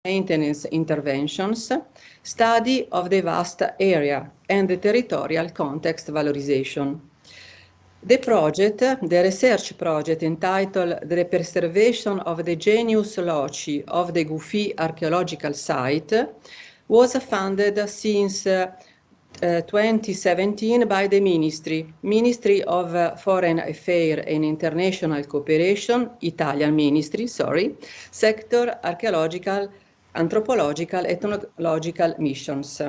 maintenance interventions, study of the vast area, and the territorial context valorization. The research project entitled The Preservation of the Genius Loci of the Gufi Archaeological Site was funded since 2017 by the Ministry of Foreign Affairs and International Cooperation, Italian Ministry, Sector Archaeological, Anthropological, Ethnological Missions.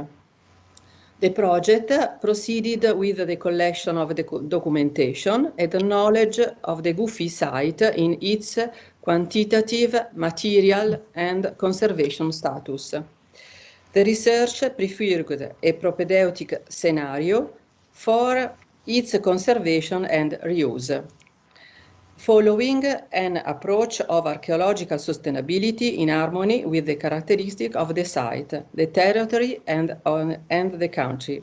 The project proceeded with the collection of the documentation and the knowledge of the Gufi site in its quantitative, material, and conservation status. The research prefigured a propedeutic scenario for its conservation and reuse. Following an approach of archaeological sustainability in harmony with the characteristics of the site, the territory, and the country.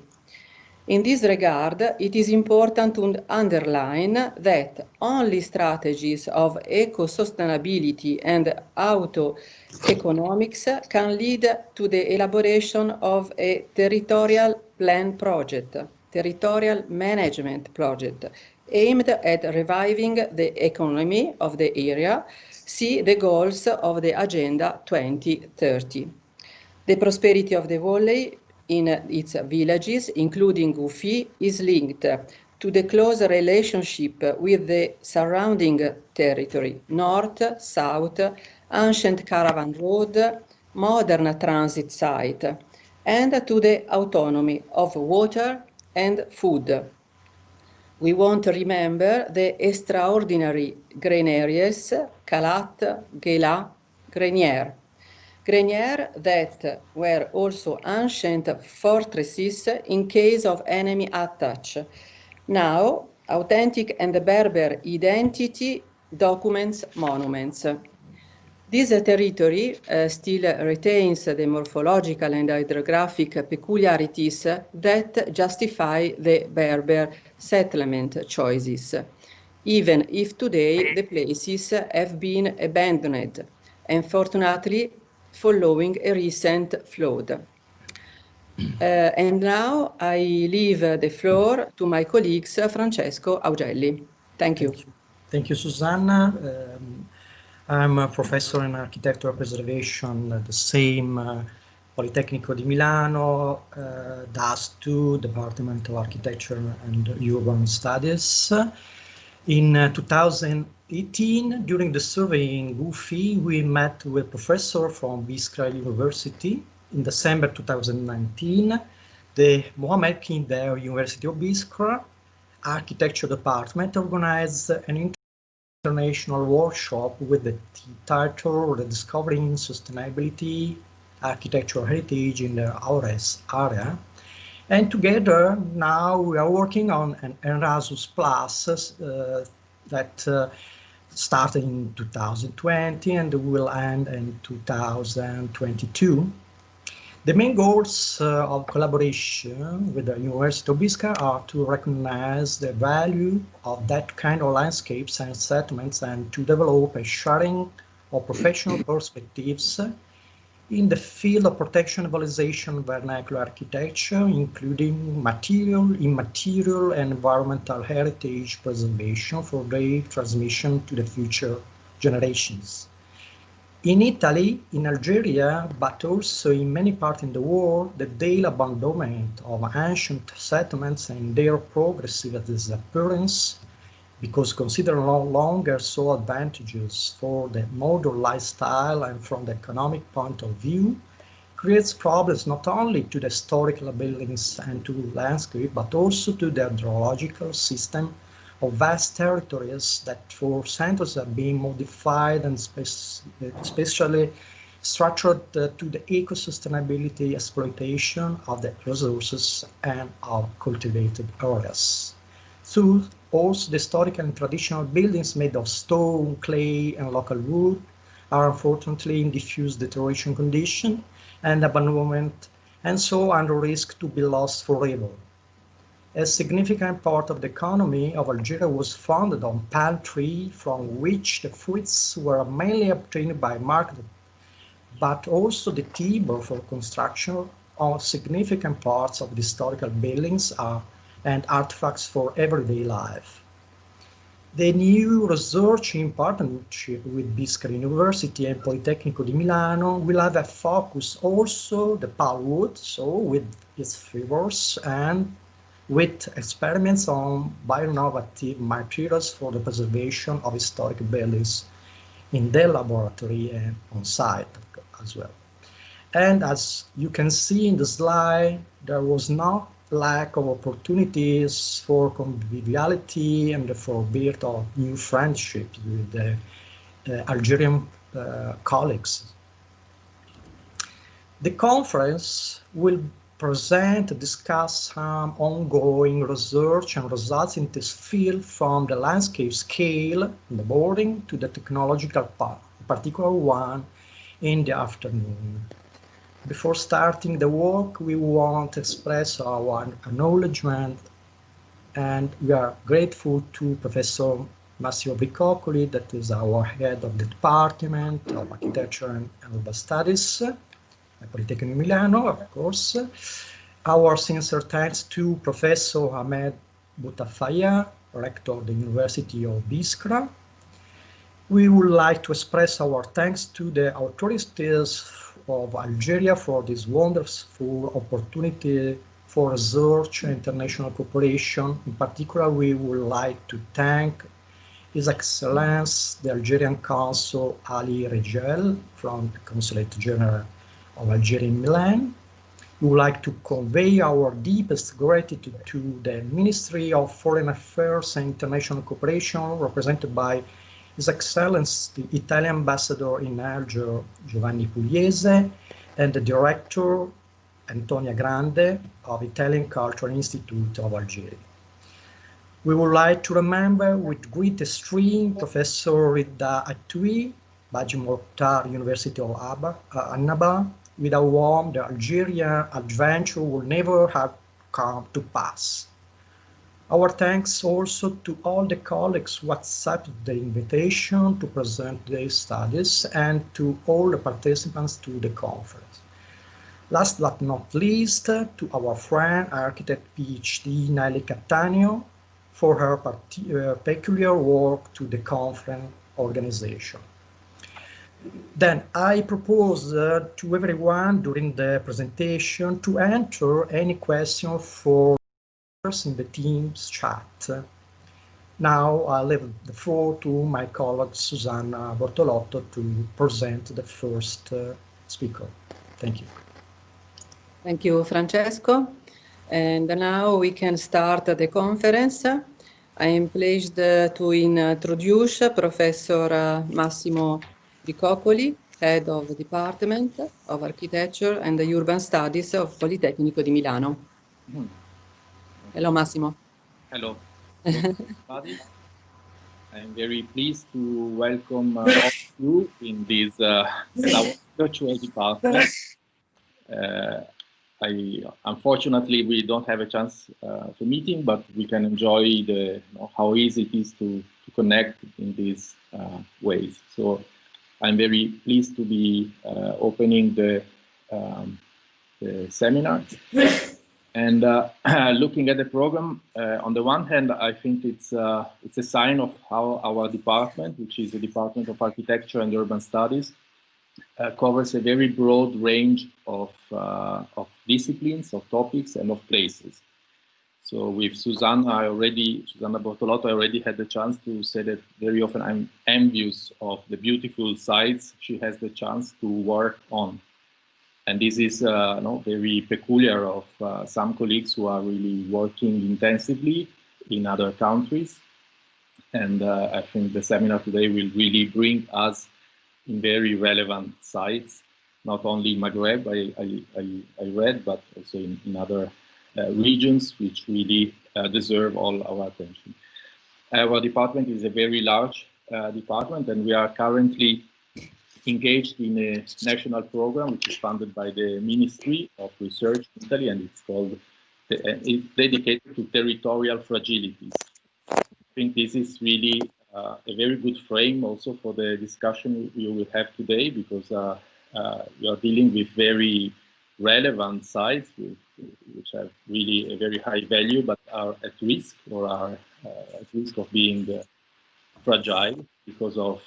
In this regard, it is important to underline that only strategies of eco-sustainability and auto-economics can lead to the elaboration of a territorial plan project, territorial management project, aimed at reviving the economy of the area, see the goals of the Agenda 2030. The prosperity of the valley in its villages, including Gufi, is linked to the close relationship with the surrounding territory, north, south, ancient caravan road, modern transit site, and to the autonomy of water and food. We want to remember the extraordinary granaries, Calat, Gela, Grenier. Grenier that were also ancient fortresses in case of enemy attack. Now, authentic and Berber identity documents monuments. This territory still retains the morphological and hydrographic peculiarities that justify the Berber settlement choices, even if today the places have been abandoned, unfortunately following a recent flood. And now I leave the floor to my colleagues Francesco Augelli. Thank you. Thank you, Susanna. I'm a professor in architectural preservation at the same Politecnico di Milano, DAStU, Department of Architecture and Urban Studies. In 2018, during the survey in Gufi, we met with a professor from Biskra University. In December 2019, the Mohammed Kinder University of Biskra Architecture Department organized an international workshop with the title Rediscovering Sustainability, Architectural Heritage in the Aures area. And together now we are working on an Erasmus Plus that started in 2020 and will end in 2022. The main goals of collaboration with the University of Biskra are to recognize the value of that kind of landscapes and settlements and to develop a sharing of professional perspectives in the field of protection and valorization of vernacular architecture, including material, immaterial, and environmental heritage preservation for their transmission to the future generations. In Italy, in Algeria, but also in many parts in the world, the daily abandonment of ancient settlements and their progressive disappearance, because considered no longer so advantageous for the modern lifestyle and from the economic point of view, creates problems not only to the historical buildings and to landscape, but also to the hydrological system of vast territories that for centuries have been modified and especially structured to the eco-sustainability exploitation of the resources and of cultivated areas. So also the historical and traditional buildings made of stone, clay, and local wood are unfortunately in diffuse deterioration condition and abandonment, and so under risk to be lost forever. A significant part of the economy of Algeria was founded on palm tree, from which the fruits were mainly obtained by market but also the timber for construction of significant parts of the historical buildings and artifacts for everyday life. The new research in partnership with Biskra University and Politecnico di Milano will have a focus also the pulpwood, so with its fibers and with experiments on bioinnovative materials for the preservation of historic buildings in the laboratory and on site as well. And as you can see in the slide, there was no lack of opportunities for conviviality and for build of new friendships with the Algerian colleagues. The conference will present and discuss some ongoing research and results in this field from the landscape scale in the boarding to the technological part, a particular one in the afternoon. Before starting the work, we want to express our acknowledgement, and we are grateful to Professor Massimo Bricoccoli, that is our head of the Department of Architecture and Urban Studies at Politecnico Milano, of course. Our sincere thanks to Professor Ahmed Boutafaya, Rector of the University of Biskra. We would like to express our thanks to the authorities of Algeria for this wonderful opportunity for research and international cooperation. In particular, we would like to thank His Excellency the Algerian Consul Ali Regel from the Consulate General of Algeria in Milan. We would like to convey our deepest gratitude to the Ministry of Foreign Affairs and International Cooperation, represented by His Excellency the Italian Ambassador in Alger, Giovanni Pugliese, and the Director, Antonia Grande, of Italian Cultural Institute of Algeria. We would like to remember with great esteem Professor Rida Atoui, Baji Mokhtar, University of Annaba, without whom the Algerian adventure would never have come to pass. Our thanks also to all the colleagues who accepted the invitation to present their studies and to all the participants to the conference. Last but not least, to our friend, architect PhD Nelly Cattaneo, for her peculiar work to the conference organization. Then I propose to everyone during the presentation to enter any question for in the Teams chat. Now I leave the floor to my colleague Susanna Bortolotto to present the first speaker. Thank you. Thank you, Francesco. And now we can start the conference. I am pleased to introduce Professor Massimo Bricoccoli, Head of the Department of Architecture and Urban Studies of Politecnico di Milano. Hello, Massimo. Hello, everybody. I'm very pleased to welcome all of you in this virtual department. Unfortunately, we don't have a chance for meeting, but we can enjoy how easy it is to connect in these ways. So I'm very pleased to be opening the seminar. And looking at the program, on the one hand, I think it's a sign of how our department, which is the Department of Architecture and Urban Studies, covers a very broad range of disciplines, of topics, and of places. So with Susanna Bortolotto, I already had the chance to say that very often I'm envious of the beautiful sites she has the chance to work on. And this is very peculiar of some colleagues who are really working intensively in other countries. And I think the seminar today will really bring us in very relevant sites, not only Maghreb, I read, but also in other regions which really deserve all our attention. Our department is a very large department, and we are currently engaged in a national program which is funded by the Ministry of Research in Italy, and it's called, it's dedicated to territorial fragilities. I think this is really a very good frame also for the discussion we will have today, because you're dealing with very relevant sites which have really a very high value, but are at risk or are at risk of being fragile because of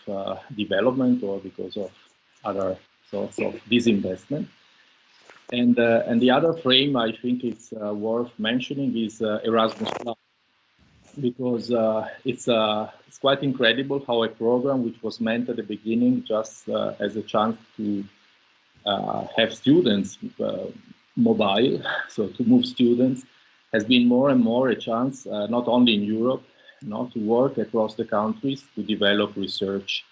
development or because of other sorts of disinvestment. And the other frame I think it's worth mentioning is Erasmus+, because it's quite incredible how a program which was meant at the beginning just as a chance to have students mobile, so to move students, has been more and more a chance, not only in Europe, to work across the countries to develop research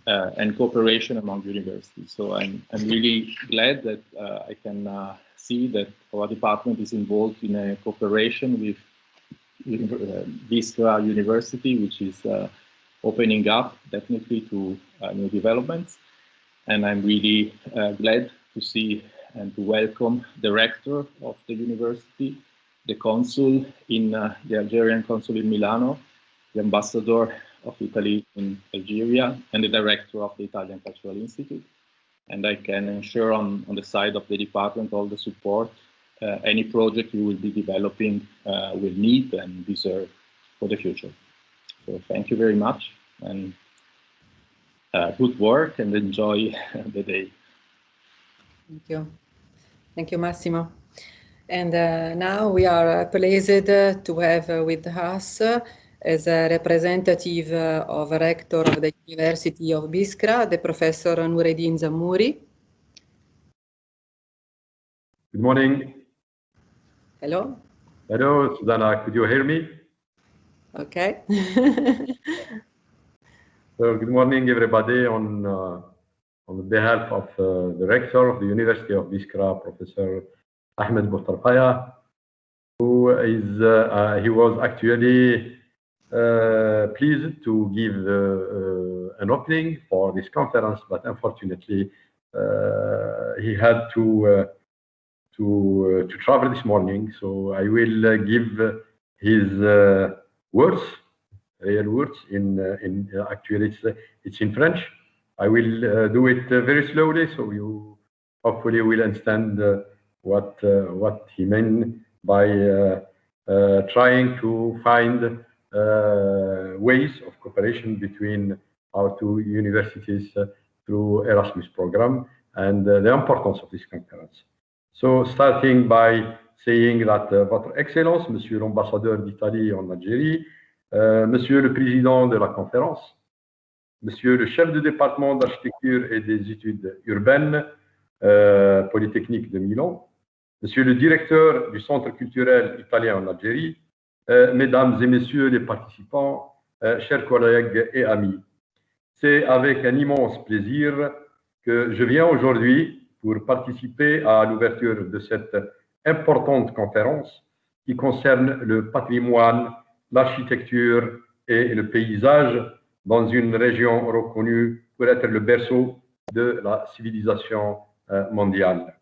and cooperation among universities. So I'm really glad that I can see that our department is involved in a cooperation with Biskra University, which is opening up definitely to new developments. And I'm really glad to see and to welcome the rector of the university, the consul in the Algerian consul in Milano, the ambassador of Italy in Algeria, and the director of the Italian Cultural Institute. And I can ensure on the side of the department all the support any project you will be developing will need and deserve for the future. So thank you very much, and good work, and enjoy the day. Thank you. Thank you, Massimo. And now we are pleased to have with us as a representative of rector of the University of Biskra, the Professor Noureddin Zammouri. Good morning. Hello. Hello, Susanna. Could you hear me? Okay. So good morning, everybody. On behalf of the rector of the University of Biskra, Professor Ahmed Boutarfaya, who is he was actually pleased to give an opening for this conference, but unfortunately he had to travel this morning. So I will give his words, real words. In actually it's in French. I will do it very slowly, so you hopefully will understand what he meant by trying to find ways of cooperation between our two universities through Erasmus program and the importance of this conference. So starting by saying that Votre Excellence, Monsieur l'Ambassadeur d'Italie en Algérie, Monsieur le Président de la conférence, Monsieur le chef de département d'architecture et des études urbaines, Polytechnique de Milan, Monsieur le directeur du Centre culturel italien en Algérie, Mesdames et Messieurs les participants, chers collègues et amis. C'est avec un immense plaisir que je viens aujourd'hui pour participer à l'ouverture de cette importante conférence qui concerne le patrimoine, l'architecture et le paysage dans une région reconnue pour être le berceau de la civilisation mondiale.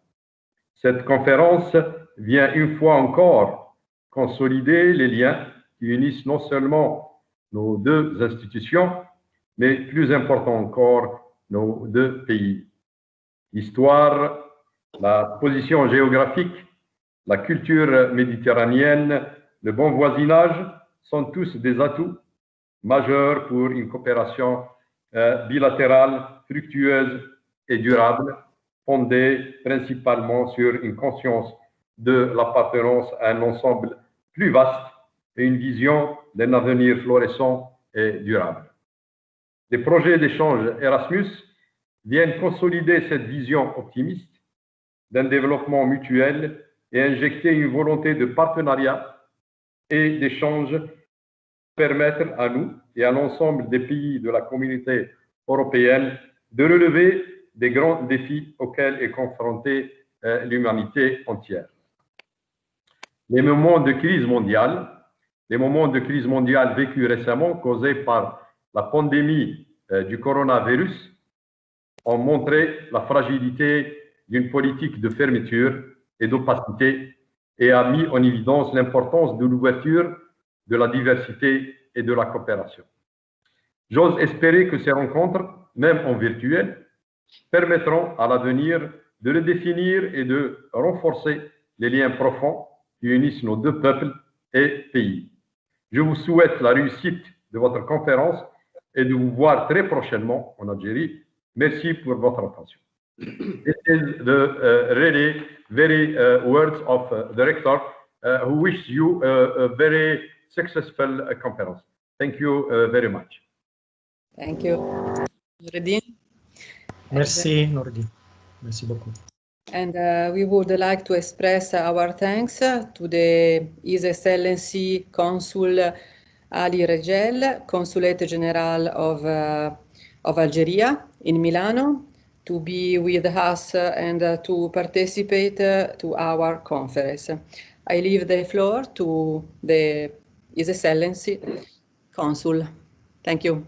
Cette conférence vient une fois encore consolider les liens qui unissent non seulement nos deux institutions, mais plus important encore, nos deux pays. L'histoire, la position géographique, la culture méditerranéenne, le bon voisinage sont tous des atouts majeurs pour une coopération bilatérale, fructueuse et durable, fondée principalement sur une conscience de l'appartenance à un ensemble plus vaste et une vision d'un avenir florissant et durable. Les projets d'échange Erasmus viennent consolider cette vision optimiste d'un développement mutuel et injecter une volonté de partenariat et d'échange pour permettre à nous et à l'ensemble des pays de la communauté européenne de relever des grands défis auxquels est confrontée l'humanité entière. Les moments de crise mondiale vécus récemment causés par la pandémie du coronavirus ont montré la fragilité d'une politique de fermeture et d'opacité et a mis en évidence l'importance de l'ouverture, de la diversité et de la coopération. J'ose espérer que ces rencontres, même en virtuel, permettront à l'avenir de le définir et de renforcer les liens profonds qui unissent nos deux peuples et pays. Je vous souhaite la réussite de votre conférence et de vous voir très prochainement en Algérie. Merci pour votre attention. This is the really very words of the rector who wish you a very successful conference. Thank you very much. Thank you. Noureddin. Merci, Noureddin. Merci beaucoup. And we would like to express our thanks to His Excellency Consul Ali Regel, Consulate General of Algeria in Milano, to be with us and to participate to our conference. I leave the floor to His Excellency Consul. Thank you.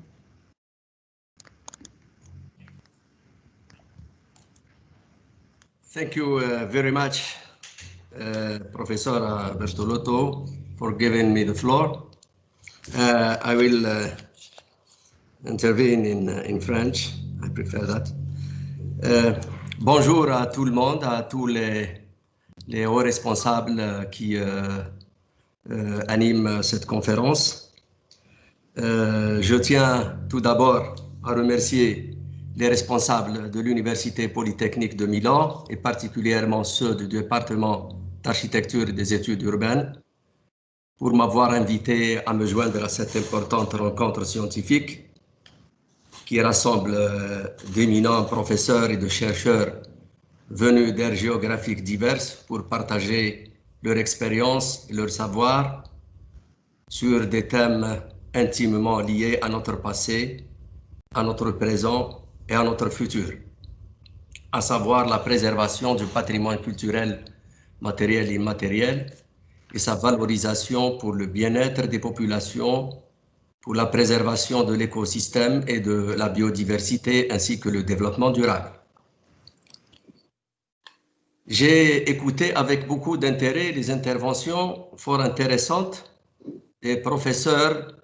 Thank you very much, Professor Bertolotto, for giving me the floor. I will intervene in French. I prefer that. Bonjour à tout le monde, à tous les hauts responsables qui animent cette conférence. Je tiens tout d'abord à remercier les responsables de l'Université Polytechnique de Milan et particulièrement ceux du département d'architecture et des études urbaines pour m'avoir invité à me joindre à cette importante rencontre scientifique qui rassemble d'éminents professeurs et de chercheurs venus d'aires géographiques diverses pour partager leur expérience et leur savoir sur des thèmes intimement liés à notre passé, à notre présent et à notre futur, à savoir la préservation du patrimoine culturel matériel et immatériel et sa valorisation pour le bien-être des populations, pour la préservation de l'écosystème et de la biodiversité ainsi que le développement durable. J'ai écouté avec beaucoup d'intérêt les interventions fort intéressantes des professeurs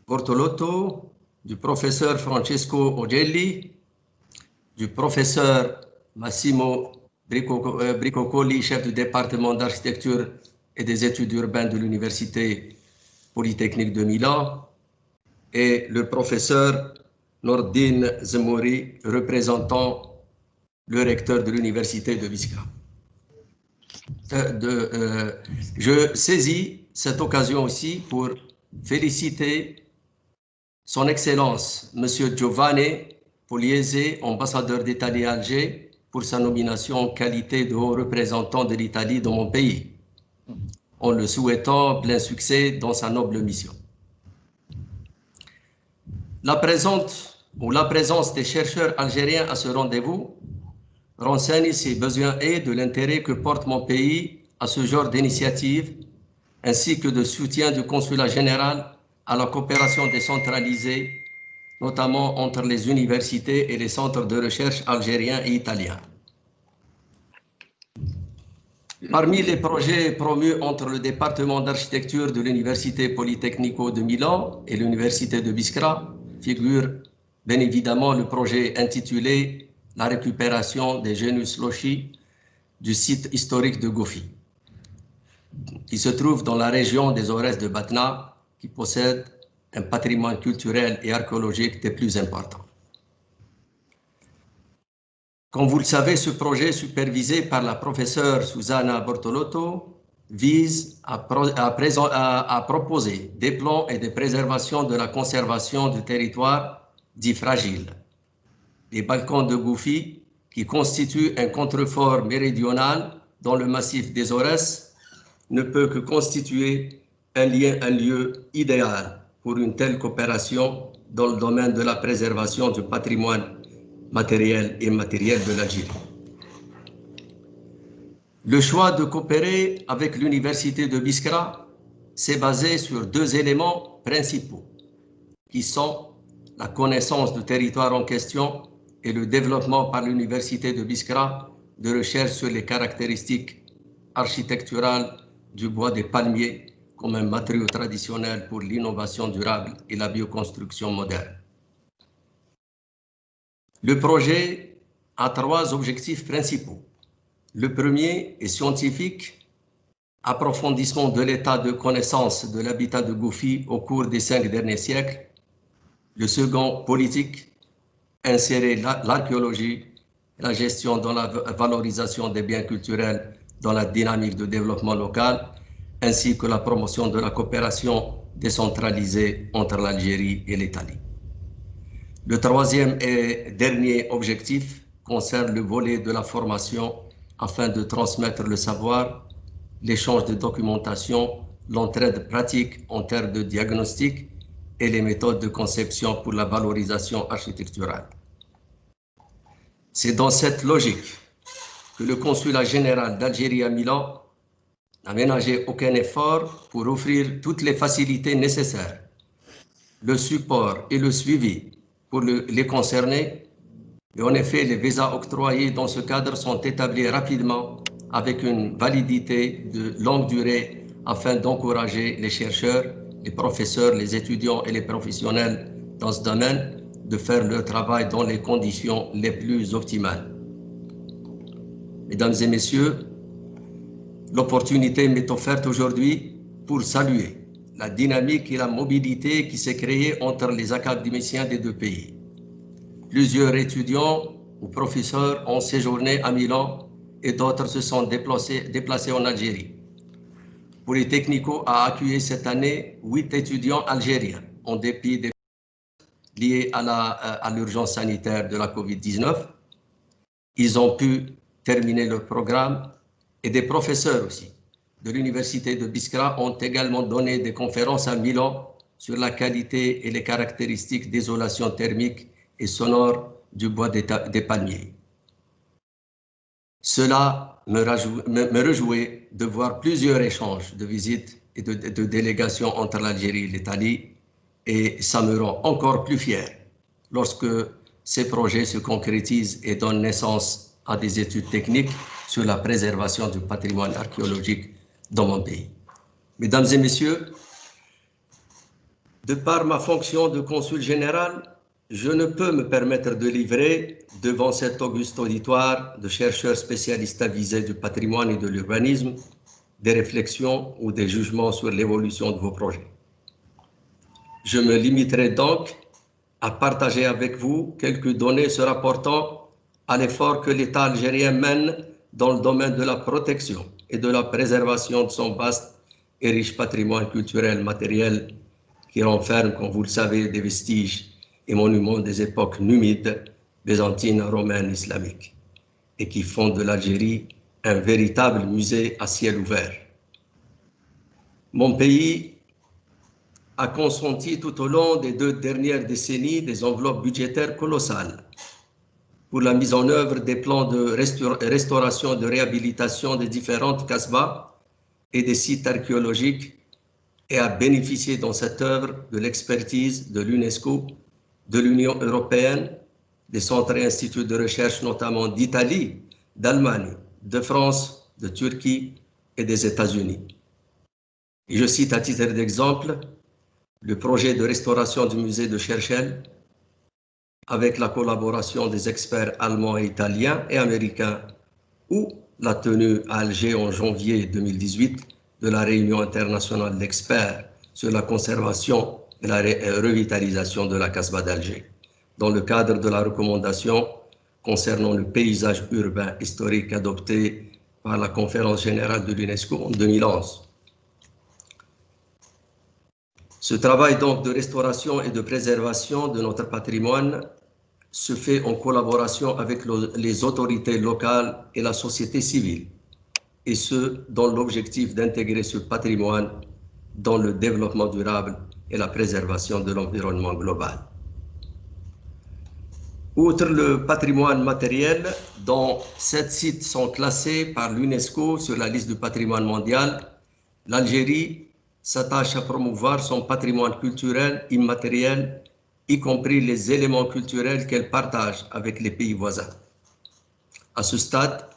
Bortolotto, du professeur Francesco Ogelli, du professeur Massimo Bricocoli, chef du département d'architecture et des études urbaines de l'Université Polytechnique de Milan, et le professeur Noureddin Zemouri, représentant le recteur de l'Université de Biskra. Je saisis cette occasion aussi pour féliciter Son Excellence, M. Giovanni Pugliese, ambassadeur d'Italie à Alger, pour sa nomination en qualité de haut représentant de l'Italie dans mon pays, en le souhaitant plein succès dans sa noble mission. La présence des chercheurs algériens à ce rendez-vous renseigne, si besoin est, de l'intérêt que porte mon pays à ce genre d'initiative, ainsi que de soutien du consulat général à la coopération décentralisée, notamment entre les universités et les centres de recherche algériens et italiens. Parmi les projets promus entre le département d'architecture de l'Université Politecnico de Milan et l'Université de Biskra figure bien évidemment le projet intitulé « La récupération des genus loci du site historique de Gofi », qui se trouve dans la région des Aurès de Batna, qui possède un patrimoine culturel et archéologique des plus importants. Comme vous le savez, ce projet supervisé par la professeure Susanna Bortolotto vise à proposer des plans et des préservations de la conservation du territoire dit fragile. Les balcons de Gofi, qui constituent un contrefort méridional dans le massif des Aurès, ne peut que constituer un lieu idéal pour une telle coopération dans le domaine de la préservation du patrimoine matériel et immatériel de l'Algérie. Le choix de coopérer avec l'Université de Biskra s'est basé sur deux éléments principaux, qui sont la connaissance du territoire en question et le développement par l'Université de Biskra de recherches sur les caractéristiques architecturales du bois des palmiers comme un matériau traditionnel pour l'innovation durable et la bioconstruction moderne. Le projet a 3 objectifs principaux. Le premier est scientifique, approfondissement de l'état de connaissance de l'habitat de Goufi au cours des 5 derniers siècles. Le second, politique, insérer l'archéologie, la gestion dans la valorisation des biens culturels dans la dynamique de développement local, ainsi que la promotion de la coopération décentralisée entre l'Algérie et l'Italie. Le troisième et dernier objectif concerne le volet de la formation afin de transmettre le savoir, l'échange de documentation, l'entraide pratique en termes de diagnostic et les méthodes de conception pour la valorisation architecturale. C'est dans cette logique que le consulat général d'Algérie à Milan n'a ménagé aucun effort pour offrir toutes les facilités nécessaires, le support et le suivi pour les concernés. Et en effet, les visas octroyés dans ce cadre sont établis rapidement avec une validité de longue durée afin d'encourager les chercheurs, les professeurs, les étudiants et les professionnels dans ce domaine de faire leur travail dans les conditions les plus optimales. Mesdames et messieurs, l'opportunité m'est offerte aujourd'hui pour saluer la dynamique et la mobilité qui s'est créée entre les académiciens des 2 pays. Plusieurs étudiants ou professeurs ont séjourné à Milan et d'autres se sont déplacés en Algérie. Politecnico a accueilli cette année 8 étudiants algériens, en dépit des liés à l'urgence sanitaire de la Covid-19. Ils ont pu terminer leur programme et des professeurs aussi de l'université de Biskra ont également donné des conférences à Milan sur la qualité et les caractéristiques d'isolation thermique et sonore du bois des palmiers. Cela me réjouit de voir plusieurs échanges de visites et de délégations entre l'Algérie et l'Italie, et ça me rend encore plus fier lorsque ces projets se concrétisent et donnent naissance à des études techniques sur la préservation du patrimoine archéologique dans mon pays. Mesdames et messieurs, de par ma fonction de consul général, je ne peux me permettre de livrer devant cet auguste auditoire de chercheurs spécialistes avisés du patrimoine et de l'urbanisme des réflexions ou des jugements sur l'évolution de vos projets. Je me limiterai donc à partager avec vous quelques données se rapportant à l'effort que l'État algérien mène dans le domaine de la protection et de la préservation de son vaste et riche patrimoine culturel matériel qui renferme, comme vous le savez, des vestiges et monuments des époques numides, byzantines, romaines, islamiques, et qui font de l'Algérie un véritable musée à ciel ouvert. Mon pays a consenti tout au long des 2 dernières décennies des enveloppes budgétaires colossales pour la mise en œuvre des plans de restauration et de réhabilitation des différentes kasbahs et des sites archéologiques et a bénéficié dans cette œuvre de l'expertise de l'UNESCO, de l'Union européenne, des centres et instituts de recherche notamment d'Italie, d'Allemagne, de France, de Turquie et des États-Unis. Et je cite à titre d'exemple le projet de restauration du musée de Cherchel avec la collaboration des experts allemands et italiens et américains, ou la tenue à Alger en janvier 2018 de la réunion internationale d'experts sur la conservation et la revitalisation de la Casbah d'Alger, dans le cadre de la recommandation concernant le paysage urbain historique adopté par la Conférence générale de l'UNESCO en 2011. Ce travail donc de restauration et de préservation de notre patrimoine se fait en collaboration avec les autorités locales et la société civile, et ce, dans l'objectif d'intégrer ce patrimoine dans le développement durable et la préservation de l'environnement global. Outre le patrimoine matériel, dont 7 sites sont classés par l'UNESCO sur la liste du patrimoine mondial, l'Algérie s'attache à promouvoir son patrimoine culturel immatériel, y compris les éléments culturels qu'elle partage avec les pays voisins. À ce stade,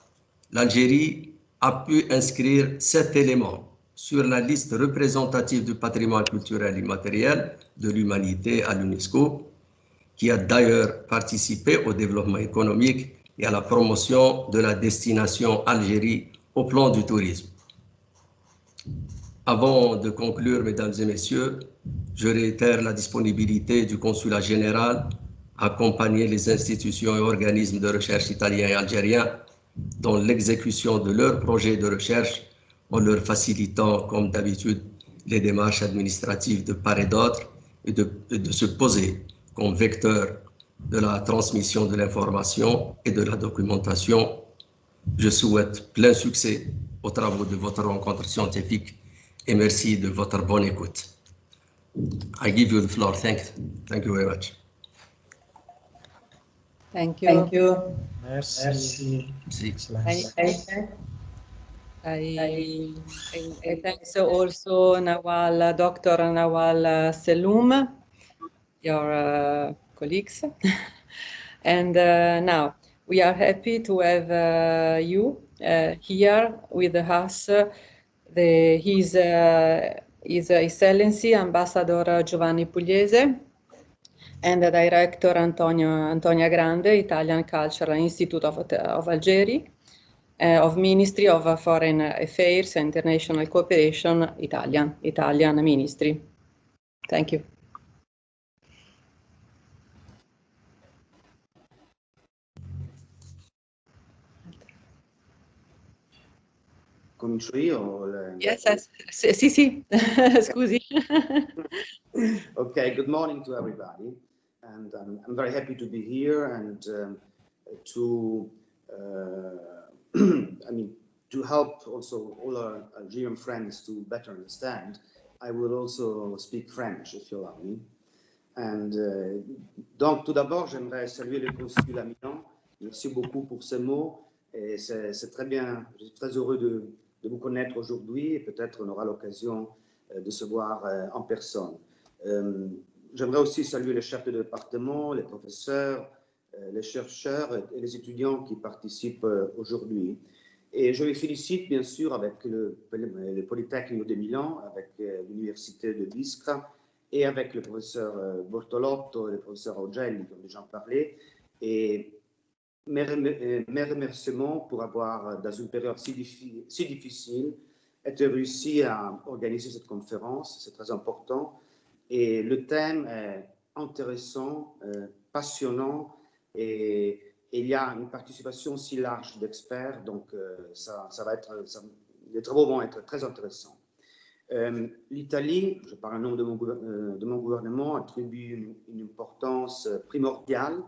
l'Algérie a pu inscrire 7 éléments sur la liste représentative du patrimoine culturel immatériel de l'humanité à l'UNESCO, qui a d'ailleurs participé au développement économique et à la promotion de la destination Algérie au plan du tourisme. Avant de conclure, mesdames et messieurs, je réitère la disponibilité du consulat général à accompagner les institutions et organismes de recherche italiens et algériens dans l'exécution de leurs projets de recherche en leur facilitant, comme d'habitude, les démarches administratives de part et d'autre et de se poser comme vecteur de la transmission de l'information et de la documentation. Je souhaite plein succès aux travaux de votre rencontre scientifique et merci de votre bonne écoute. I give you the floor. Thank you very much. Thank you. Thank you. Merci. I thank also Nawal, Dr. Nawal Selloum, your colleagues. And now we are happy to have you here with us, His Excellency Ambassador Giovanni Pugliese and the Director Antonia Grande, Italian Cultural Institute of Algeria, of Ministry of Foreign Affairs and International Cooperation, Italian Ministry. Thank you. Comincio io? Yes, sì, scusi. Okay, good morning to everybody. And I'm very happy to be here and to to help also all our Algerian friends to better understand. I will also speak French, if you allow me. And donc, tout d'abord, j'aimerais saluer le consul à Milan. Merci beaucoup pour ces mots. Et c'est très bien, je suis très heureux de vous connaître aujourd'hui et peut-être on aura l'occasion de se voir en personne. J'aimerais aussi saluer les chefs de département, les professeurs, les chercheurs et les étudiants qui participent aujourd'hui. Et je les félicite bien sûr avec le Politecnico de Milan, avec l'université de Biskra et avec le professeur Bortolotto et le professeur Augelli qui ont déjà parlé. Et mes remerciements pour avoir, dans une période si difficile, été réussi à organiser cette conférence. C'est très important. Et le thème est intéressant, passionnant, et il y a une participation si large d'experts, donc les travaux vont être très intéressants. L'Italie, je parle au nom de mon gouvernement, attribue une importance primordiale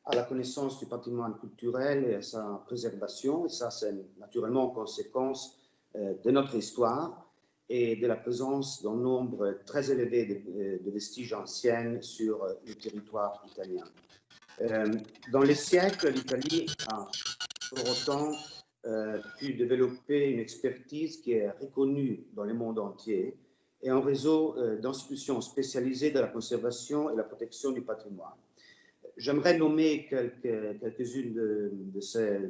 à la connaissance du patrimoine culturel et à sa préservation, et ça c'est naturellement en conséquence de notre histoire et de la présence d'un nombre très élevé de vestiges anciens sur le territoire italien. Dans les siècles, l'Italie a pour autant pu développer une expertise qui est reconnue dans le monde entier et un réseau d'institutions spécialisées dans la conservation et la protection du patrimoine. J'aimerais nommer quelques-unes de ces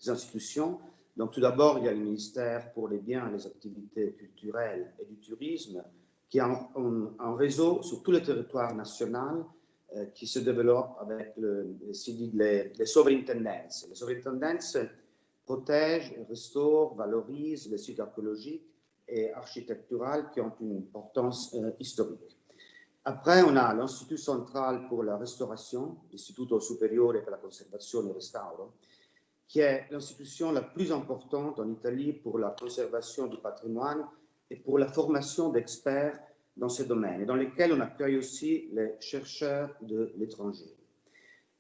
institutions. Donc, tout d'abord, il y a le ministère pour les biens et les activités culturelles et du tourisme, qui a un réseau sur tout le territoire national qui se développe avec les superintendences. Les superintendences protègent, restaurent, valorisent les sites archéologiques et architecturaux qui ont une importance historique. Après, on a l'Institut central pour la restauration, l'Istituto Superiore per la Conservazione e il Restauro, qui est l'institution la plus importante en Italie pour la conservation du patrimoine et pour la formation d'experts dans ce domaine, et dans lesquels on accueille aussi les chercheurs de l'étranger.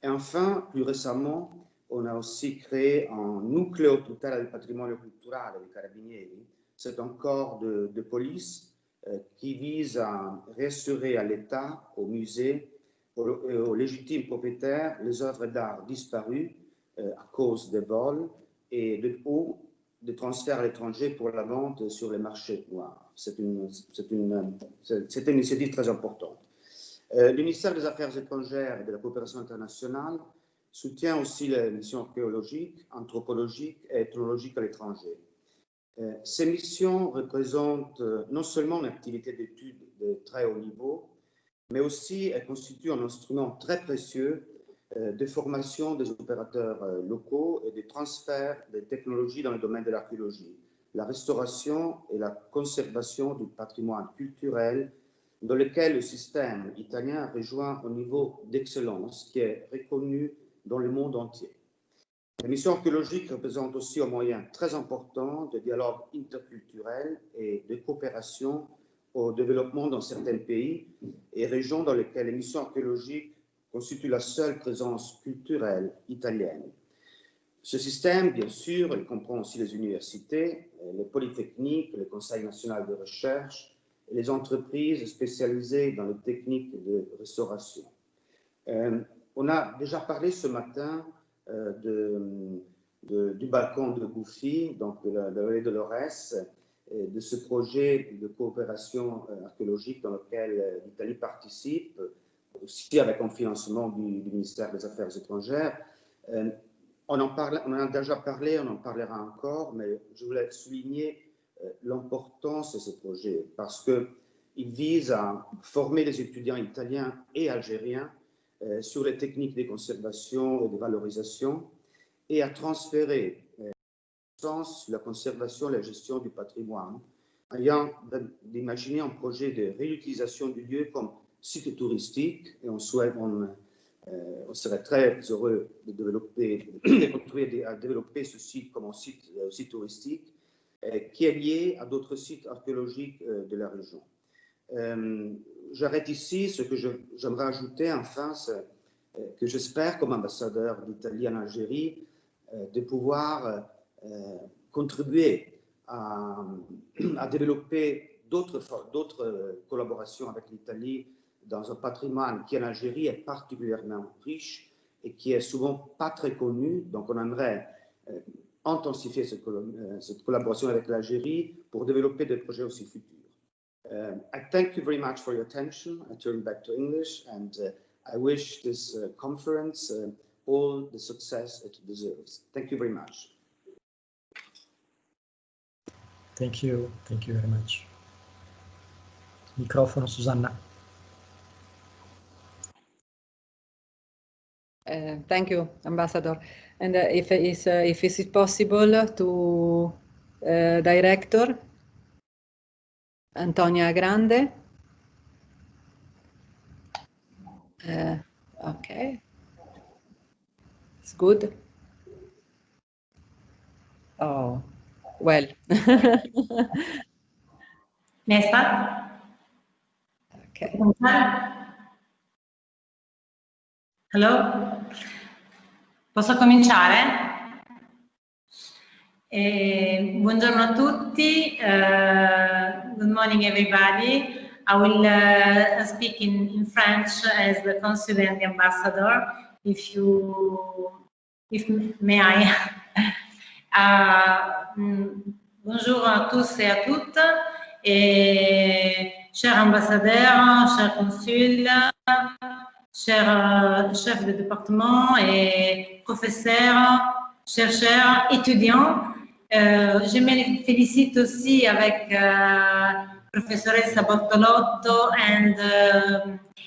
Et enfin, plus récemment, on a aussi créé un nucleo tutela del patrimonio culturale dei Carabinieri. C'est un corps de police qui vise à réassurer à l'État, aux musées, aux légitimes propriétaires les œuvres d'art disparues à cause des vols ou de transferts à l'étranger pour la vente sur les marchés noirs. C'est une initiative très importante. Le ministère des Affaires étrangères et de la coopération internationale soutient aussi les missions archéologiques, anthropologiques et ethnologiques à l'étranger. Ces missions représentent non seulement une activité d'études de très haut niveau, mais aussi elle constitue un instrument très précieux de formation des opérateurs locaux et de transfert des technologies dans le domaine de l'archéologie, la restauration et la conservation du patrimoine culturel dans lequel le système italien rejoint un niveau d'excellence qui est reconnu dans le monde entier. Les missions archéologiques représentent aussi un moyen très important de dialogue interculturel et de coopération au développement dans certains pays et régions dans lesquelles les missions archéologiques constituent la seule présence culturelle italienne. Ce système, bien sûr, il comprend aussi les universités, les polytechniques, le Conseil national de recherche et les entreprises spécialisées dans les techniques de restauration. On a déjà parlé ce matin du balcon de Bouffi, donc de la vallée de l'Aurès, de ce projet de coopération archéologique dans lequel l'Italie participe, aussi avec un financement du ministère des Affaires étrangères. On en a déjà parlé, on en parlera encore, mais je voulais souligner l'importance de ce projet parce qu'il vise à former les étudiants italiens et algériens sur les techniques de conservation et de valorisation et à transférer la conservation et la gestion du patrimoine, ayant d'imaginer un projet de réutilisation du lieu comme site touristique, et on serait très heureux de contribuer à développer ce site comme un site touristique qui est lié à d'autres sites archéologiques de la région. J'arrête ici. Ce que j'aimerais ajouter enfin, c'est que j'espère, comme ambassadeur d'Italie en Algérie, de pouvoir contribuer à développer d'autres collaborations avec l'Italie dans un patrimoine qui en Algérie est particulièrement riche et qui est souvent pas très connu. Donc on aimerait intensifier cette collaboration avec l'Algérie pour développer des projets aussi futurs. I thank you very much for your attention. I turn back to English and I wish this conference all the success it deserves. Thank you very much. Thank you very much. Microfono, Susanna. Thank you, Ambassador. And if it is possible to Director Antonia Grande. Okay, it's good. Oh, well. Nesta? Okay. Hello? Posso cominciare? Buongiorno a tutti. Good morning, everybody. I will speak in French as the consul and the ambassador, if may I. Bonjour à tous et à toutes, et chers ambassadeurs, chers consuls, chers chefs de département et professeurs, chercheurs, étudiants. Je me félicite aussi avec professoressa Bortolotto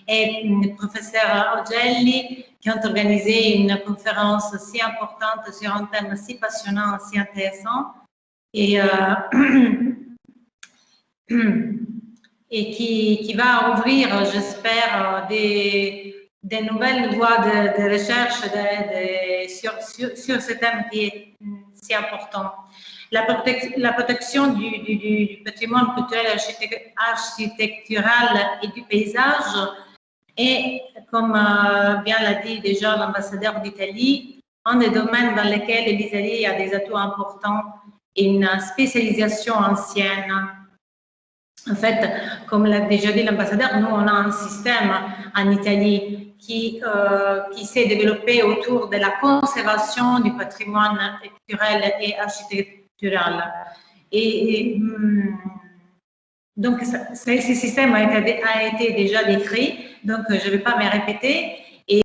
et professeur Ogelli qui ont organisé une conférence si importante sur un thème si passionnant, si intéressant et qui va ouvrir, j'espère, des nouvelles voies de recherche sur ce thème qui est si important. La protection du patrimoine culturel architectural et du paysage est, comme bien l'a dit déjà l'ambassadeur d'Italie, un des domaines dans lesquels l'Italie a des atouts importants et une spécialisation ancienne. En fait, comme l'a déjà dit l'ambassadeur, nous on a un système en Italie qui s'est développé autour de la conservation du patrimoine culturel et architectural. Et donc, ce système a été déjà décrit, donc je ne vais pas me répéter. Et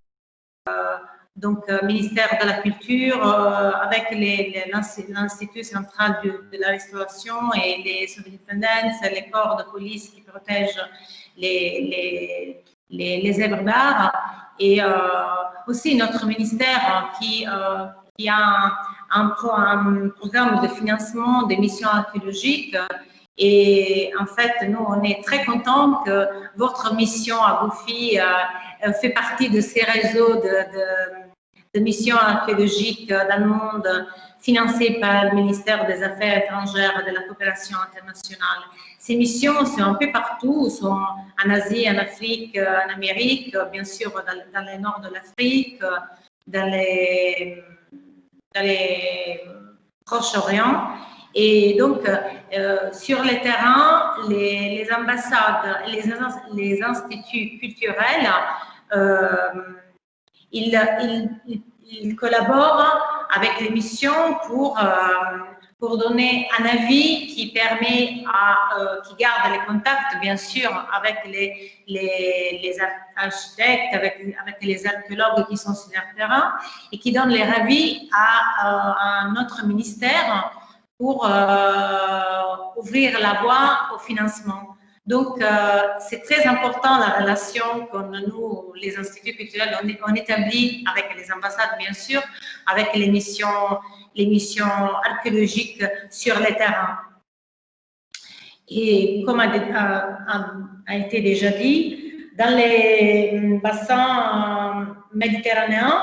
donc, ministère de la Culture, avec l'Institut central de la restauration et les superintendences, les corps de police qui protègent les les œuvres d'art, et aussi notre ministère qui a un programme de financement des missions archéologiques. Et en fait, nous, on est très contents que votre mission à Bouffy fait partie de ces réseaux de missions archéologiques dans le monde, financées par le ministère des Affaires étrangères et de la coopération internationale. Ces missions sont un peu partout, sont en Asie, en Afrique, en Amérique, bien sûr dans le nord de l'Afrique, dans les Proche-Orient. Et donc, sur le terrain, les ambassades, les instituts culturels, ils collaborent avec les missions pour donner un avis qui permet qui garde les contacts, bien sûr, avec les architectes, avec les archéologues qui sont sur le terrain, et qui donne les avis à notre ministère pour ouvrir la voie au financement. Donc, c'est très important la relation que nous, les instituts culturels, on établit avec les ambassades, bien sûr, avec les missions archéologiques sur le terrain. Et comme a été déjà dit, dans les bassins méditerranéens,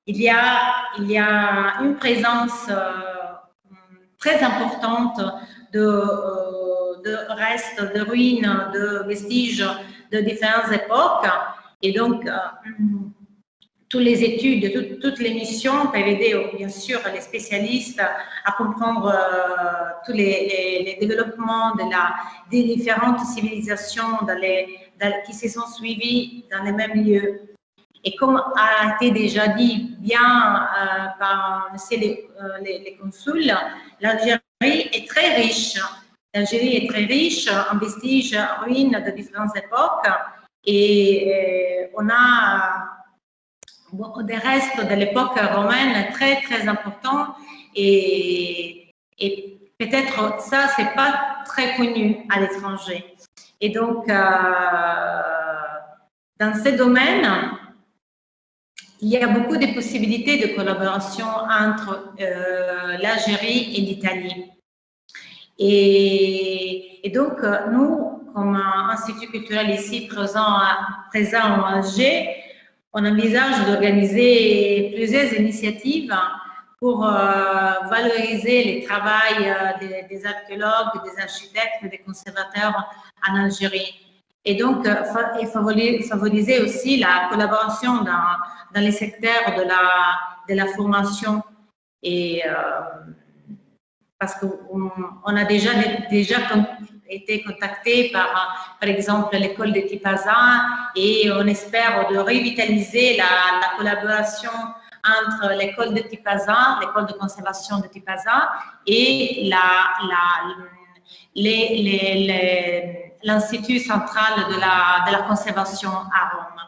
il y a une présence très importante de restes, de ruines, de vestiges de différentes époques. Et donc, toutes les études, toutes les missions peuvent aider, bien sûr, les spécialistes à comprendre tous les développements des différentes civilisations qui se sont suivies dans les mêmes lieux. Et comme a été déjà dit bien par les consuls, l'Algérie est très riche. L'Algérie est très riche en vestiges, en ruines de différentes époques, et on a des restes de l'époque romaine très, très importants, et peut-être ça, c'est pas très connu à l'étranger. Et donc, dans ces domaines, il y a beaucoup de possibilités de collaboration entre l'Algérie et l'Italie. Et donc, nous, comme Institut culturel ici présent en Alger, on envisage d'organiser plusieurs initiatives pour valoriser les travaux des archéologues, des architectes, des conservateurs en Algérie. Et donc, favoriser aussi la collaboration dans les secteurs de la formation. Et parce qu'on a déjà été contacté par exemple, l'école de Tipaza, et on espère de revitaliser la collaboration entre l'école de Tipaza, l'école de conservation de Tipaza, et l'Institut central de la conservation à Rome.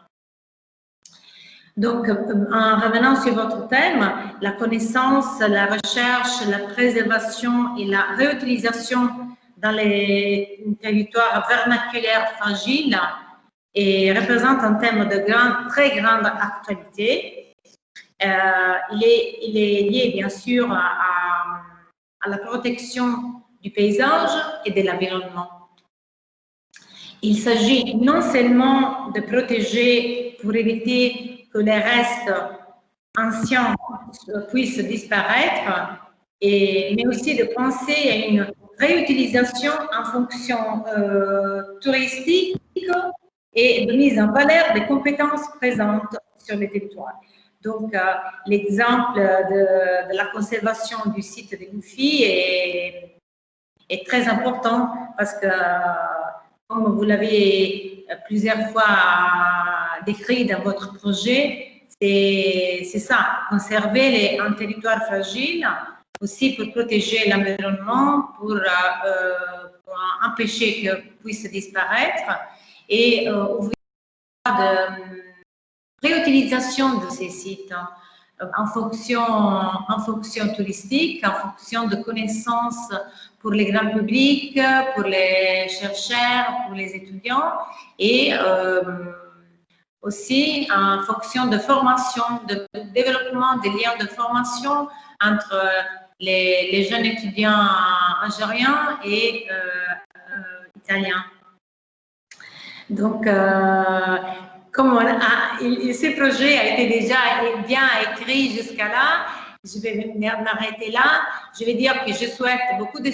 Donc, en revenant sur votre thème, la connaissance, la recherche, la préservation et la réutilisation dans les territoires vernaculaires fragiles représente un thème de très grande actualité. Il est lié, bien sûr, à la protection du paysage et de l'environnement. Il s'agit non seulement de protéger pour éviter que les restes anciens puissent disparaître, mais aussi de penser à une réutilisation en fonction touristique et de mise en valeur des compétences présentes sur le territoire. Donc, l'exemple de la conservation du site de Bouffy est très important parce que, comme vous l'avez plusieurs fois décrit dans votre projet, c'est ça, conserver un territoire fragile, aussi pour protéger l'environnement, pour empêcher qu'il puisse disparaître, et ouvrir de réutilisation de ces sites en fonction touristique, en fonction de connaissances pour les grands publics, pour les chercheurs, pour les étudiants, et aussi en fonction de formation, de développement des liens de formation entre les jeunes étudiants algériens et italiens. Donc, comme ce projet a été déjà bien écrit jusqu'à là, je vais m'arrêter là. Je vais dire que je souhaite beaucoup de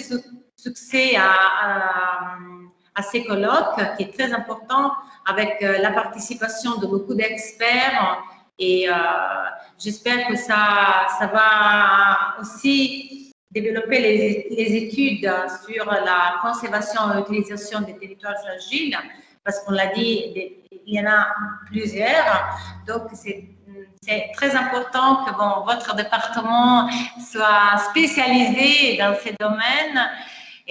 succès à ces colloques, qui est très important, avec la participation de beaucoup d'experts. Et j'espère que ça va aussi développer les études sur la conservation et l'utilisation des territoires fragiles, parce qu'on l'a dit, il y en a plusieurs. Donc, c'est très important que votre département soit spécialisé dans ces domaines.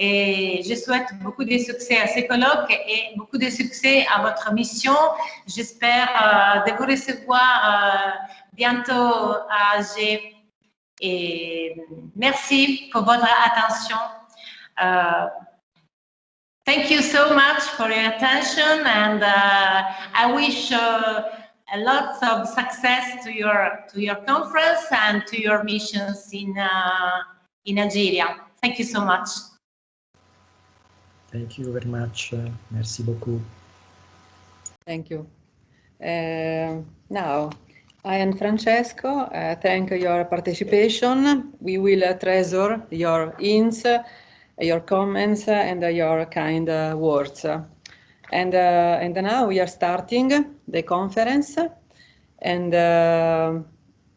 Et je souhaite beaucoup de succès à ces colloques et beaucoup de succès à votre mission. J'espère de vous recevoir bientôt à Alger. Et merci pour votre attention. Thank you so much for your attention, and I wish a lot of success to your conference and to your missions in Algeria. Thank you so much. Thank you very much. Merci beaucoup. Thank you. Now, I and Francesco thank your participation. We will treasure your hints, your comments, and your kind words. And now we are starting the conference. And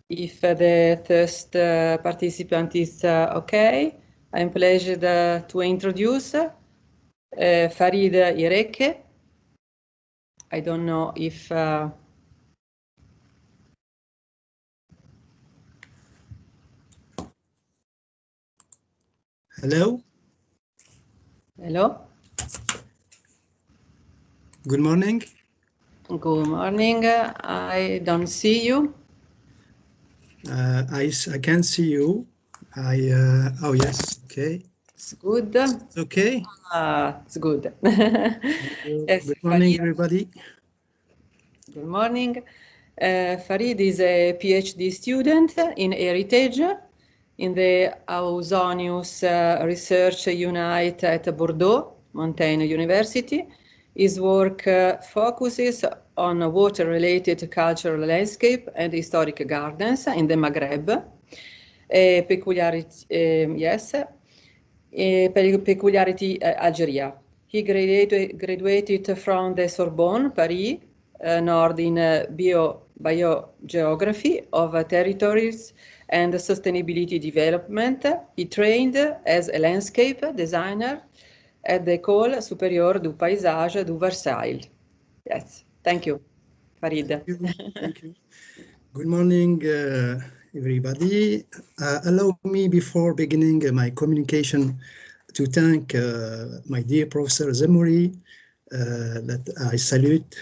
if the first participant is okay, I'm pleased to introduce Farid Hireche. I don't know if Hello. Hello. Good morning. Good morning. I don't see you. I can see you. Oh yes. Okay. It's good. It's okay. It's good. Yes, good morning, everybody. Good morning. Farid is a PhD student in heritage in the Ausonius Research Unit at Bordeaux, Montaigne University. His work focuses on water-related cultural landscape and historic gardens in the Maghreb. Peculiarity Algeria. He graduated from the Sorbonne, Paris, Nord in biogeography of territories and sustainability development. He trained as a landscape designer at the École Supérieure du Paysage du Versailles. Yes, thank you, Farid. Thank you. Good morning, everybody. Allow me, before beginning my communication, to thank my dear Professor Zemouri, that I salute,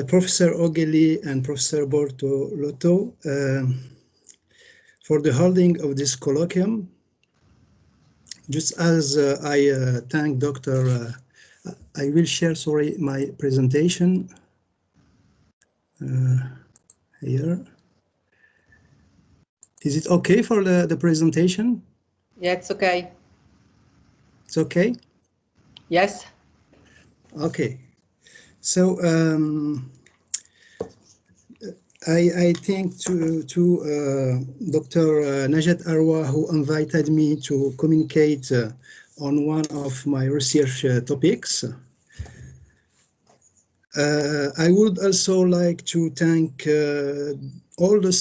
Professor Ogeli and Professor Bortolotto for the holding of this colloquium. Just as I thank Dr. I will share, my presentation here. Is it okay for the presentation? Yeah, it's okay. It's okay? Yes. Okay. So I thank to Dr. Najat Arwa, who invited me to communicate on one of my research topics. I would also like to thank all the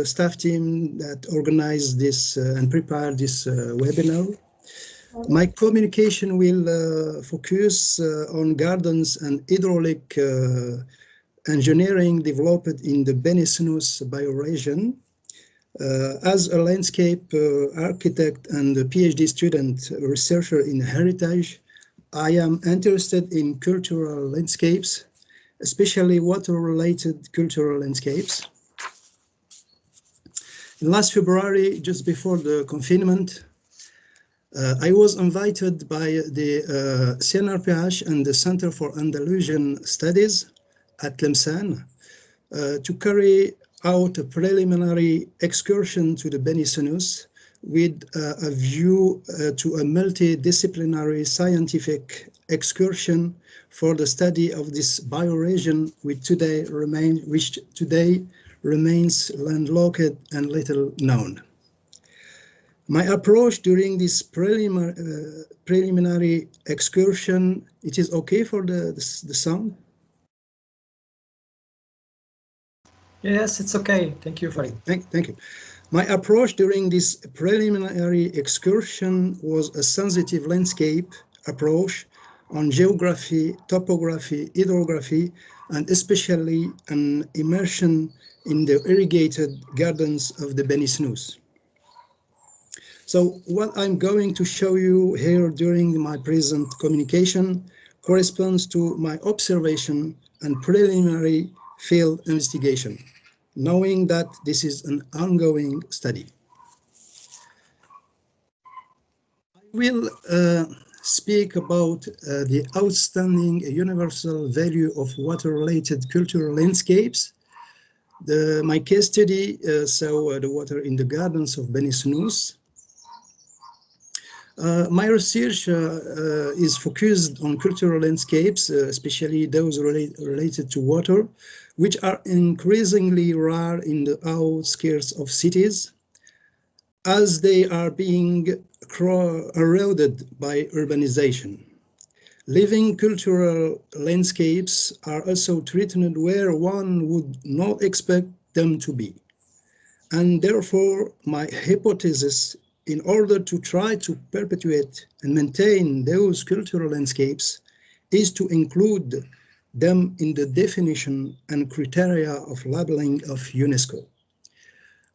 staff team that organized this and prepared this webinar. My communication will focus on gardens and hydraulic engineering developed in the Beni-Snous bioregion. As a landscape architect and a PhD student researcher in heritage, I am interested in cultural landscapes, especially water-related cultural landscapes. In last February, just before the confinement, I was invited by the CNRPH and the Center for Andalusian Studies at Tlemcen to carry out a preliminary excursion to the Beni-Snous with a view to a multidisciplinary scientific excursion for the study of this bioregion, which today remains landlocked and little known. My approach during this preliminary excursion, it is okay for the sound? Yes, it's okay. Thank you, Farid. Thank you. My approach during this preliminary excursion was a sensitive landscape approach on geography, topography, hydrography, and especially an immersion in the irrigated gardens of the Beni-Snous. So what I'm going to show you here during my present communication corresponds to my observation and preliminary field investigation, knowing that this is an ongoing study. I will speak about the outstanding universal value of water-related cultural landscapes. My case study saw the water in the gardens of Beni-Snous. My research is focused on cultural landscapes, especially those related to water, which are increasingly rare in the outskirts of cities, as they are being eroded by urbanization. Living cultural landscapes are also threatened where one would not expect them to be. And therefore, my hypothesis, in order to try to perpetuate and maintain those cultural landscapes, is to include them in the definition and criteria of labeling of UNESCO.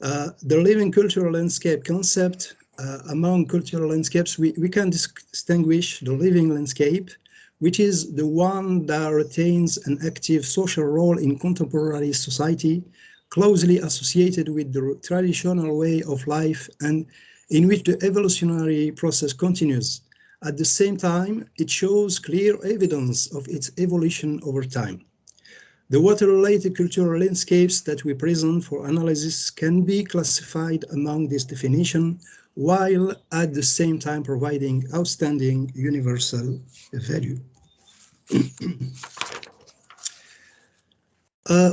The living cultural landscape concept, among cultural landscapes, we can distinguish the living landscape, which is the one that retains an active social role in contemporary society, closely associated with the traditional way of life and in which the evolutionary process continues. At the same time, it shows clear evidence of its evolution over time. The water-related cultural landscapes that we present for analysis can be classified among this definition, while at the same time providing outstanding universal value.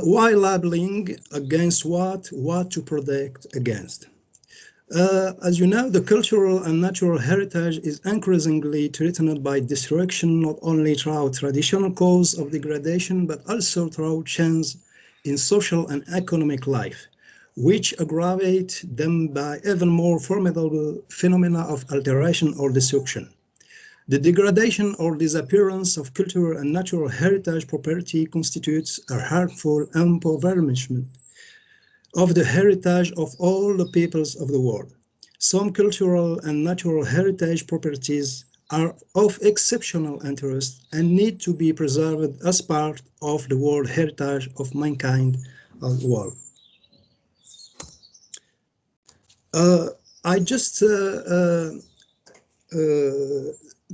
Why labeling? Against what? What to protect against? As you know, the cultural and natural heritage is increasingly threatened by destruction, not only through traditional causes of degradation, but also through change in social and economic life, which aggravate them by even more formidable phenomena of alteration or destruction. The degradation or disappearance of cultural and natural heritage property constitutes a harmful impoverishment of the heritage of all the peoples of the world. Some cultural and natural heritage properties are of exceptional interest and need to be preserved as part of the world heritage of mankind as well. I just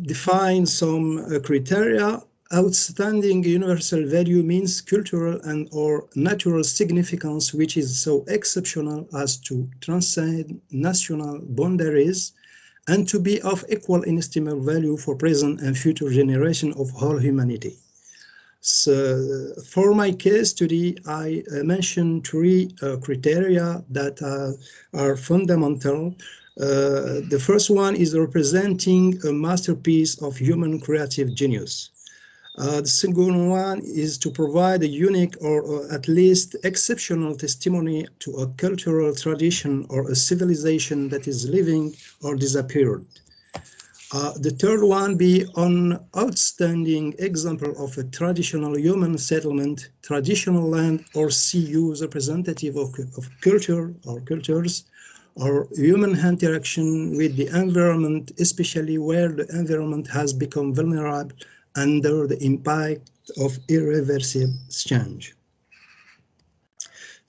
define some criteria. Outstanding universal value means cultural and or natural significance which is so exceptional as to transcend national boundaries and to be of equal inestimable value for present and future generations of whole humanity. So for my case study, I mentioned three criteria that are fundamental. The first one is representing a masterpiece of human creative genius. The second one is to provide a unique or at least exceptional testimony to a cultural tradition or a civilization that is living or disappeared. The third one be an outstanding example of a traditional human settlement, traditional land or sea use representative of culture or cultures, or human interaction with the environment, especially where the environment has become vulnerable under the impact of irreversible change.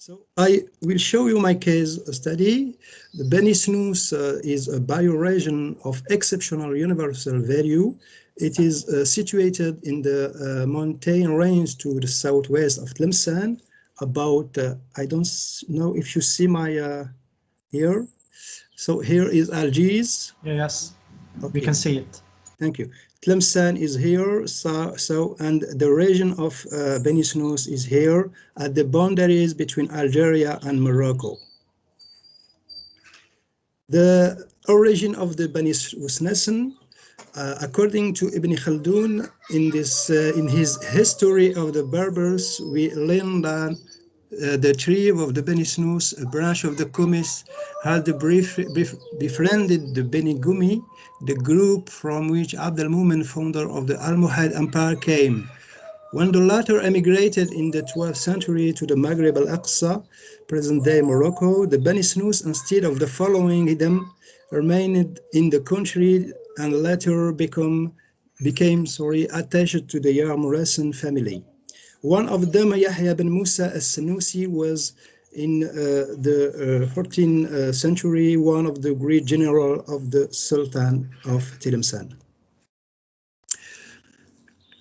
So I will show you my case study. The Beni-Snous is a bioregion of exceptional universal value. It is situated in the mountain range to the southwest of Tlemcen, about, I don't know if you see my, here. So here is Algiers. Yes, okay. We can see it. Thank you. Tlemcen is here, and the region of Beni-Snous is here at the boundaries between Algeria and Morocco. The origin of the Beni-Snous, according to Ibn Khaldun, in his history of the Berbers, we learn that the tribe of the Beni-Snous, a branch of the Kumis, had befriended the Beni Gumi, the group from which Abd al-Mumin, founder of the Almohad Empire, came. When the latter emigrated in the 12th century to the Maghreb al-Aqsa, present-day Morocco, the Beni-Snous, instead of following them, remained in the country and later became attached to the Yarmurasan family. One of them, Yahya bin Musa al-Sanusi, was in the 14th century one of the great general of the Sultan of Tlemcen.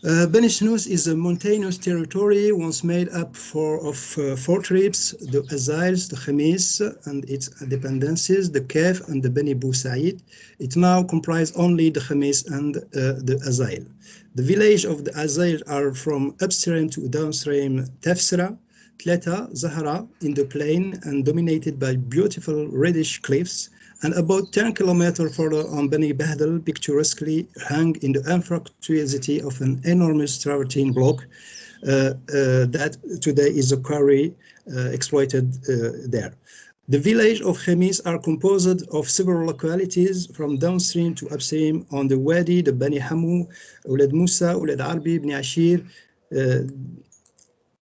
Beni-Snous is a mountainous territory once made up of four tribes: the Azails, the Khamis and its dependencies, the Kef and the Beni Bou Said. It now comprises only the Khamis and the Azail. The village of the Azail are from upstream to downstream Tafsira, Tleta, Zahra in the plain and dominated by beautiful reddish cliffs, and about 10 kilometers further on Beni Bahdel picturesquely hang in the unfructuosity of an enormous travertine block that today is a quarry exploited there. The village of Khamis are composed of several localities from downstream to upstream on the Wadi, the Beni Hamu, Ulad Musa, Ulad Arbi, Bni Ashir,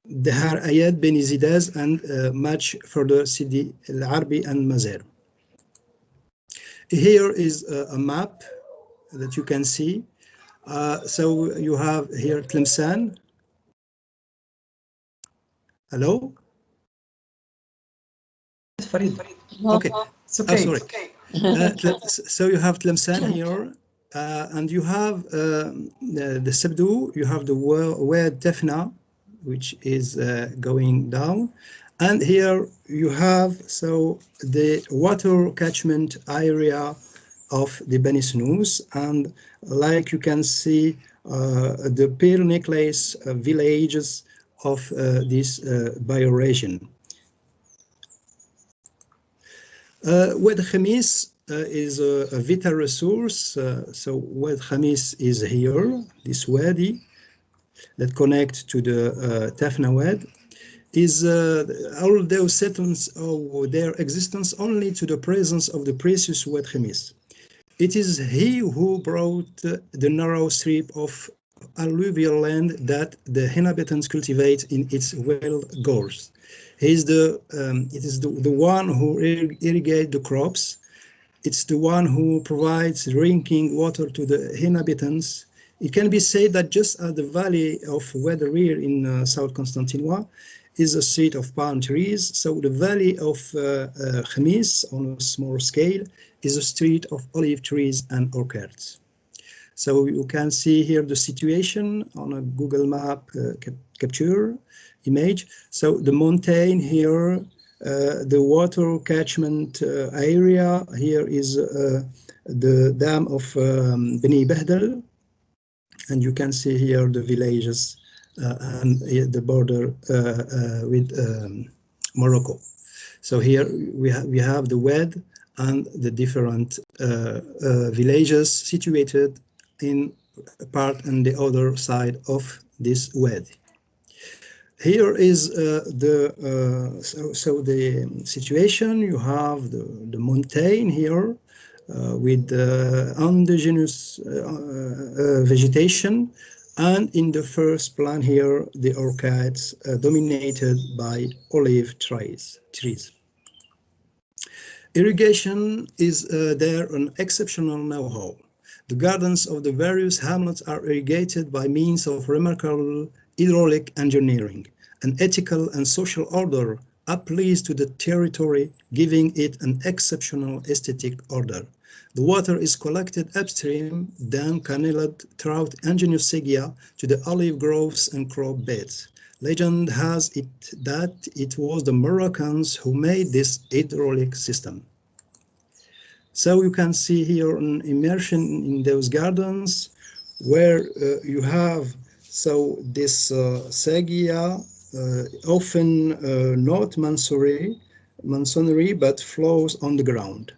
Dahar Ayad, Beni Zidaz, and much further Sidi Al-Arbi and Mazer. Here is a map that you can see. So you have here Tlemcen. Hello? Farid. Okay. It's okay. Sorry. So you have Tlemcen here, and you have the Sabdu, you have the Wad Tefna, which is going down. And here you have the water catchment area of the Beni-Snous, and like you can see the pearl necklace villages of this bioregion. Wad Khamis is a vital resource. So Wad Khamis is here, this wadi that connects to the Tafna Wad. Is all those settlements owe their existence only to the presence of the precious Wad Khamis. It is he who brought the narrow strip of alluvial land that the inhabitants cultivate in its wild gorge. It is the one who irrigates the crops. It's the one who provides drinking water to the inhabitants. It can be said that just as the valley of Wad Rir in South Constantinople is a street of palm trees, so the valley of Khamis on a small scale is a street of olive trees and orchards. So you can see here the situation on a Google map capture image. So the mountain here, the water catchment area, here is the dam of Beni Bahdel, and you can see here the villages and the border with Morocco. So here we have the Wad and the different villages situated in part and the other side of this Wadi. Here is the situation. You have the mountain here with the indigenous vegetation, and in the first plan here, the orchards dominated by olive trees. Irrigation is there an exceptional know-how. The gardens of the various hamlets are irrigated by means of remarkable hydraulic engineering. An ethical and social order applies to the territory, giving it an exceptional aesthetic order. The water is collected upstream, then channeled throughout ingenious segia to the olive groves and crop beds. Legend has it that it was the Moroccans who made this hydraulic system. So you can see here an immersion in those gardens where you have this segia, often not masonry, but flows on the ground.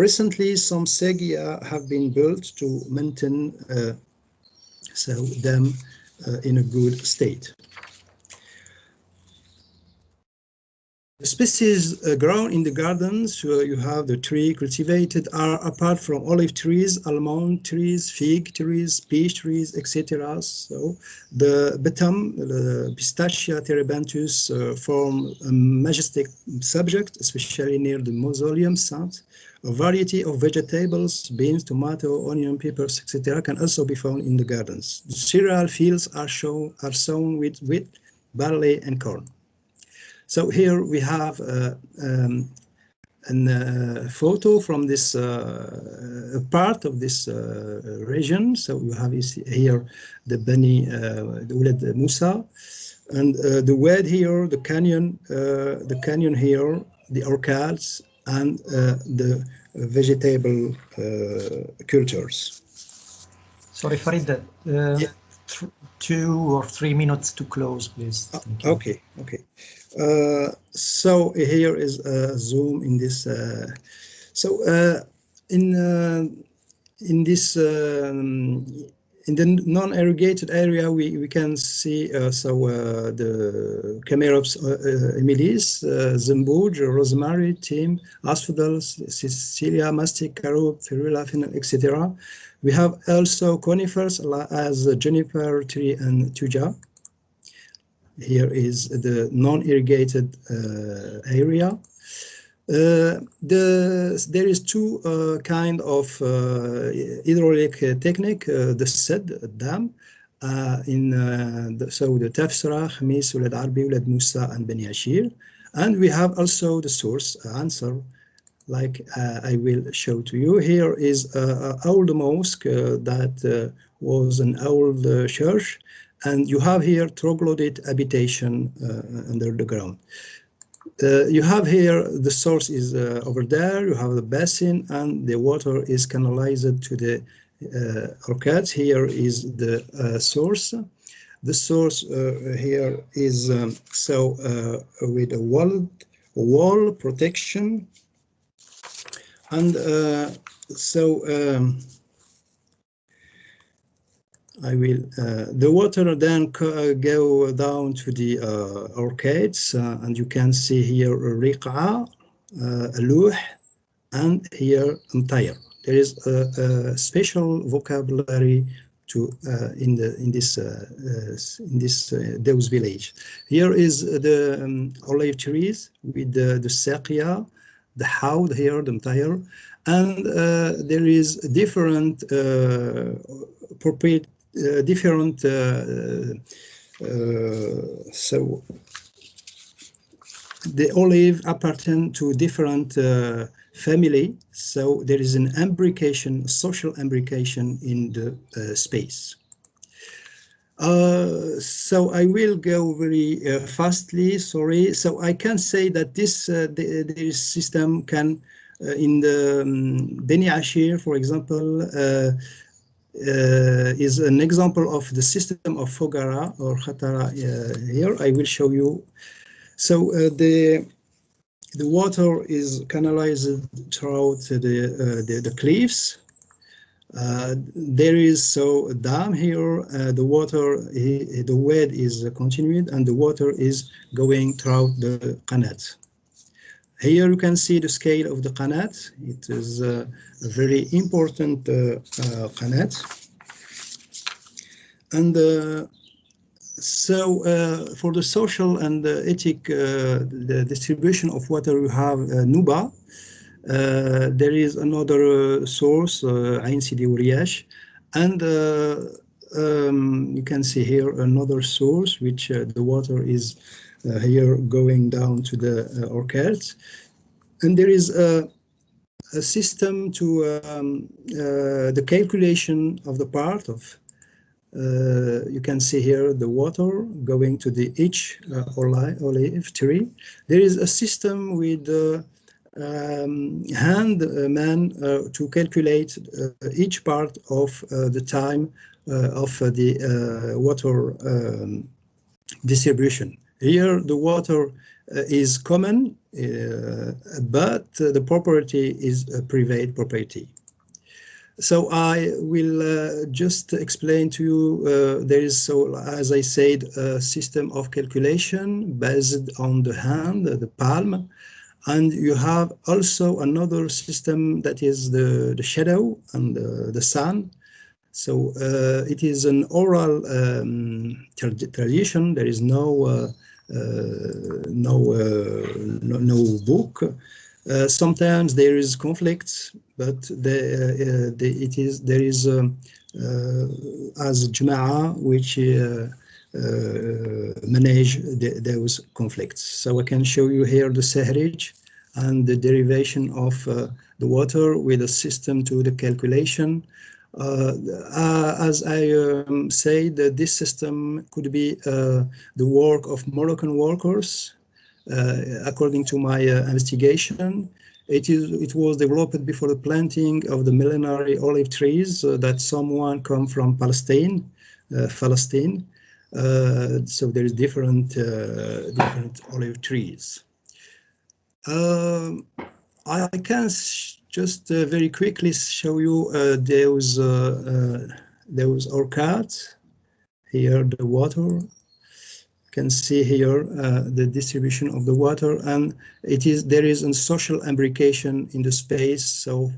Recently, some segia have been built to maintain them in a good state. The species grown in the gardens, you have the tree cultivated are apart from olive trees, almond trees, fig trees, peach trees, etc. So the betum, the Pistachia terebinthus, form a majestic subject, especially near the mausoleum site. A variety of vegetables, beans, tomato, onion, peppers, etc. can also be found in the gardens. The cereal fields are sown with wheat, barley, and corn. So here we have a photo from this part of this region. So you have here the Beni-Snous, and the wed here, the canyon here, the orchards, and the vegetable cultures. Sorry, Farid, yeah. 2 or 3 minutes to close, please. Okay. So here is a zoom in this. In the non-irrigated area, we can see the Camerops emilis, Zembouge, rosemary, thyme, asphodel, Cecilia, mastic, carob, ferula, fennel, etc. We have also conifers as juniper tree and tuja. Here is the non-irrigated area. There is two kind of hydraulic technique, the SED dam, the Tafsra, Khamis, Ulad Arbi, Ulad Musa, and Beni Ashir. And we have also the source answer, like I will show to you. Here is an old mosque that was an old church, and you have here troglodyte habitation under the ground. You have here the source is over there. You have the basin, and the water is canalized to the orchards. Here is the source. The source here is with a wall protection, and I will. The water then go down to the orchids, and you can see here riqa, aluh, and here entire. There is a special vocabulary to in this those village. Here is the olive trees with the sequoia, the haud here, the entire, and there is different so the olive appartient to different family, so there is an imbrication, social imbrication in the space. So I will go very fastly, sorry. So I can say that this system can in the Beni Ashir, for example, is an example of the system of Fogara or Khatara here. I will show you. So the water is canalized throughout the cliffs. There is a dam here. The water, the wed is continued, and the water is going throughout the qanat. Here you can see the scale of the qanat. It is a very important qanat. And for the social and ethic, the distribution of water, you have Nuba. There is another source, Ain Sidi Uriyash. And you can see here another source, which the water is here going down to the orchards. And there is a system to the calculation of the part of, you can see here the water going to the each olive tree. There is a system with man to calculate each part of the time of the water distribution. Here the water is common, but the property is a private property. So I will just explain to you, there is, so as I said, a system of calculation based on the hand, the palm, and you have also another system that is the shadow and the sun. So it is an oral tradition. There is no book. Sometimes there is conflicts, but there is as Jama'a which manage those conflicts. So I can show you here the sehrij and the derivation of the water with a system to the calculation. As I said, this system could be the work of Moroccan workers. According to my investigation, it was developed before the planting of the millenary olive trees that someone come from Palestine. So there is different olive trees. I can just very quickly show you those orchards. Here the water. Can see here the distribution of the water, and there is a social imbrication in the space. So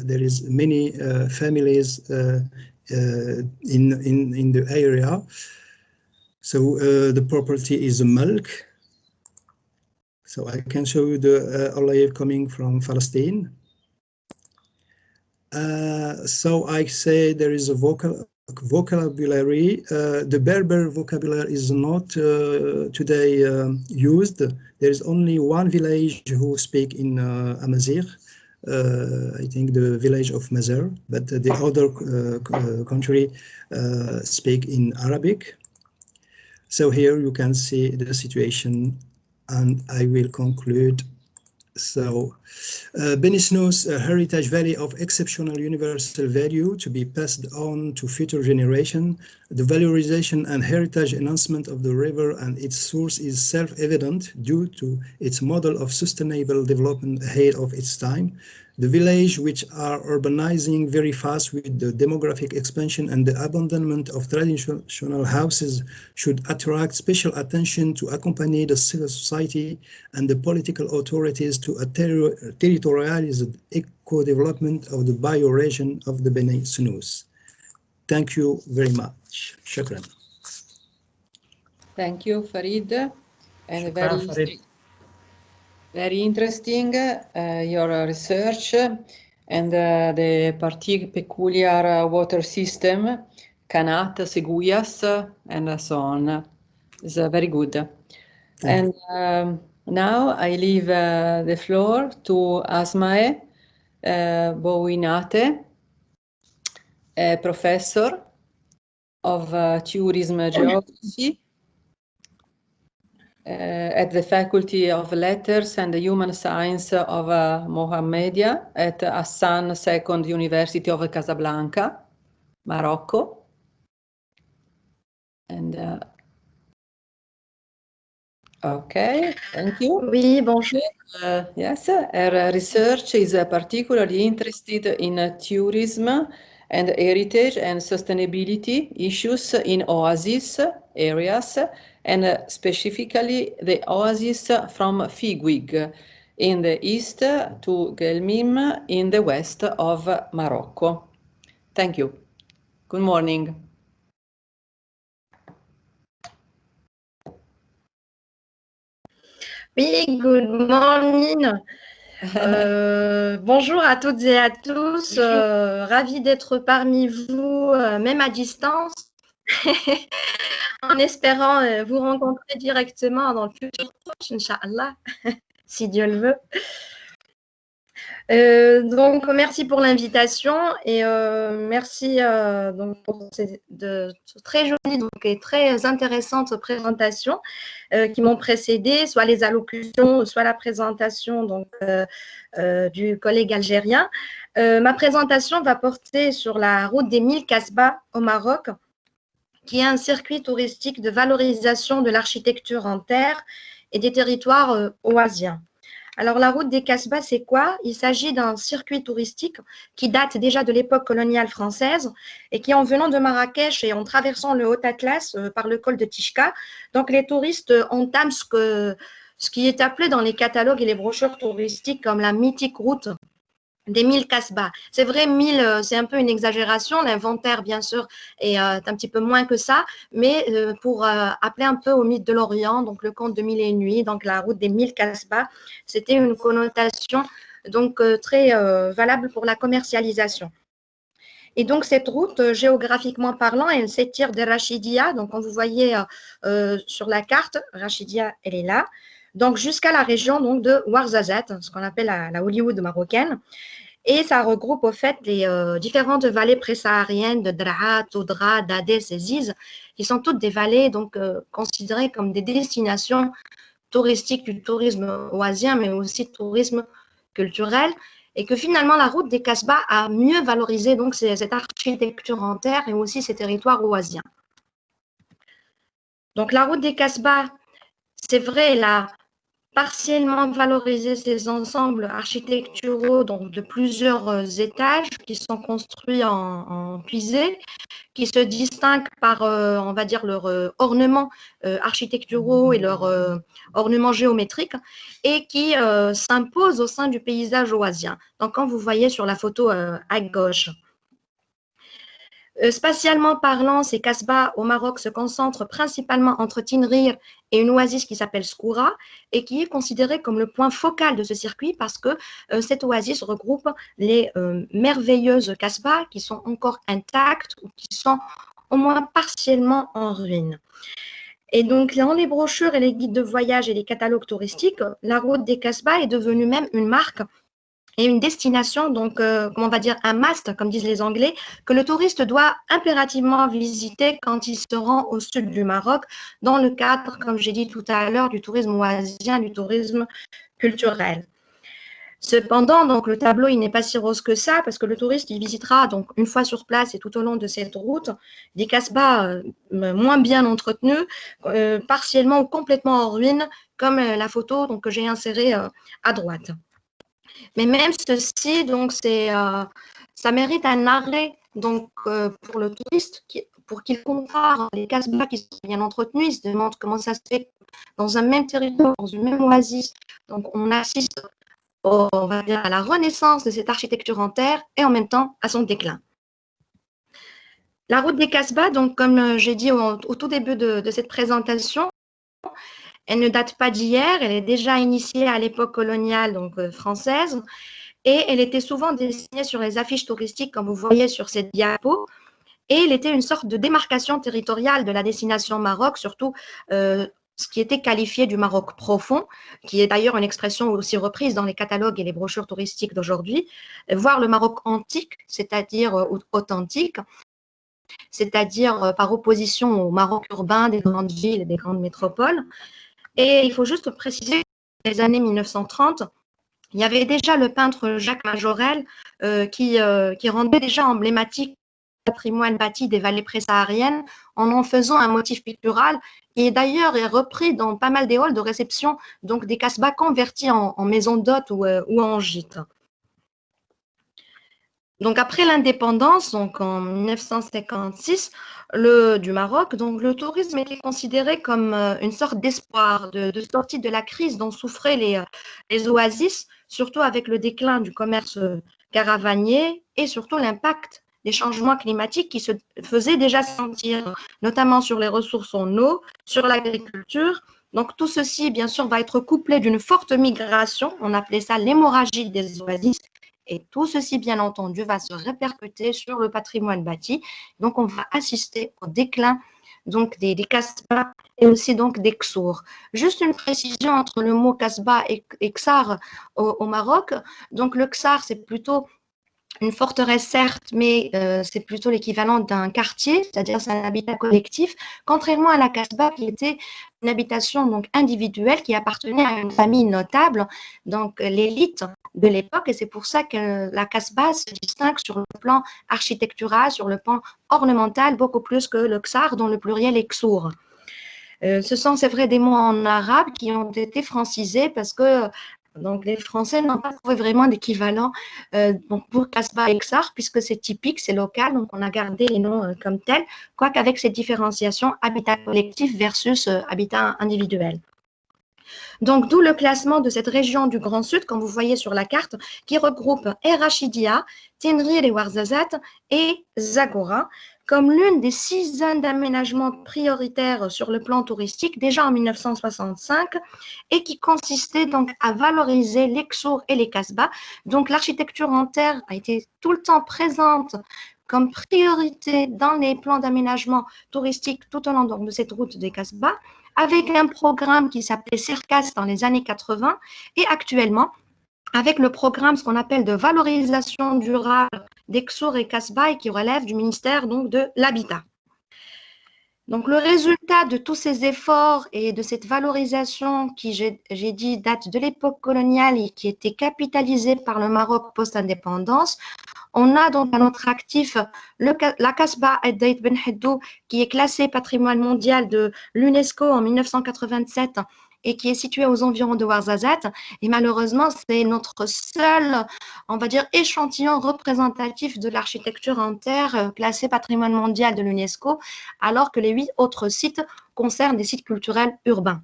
there is many families in the area. So the property is milk. So I can show you the olive coming from Palestine. So I say there is a vocabulary. The Berber vocabulary is not today used. There is only one village who speak in Amazigh, I think the village of Mazer, but the other country speak in Arabic. So here you can see the situation, and I will conclude. So, Beni-Snous, a heritage valley of exceptional universal value to be passed on to future generation. The valorization and heritage enhancement of the river and its source is self-evident due to its model of sustainable development ahead of its time. The village, which are urbanizing very fast with the demographic expansion and the abandonment of traditional houses, should attract special attention to accompany the civil society and the political authorities to a territorialized eco-development of the bioregion of the Beni-Snous. Thank you very much. Shukran. Thank you, Farid. And Shukran, Farid. Very interesting, your research and the peculiar water system, Kanat, Seguyas, and so on. It's very good. And now I leave the floor to Asmae Bouinate, a professor of tourism geography at the Faculty of Letters and Human Science of Mohammedia at Hassan II University of Casablanca, Morocco. And okay, thank you. Oui, bonjour. Yes, her research is particularly interested in tourism and heritage and sustainability issues in oasis areas, and specifically the oasis from Figuig in the east to Gelmim in the west of Morocco. Thank you. Good morning. Oui, good morning. Bonjour à toutes et à tous. Ravie d'être parmi vous, même à distance. En espérant vous rencontrer directement dans le futur proche, Inch'Allah, si Dieu le veut. Donc, merci pour l'invitation et merci donc pour de très jolies et très intéressantes présentations qui m'ont précédée, soit les allocutions, soit la présentation donc, du collègue algérien. Ma présentation va porter sur la route des 1000 Kasbah au Maroc, qui est un circuit touristique de valorisation de l'architecture en terre et des territoires oasiens. Alors, la route des Kasbah, c'est quoi? Il s'agit d'un circuit touristique qui date déjà de l'époque coloniale française et qui, en venant de Marrakech et en traversant le Haut-Atlas par le col de Tishka, donc les touristes entament ce qui est appelé dans les catalogues et les brochures touristiques comme la mythique route des 1000 Kasbah. C'est vrai, 1000, c'est un peu une exagération. L'inventaire, bien sûr, est un petit peu moins que ça, mais pour appeler un peu au mythe de l'Orient, donc le conte de 1000 et une nuits, donc la route des 1000 Kasbah, c'était une connotation donc très valable pour la commercialisation. Et donc, cette route, géographiquement parlant, elle s'étire de Rachidia. Donc, quand vous voyez sur la carte, Rachidia, elle est là. Donc, jusqu'à la région donc, de Ouarzazate, ce qu'on appelle la Hollywood marocaine. Et ça regroupe au fait les différentes vallées présahariennes de Draa, Toudra, Dadès et Ziz, qui sont toutes des vallées donc, considérées comme des destinations touristiques du tourisme oasien, mais aussi tourisme culturel. Et que finalement, la route des Kasbah a mieux valorisé donc, cette architecture en terre et aussi ces territoires oasiens. Donc, la route des Kasbah, c'est vrai, elle a partiellement valorisé ces ensembles architecturaux donc de plusieurs étages qui sont construits en puisée, qui se distinguent par, on va dire, leurs ornements architecturaux et leurs ornements géométriques et qui s'imposent au sein du paysage oasien. Donc, quand vous voyez sur la photo à gauche, spatialement parlant, ces Kasbah au Maroc se concentrent principalement entre Tinrir et une oasis qui s'appelle Skoura et qui est considérée comme le point focal de ce circuit parce que cette oasis regroupe les merveilleuses Kasbah qui sont encore intactes ou qui sont au moins partiellement en ruine. Et donc, dans les brochures et les guides de voyage et les catalogues touristiques, la route des Kasbah est devenue même une marque et une destination, donc, comment on va dire, un must, comme disent les Anglais, que le touriste doit impérativement visiter quand il se rend au sud du Maroc, dans le cadre, comme j'ai dit tout à l'heure, du tourisme oasien, du tourisme culturel. Cependant, donc, le tableau, il n'est pas si rose que ça, parce que le touriste, il visitera donc une fois sur place et tout au long de cette route des Kasbah moins bien entretenus, partiellement ou complètement en ruine, comme la photo donc, que j'ai insérée à droite. Mais même ceci, donc, ça mérite un arrêt donc, pour le touriste pour qu'il compare les Kasbah qui sont bien entretenus. Il se demande comment ça se fait dans un même territoire, dans une même oasis. Donc, on assiste on va dire, à la renaissance de cette architecture en terre et en même temps à son déclin. La route des Kasbah, donc, comme j'ai dit au tout début de cette présentation, elle ne date pas d'hier, elle est déjà initiée à l'époque coloniale donc, française et elle était souvent dessinée sur les affiches touristiques comme vous voyez sur cette diapo et elle était une sorte de démarcation territoriale de la destination Maroc, surtout ce qui était qualifié du Maroc profond, qui est d'ailleurs une expression aussi reprise dans les catalogues et les brochures touristiques d'aujourd'hui, voire le Maroc antique, c'est-à-dire authentique, c'est-à-dire par opposition au Maroc urbain des grandes villes et des grandes métropoles. Et il faut juste préciser que dans les années 1930, il y avait déjà le peintre Jacques Majorel qui rendait déjà emblématique le patrimoine bâti des vallées présahariennes en faisant un motif pictural qui d'ailleurs est repris dans pas mal des halls de réception, donc des Kasbah convertis en maisons d'hôtes ou en gîtes. Donc, après l'indépendance, donc en 1956, du Maroc, donc le tourisme était considéré comme une sorte d'espoir de sortie de la crise dont souffraient les oasis, surtout avec le déclin du commerce caravanier et surtout l'impact des changements climatiques qui se faisaient déjà sentir, notamment sur les ressources en eau, sur l'agriculture. Donc, tout ceci, bien sûr, va être couplé d'une forte migration, on appelait ça l'hémorragie des oasis, Et tout ceci, bien entendu, va se répercuter sur le patrimoine bâti. Donc, on va assister au déclin donc des kasbah et aussi donc des ksour. Juste une précision entre le mot kasbah et ksar au Maroc. Donc, le ksar, c'est plutôt une forteresse, certes, mais c'est plutôt l'équivalent d'un quartier, c'est-à-dire c'est un habitat collectif, contrairement à la kasbah qui était une habitation donc individuelle qui appartenait à une famille notable, donc l'élite de l'époque, et c'est pour ça que la kasbah se distingue sur le plan architectural, sur le plan ornemental, beaucoup plus que le ksar, dont le pluriel est ksour. Ce sont, c'est vrai, des mots en arabe qui ont été francisés parce que donc, les Français n'ont pas trouvé vraiment d'équivalent pour kasbah et ksar, puisque c'est typique, c'est local, donc on a gardé les noms comme tels, quoique avec cette différenciation habitat collectif versus habitat individuel. Donc, d'où le classement de cette région du Grand Sud, comme vous voyez sur la carte, qui regroupe Rachidia, Tinrir et Ouarzazate et Zagora, comme l'une des 6 zones d'aménagement prioritaires sur le plan touristique, déjà en 1965, et qui consistait donc à valoriser les ksour et les kasbahs. Donc, l'architecture en terre a été tout le temps présente comme priorité dans les plans d'aménagement touristique tout au long donc, de cette route des kasbahs, avec un programme qui s'appelait CIRCAS dans les années 80 et actuellement avec le programme ce qu'on appelle de valorisation durable des ksour et kasbahs qui relève du ministère donc, de l'Habitat. Donc, le résultat de tous ces efforts et de cette valorisation qui, j'ai dit, date de l'époque coloniale et qui était capitalisée par le Maroc post-indépendance, on a donc à notre actif la Kasbah Ed-Daït Ben Heddou qui est classée patrimoine mondial de l'UNESCO en 1987 et qui est située aux environs de Ouarzazate. Et malheureusement, c'est notre seul, on va dire, échantillon représentatif de l'architecture en terre classée patrimoine mondial de l'UNESCO, alors que les 8 autres sites concernent des sites culturels urbains.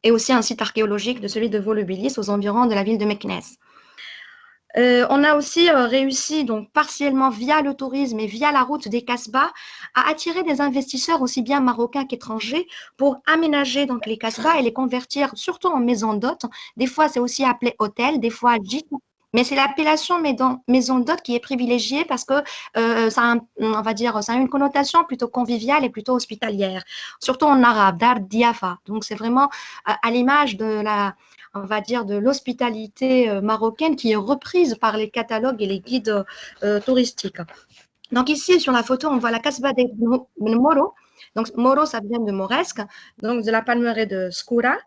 Et aussi un site archéologique de celui de Volubilis aux environs de la ville de Meknès. On a aussi réussi, donc partiellement via le tourisme et via la route des kasbahs, à attirer des investisseurs aussi bien marocains qu'étrangers pour aménager donc les kasbahs et les convertir surtout en maisons d'hôtes. Des fois, c'est aussi appelé hôtel, des fois gîte. Mais c'est l'appellation maison d'hôte qui est privilégiée parce que ça a, on va dire, ça a une connotation plutôt conviviale et plutôt hospitalière, surtout en arabe, dar diafa. Donc, c'est vraiment à l'image de la, on va dire, de l'hospitalité marocaine qui est reprise par les catalogues et les guides touristiques. Donc, ici, sur la photo, on voit la Kasbah de Moro. Donc, Moro, ça vient de Moresque, donc de la palmeraie de Skoura.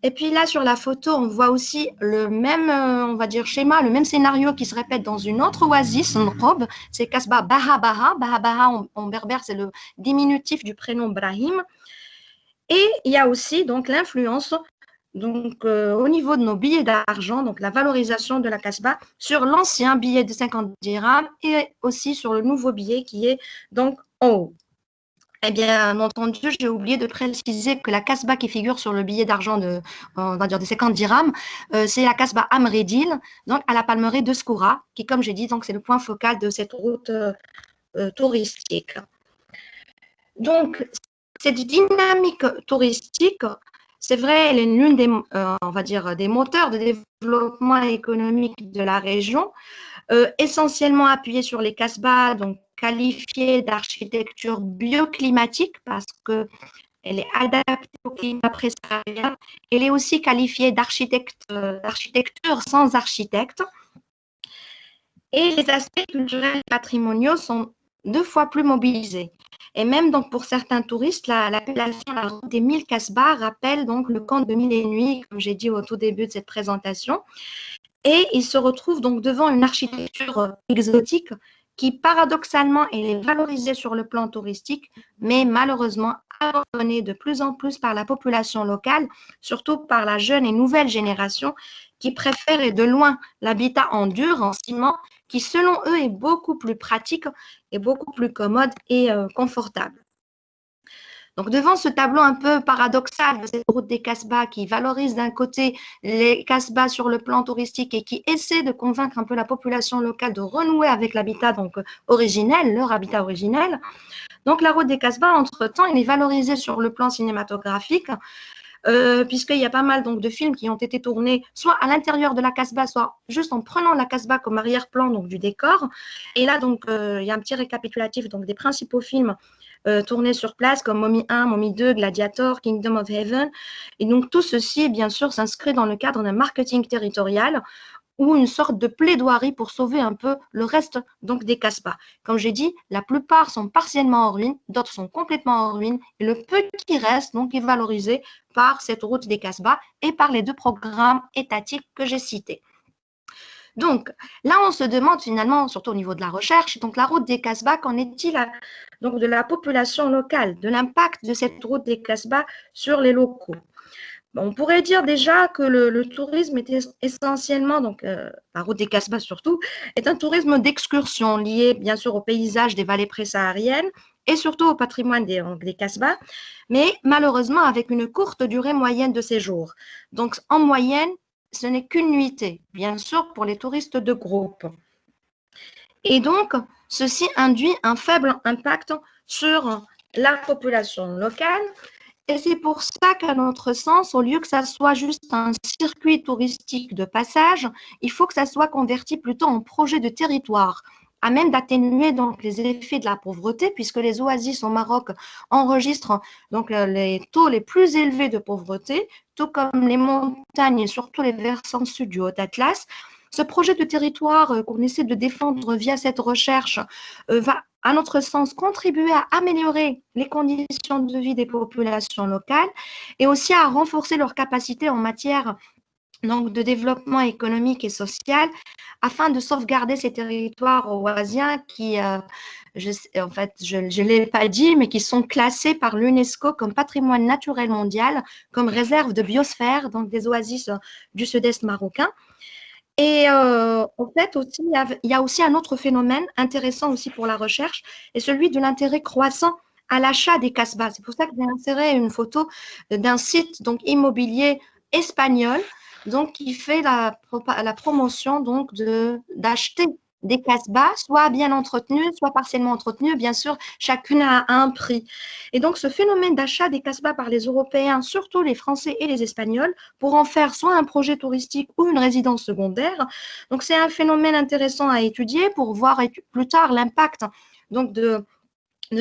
Et puis là, sur la photo, on voit aussi le même, on va dire, schéma, le même scénario qui se répète dans une autre oasis, Nqob, c'est Kasbah Baha Baha. Baha Baha, en berbère, c'est le diminutif du prénom Brahim. Et il y a aussi donc l'influence donc, au niveau de nos billets d'argent, donc la valorisation de la Kasbah sur l'ancien billet de 50 dirhams et aussi sur le nouveau billet qui est donc en haut. Eh bien entendu, j'ai oublié de préciser que la Kasbah qui figure sur le billet d'argent de, on va dire, de 50 dirhams, c'est la Kasbah Amredil, donc à la palmeraie de Skoura, qui, comme j'ai dit, donc c'est le point focal de cette route touristique. Donc, cette dynamique touristique, c'est vrai, elle est l'une des, on va dire, des moteurs de développement économique de la région, essentiellement appuyée sur les kasbahs, donc qualifiée d'architecture bioclimatique parce qu'elle est adaptée au climat prescarien. Elle est aussi qualifiée d'architecture sans architecte. Et les aspects culturels et patrimoniaux sont 2 fois plus mobilisés. Et même donc pour certains touristes, l'appellation la route des 1000 kasbahs rappelle donc le conte de 1000 et nuits, comme j'ai dit au tout début de cette présentation. Et ils se retrouvent donc devant une architecture exotique qui paradoxalement est valorisée sur le plan touristique, mais malheureusement abandonnée de plus en plus par la population locale, surtout par la jeune et nouvelle génération qui préfère de loin l'habitat en dur, en ciment, qui selon eux est beaucoup plus pratique et beaucoup plus commode et confortable. Donc, devant ce tableau un peu paradoxal de cette route des kasbahs qui valorise d'un côté les kasbahs sur le plan touristique et qui essaie de convaincre un peu la population locale de renouer avec l'habitat donc originel, leur habitat originel. Donc, la route des kasbahs, entre-temps, elle est valorisée sur le plan cinématographique puisqu'il y a pas mal donc, de films qui ont été tournés soit à l'intérieur de la Casbah, soit juste en prenant la Casbah comme arrière-plan donc, du décor. Et là, donc, il y a un petit récapitulatif donc, des principaux films tournés sur place, comme Mommy 1, Mommy 2, Gladiator, Kingdom of Heaven. Et donc, tout ceci, bien sûr, s'inscrit dans le cadre d'un marketing territorial ou une sorte de plaidoirie pour sauver un peu le reste donc, des Casbahs. Comme j'ai dit, la plupart sont partiellement en ruine, d'autres sont complètement en ruine, et le peu qui reste donc, est valorisé par cette route des Casbahs et par les deux programmes étatiques que j'ai cités. Donc, là, on se demande finalement, surtout au niveau de la recherche, donc la route des Casbahs, qu'en est-il donc, de la population locale, de l'impact de cette route des Casbahs sur les locaux? On pourrait dire déjà que le tourisme est essentiellement, donc la route des Casbahs surtout, est un tourisme d'excursion lié bien sûr au paysage des vallées présahariennes et surtout au patrimoine des Casbahs, mais malheureusement avec une courte durée moyenne de séjour. Donc en moyenne, ce n'est qu'une nuitée, bien sûr pour les touristes de groupe. Et donc, ceci induit un faible impact sur la population locale. Et c'est pour ça qu'à notre sens, au lieu que ça soit juste un circuit touristique de passage, il faut que ça soit converti plutôt en projet de territoire, à même d'atténuer donc les effets de la pauvreté, puisque les oasis au Maroc enregistrent donc les taux les plus élevés de pauvreté, tout comme les montagnes et surtout les versants sud du Haut-Atlas. Ce projet de territoire qu'on essaie de défendre via cette recherche va, à notre sens, contribuer à améliorer les conditions de vie des populations locales et aussi à renforcer leurs capacités en matière donc, de développement économique et social afin de sauvegarder ces territoires oasiens qui, en fait, je ne l'ai pas dit, mais qui sont classés par l'UNESCO comme patrimoine naturel mondial, comme réserve de biosphère, donc des oasis du sud-est marocain. Et en fait, aussi, il y a aussi un autre phénomène intéressant aussi pour la recherche, et celui de l'intérêt croissant à l'achat des Casbahs. C'est pour ça que j'ai inséré une photo d'un site donc, immobilier espagnol donc, qui fait la promotion donc, d'acheter des Casbahs, soit bien entretenues, soit partiellement entretenues. Bien sûr, chacune a un prix. Et donc, ce phénomène d'achat des Casbahs par les Européens, surtout les Français et les Espagnols, pour en faire soit un projet touristique ou une résidence secondaire. Donc, c'est un phénomène intéressant à étudier pour voir plus tard l'impact donc de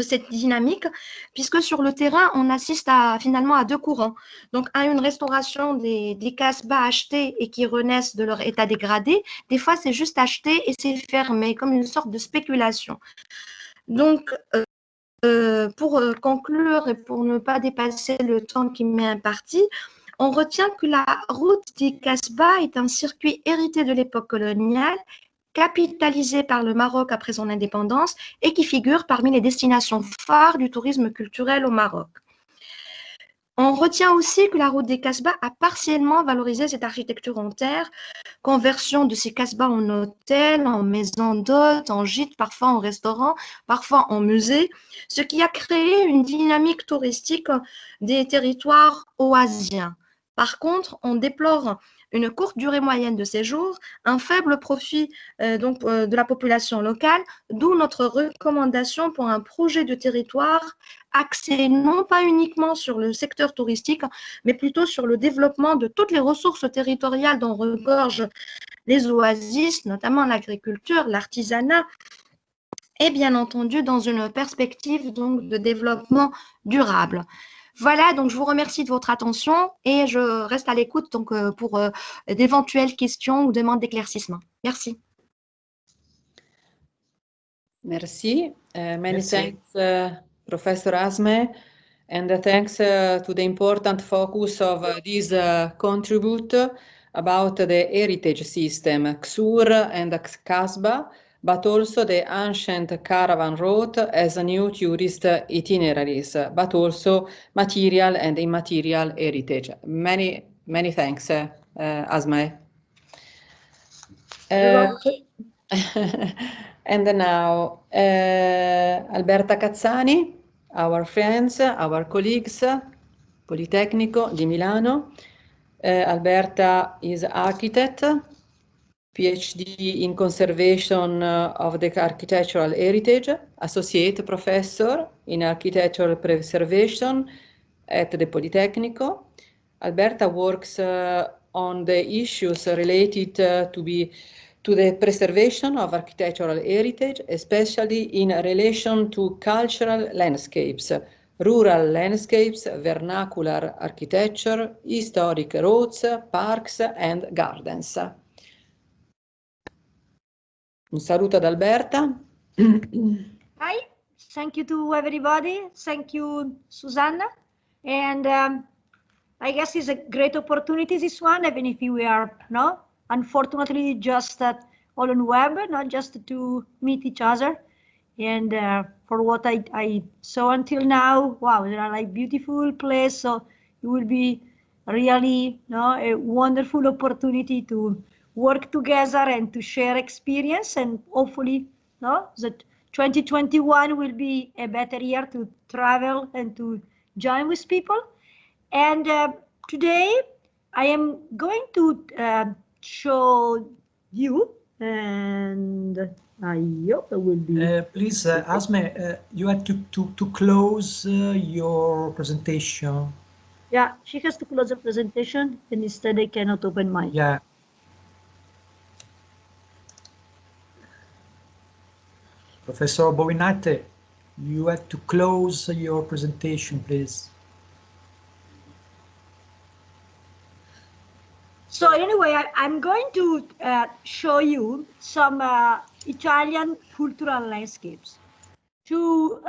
cette dynamique, puisque sur le terrain, on assiste finalement à deux courants. Donc, à une restauration des Casbahs achetés et qui renaissent de leur état dégradé. Des fois, c'est juste acheté et c'est fermé, comme une sorte de spéculation. Donc, pour conclure et pour ne pas dépasser le temps qui m'est imparti, on retient que la route des Casbahs est un circuit hérité de l'époque coloniale, capitalisé par le Maroc après son indépendance et qui figure parmi les destinations phares du tourisme culturel au Maroc. On retient aussi que la route des Casbahs a partiellement valorisé cette architecture en terre, conversion de ces Casbahs en hôtels, en maisons d'hôtes, en gîtes, parfois en restaurants, parfois en musées, ce qui a créé une dynamique touristique des territoires oasiens. Par contre, on déplore une courte durée moyenne de séjour, un faible profit de la population locale, d'où notre recommandation pour un projet de territoire axé non pas uniquement sur le secteur touristique, mais plutôt sur le développement de toutes les ressources territoriales dont regorgent les oasis, notamment l'agriculture, l'artisanat, et bien entendu dans une perspective donc, de développement durable. Voilà, donc je vous remercie de votre attention et je reste à l'écoute donc pour d'éventuelles questions ou demandes d'éclaircissement. Merci. Merci. Many thanks, Professor Asme, and thanks to the important focus of this contribute about the heritage system, XUR and Casbah, but also the ancient caravan route as a new tourist itineraries, but also material and immaterial heritage. Many thanks, Asma. And now, Alberta Cazzani, our friends, our colleagues, Politecnico di Milano. Alberta is architect, PhD in Conservation of the Architectural Heritage, Associate Professor in Architectural Preservation at the Politecnico, Alberta works on the issues related to the preservation of architectural heritage, especially in relation to cultural landscapes, rural landscapes, vernacular architecture, historic roads, parks and gardens. Un saluto ad Alberta. Hi, thank you to everybody. Thank you, Susanna. And I guess it's a great opportunity, this one, even if we are, unfortunately, just all on web, not just to meet each other. And for what I saw until now, wow, there are like beautiful place. So it will be really a wonderful opportunity to work together and to share experience, and hopefully that 2021 will be a better year to travel and to join with people. And today I am going to show you, and I hope it will be. Please, Asme, you have to close your presentation. Yeah, she has to close the presentation, and instead I cannot open mine. Yeah. Professor Bovinate, you have to close your presentation, please. So anyway, I'm going to show you some Italian cultural landscapes to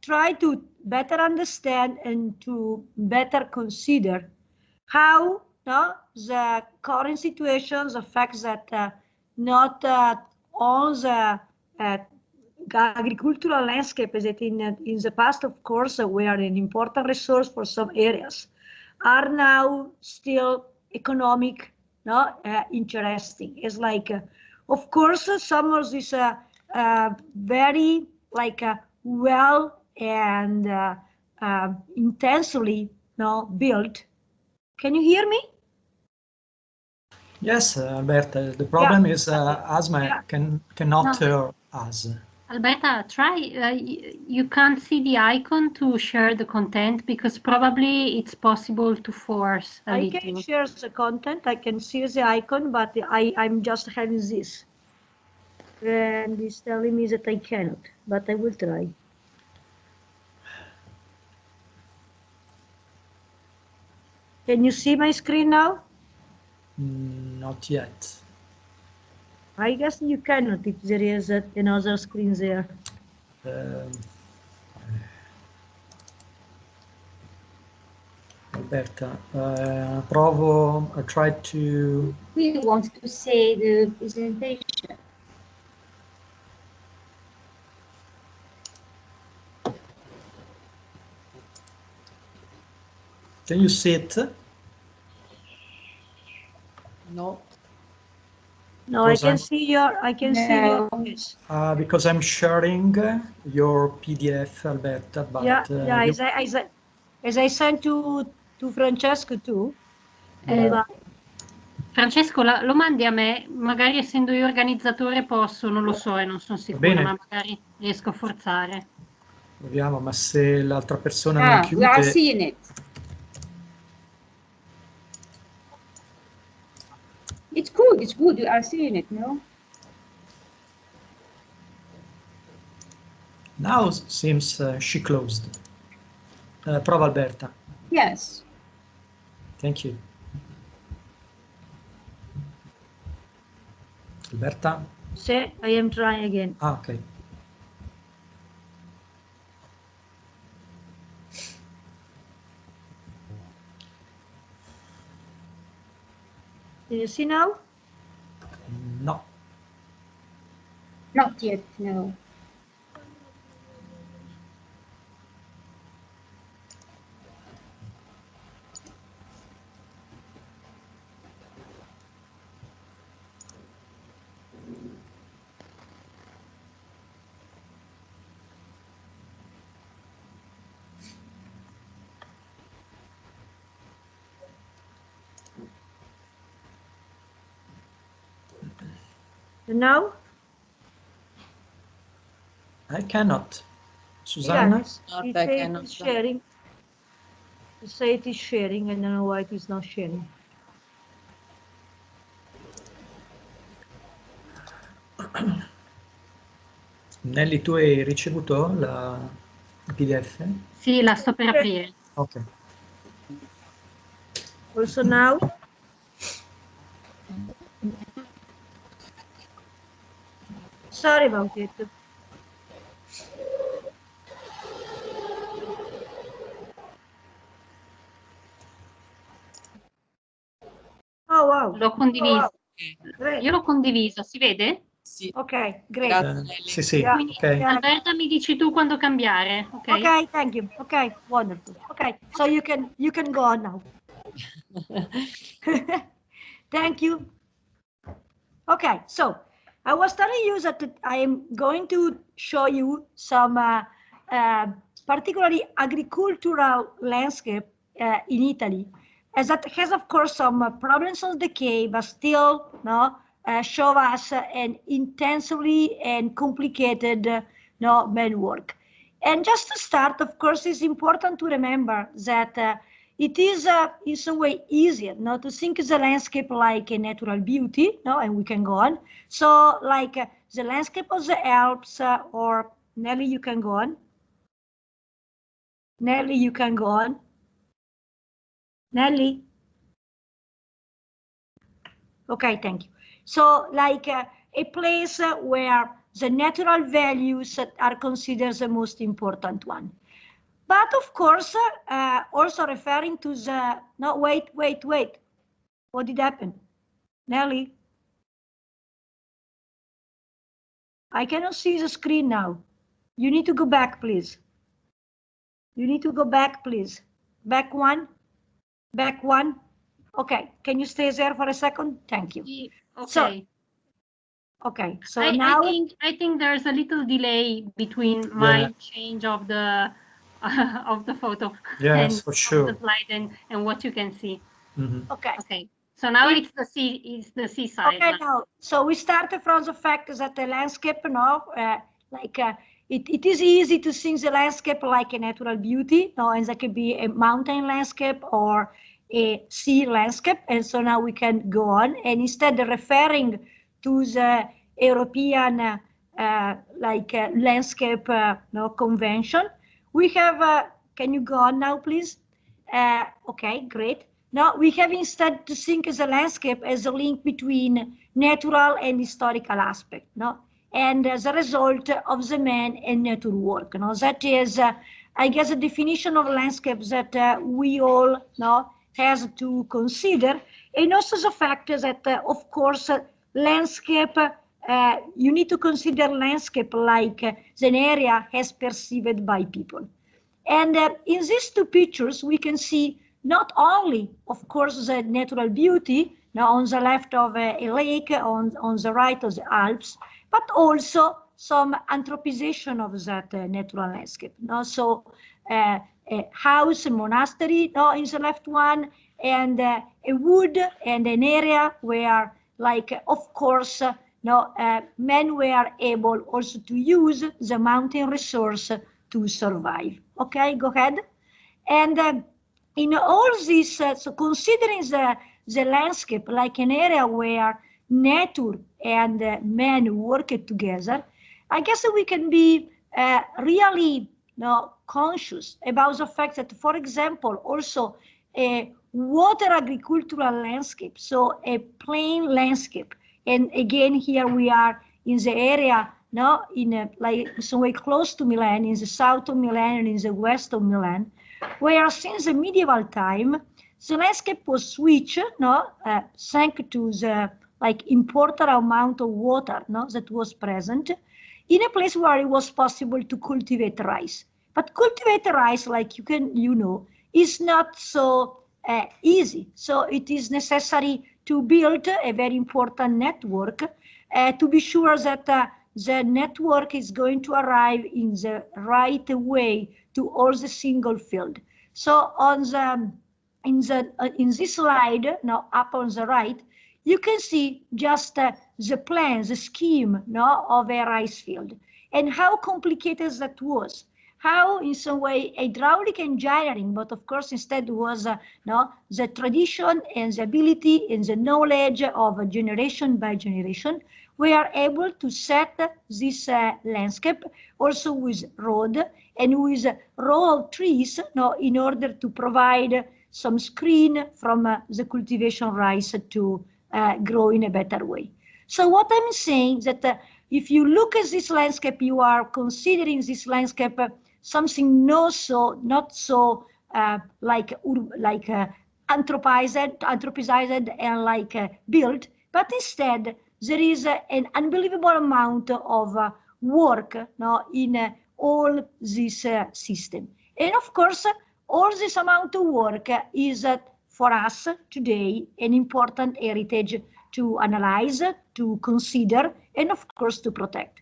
try to better understand and to better consider how the current situations affects that not all the agricultural landscape as it in the past, of course, were an important resource for some areas, are now still economic, interesting. It's like, of course, some of this very well and intensely built. Can you hear me? Yes, Alberta. The problem is Asma cannot hear us. Alberta, try. You can't see the icon to share the content because probably it's possible to force a little. I can share the content. I can see the icon, but I'm just having this. And it's telling me that I cannot, but I will try. Can you see my screen now? Not yet. I guess you cannot if there is another screen there. Alberta, provo, I tried to... We want to say the presentation. Can you see it? No. No, I can see your. See your face. Because I'm sharing your PDF, Alberta. But as I sent to Francesco too. Francesco, lo mandi a me, magari essendo io organizzatore posso, non lo so e non sono sicura, ma magari riesco a forzare. Proviamo, ma se l'altra persona non chiude... We are seeing it. It's good, you are seeing it, no? Now seems she closed. Prova, Alberta. Yes. Thank you. Alberta? See, I am trying again. Okay. Do you see now? No. Not yet, no. And now? I cannot. Susanna? Yes, I cannot. Sharing. You say it is sharing, I don't know why it is not sharing. Nelly, tu hai ricevuto la PDF? Sì, la sto per aprire. Ok. Also now. Sorry about it. Oh wow. L'ho condiviso. Great. Io l'ho condiviso, si vede? Sì. Ok, great. Sì, sì, Yeah. Quindi, ok. Alberta, mi dici tu quando cambiare, ok? Okay, thank you. Okay, wonderful. Okay, so you can go on now. Thank you. Okay, so I was telling you that I am going to show you some particularly agricultural landscape in Italy, as that has of course some problems of decay, but still show us an intensively and complicated man work. And just to start, of course, it's important to remember that it is in some way easier to think of the landscape like a natural beauty, and we can go on. So like the landscape of the Alps, or Nelly, you can go on. Nelly, you can go on. Nelly. Okay, thank you. So like a place where the natural values are considered the most important one. But of course, also referring to the, no, wait. What did happen? Nelly? I cannot see the screen now. You need to go back, please. You need to go back, please. Back one. Okay, can you stay there for a second? Thank you. Okay. So, okay, so now I think there's a little delay between my change of the photo Yes, and for sure. of the slide and what you can see. Mm-hmm. Okay. So now it's the seaside. Okay, now so we started from the fact that the landscape, it is easy to think the landscape like a natural beauty, and that could be a mountain landscape or a sea landscape. And so now we can go on, and instead of referring to the European landscape convention, we have. Can you go on now, please? Okay, great. Now we have instead to think of the landscape as a link between natural and historical aspect, and as a result of the man and nature work. That is, I guess, a definition of landscape that we all has to consider, and also the fact that, of course, landscape. You need to consider landscape like an area as perceived by people. And in these two pictures, we can see not only, of course, the natural beauty, on the left of a lake, on the right of the Alps, but also some anthropization of that natural landscape. So a house, a monastery, in the left one, and a wood and an area where, of course, men were able also to use the mountain resource to survive. Okay, go ahead. And in all this, so considering the landscape like an area where nature and man work together, I guess we can be really conscious about the fact that, for example, also a water agricultural landscape, so a plain landscape. And again, here we are in the area, in somewhere close to Milan, in the south of Milan and in the west of Milan, where since the medieval time, the landscape was switched, thanks to the important amount of water that was present, in a place where it was possible to cultivate rice. But cultivate rice, is not so easy. So it is necessary to build a very important network to be sure that the network is going to arrive in the right way to all the single field. So on the in this slide, now up on the right, you can see just the plan, the scheme of a rice field, and how complicated that was. how in some way hydraulic engineering, but of course instead was the tradition and the ability and the knowledge of generation by generation, we are able to set this landscape also with road and with row of trees in order to provide some screen from the cultivation rice to grow in a better way. So what I'm saying that if you look at this landscape, you are considering this landscape something not so anthropized and built, but instead there is an unbelievable amount of work in all this system. And of course, all this amount of work is for us today an important heritage to analyze, to consider, and of course to protect.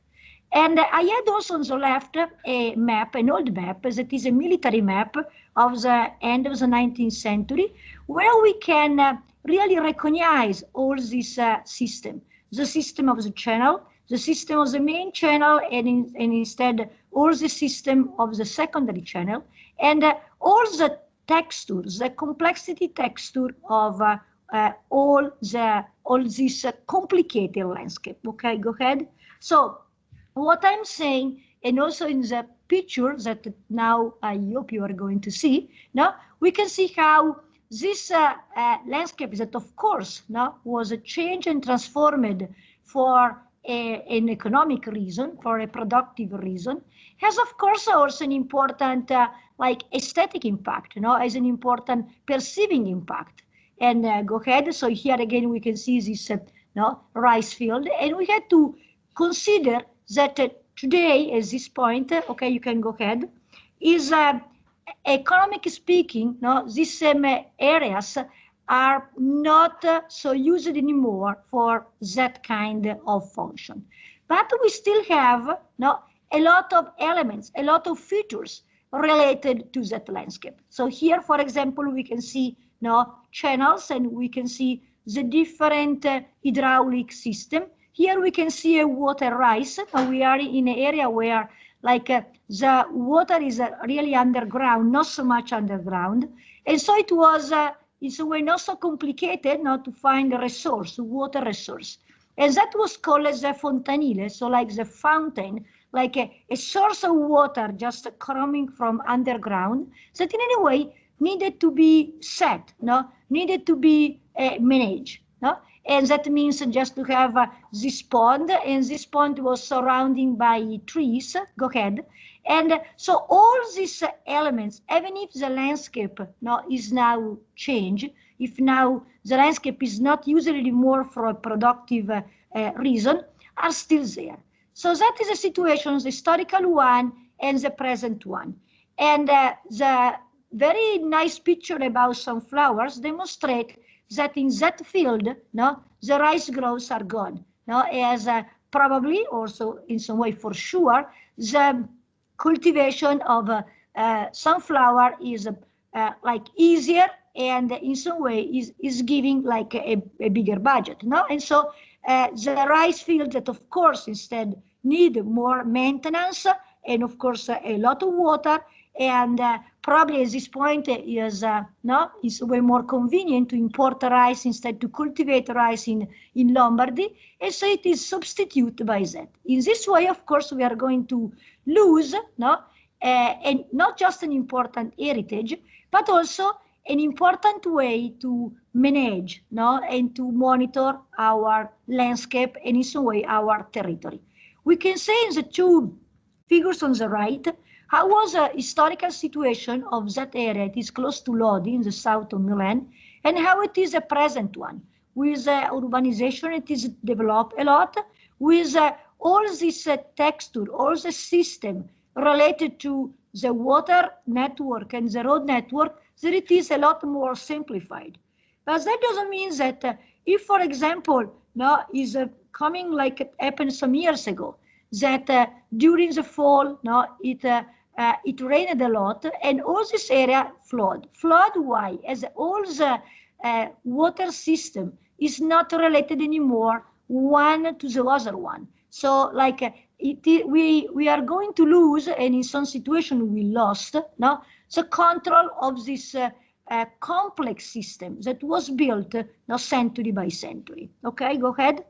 And I had also on the left a map, an old map, that is a military map of the end of the 19th century, where we can really recognize all this system, the system of the channel, the system of the main channel, and instead all the system of the secondary channel, and all the textures, the complexity texture of all this complicated landscape. Okay, go ahead. So what I'm saying, and also in the picture that now I hope you are going to see, now we can see how this landscape that of course was changed and transformed for an economic reason, for a productive reason, has of course also an important aesthetic impact, as an important perceiving impact. And go ahead. So here again we can see this rice field, and we had to consider that today at this point, okay, you can go ahead, is economically speaking, these same areas are not so used anymore for that kind of function. But we still have a lot of elements, a lot of features related to that landscape. So here, for example, we can see channels, and we can see the different hydraulic system. Here we can see a water rise. We are in an area where the water is really underground, not so much underground. And so it was in some way not so complicated to find a resource, water resource. And that was called as a fontanile, so like the fountain, like a source of water just coming from underground, that in any way needed to be set, needed to be managed. And that means just to have this pond, and this pond was surrounded by trees. Go ahead. And so all these elements, even if the landscape is now changed, if now the landscape is not used anymore for a productive reason, are still there. So that is a situation, the historical one and the present one. And the very nice picture about sunflowers demonstrate that in that field, the rice growths are gone. As probably also in some way for sure, the cultivation of sunflower is easier, and in some way is giving a bigger budget. And so the rice fields that of course instead need more maintenance and of course a lot of water, and probably at this point is way more convenient to import rice instead to cultivate rice in Lombardy, and so it is substituted by that. In this way, of course, we are going to lose and not just an important heritage, but also an important way to manage and to monitor our landscape and in some way our territory. We can say in the two figures on the right, how was a historical situation of that area? It is close to Lodi in the south of Milan, and how it is a present one. With urbanization, it is developed a lot. With all this texture, all the system related to the water network and the road network, that it is a lot more simplified. But that doesn't mean that if, for example, is coming like it happened some years ago, that during the fall, it rained a lot, and all this area flood. Flood, why? As all the water system is not related anymore one to the other one. So like we are going to lose, and in some situation we lost, no, the control of this complex system that was built century by century. Okay, go ahead.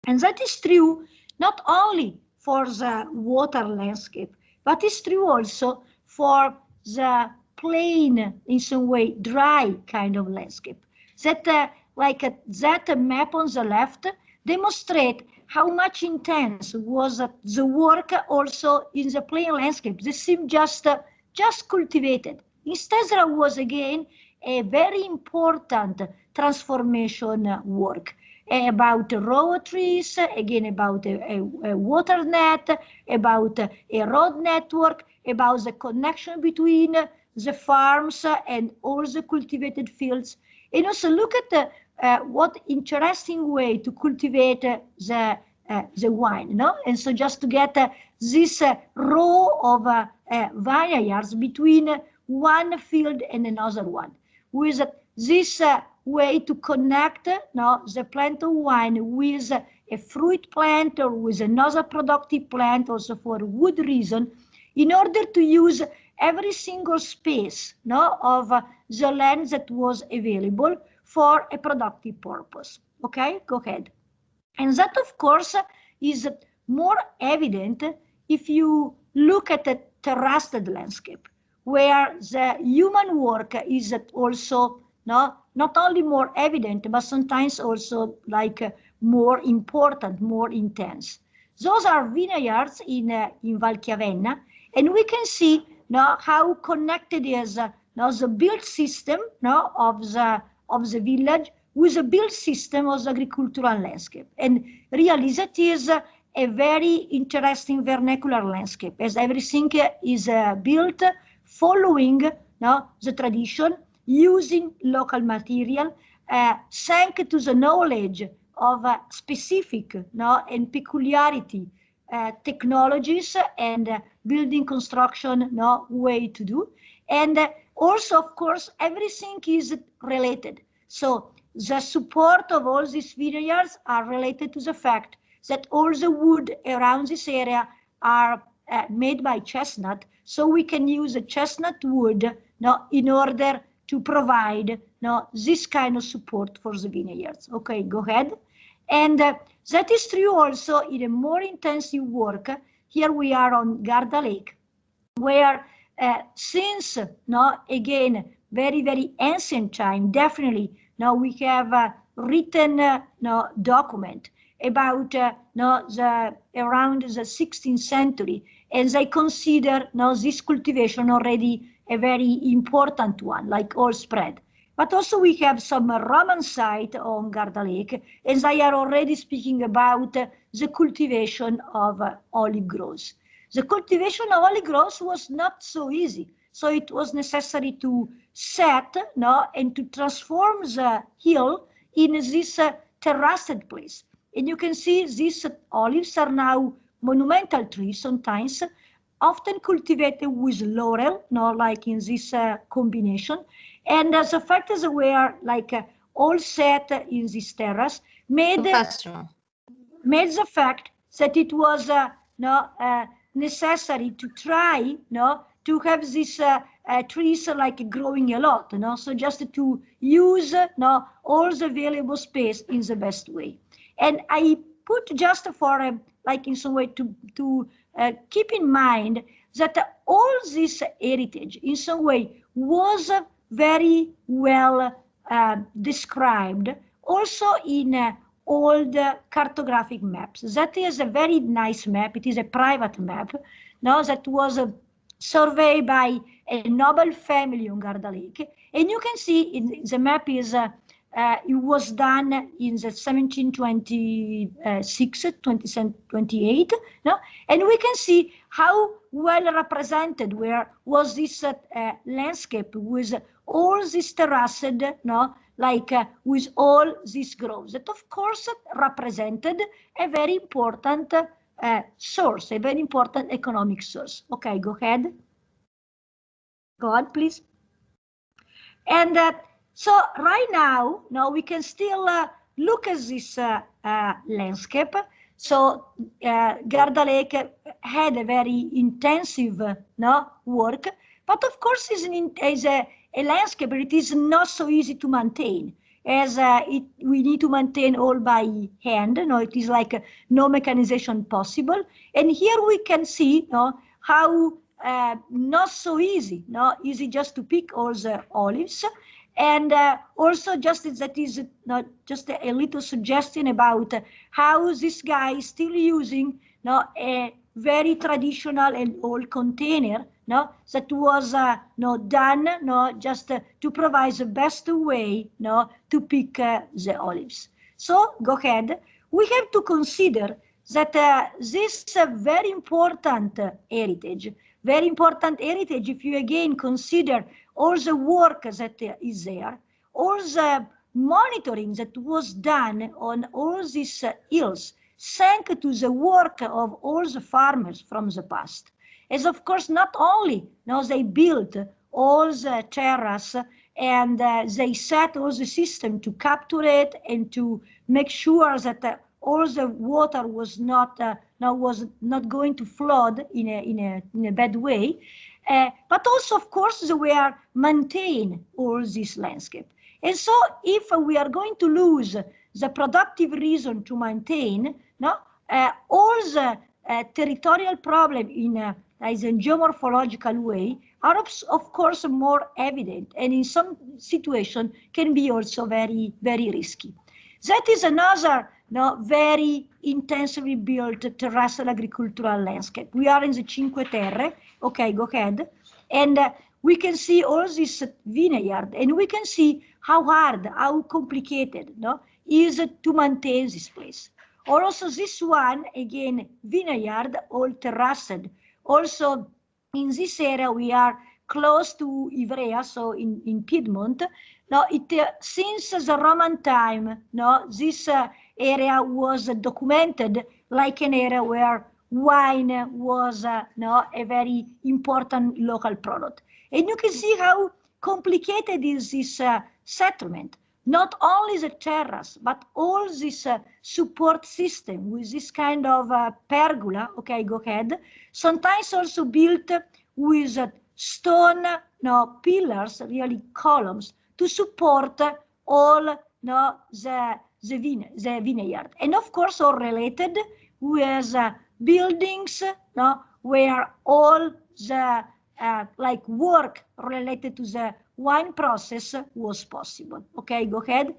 And that is true not only for the water landscape, but it's true also for the plain, in some way, dry kind of landscape. That, like that map on the left, demonstrate how much intense was the work also in the plain landscape. This seemed just cultivated. Instead, there was again a very important transformation work about raw trees, again about a water net, about a road network, about the connection between the farms and all the cultivated fields. And also look at what interesting way to cultivate the wine, no? And so just to get this row of vineyards between one field and another one, with this way to connect the plant of wine with a fruit plant or with another productive plant, also for wood reason, in order to use every single space of the land that was available for a productive purpose. Okay, go ahead. And that, of course, is more evident if you look at the terraced landscape, where the human work is also not only more evident, but sometimes also like more important, more intense. Those are vineyards in Valchiavenna, and we can see how connected is the built system of the village with the built system of the agricultural landscape. And really that is a very interesting vernacular landscape, as everything is built following the tradition, using local material, thanks to the knowledge of specific and peculiarity technologies and building construction way to do. And also, of course, everything is related. So the support of all these vineyards are related to the fact that all the wood around this area are made by chestnut. So we can use the chestnut wood in order to provide this kind of support for the vineyards. Okay, go ahead. And that is true also in a more intensive work. Here we are on Garda Lake, where since again very, very ancient time, definitely we have a written document about around the 16th century, and they consider this cultivation already a very important one, like all spread. But also we have some Roman site on Garda Lake, and they are already speaking about the cultivation of olive groves. The cultivation of olive groves was not so easy, so it was necessary to set and to transform the hill in this terraced place. And you can see these olives are now monumental trees sometimes, often cultivated with laurel, like in this combination. And the fact is we are like all set in this terrace made the fact that it was necessary to try to have these trees like growing a lot, so just to use all the available space in the best way. And I put just for like in some way to keep in mind that all this heritage in some way was very well described also in old cartographic maps. That is a very nice map. It is a private map that was surveyed by a noble family on Garda Lake. And you can see in the map is it was done in the 1726, 1728, and we can see how well represented was this landscape with all this terraced, like with all these groves that of course represented a very important source, a very important economic source. Okay, go ahead. Go on, please. And so right now we can still look at this landscape So Garda Lake had a very intensive work, but of course is a landscape, but it is not so easy to maintain, as we need to maintain all by hand. It is like no mechanization possible. And here we can see how not so easy, easy just to pick all the olives. And also just that is not just a little suggestion about how this guy is still using a very traditional and old container that was done just to provide the best way to pick the olives. So go ahead. We have to consider that this is a very important heritage. Very important heritage if you again consider all the work that is there, all the monitoring that was done on all these hills, thanks to the work of all the farmers from the past. As of course, not only they built all the terrace and they set all the system to capture it and to make sure that all the water was not going to flood in a bad way, but also of course they were maintain all this landscape. And so if we are going to lose the productive reason to maintain all the territorial problem in a geomorphological way are of course more evident, and in some situation can be also very, very risky. That is another very intensively built terrestrial agricultural landscape. We are in the Cinque Terre. Okay, go ahead. And we can see all this vineyard, and we can see how hard, how complicated is to maintain this place. Also this one, again, vineyard, all terraced. Also in this area, we are close to Ivrea, so in Piedmont. Since the Roman time, this area was documented like an area where wine was a very important local product. And you can see how complicated is this settlement. Not only the terrace, but all this support system with this kind of pergola, okay, go ahead, sometimes also built with stone pillars, really columns, to support all the vineyard. And of course, all related with buildings where all the like work related to the wine process was possible. Okay, go ahead.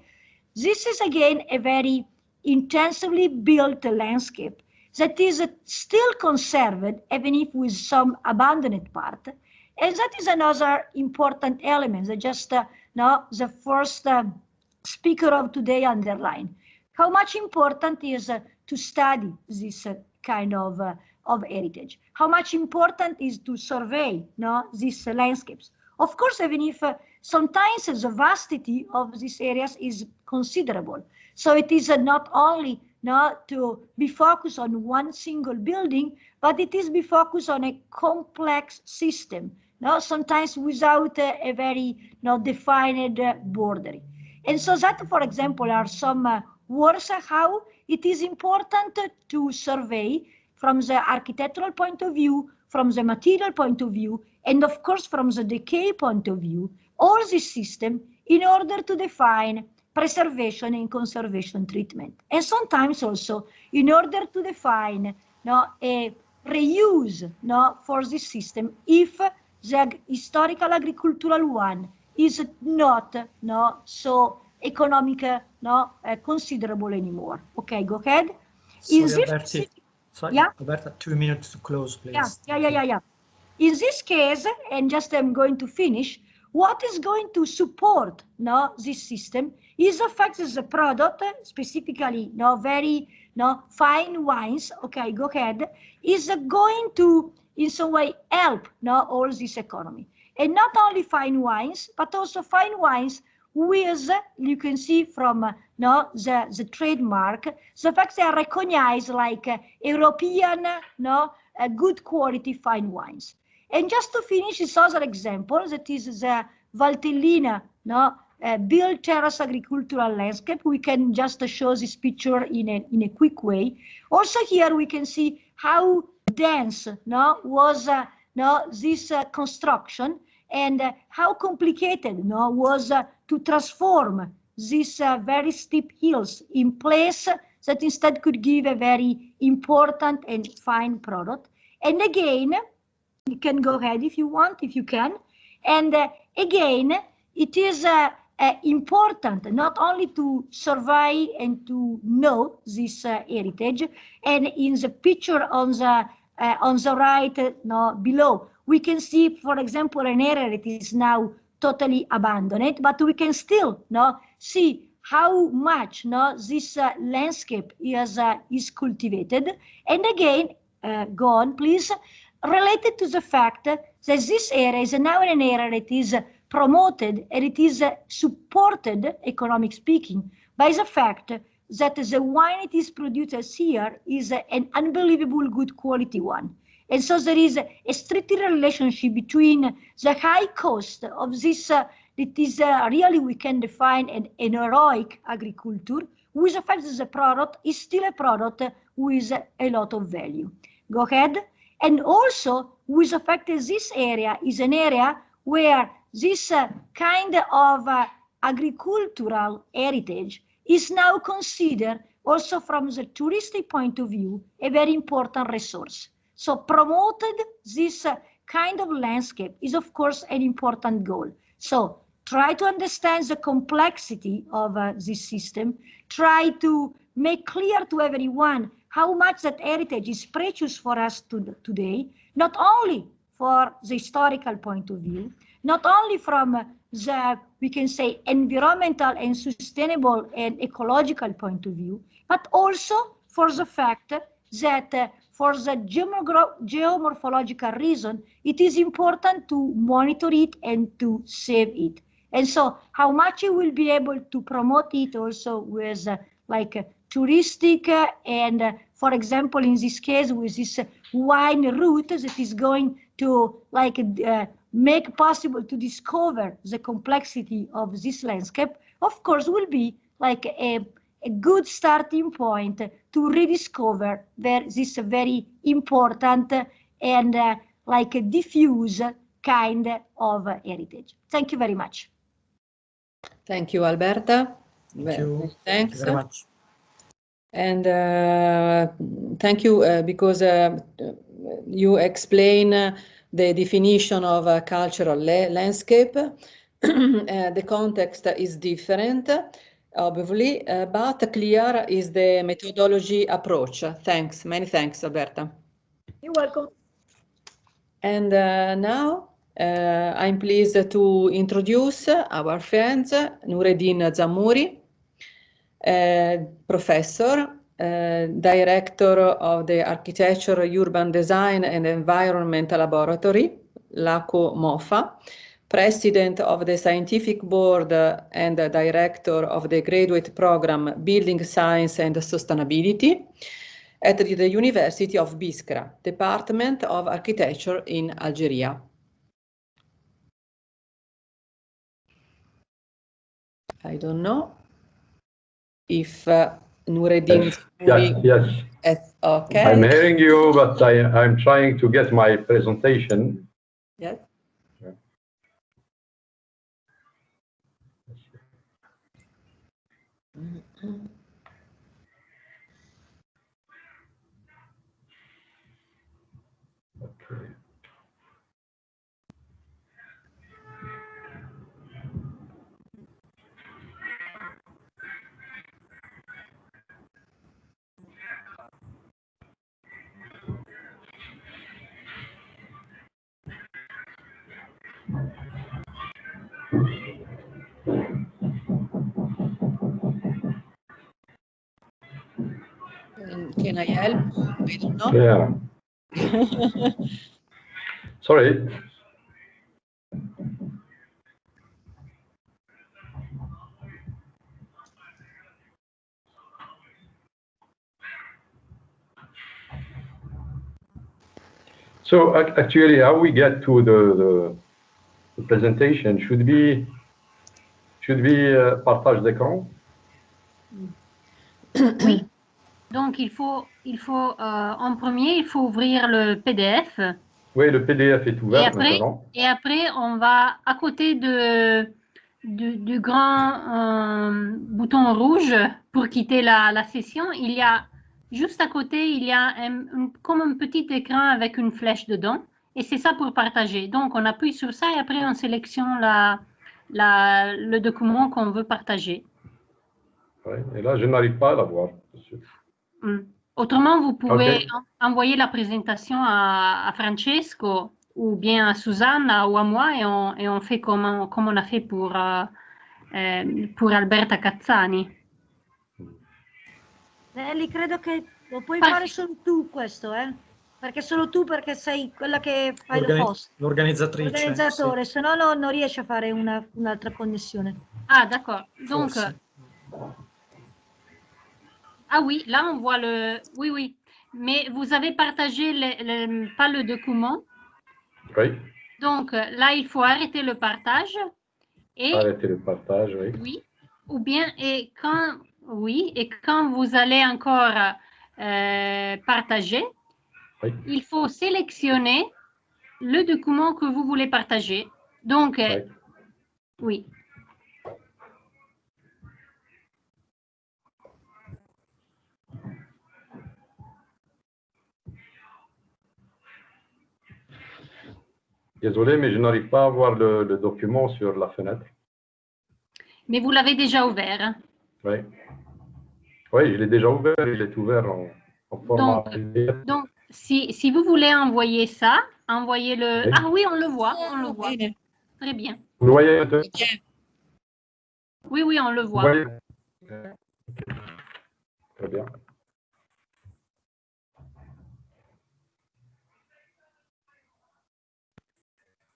This is again a very intensively built landscape that is still conserved, even if with some abandoned part. And that is another important element that just the first speaker of today underlined. How much important is to study this kind of heritage? How much important is to survey these landscapes? Of course, even if sometimes the vastity of these areas is considerable. So it is not only to be focused on one single building, but it is be focused on a complex system, sometimes without a very defined bordering. And so that, for example, are some works how it is important to survey from the architectural point of view, from the material point of view, and of course from the decay point of view, all this system in order to define preservation and conservation treatment. And sometimes also in order to define a reuse for this system if the historical agricultural one is not so economic, considerable anymore. Okay, go ahead. Sorry, yeah? Roberta, 2 minutes to close, please. Yeah. In this case, and just I'm going to finish, what is going to support this system is the fact that the product, specifically very fine wines, okay, go ahead, is going to in some way help all this economy. And not only fine wines, but also fine wines with, you can see from the trademark, the fact they are recognized like European good quality fine wines. And just to finish this other example, that is the Valtellina built terrace agricultural landscape. We can just show this picture in a quick way. Also here we can see how dense was this construction, and how complicated was to transform these very steep hills in place that instead could give a very important and fine product. And again, you can go ahead if you want, if you can. And again, it is important not only to survey and to know this heritage. And in the picture on the right below, we can see, for example, an area that is now totally abandoned, but we can still see how much this landscape is cultivated. And again, go on, please. Related to the fact that this area is now an area that is promoted and it is supported, economic speaking, by the fact that the wine it is produced here is an unbelievable good quality one. And so there is a strict relationship between the high cost of this, it is really, we can define an heroic agriculture, with the fact that the product is still a product with a lot of value. Go ahead. And also with the fact that this area is an area where this kind of agricultural heritage is now considered also from the touristic point of view a very important resource. So promoted this kind of landscape is of course an important goal. So try to understand the complexity of this system, try to make clear to everyone how much that heritage is precious for us today, not only for the historical point of view, not only from the, we can say, environmental and sustainable and ecological point of view, but also for the fact that for the geomorphological reason, it is important to monitor it and to save it. And so how much you will be able to promote it also with like touristic and for example, in this case, with this wine route that is going to like make possible to discover the complexity of this landscape, of course, will be like a good starting point to rediscover this very important and like a diffuse kind of heritage. Thank you very much. Thank you, Alberta. Thank you. Thanks. Thank you very much. And thank you because you explain the definition of a cultural landscape. The context is different, obviously, but clear is the methodology approach. Thanks, many thanks, Alberta. You're welcome. And now I'm pleased to introduce our friend Nureddin Zammouri, professor, director of the Architecture, Urban Design and Environment Laboratory, LACOMOFA, president of the scientific board and director of the graduate program Building Science and Sustainability at the University of Biskra, Department of Architecture in Algeria. I don't know if Nureddin. Yes. Okay. I'm hearing you, but I'm trying to get my presentation. Yes. Okay. Can I help? I don't know. Yeah. Sorry. So actually, how we get to the presentation should Should we partage d'écran? Oui. Donc, il faut en premier, il faut ouvrir le PDF. Oui, le PDF est ouvert maintenant. Et après, on va à côté du grand bouton rouge pour quitter la session. Il y a juste à côté, il y a comme un petit écran avec une flèche dedans. Et c'est ça pour partager. Donc, on appuie sur ça et après, on sélectionne le document qu'on veut partager. Ouais, et là, je n'arrive pas à la voir. Autrement, vous pouvez envoyer la présentation à Francesco ou bien à Susanne ou à moi et on fait comme on a fait pour Alberta Cazzani. Nelly, credo che lo puoi fare solo tu questo, perché solo tu, perché sei quella che fai lo post. L'organizzatrice. L'organizzatore, Sì. se no non riesce a fare un'altra connessione. Ah, d'accord. Donc, Forse. ah oui, là on voit le... Oui, oui. Mais vous avez partagé pas le document. Oui. Donc là, il faut arrêter le partage. Et, arrêter le partage, oui. Oui. Ou bien, et quand vous allez encore partager, oui. Il faut sélectionner le document que vous voulez partager. Donc, oui. Désolé, mais je n'arrive pas à voir le document sur la fenêtre. Mais vous l'avez déjà ouvert. Oui. Oui, je l'ai déjà ouvert. Il est ouvert en format. Donc si vous voulez envoyer ça, envoyez-le. Oui. Ah oui, on le voit. Très bien. Vous le voyez maintenant? Oui, oui, on le voit. Vous voyez? Très bien.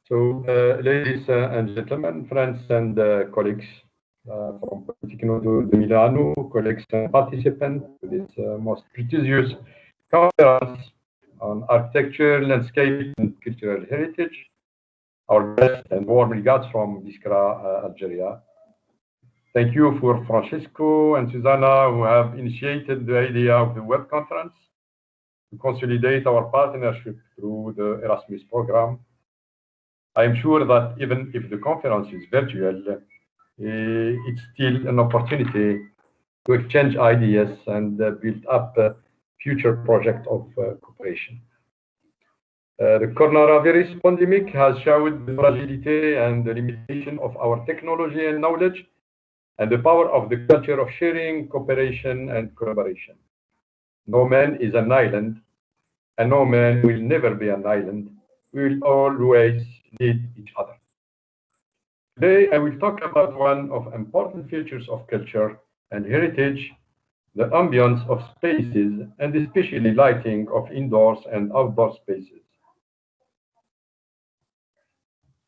So, ladies and gentlemen, friends and colleagues from Politecnico de Milano, colleagues and participants to this most prestigious conference on architecture, landscape, and cultural heritage. Our best and warm regards from Biskra, Algeria. Thank you for Francesco and Susanna, who have initiated the idea of the web conference to consolidate our partnership through the Erasmus program. I am sure that even if the conference is virtual, it's still an opportunity to exchange ideas and build up a future project of cooperation. The coronavirus pandemic has shown the fragility and the limitation of our technology and knowledge, and the power of the culture of sharing, cooperation, and collaboration. No man is an island, and no man will never be an island. We will always need each other. Today, I will talk about one of important features of culture and heritage, the ambience of spaces, and especially lighting of indoors and outdoor spaces.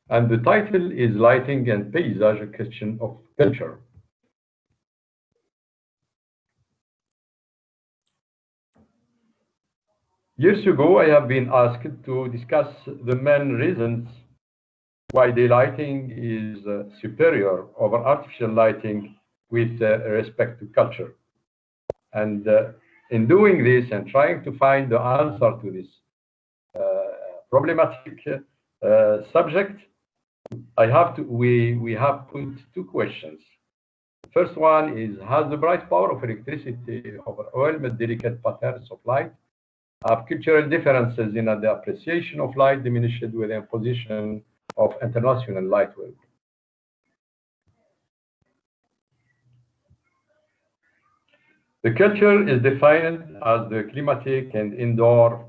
And the title is Lighting and Paysage, a Question of Culture. Years ago, I have been asked to discuss the main reasons why daylighting is superior over artificial lighting with respect to culture. And in doing this and trying to find the answer to this problematic subject, we have put two questions. The first one is, has the bright power of electricity overwhelmed delicate patterns of light? Have cultural differences in the appreciation of light diminished with the imposition of international light work? The culture is defined as the climatic and indoor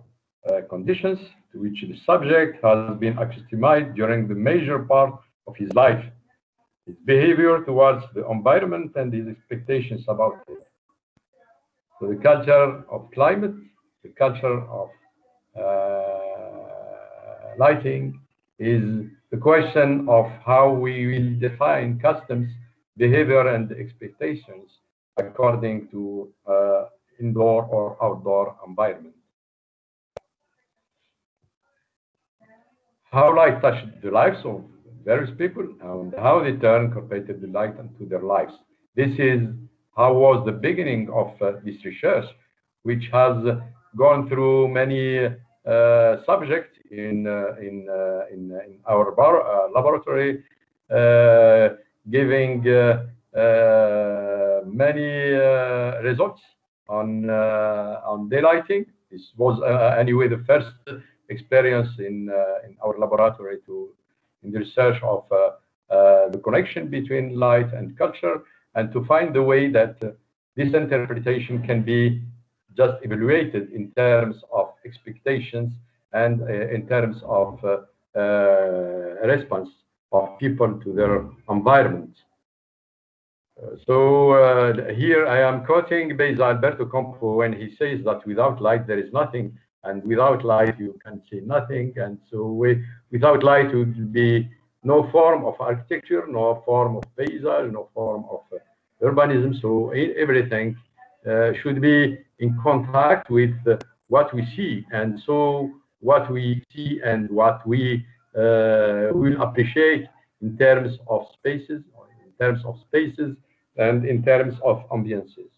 conditions to which the subject has been accustomed during the major part of his life, his behavior towards the environment and his expectations about it. So the culture of climate, the culture of lighting is the question of how we will define customs, behavior, and expectations according to indoor or outdoor environment. How light touched the lives of various people and how they incorporated the light into their lives. This is how was the beginning of this research, which has gone through many subjects in our laboratory, giving many results on daylighting. This was anyway the first experience in our laboratory in the research of the connection between light and culture, and to find the way that this interpretation can be just evaluated in terms of expectations and in terms of response of people to their environment. Here I am quoting Beisa Alberto Campo when he says that without light there is nothing, and without light you can see nothing, and so without light would be no form of architecture, no form of paysage, no form of urbanism. So everything should be in contact with what we see, and so what we see and what we will appreciate in terms of spaces, and in terms of ambiances.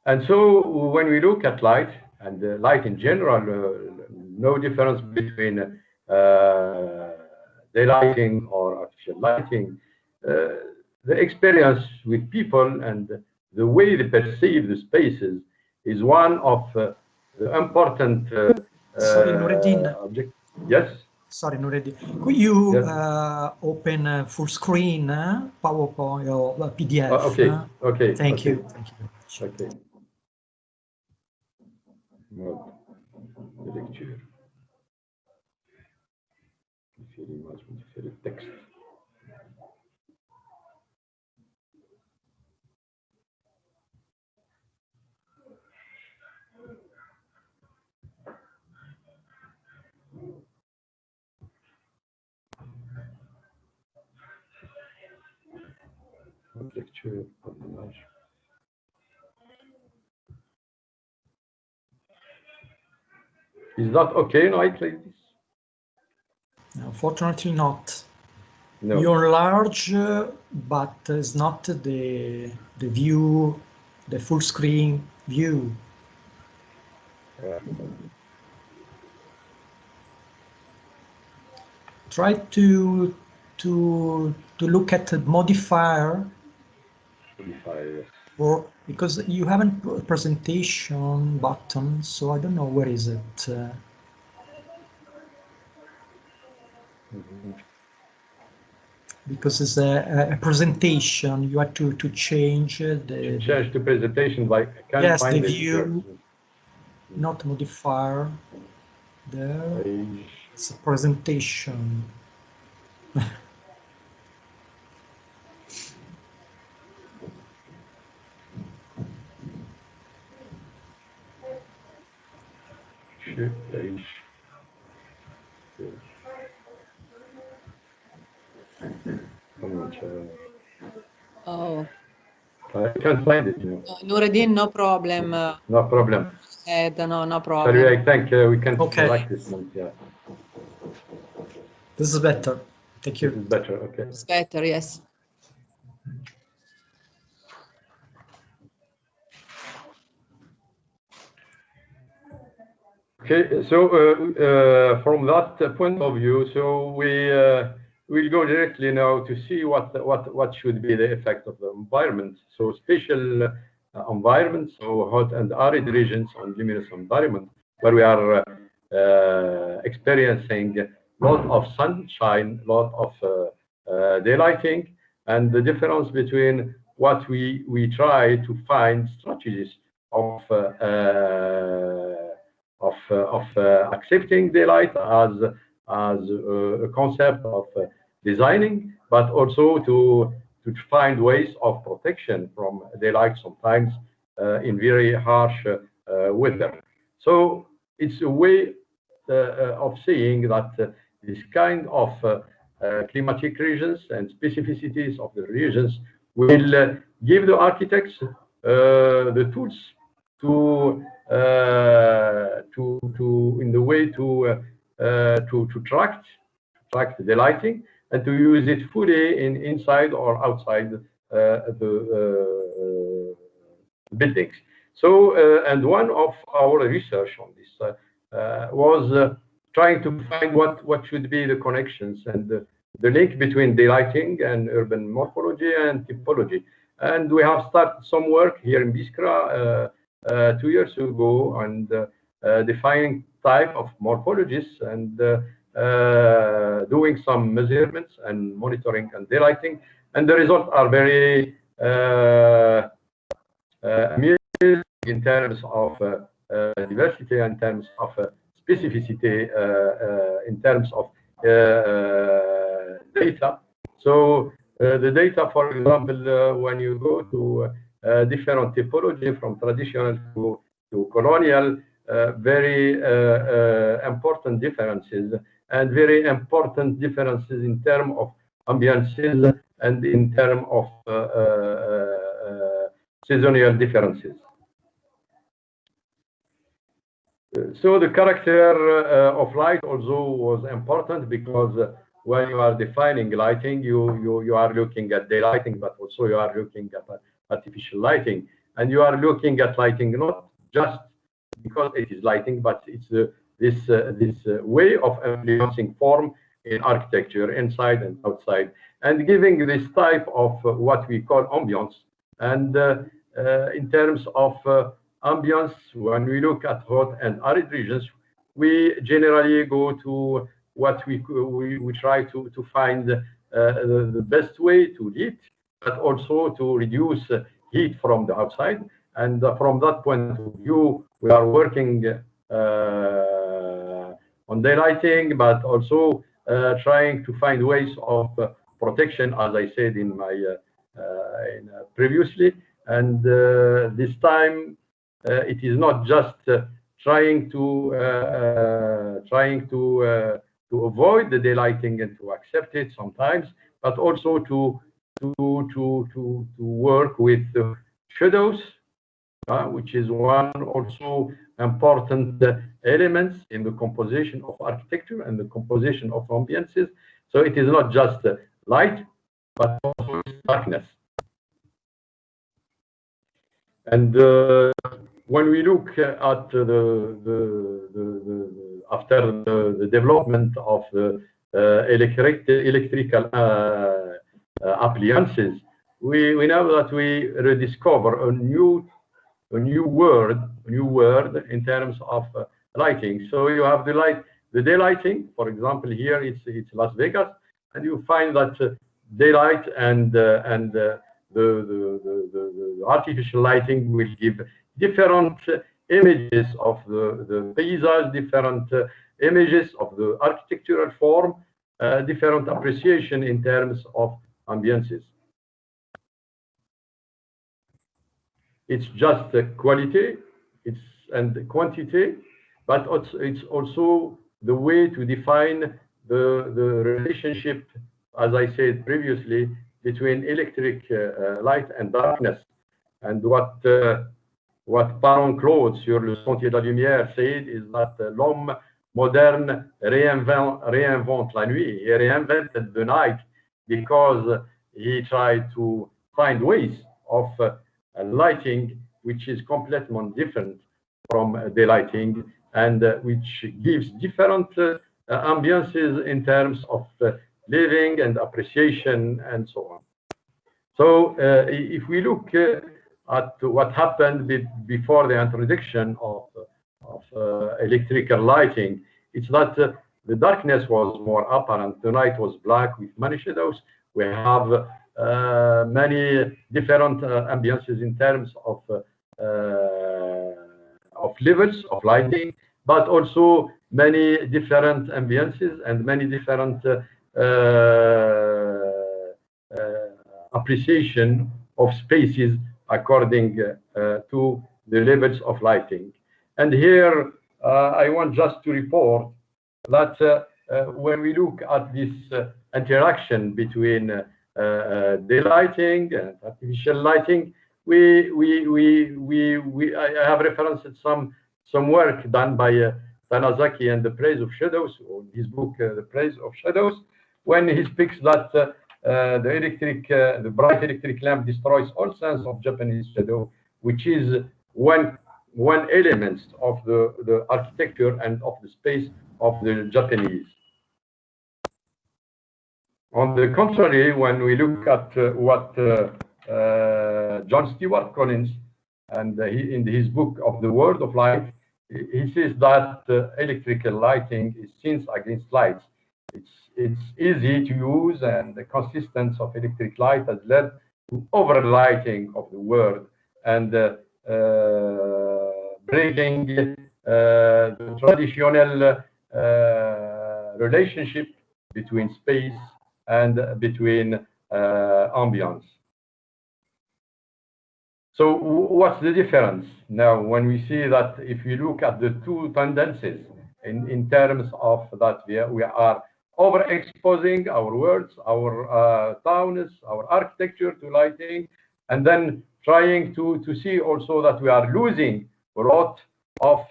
And so when we look at light, and light in general, no difference between daylighting or artificial lighting, the experience with people and the way they perceive the spaces is one of the important Sorry, Nureddin. object. Yes? Sorry, Nureddin. Could you Yes. open full screen, PowerPoint or PDF? Okay. Thank you. Thank you very much. Okay. Mode de lecture. Modifier l'image, modifier le texte. Mode de lecture, pas d'image. Is that okay, no, like this? Unfortunately not. No. You enlarge, but it's not the view, the full screen view. Try to look at the modifier. Modifier. Or because you haven't put a presentation button, so I don't know where is it. Because it's a presentation, you have to change the change the presentation. Like I can't yes, find the it view, here. not modifier. There, it's a presentation. Page. Oh. I can't find it. Nureddin, no problem. No problem. No problem. Sorry, I think we can practice. Yeah. This is better. Thank you. This is better. Okay. It's better, yes. Okay, so from that point of view, so we'll go directly now to see what should be the effect of the environment. So spatial environments, so hot and arid regions on luminous environment, where we are experiencing a lot of sunshine, a lot of daylighting, and the difference between what we try to find strategies of accepting daylight as a concept of designing, but also to find ways of protection from daylight sometimes in very harsh weather. So it's a way of saying that this kind of climatic regions and specificities of the regions will give the architects the tools to in the way to track the lighting and to use it fully inside or outside the buildings. So, and one of our research on this was trying to find what should be the connections and the link between daylighting and urban morphology and typology. And we have started some work here in Biskra 2 years ago and defining type of morphologies and doing some measurements and monitoring and daylighting. And the results are very amazing in terms of diversity, in terms of specificity, in terms of data. So the data, for example, when you go to different typology from traditional to colonial, very important differences and very important differences in terms of ambiances and in terms of seasonal differences. So the character of light also was important because when you are defining lighting, you are looking at daylighting, but also you are looking at artificial lighting, and you are looking at lighting not just because it is lighting, but it's this way of influencing form in architecture, inside and outside, and giving this type of what we call ambience. And in terms of ambience, when we look at hot and arid regions, we generally go to what we try to find the best way to heat, but also to reduce heat from the outside. And from that point of view, we are working on daylighting, but also trying to find ways of protection, as I said in my previously. And this time, it is not just trying to avoid the daylighting and to accept it sometimes, but also to work with shadows, which is one also important elements in the composition of architecture and the composition of ambiances. So it is not just light, but also darkness. And when we look at after the development of the electrical appliances, we know that we rediscover a new world in terms of lighting. So you have the daylighting, for example, here it's Las Vegas, and you find that daylight and the artificial lighting will give different images of the paysage, different images of the architectural form, different appreciation in terms of ambiances. It's just quality, and quantity, but it's also the way to define the relationship, as I said previously, between electric light and darkness. And what Baron Claude sur le Sentier de la Lumière said is that l'homme moderne réinvente la nuit. He reinvented the night because he tried to find ways of lighting which is completely different from daylighting, and which gives different ambiances in terms of living and appreciation and so on. So if we look at what happened before the introduction of electrical lighting, it's that the darkness was more apparent. The night was black with many shadows. We have many different ambiances in terms of levels of lighting, but also many different ambiances and many different appreciation of spaces according to the levels of lighting. And here I want just to report that when we look at this interaction between daylighting and artificial lighting, I have referenced some work done by Tanazaki and the Praise of Shadows, or his book The Praise of Shadows, when he speaks that the bright electric lamp destroys all sense of Japanese shadow, which is one element of the architecture and of the space of the Japanese. On the contrary, when we look at what John Stewart Collins, and in his book of The World of Light, he says that electrical lighting is sins against lights. It's easy to use, and the consistency of electric light has led to overlighting of the world and breaking the traditional relationship between space and between ambience. So what's the difference now when we see that if you look at the two tendencies in terms of that we are overexposing our worlds, our towns, our architecture to lighting, and then trying to see also that we are losing a lot of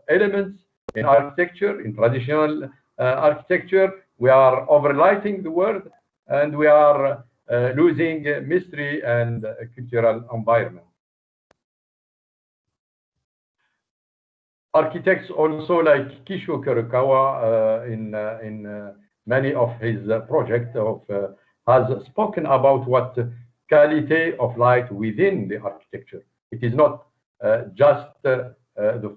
elements in architecture, in traditional architecture. We are overlighting the world, and we are losing mystery and cultural environment. Architects also like Kisho Kurokawa in many of his projects has spoken about what quality of light within the architecture. It is not just the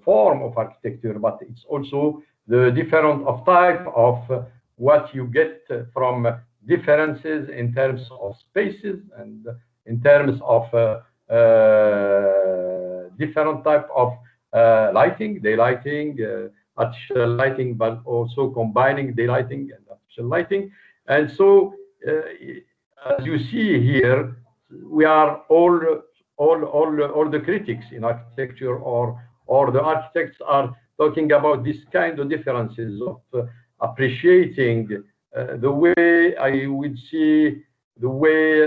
form of architecture, but it's also the different of type of what you get from differences in terms of spaces and in terms of different type of lighting, daylighting, artificial lighting, but also combining daylighting and artificial lighting. And so, as you see here, we are all the critics in architecture, or the architects are talking about this kind of differences of appreciating the way I would see the way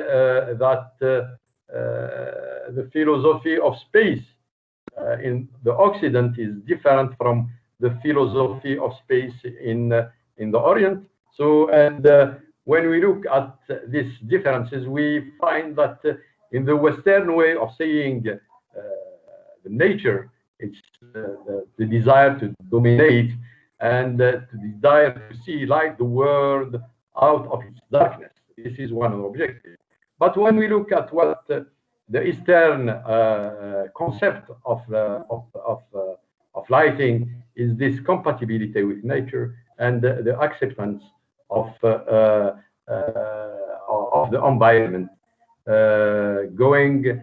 that the philosophy of space in the Occident is different from the philosophy of space in the Orient. So, and when we look at these differences, we find that in the Western way of saying the nature, it's the desire to dominate and the desire to see light the world out of its darkness. This is one of the objectives. But when we look at what the Eastern concept of lighting is, this compatibility with nature and the acceptance of the environment, going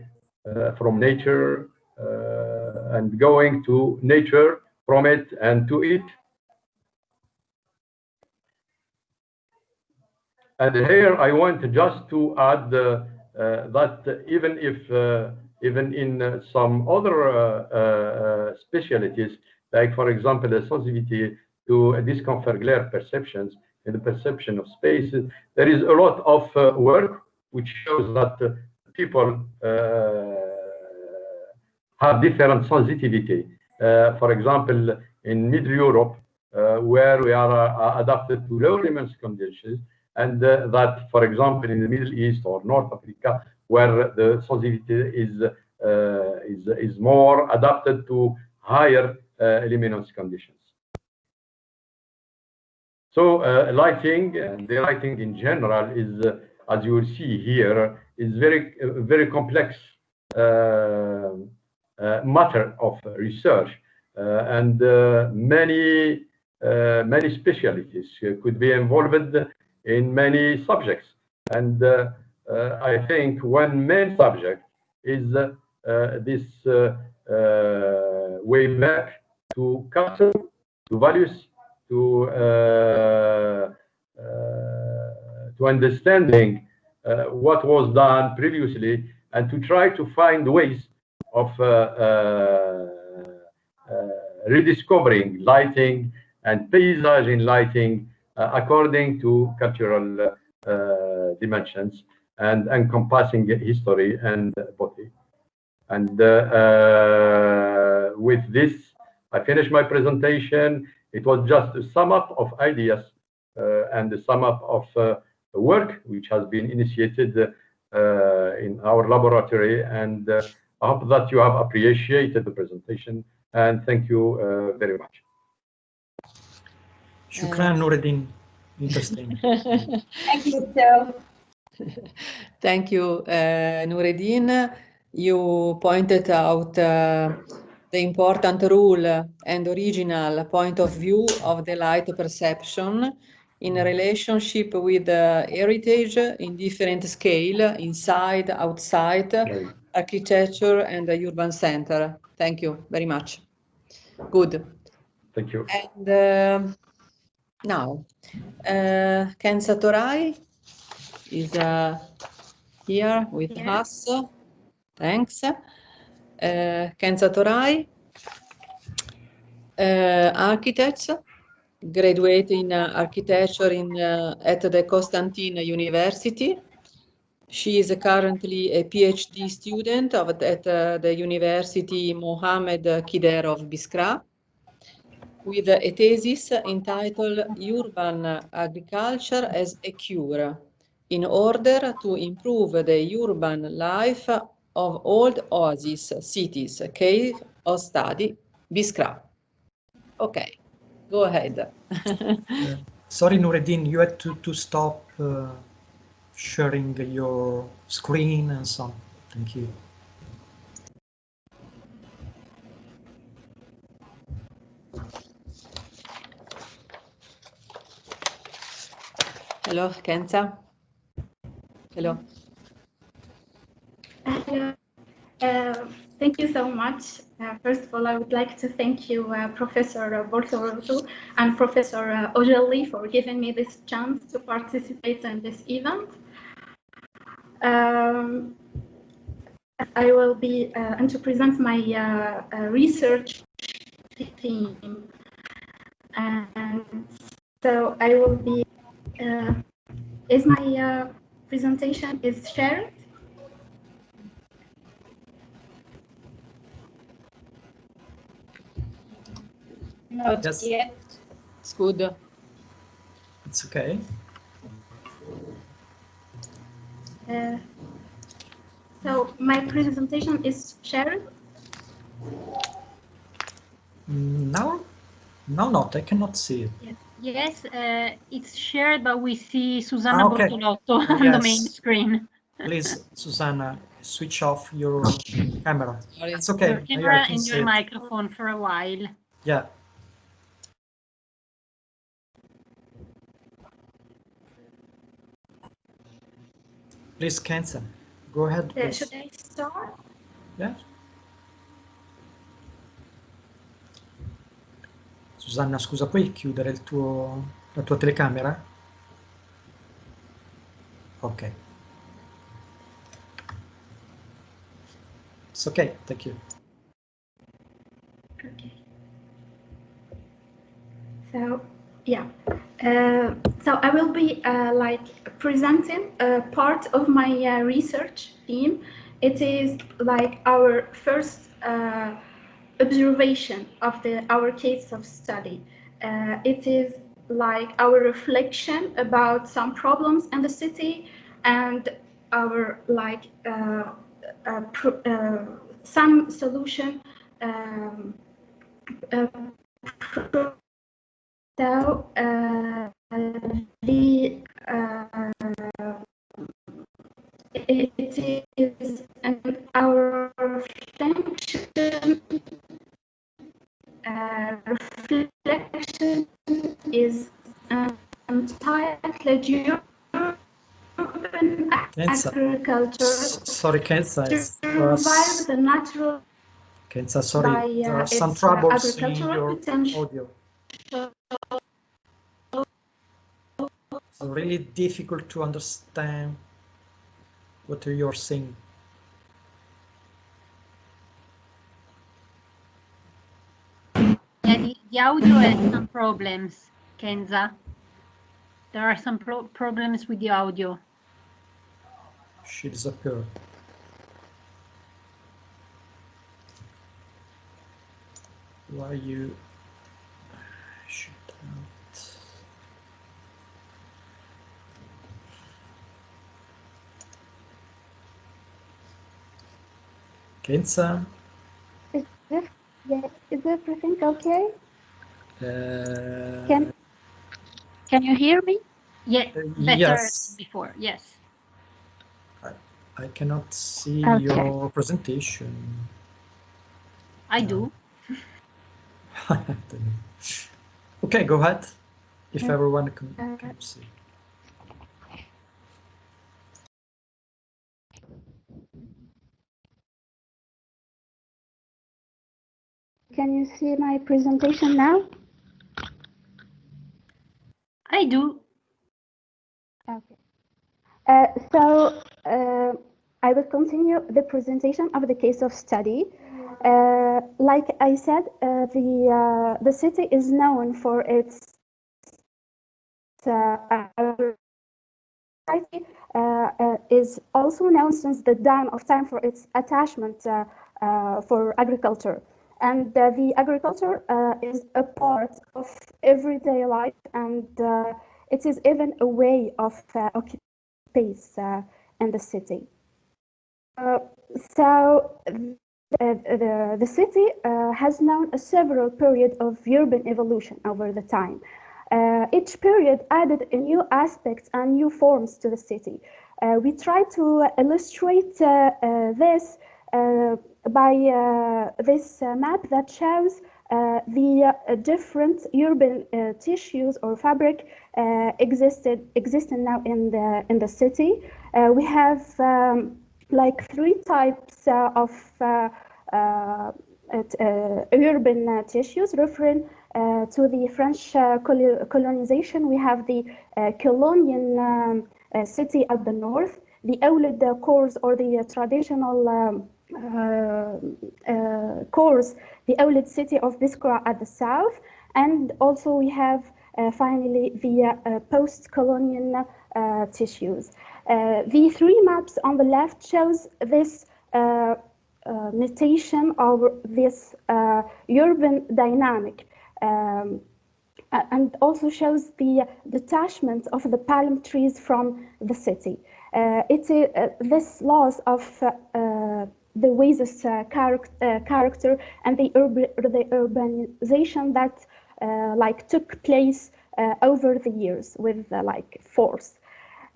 from nature and going to nature, from it and to it. And here I want just to add that even in some other specialties, like for example the sensitivity to discomfort glare perceptions in the perception of spaces, there is a lot of work which shows that people have different sensitivity. For example, in Middle Europe, where we are adapted to low luminance conditions, and that, for example, in the Middle East or North Africa, where the sensitivity is more adapted to higher luminance conditions. So lighting, and the lighting in general is, as you will see here, is very complex matter of research, and many specialties could be involved in many subjects. And I think one main subject is this way back to culture, to values, to understanding what was done previously, and to try to find ways of rediscovering lighting and paysage in lighting according to cultural dimensions. and encompassing history and epoch. And with this, I finish my presentation. It was just a sum up of ideas and a sum up of work which has been initiated in our laboratory. And I hope that you have appreciated the presentation. And thank you very much. Shukran, Nureddin. Interesting. Thank you, so. Thank you, Nureddin. You pointed out the important rule and original point of view of the light perception in relationship with heritage in different scale, inside, outside, architecture, and the urban center. Thank you very much. Good. Thank you. And now, Ken Satorai is here with us. Thanks. Ken Satorai, architect, graduate in architecture at the Constantine University. She is currently a PhD student at the University Mohammed Kider of Biskra, with a thesis entitled Urban Agriculture as a Cure, in order to improve the urban life of old oasis cities, cave of study, Biskra. Okay, go ahead. Sorry, Nureddin, you had to stop sharing your screen and so on. Thank you. Hello, Kenza. Hello. Hello. Thank you so much. First of all, I would like to thank you, Professor Bortolotti and Professor Ojelli, for giving me this chance to participate in this event. I will be and to present my research theme. And so I will be, is my presentation is shared? Not yes. Yet. It's good. It's okay. So my presentation is shared? No, not. I cannot see it. Yes, it's shared, but we see Susanna Okay. Bortolotto on the main screen. Please, Susanna, switch off your camera. It's okay. Your camera and your microphone for a while. Yeah. Please, Kenza, go ahead. Should I start? Yeah. Susanna, scusa, puoi chiudere la tua telecamera? Ok. It's okay, thank you. Okay. So, yeah. So I will be like presenting a part of my research theme. It is like our first observation of our case of study. It is like our reflection about some problems in the city and our like some solution. So it is our function. Reflection is entirely urban agriculture. Sorry, Kenza. Survive the natural. Kenza, sorry, there are some troubles in your audio. It's really difficult to understand what you're saying. Yeah, the audio has some problems, Kenza. There are some problems with the audio. She disappeared. Why you should out? Kenza? Is everything okay? Can you hear me? Yeah, better yes. than before. Yes. I cannot see Okay. your presentation. I do. Okay, go ahead. If everyone can see. Can you see my presentation now? I do. Okay. I will continue the presentation of the case of study. Like I said, the city is known for its is also known since the dawn of time for its attachment for agriculture. And the agriculture is a part of everyday life, and it is even a way of occupation in the city. The city has known several periods of urban evolution over the time. Each period added new aspects and new forms to the city. We try to illustrate this by this map that shows the different urban tissues or fabric existing now in the city. We have like 3 types of urban tissues referring to the French colonization. We have the colonial city at the north, the old cores or the traditional cores, the old city of Biskra at the south, and also we have finally the post-colonial tissues. The 3 maps on the left shows this notation of this urban dynamic, and also shows the detachment of the palm trees from the city. This loss of the Oasis character and the urbanization that like took place over the years with like force.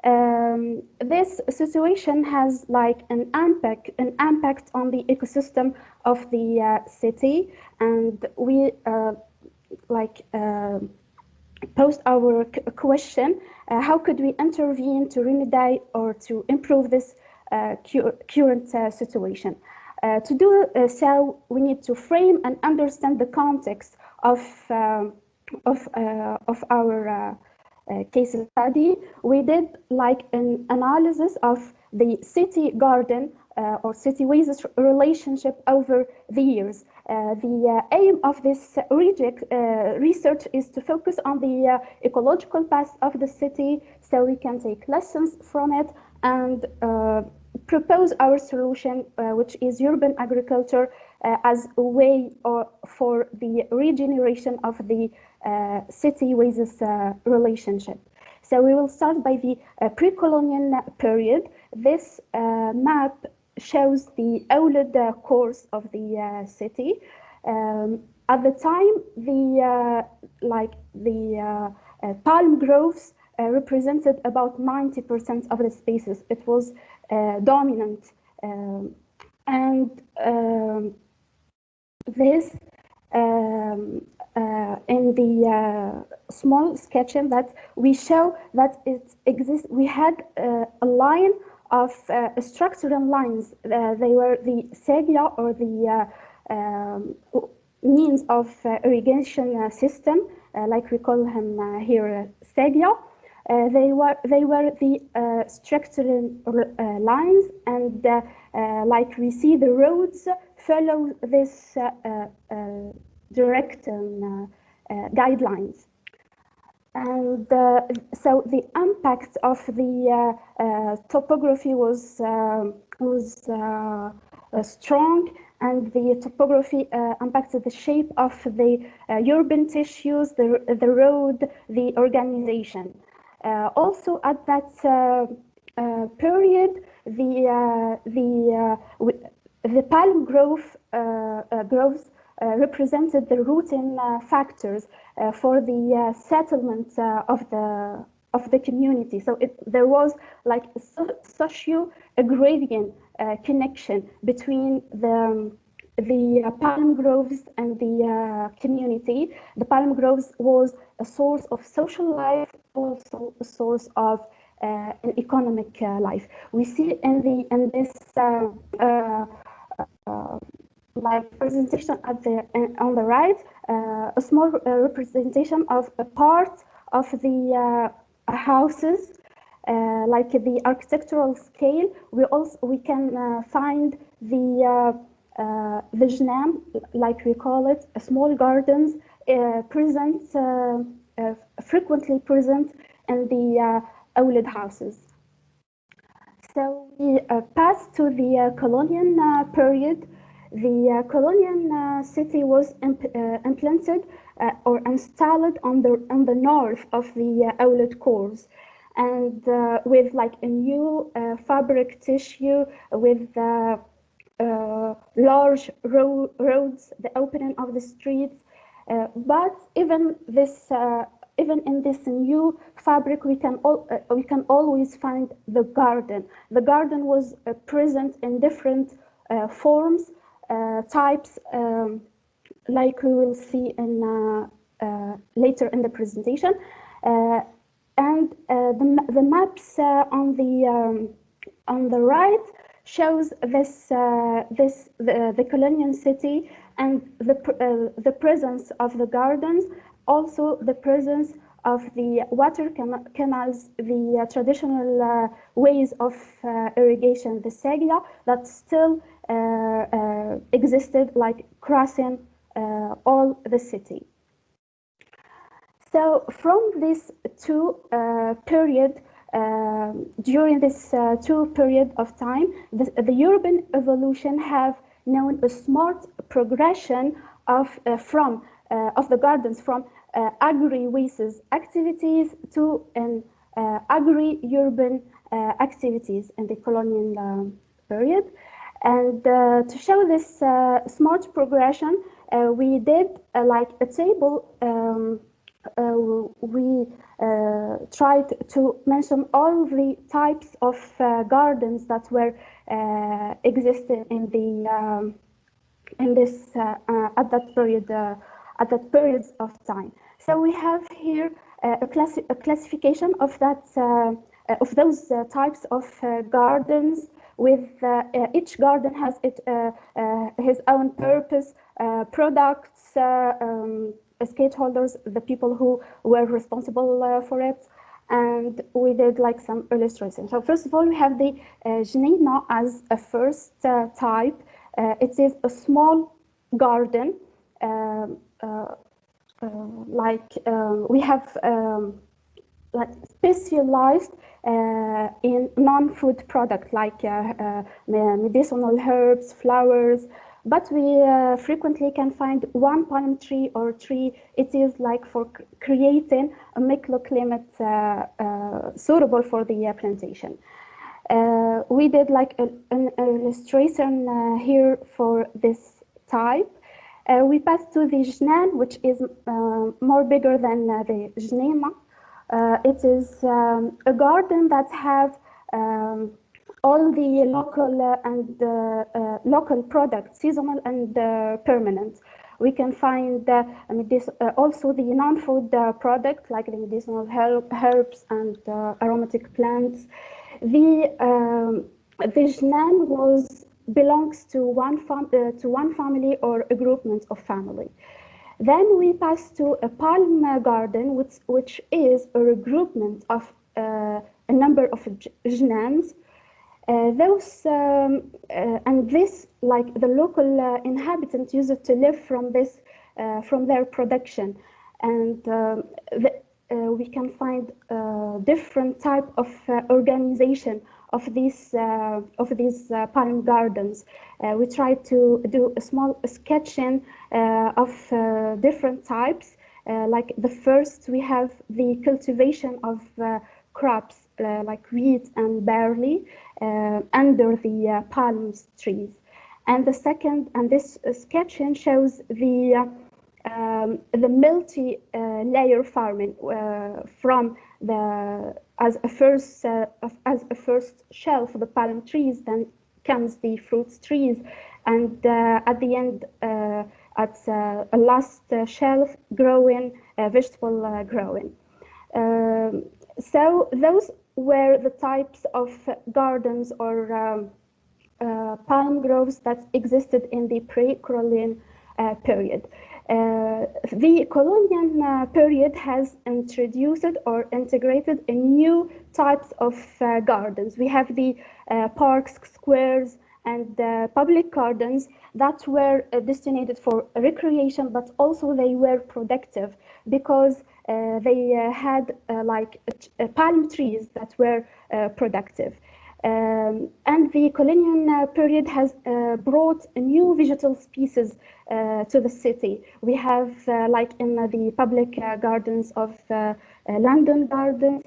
This situation has like an impact on the ecosystem of the city, and we posed our question: how could we intervene to remedy or to improve this current situation? To do so, we need to frame and understand the context of our case study. We did like an analysis of the city garden or city waste relationship over the years. The aim of this research is to focus on the ecological past of the city, so we can take lessons from it and propose our solution, which is urban agriculture as a way for the regeneration of the city waste relationship. So we will start by the pre-colonial period. This map shows the old course of the city. At the time, the palm groves represented about 90% of the spaces. It was dominant, and this in the small sketching that we show that it exists. We had a line of structural lines. They were the segia or the means of irrigation system, like we call him here segia. They were the structural lines, and like we see the roads follow this direct guidelines. And so the impact of the topography was strong, and the topography impacted the shape of the urban tissues, the road, the organization. Also at that period, the palm groves represented the rooting factors for the settlement of the community. So there was like a socio-agrarian connection between the palm groves and the community. The palm groves was a source of social life, also a source of an economic life. We see in this like presentation on the right, a small representation of a part of the houses, like the architectural scale. We can find the jnam, like we call it, small gardens, frequently present in the Awlad houses. So we pass to the colonial period. The colonial city was implanted or installed on the north of the Awlad cores, and with like a new fabric tissue, with large roads, the opening of the streets. But even in this new fabric, we can always find the garden. The garden was present in different forms, types, like we will see in later in the presentation. And the maps on the right shows the colonial city and the presence of the gardens, also the presence of the water canals, the traditional ways of irrigation, the seglia, that still existed, like crossing all the city. So from this two period, during this two period of time, the urban evolution have known a smart progression of the gardens from agri-waste activities to an agri-urban activities in the colonial period. And to show this smart progression, we did like a table. We tried to mention all the types of gardens that were existed in the at that period of time. So we have here a classification of that of those types of gardens. With each garden has his own purpose, products, stakeholders, the people who were responsible for it, and we did like some illustrations. So first of all, we have the Jnina as a first type. It is a small garden, we have like specialized in non-food products like medicinal herbs, flowers, but we frequently can find one palm tree or tree. It is like for creating a microclimate suitable for the plantation. We did like an illustration here for this type. We passed to the Jnan, which is more bigger than the Jnema. It is a garden that have all the local and local products, seasonal and permanent. We can find also the non-food products like the medicinal herbs and aromatic plants. The Jnan belongs to one family or a groupment of family. Then we pass to a palm garden, which is a regroupment of a number of Jnans. And this, like the local inhabitants used to live from this, from their production. And we can find different type of organization of these palm gardens. We try to do a small sketching of different types. Like the first, we have the cultivation of crops like wheat and barley under the palm trees. And the second, and this sketching shows the multi-layer farming from the as a first shelf of the palm trees, then comes the fruit trees, and at the end at a last shelf growing vegetable growing. So those were the types of gardens or palm groves that existed in the pre-Carolingian period. The colonial period has introduced or integrated a new types of gardens. We have the parks, squares, and public gardens that were destined for recreation, but also they were productive because they had like palm trees that were productive. And the colonial period has brought new vegetal species to the city. We have, like in the public gardens of London Gardens,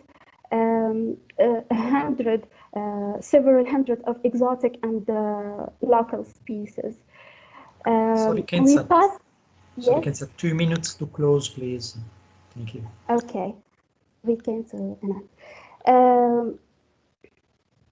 several hundred of exotic and local species. Sorry, Kenza, 2 minutes to close, please. Thank you. Okay, we came to an end.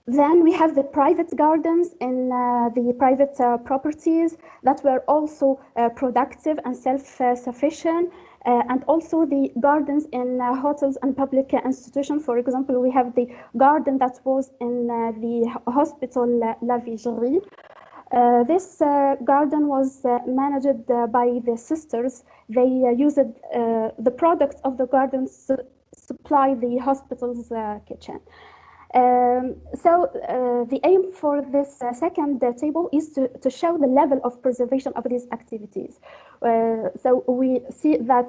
Then we have the private gardens and the private properties that were also productive and self-sufficient, and also the gardens in hotels and public institutions. For example, we have the garden that was in the hospital La Vigerie. This garden was managed by the sisters. They used the products of the gardens to supply the hospital's kitchen. The aim for this second table is to show the level of preservation of these activities. So we see that,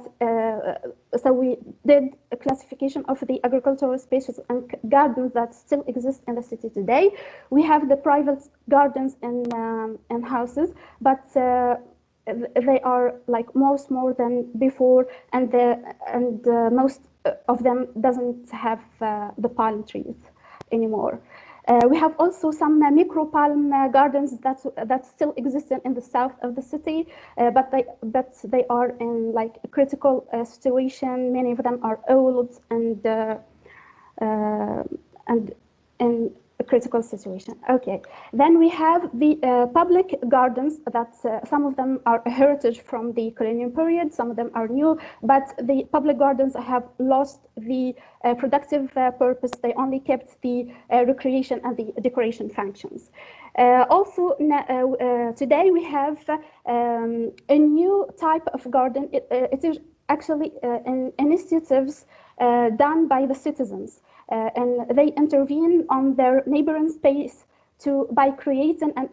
so we did a classification of the agricultural spaces and gardens that still exist in the city today. We have the private gardens and houses, but they are like most more than before, and most of them doesn't have the palm trees anymore. We have also some micro palm gardens that still exist in the south of the city, but they are in like a critical situation. Many of them are old and in a critical situation. Okay, then we have the public gardens that some of them are a heritage from the colonial period, some of them are new, but the public gardens have lost the productive purpose. They only kept the recreation and the decoration functions. Also, today we have a new type of garden. It is actually initiatives done by the citizens. And they intervene on their neighboring space by creating and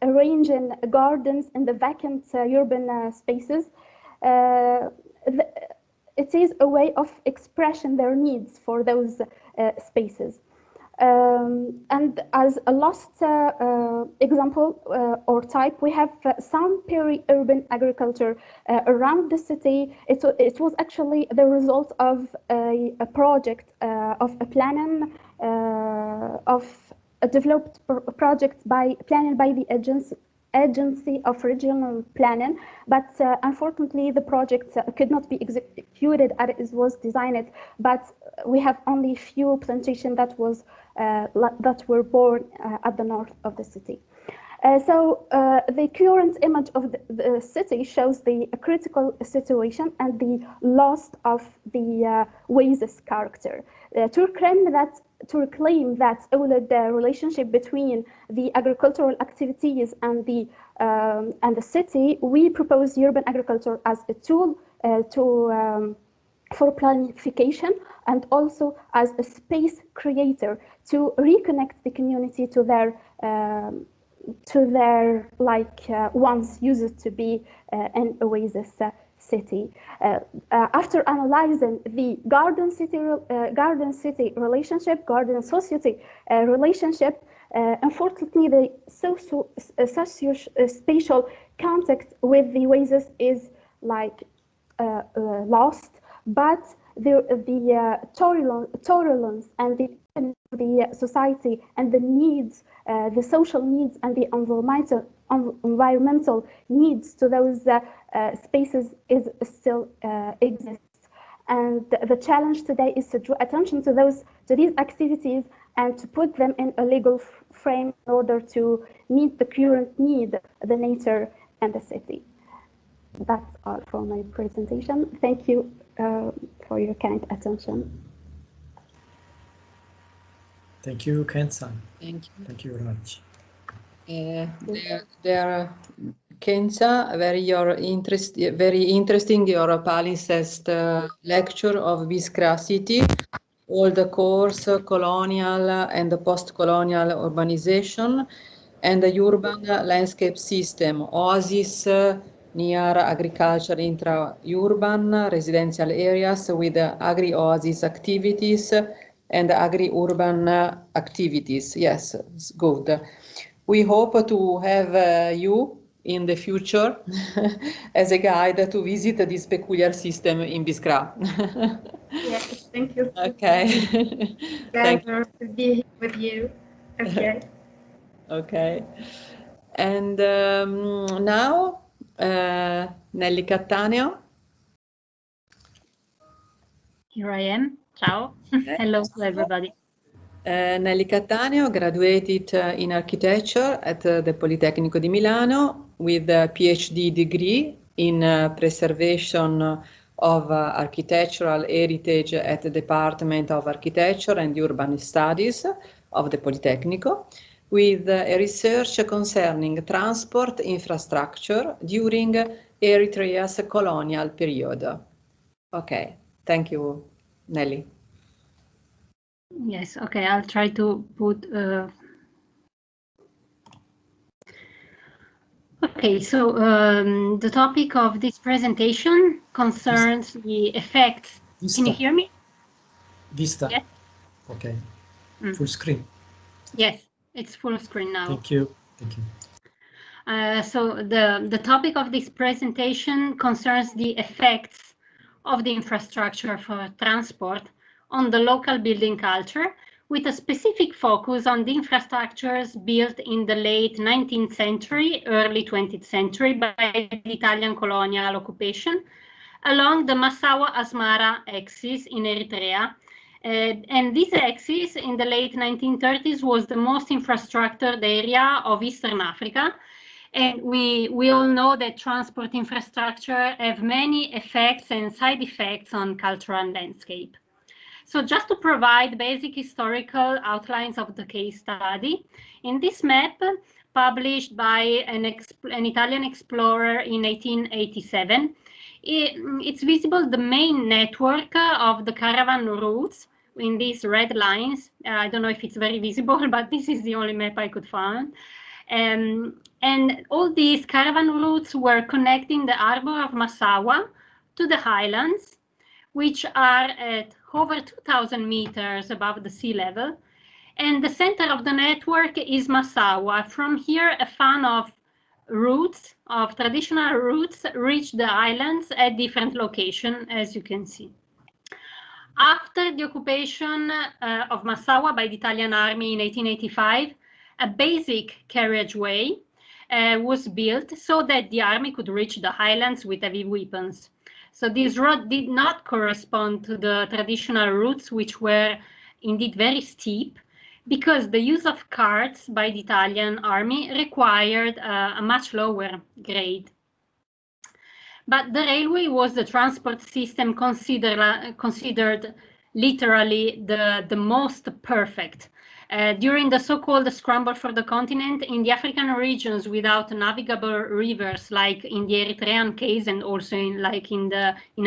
arranging gardens in the vacant urban spaces. It is a way of expressing their needs for those spaces. And as a last example or type, we have some peri-urban agriculture around the city. It was actually the result of a project of a planning of a developed project planned by the Agency of Regional Planning, but unfortunately the project could not be executed as it was designed. But we have only few plantations that were born at the north of the city. So the current image of the city shows the critical situation and the loss of the oasis character. To reclaim that old relationship between the agricultural activities and the city, we propose urban agriculture as a tool for planification and also as a space creator to reconnect the community to their like once used to be an oasis city. After analyzing the garden-city relationship, garden-society relationship, unfortunately, the socio-spatial context with the oasis is like lost, but the tolerance and the society and the needs, the social needs and the environmental needs to those spaces is still exists. And the challenge today is to draw attention to these activities and to put them in a legal frame in order to meet the current need, the nature and the city. That's all for my presentation. Thank you for your kind attention. Thank you, Ken-san. Thank you. Thank you very much. Kenza, very interesting your palimpsest lecture of Biskra city, all the course, colonial and the post-colonial urbanization, and the urban landscape system, oasis near agriculture intra-urban residential areas with agri-oasis activities and agri-urban activities. Yes, it's good. We hope to have you in the future as a guide to visit this peculiar system in Biskra. Yes, thank you. Okay. Pleasure to be with you. Okay. Okay. And now, Nelly Cattaneo. Here I am. Ciao. Hello to everybody. Nelly Cattaneo graduated in architecture at the Politecnico di Milano with a PhD degree in preservation of architectural heritage at the Department of Architecture and Urban Studies of the Politecnico, with a research concerning transport infrastructure during Eritrea's colonial period. Okay, thank you, Nelly. Yes, okay, I'll try to put... Okay, so the topic of this presentation concerns the effects. Vista. Can you hear me? Vista. Yes. Okay. Full screen. Yes, it's full screen now. Thank you. Thank you. So the topic of this presentation concerns the effects of the infrastructure for transport on the local building culture, with a specific focus on the infrastructures built in the late 19th century, early 20th century by the Italian colonial occupation along the Massawa-Asmara axis in Eritrea. And this axis in the late 1930s was the most infrastructured area of Eastern Africa. And we all know that transport infrastructure have many effects and side effects on culture and landscape. So just to provide basic historical outlines of the case study, in this map published by an Italian explorer in 1887, it's visible the main network of the caravan routes in these red lines. I don't know if it's very visible, but this is the only map I could find. And all these caravan routes were connecting the harbor of Massawa to the highlands, which are at over 2,000 meters above the sea level. And the center of the network is Massawa. From here, a fan of routes, of traditional routes, reach the islands at different locations, as you can see. After the occupation of Massawa by the Italian army in 1885, a basic carriageway was built so that the army could reach the highlands with heavy weapons. So this road did not correspond to the traditional routes, which were indeed very steep, because the use of carts by the Italian army required a much lower grade. But the railway was the transport system considered literally the most perfect. During the so-called scramble for the continent, in the African regions without navigable rivers, like in the Eritrean case and also in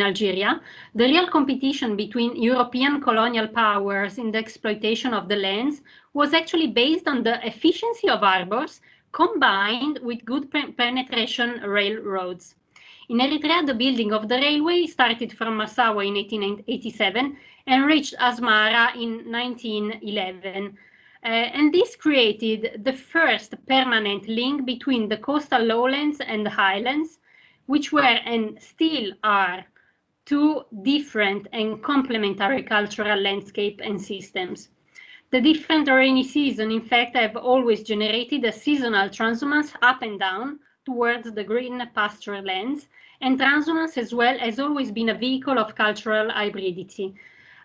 Algeria, the real competition between European colonial powers in the exploitation of the lands was actually based on the efficiency of harbors combined with good penetration railroads. In Eritrea, the building of the railway started from Massawa in 1887 and reached Asmara in 1911. And this created the first permanent link between the coastal lowlands and the highlands, which were and still are two different and complementary cultural landscape and systems. The different rainy seasons, in fact, have always generated a seasonal transhumance up and down towards the green pasture lands, and transhumance as well has always been a vehicle of cultural hybridity.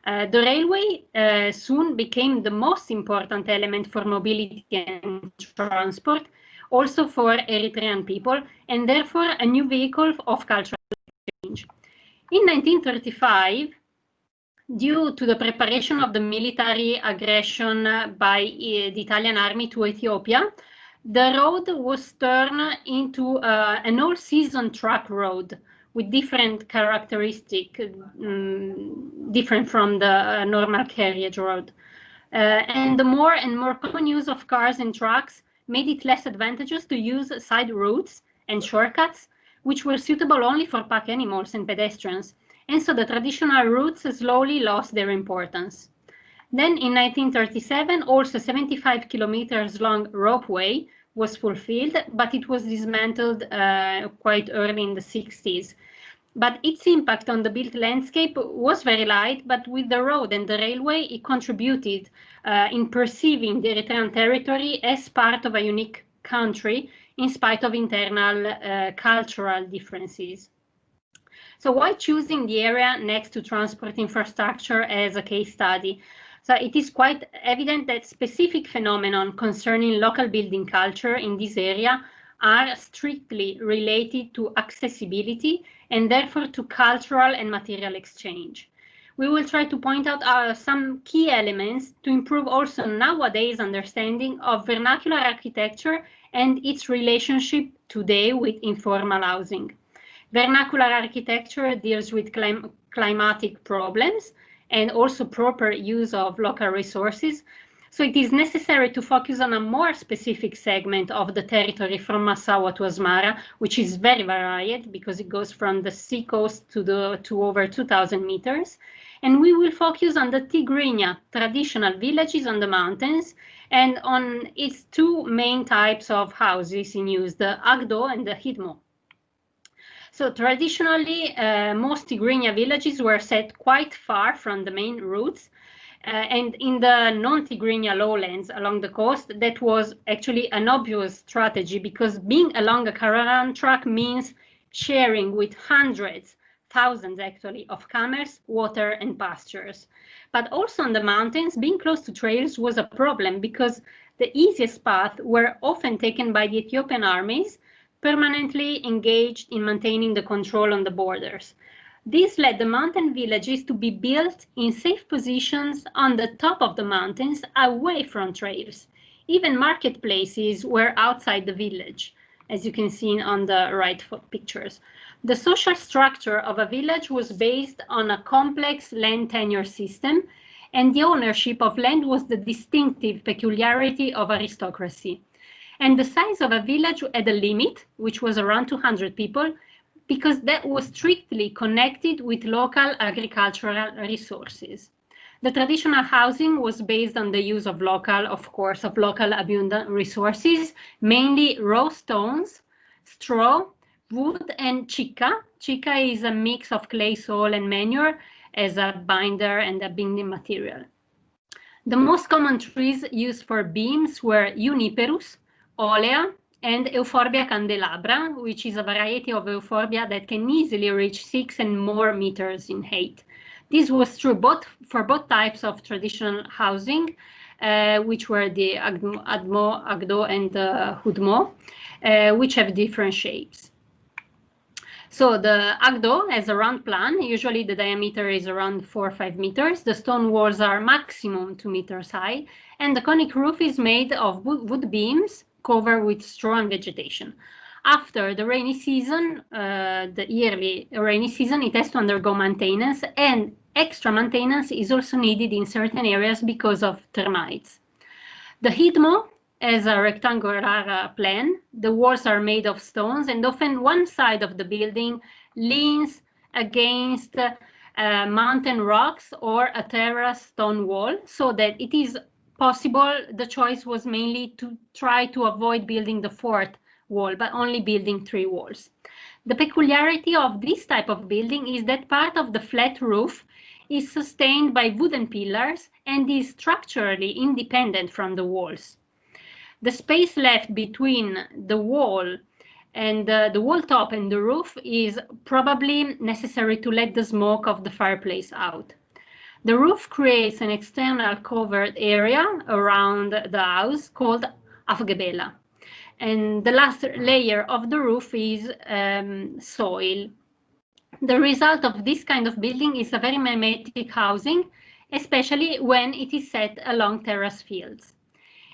The railway soon became the most important element for mobility and transport, also for Eritrean people, and therefore a new vehicle of cultural exchange. In 1935, due to the preparation of the military aggression by the Italian army to Ethiopia, the road was turned into an all-season track road with different characteristics, different from the normal carriage road. And the more and more common use of cars and trucks made it less advantageous to use side routes and shortcuts, which were suitable only for pack animals and pedestrians. And so the traditional routes slowly lost their importance. Then in 1937, also 75 kilometers long ropeway was fulfilled, but it was dismantled quite early in the 60s. But its impact on the built landscape was very light, but with the road and the railway, it contributed in perceiving the Eritrean territory as part of a unique country in spite of internal cultural differences. So why choosing the area next to transport infrastructure as a case study? So it is quite evident that specific phenomena concerning local building culture in this area are strictly related to accessibility and therefore to cultural and material exchange. We will try to point out some key elements to improve also nowadays understanding of vernacular architecture and its relationship today with informal housing. Vernacular architecture deals with climatic problems and also proper use of local resources. So it is necessary to focus on a more specific segment of the territory from Massawa to Asmara, which is very varied because it goes from the sea coast to over 2,000 meters. And we will focus on the Tigrinya traditional villages on the mountains and on its two main types of houses in use, the Agdo and the Hidmo. So traditionally, most Tigrinya villages were set quite far from the main routes, and in the non-Tigrinya lowlands along the coast, that was actually an obvious strategy because being along a caravan track means sharing with hundreds, thousands actually, of camels, water and pastures. But also on the mountains, being close to trails was a problem because the easiest paths were often taken by the Ethiopian armies, permanently engaged in maintaining the control on the borders. This led the mountain villages to be built in safe positions on the top of the mountains away from trails. Even marketplaces were outside the village, as you can see on the right pictures. The social structure of a village was based on a complex land tenure system, and the ownership of land was the distinctive peculiarity of aristocracy. And the size of a village had a limit, which was around 200 people, because that was strictly connected with local agricultural resources. The traditional housing was based on the use of local abundant resources, mainly raw stones, straw, wood, and chica. Chica is a mix of clay soil and manure as a binder and a binding material. The most common trees used for beams were Juniperus, Olea, and Euphorbia candelabra, which is a variety of euphorbia that can easily reach 6 and more meters in height. This was true for both types of traditional housing, which were the Agdo, and the Hudmo, which have different shapes. So the Agdo has a round plan. Usually the diameter is around 4 or 5 meters. The stone walls are maximum 2 meters high, and the conic roof is made of wood beams covered with straw and vegetation. After the rainy season, the yearly rainy season, it has to undergo maintenance, and extra maintenance is also needed in certain areas because of termites. The Hidmo as a rectangular plan. The walls are made of stones, and often one side of the building leans against mountain rocks or a terrace stone wall, so that it is possible. The choice was mainly to try to avoid building the fourth wall, but only building 3 walls. The peculiarity of this type of building is that part of the flat roof is sustained by wooden pillars and is structurally independent from the walls. The space left between the wall and the wall top and the roof is probably necessary to let the smoke of the fireplace out. The roof creates an external covered area around the house called afgebela. And the last layer of the roof is soil. The result of this kind of building is a very mimetic housing, especially when it is set along terrace fields.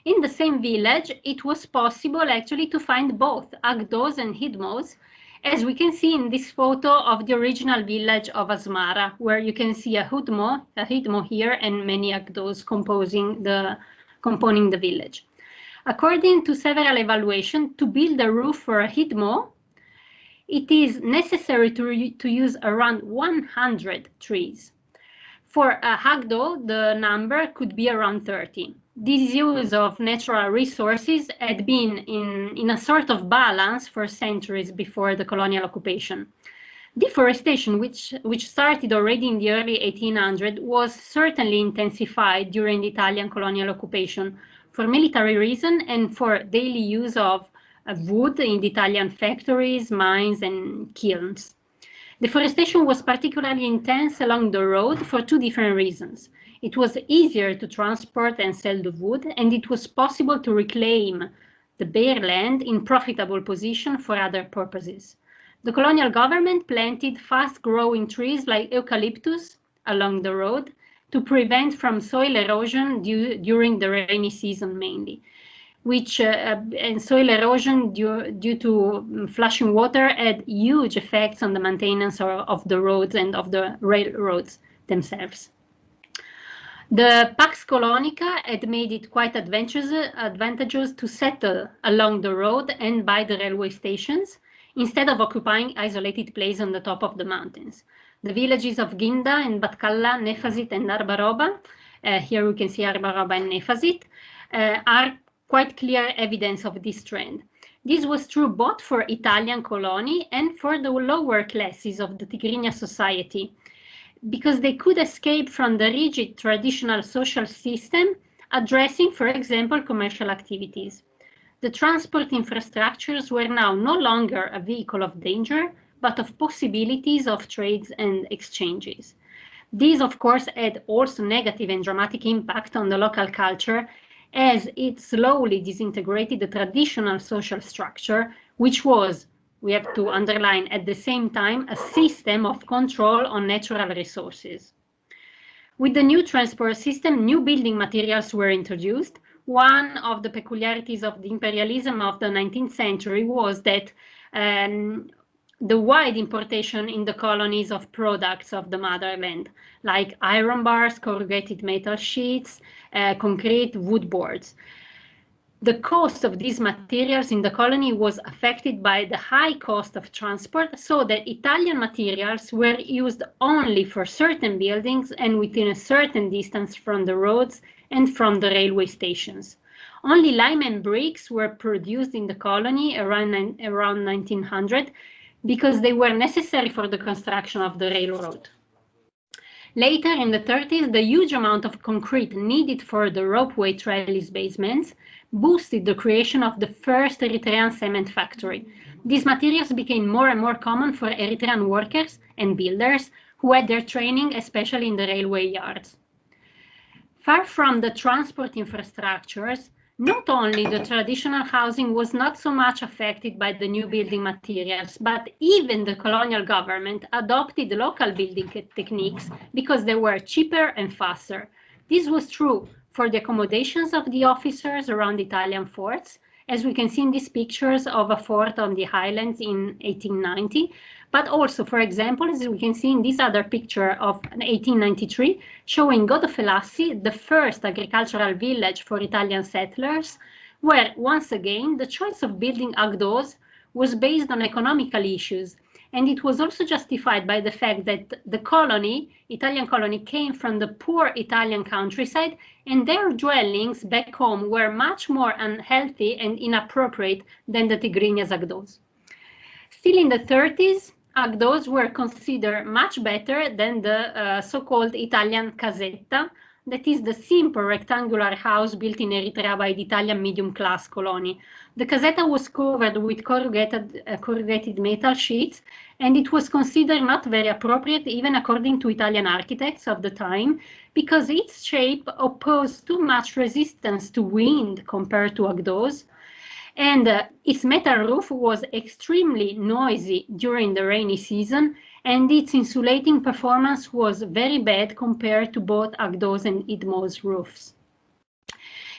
In the same village, it was possible actually to find both agdos and hidmos, as we can see in this photo of the original village of Asmara, where you can see a hidmo here and many agdos componing the village. According to several evaluations, to build a roof for a hidmo, it is necessary to use around 100 trees. For a hagdo, the number could be around 30. This use of natural resources had been in a sort of balance for centuries before the colonial occupation. Deforestation, which started already in the early 1800s, was certainly intensified during the Italian colonial occupation for military reasons and for daily use of wood in the Italian factories, mines, and kilns. Deforestation was particularly intense along the road for 2 different reasons. It was easier to transport and sell the wood, and it was possible to reclaim the bare land in profitable position for other purposes. The colonial government planted fast-growing trees like eucalyptus along the road to prevent from soil erosion during the rainy season mainly, and soil erosion due to flushing water had huge effects on the maintenance of the roads and of the railroads themselves. The Pax Colonica had made it quite advantageous to settle along the road and by the railway stations, instead of occupying isolated places on the top of the mountains. The villages of Ginda and Batkalla, Nefasit and Arbaroba, here we can see Arbaroba and Nefasit, are quite clear evidence of this trend. This was true both for Italian colony and for the lower classes of the Tigrinya society, because they could escape from the rigid traditional social system addressing, for example, commercial activities. The transport infrastructures were now no longer a vehicle of danger, but of possibilities of trades and exchanges. These, of course, had also negative and dramatic impact on the local culture, as it slowly disintegrated the traditional social structure, which was, we have to underline at the same time, a system of control on natural resources. With the new transport system, new building materials were introduced. One of the peculiarities of the imperialism of the 19th century was that the wide importation in the colonies of products of the motherland, like iron bars, corrugated metal sheets, concrete, wood boards. The cost of these materials in the colony was affected by the high cost of transport, so that Italian materials were used only for certain buildings and within a certain distance from the roads and from the railway stations. Only lime and bricks were produced in the colony around 1900 because they were necessary for the construction of the railroad. Later in the 30s, the huge amount of concrete needed for the ropeway trellis basements boosted the creation of the first Eritrean cement factory. These materials became more and more common for Eritrean workers and builders who had their training, especially in the railway yards. Far from the transport infrastructures, not only the traditional housing was not so much affected by the new building materials, but even the colonial government adopted local building techniques because they were cheaper and faster. This was true for the accommodations of the officers around Italian forts, as we can see in these pictures of a fort on the highlands in 1890, but also, for example, as we can see in this other picture of 1893, showing Godofelassi, the first agricultural village for Italian settlers, where, once again, the choice of building agdos was based on economical issues, and it was also justified by the fact that the colony, Italian colony, came from the poor Italian countryside, and their dwellings back home were much more unhealthy and inappropriate than the Tigrinhas agdos. Still in the 30s, agdos were considered much better than the so-called Italian casetta, that is the simple rectangular house built in Eritrea by the Italian medium-class colony. The casetta was covered with corrugated metal sheets, and it was considered not very appropriate, even according to Italian architects of the time, because its shape opposed too much resistance to wind compared to agdos, and its metal roof was extremely noisy during the rainy season, and its insulating performance was very bad compared to both agdos and idmos roofs.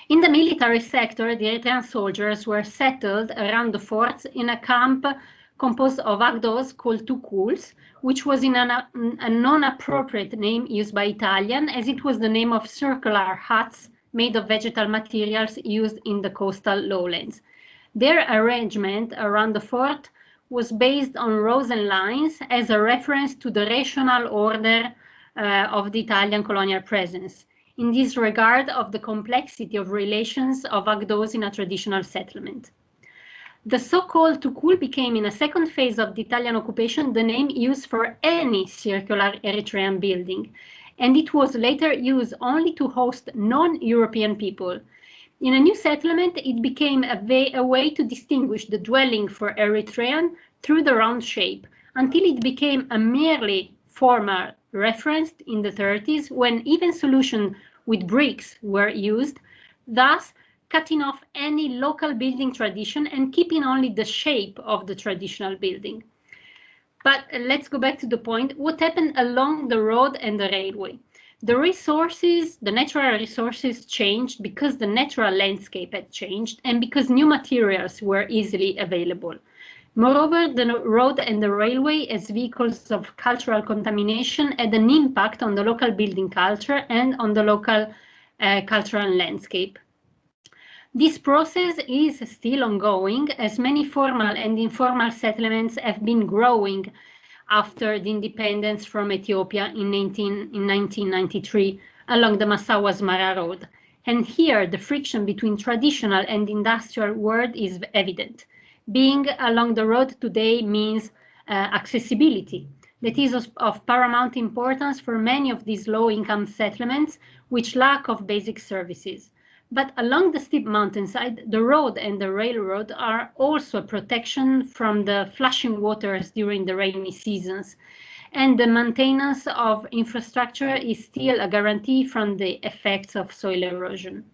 In the military sector, the Eritrean soldiers were settled around the forts in a camp composed of agdos called tukuls, which was in a non-appropriate name used by Italian, as it was the name of circular huts made of vegetal materials used in the coastal lowlands. Their arrangement around the fort was based on rows and lines as a reference to the rational order of the Italian colonial presence, in this regard of the complexity of relations of agdos in a traditional settlement. The so-called tukul became, in a second phase of the Italian occupation, the name used for any circular Eritrean building, and it was later used only to host non-European people. In a new settlement, it became a way to distinguish the dwelling for Eritrean through the round shape, until it became a merely formal reference in the 30s, when even solutions with bricks were used, thus cutting off any local building tradition and keeping only the shape of the traditional building. But let's go back to the point. What happened along the road and the railway? The resources, the natural resources changed because the natural landscape had changed and because new materials were easily available. Moreover, the road and the railway as vehicles of cultural contamination had an impact on the local building culture and on the local cultural landscape. This process is still ongoing, as many formal and informal settlements have been growing after the independence from Ethiopia in 1993 along the Massawa-Asmara road. And here the friction between traditional and industrial world is evident. Being along the road today means accessibility. That is of paramount importance for many of these low-income settlements which lack of basic services. But along the steep mountainside, the road and the railroad are also a protection from the flashing waters during the rainy seasons. And the maintenance of infrastructure is still a guarantee from the effects of soil erosion.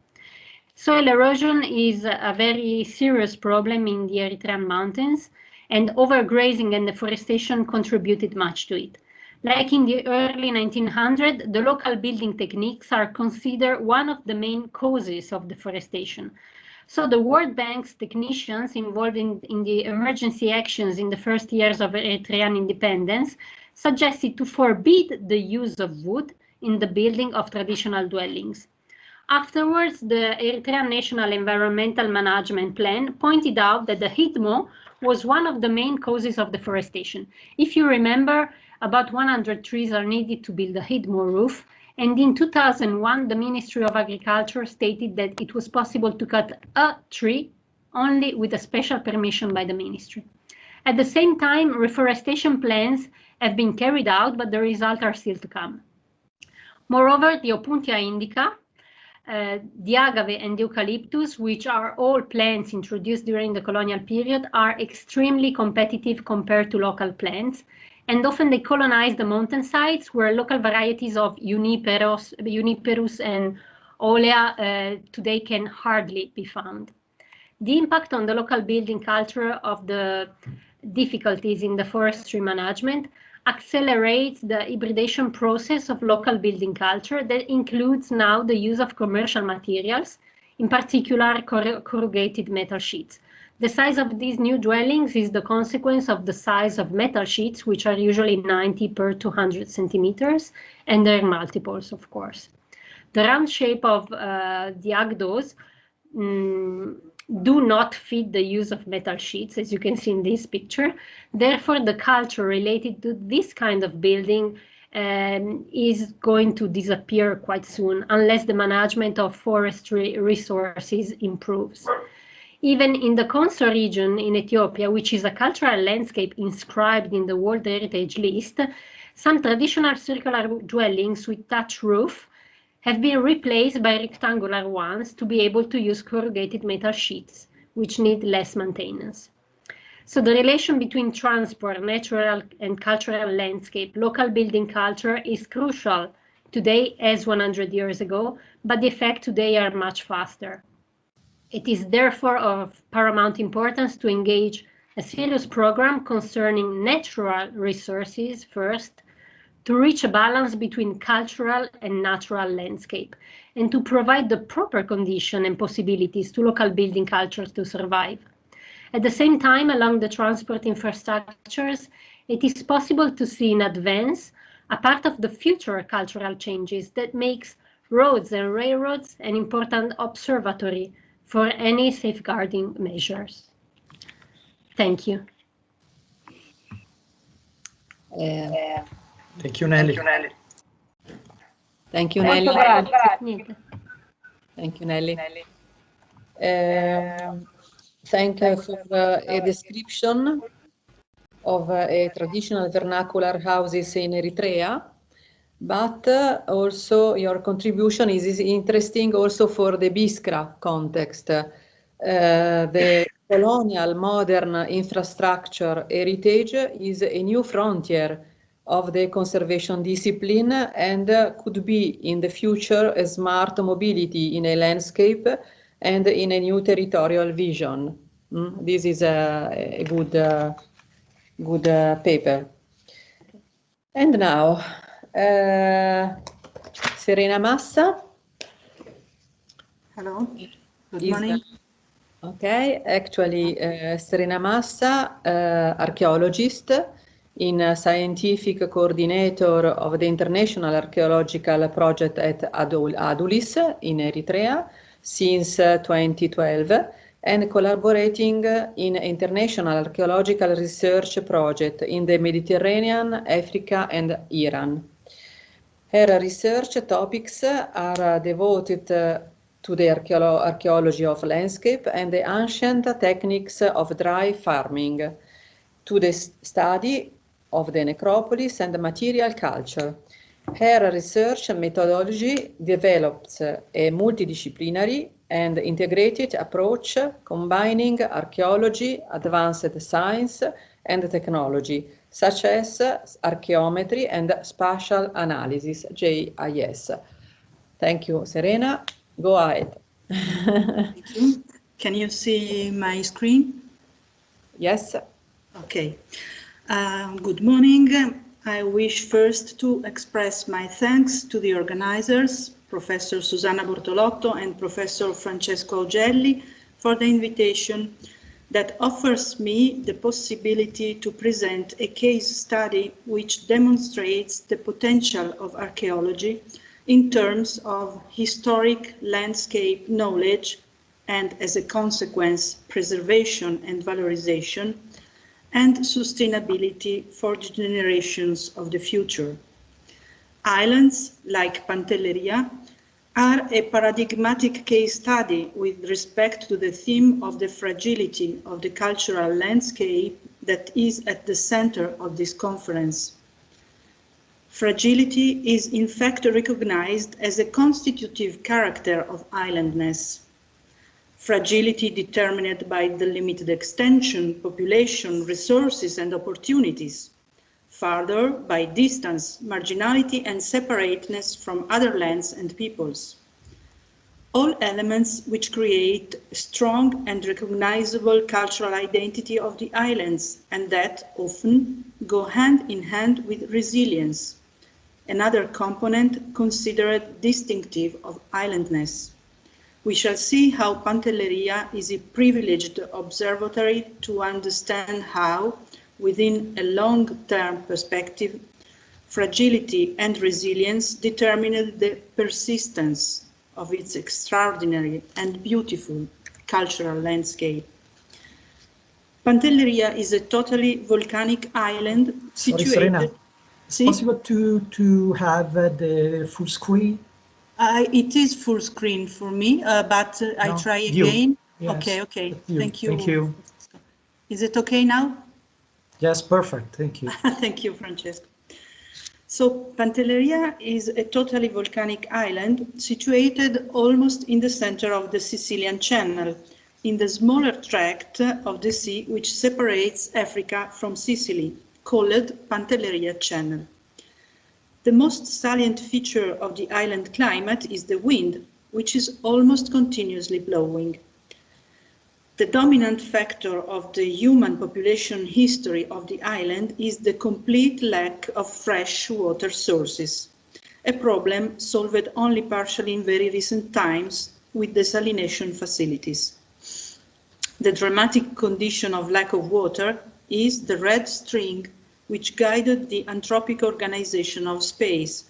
Soil erosion is a very serious problem in the Eritrean mountains, and overgrazing and deforestation contributed much to it. Like in the early 1900s, the local building techniques are considered one of the main causes of deforestation. So the World Bank's technicians involved in the emergency actions in the first years of Eritrean independence suggested to forbid the use of wood in the building of traditional dwellings. Afterwards, the Eritrean National Environmental Management Plan pointed out that the HIDMO was one of the main causes of deforestation. If you remember, about 100 trees are needed to build a HIDMO roof, and in 2001, the Ministry of Agriculture stated that it was possible to cut a tree only with a special permission by the ministry. At the same time, reforestation plans have been carried out, but the results are still to come. Moreover, the Opuntia indica, the agave and the eucalyptus, which are all plants introduced during the colonial period, are extremely competitive compared to local plants, and often they colonize the mountainsides where local varieties of Juniperus and Olea today can hardly be found. The impact on the local building culture of the difficulties in the forestry management accelerates the hybridization process of local building culture that includes now the use of commercial materials, in particular corrugated metal sheets. The size of these new dwellings is the consequence of the size of metal sheets, which are usually 90 per 200 centimeters, and their multiples, of course. The round shape of the agdos do not fit the use of metal sheets, as you can see in this picture. Therefore, the culture related to this kind of building is going to disappear quite soon, unless the management of forestry resources improves. Even in the Konso region in Ethiopia, which is a cultural landscape inscribed in the World Heritage List, some traditional circular dwellings with thatch roof have been replaced by rectangular ones to be able to use corrugated metal sheets, which need less maintenance. So the relation between transport, natural and cultural landscape, local building culture is crucial today as 100 years ago, but the effects today are much faster. It is therefore of paramount importance to engage a serious program concerning natural resources first, to reach a balance between cultural and natural landscape, and to provide the proper conditions and possibilities to local building cultures to survive. At the same time, along the transport infrastructures, it is possible to see in advance a part of the future cultural changes that makes roads and railroads an important observatory for any safeguarding measures. Thank you. Thank you, Nelly. Thank you, Nelly. Thank you, Nelly. Thank you for a description of a traditional vernacular houses in Eritrea, but also your contribution is interesting also for the Biskra context. The colonial modern infrastructure heritage is a new frontier of the conservation discipline and could be in the future a smart mobility in a landscape and in a new territorial vision. This is a good paper. And now, Serena Massa. Hello, good morning. Okay, actually, Serena Massa, archaeologist, in scientific coordinator of the International Archaeological Project at Adulis in Eritrea since 2012 and collaborating in international archaeological research project in the Mediterranean, Africa and Iran. Her research topics are devoted to the archaeology of landscape and the ancient techniques of dry farming, to the study of the necropolis and the material culture. Her research methodology develops a multidisciplinary and integrated approach combining archaeology, advanced science and technology, such as archaeometry and spatial analysis, JIS. Thank you, Serena. Go ahead. Thank you. Can you see my screen? Yes. Okay. Good morning. I wish first to express my thanks to the organizers, Professor Susanna Bortolotto and Professor Francesco Augelli, for the invitation that offers me the possibility to present a case study which demonstrates the potential of archaeology in terms of historic landscape knowledge and, as a consequence, preservation and valorization, and sustainability for the generations of the future. Islands, like Pantelleria, are a paradigmatic case study with respect to the theme of the fragility of the cultural landscape that is at the center of this conference. Fragility is in fact recognized as a constitutive character of islandness. Fragility determined by the limited extension, population, resources and opportunities. Further, by distance, marginality and separateness from other lands and peoples. All elements which create a strong and recognizable cultural identity of the islands and that often go hand in hand with resilience, another component considered distinctive of islandness. We shall see how Pantelleria is a privileged observatory to understand how, within a long-term perspective, fragility and resilience determine the persistence of its extraordinary and beautiful cultural landscape. Pantelleria is a totally volcanic island situated... Sorry, Serena. It's possible to have the full screen? It is full screen for me, but I try again. Yes, Okay. Thank you. Thank you. Is it okay now? Yes, perfect. Thank you. Thank you, Francesco. So Pantelleria is a totally volcanic island situated almost in the center of the Sicilian Channel, in the smaller tract of the sea which separates Africa from Sicily, called Pantelleria Channel. The most salient feature of the island climate is the wind, which is almost continuously blowing. The dominant factor of the human population history of the island is the complete lack of fresh water sources, a problem solved only partially in very recent times with desalination facilities. The dramatic condition of lack of water is the red string which guided the anthropic organization of space,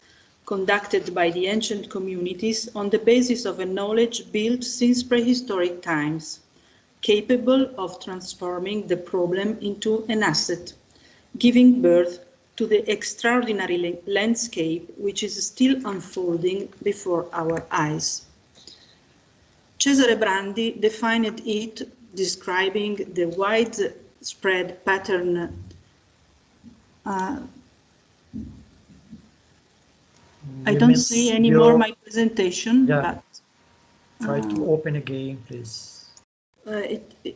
conducted by the ancient communities on the basis of a knowledge built since prehistoric times, capable of transforming the problem into an asset, giving birth to the extraordinary landscape which is still unfolding before our eyes. Cesare Brandi defined it, describing the widespread pattern I don't see anymore my presentation, but... Try to open again, please.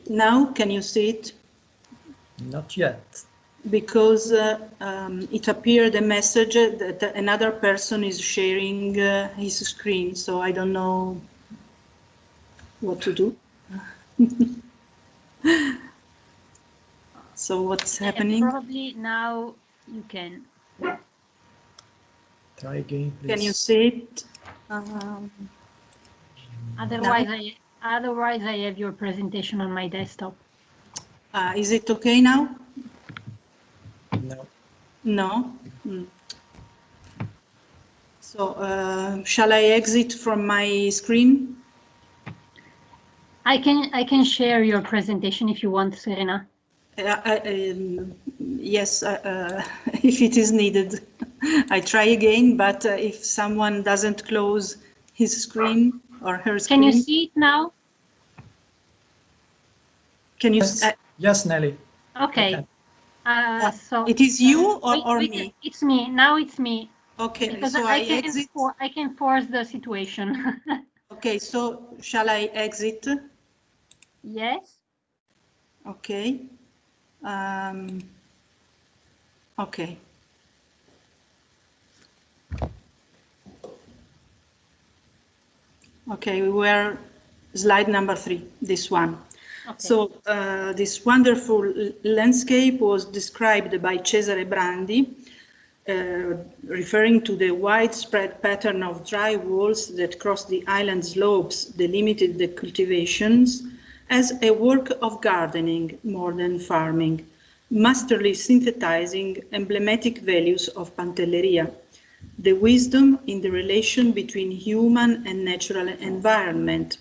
Now, can you see it? Not yet. Because it appeared a message that another person is sharing his screen, so I don't know what to do. So what's happening? Probably now you can. Try again, please. Can you see it? Otherwise, I have your presentation on my desktop. Is it okay now? No. No? So shall I exit from my screen? I can share your presentation if you want, Serena. Yes, if it is needed. I try again, but if someone doesn't close his screen or her screen... Can you see it now? Can you? Yes, Nelly. Okay. So it is you or me? It's me. Now it's me. Okay. Because so I can force the situation. Okay. So shall I exit? Yes. Okay. Okay. Okay, we were slide number 3, this one. Okay. So this wonderful landscape was described by Cesare Brandi, referring to the widespread pattern of dry walls that cross the island slopes, delimited the cultivations, as a work of gardening more than farming, masterly synthesizing emblematic values of Pantelleria, the wisdom in the relation between human and natural environment,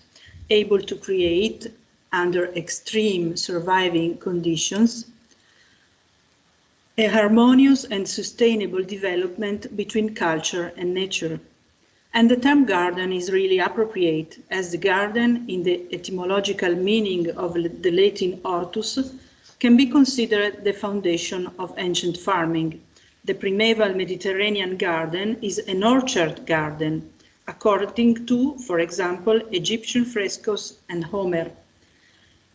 able to create, under extreme surviving conditions, a harmonious and sustainable development between culture and nature. And the term garden is really appropriate, as the garden, in the etymological meaning of the Latin hortus, can be considered the foundation of ancient farming. The primeval Mediterranean garden is an orchard garden, according to, for example, Egyptian frescoes and Homer.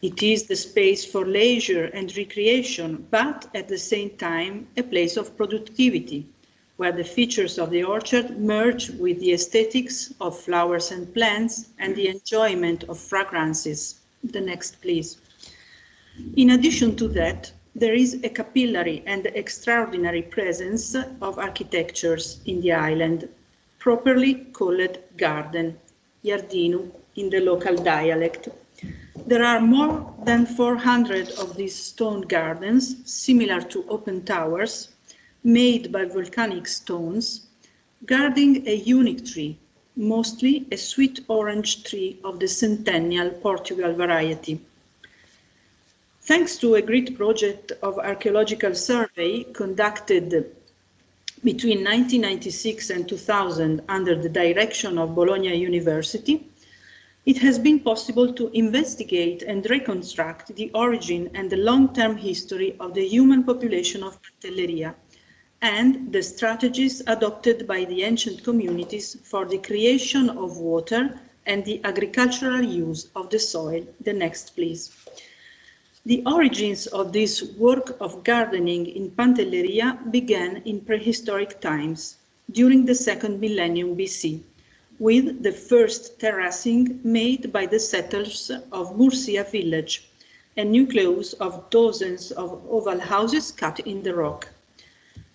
It is the space for leisure and recreation, but at the same time, a place of productivity, where the features of the orchard merge with the aesthetics of flowers and plants and the enjoyment of fragrances. The next, please. In addition to that, there is a capillary and extraordinary presence of architectures in the island, properly called garden, giardino in the local dialect. There are more than 400 of these stone gardens, similar to open towers, made by volcanic stones, guarding a unique tree, mostly a sweet orange tree of the centennial Portugal variety. Thanks to a great project of archaeological survey conducted between 1996 and 2000 under the direction of Bologna University, it has been possible to investigate and reconstruct the origin and the long-term history of the human population of Pantelleria and the strategies adopted by the ancient communities for the creation of water and the agricultural use of the soil. The next, please. The origins of this work of gardening in Pantelleria began in prehistoric times, during the second millennium BC, with the first terracing made by the settlers of Murcia village, a nucleus of dozens of oval houses cut in the rock.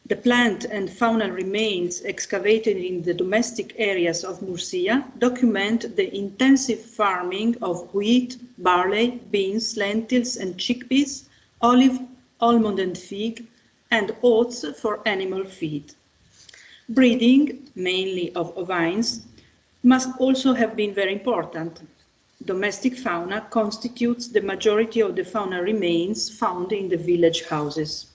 The plant and fauna remains excavated in the domestic areas of Murcia document the intensive farming of wheat, barley, beans, lentils and chickpeas, olive, almond and fig, and oats for animal feed. Breeding, mainly of ovines, must also have been very important. Domestic fauna constitutes the majority of the fauna remains found in the village houses.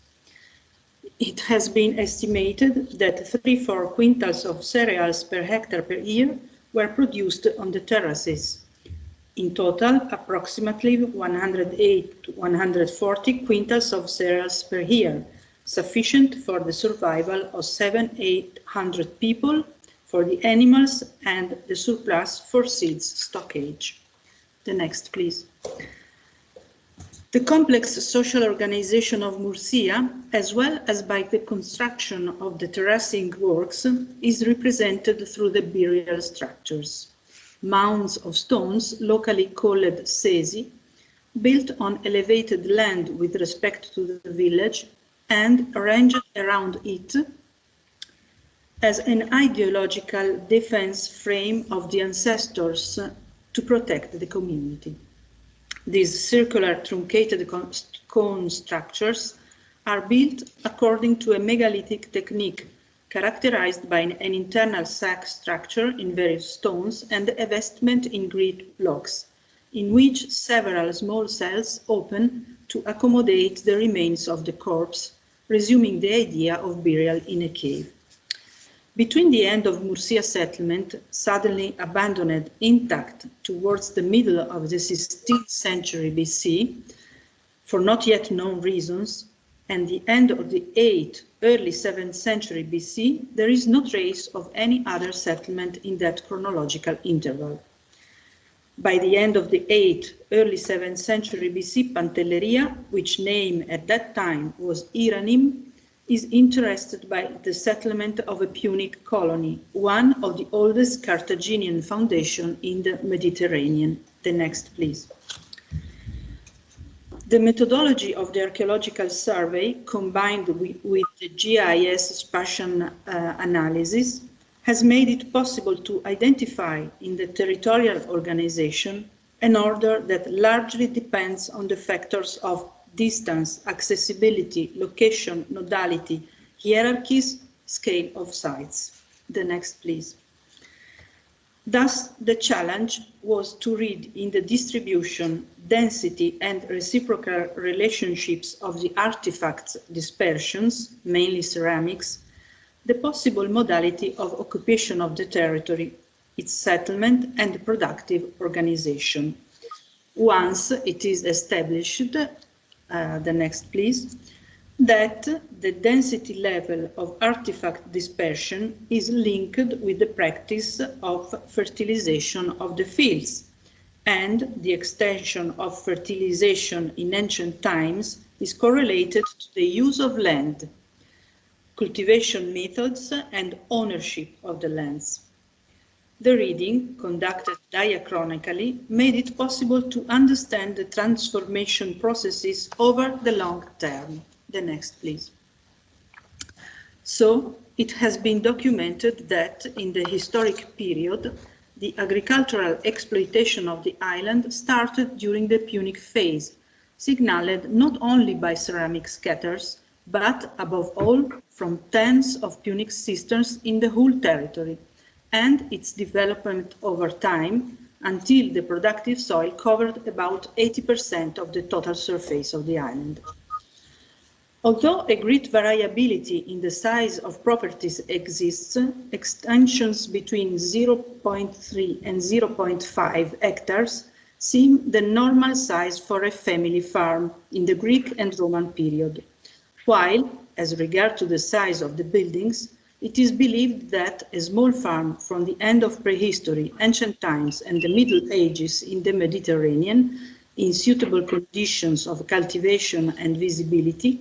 It has been estimated that 3-4 quintals of cereals per hectare per year were produced on the terraces. In total, approximately 108 to 140 quintals of cereals per year, sufficient for the survival of 700-800 people, for the animals, and the surplus for seeds stockage. The next, please. The complex social organization of Murcia, as well as by the construction of the terracing works, is represented through the burial structures. Mounds of stones, locally called sesi, built on elevated land with respect to the village and arranged around it as an ideological defense frame of the ancestors to protect the community. These circular truncated cone structures are built according to a megalithic technique characterized by an internal sack structure in various stones and a vestment in grid blocks, in which several small cells open to accommodate the remains of the corpse, resuming the idea of burial in a cave. Between the end of Murcia settlement, suddenly abandoned intact towards the middle of the 16th century BC, for not yet known reasons, and the end of the 8th, early 7th century BC, there is no trace of any other settlement in that chronological interval. By the end of the 8th, early 7th century BC, Pantelleria, which name at that time was Iranim, is interested by the settlement of a Punic colony, one of the oldest Carthaginian foundations in the Mediterranean. The next, please. The methodology of the archaeological survey, combined with the GIS spatial analysis, has made it possible to identify in the territorial organization an order that largely depends on the factors of distance, accessibility, location, nodality, hierarchies, scale of sites. The next, please. Thus, the challenge was to read in the distribution, density, and reciprocal relationships of the artifacts' dispersions, mainly ceramics, the possible modality of occupation of the territory, its settlement, and productive organization. Once it is established, the next, please, that the density level of artifact dispersion is linked with the practice of fertilization of the fields, and the extension of fertilization in ancient times is correlated to the use of land, cultivation methods, and ownership of the lands. The reading, conducted diachronically, made it possible to understand the transformation processes over the long term. The next, please. So, it has been documented that in the historic period, the agricultural exploitation of the island started during the Punic phase, signaled not only by ceramic scatters, but above all from tens of Punic cisterns in the whole territory, and its development over time until the productive soil covered about 80% of the total surface of the island. Although a great variability in the size of properties exists, extensions between 0.3 and 0.5 hectares seem the normal size for a family farm in the Greek and Roman period, while, as regard to the size of the buildings, it is believed that a small farm from the end of prehistory, ancient times, and the Middle Ages in the Mediterranean, in suitable conditions of cultivation and visibility,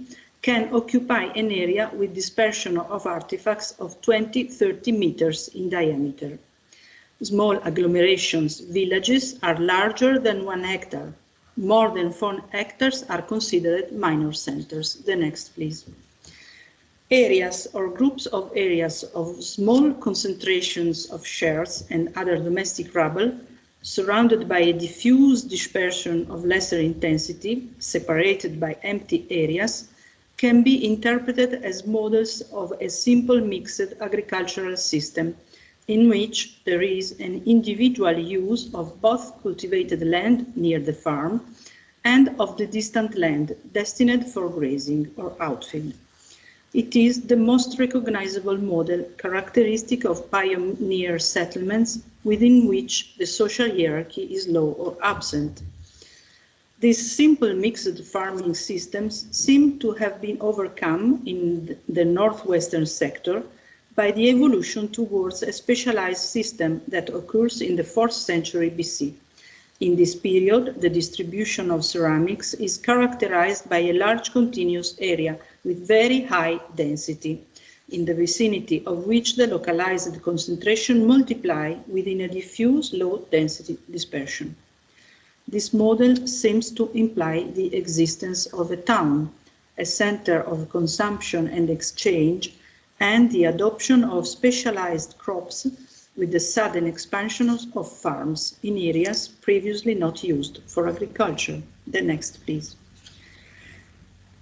can occupy an area with dispersion of artifacts of 20-30 meters in diameter. Small agglomerations, villages, are larger than 1 hectare. More than 4 hectares are considered minor centers. The next, please. Areas or groups of areas of small concentrations of shares and other domestic rubble, surrounded by a diffuse dispersion of lesser intensity, separated by empty areas, can be interpreted as models of a simple mixed agricultural system in which there is an individual use of both cultivated land near the farm and of the distant land destined for grazing or outfield. It is the most recognizable model characteristic of pioneer settlements within which the social hierarchy is low or absent. These simple mixed farming systems seem to have been overcome in the northwestern sector by the evolution towards a specialized system that occurs in the 4th century BC. In this period, the distribution of ceramics is characterized by a large continuous area with very high density, in the vicinity of which the localized concentration multiply within a diffuse low-density dispersion. This model seems to imply the existence of a town, a center of consumption and exchange, and the adoption of specialized crops with the sudden expansion of farms in areas previously not used for agriculture. The next, please.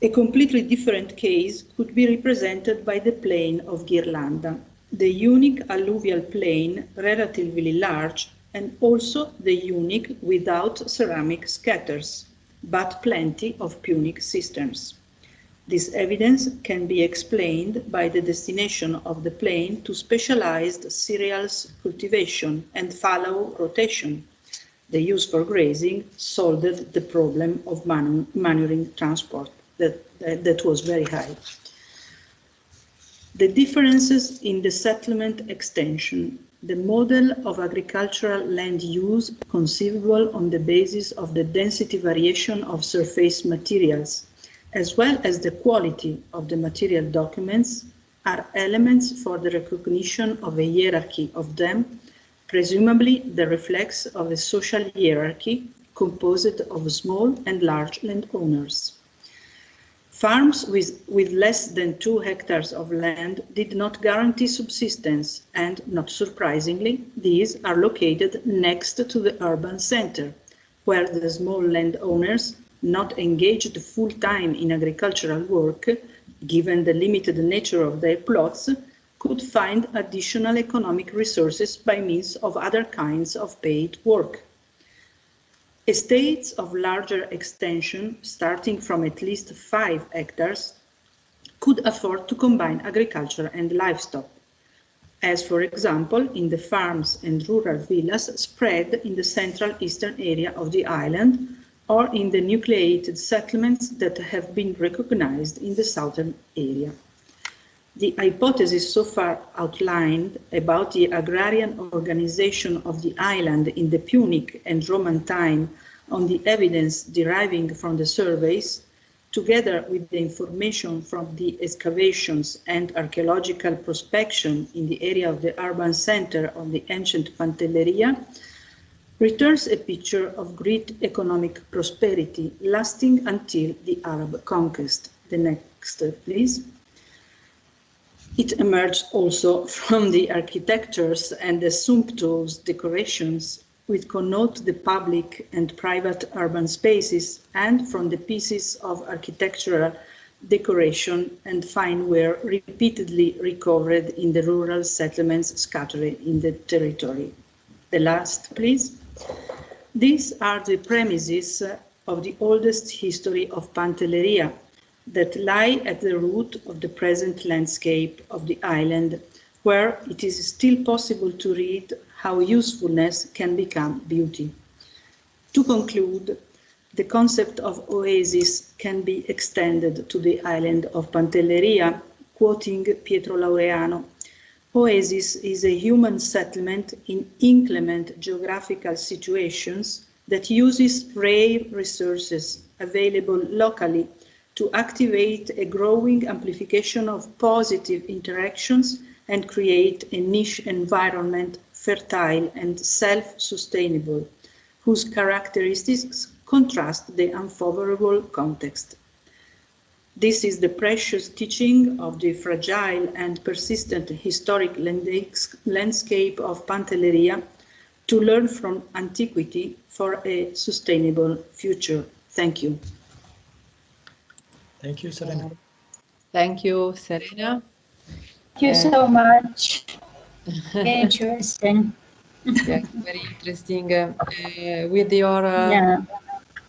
A completely different case could be represented by the plain of Ghirlanda, the unique alluvial plain, relatively large, and also the unique without ceramic scatters, but plenty of Punic cisterns. This evidence can be explained by the destination of the plain to specialized cereals cultivation and fallow rotation. The use for grazing solved the problem of manuring transport that was very high. The differences in the settlement extension, the model of agricultural land use conceivable on the basis of the density variation of surface materials, as well as the quality of the material documents, are elements for the recognition of a hierarchy of them, presumably the reflex of a social hierarchy composed of small and large landowners. Farms with less than 2 hectares of land did not guarantee subsistence, and, not surprisingly, these are located next to the urban center, where the small landowners, not engaged full-time in agricultural work, given the limited nature of their plots, could find additional economic resources by means of other kinds of paid work. Estates of larger extension, starting from at least 5 hectares, could afford to combine agriculture and livestock, as for example in the farms and rural villas spread in the central eastern area of the island, or in the nucleated settlements that have been recognized in the southern area. The hypothesis so far outlined about the agrarian organization of the island in the Punic and Roman time on the evidence deriving from the surveys, together with the information from the excavations and archaeological prospection in the area of the urban center of the ancient Pantelleria, returns a picture of great economic prosperity lasting until the Arab conquest. The next, please. It emerged also from the architectures and the sumptuous decorations which connote the public and private urban spaces, and from the pieces of architectural decoration, and fine ware repeatedly recovered in the rural settlements scattered in the territory. The last, please. These are the premises of the oldest history of Pantelleria that lie at the root of the present landscape of the island, where it is still possible to read how usefulness can become beauty. To conclude, the concept of oasis can be extended to the island of Pantelleria, quoting Pietro Laureano. Oasis is a human settlement in inclement geographical situations that uses rare resources available locally to activate a growing amplification of positive interactions and create a niche environment fertile and self-sustainable, whose characteristics contrast the unfavorable context. This is the precious teaching of the fragile and persistent historic landscape of Pantelleria, to learn from antiquity for a sustainable future. Thank you. Thank you, Serena. Thank you, Serena. Thank you so much. Very interesting. Yes, very interesting.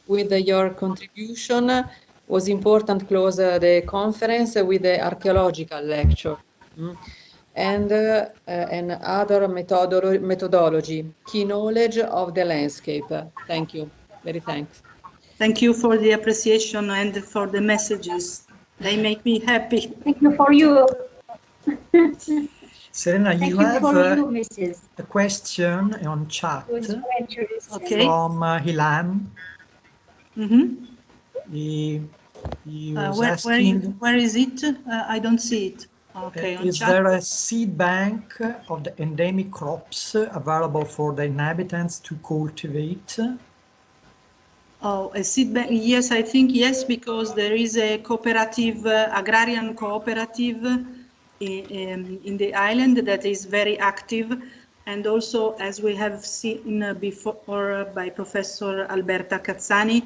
With your contribution, was important close the conference with the archaeological lecture and other methodology, key knowledge of the landscape. Thank you. Very thanks. Thank you for the appreciation and for the messages. They make me happy. Thank you for you. Serena, you have a question on chat from Hilam. He was asking, where is it? I don't see it. Okay. Is there a seed bank of the endemic crops available for the inhabitants to cultivate? Oh, a seed bank? Yes, I think yes, because there is a cooperative, agrarian cooperative in the island that is very active. And also, as we have seen before by Professor Alberta Cazzani,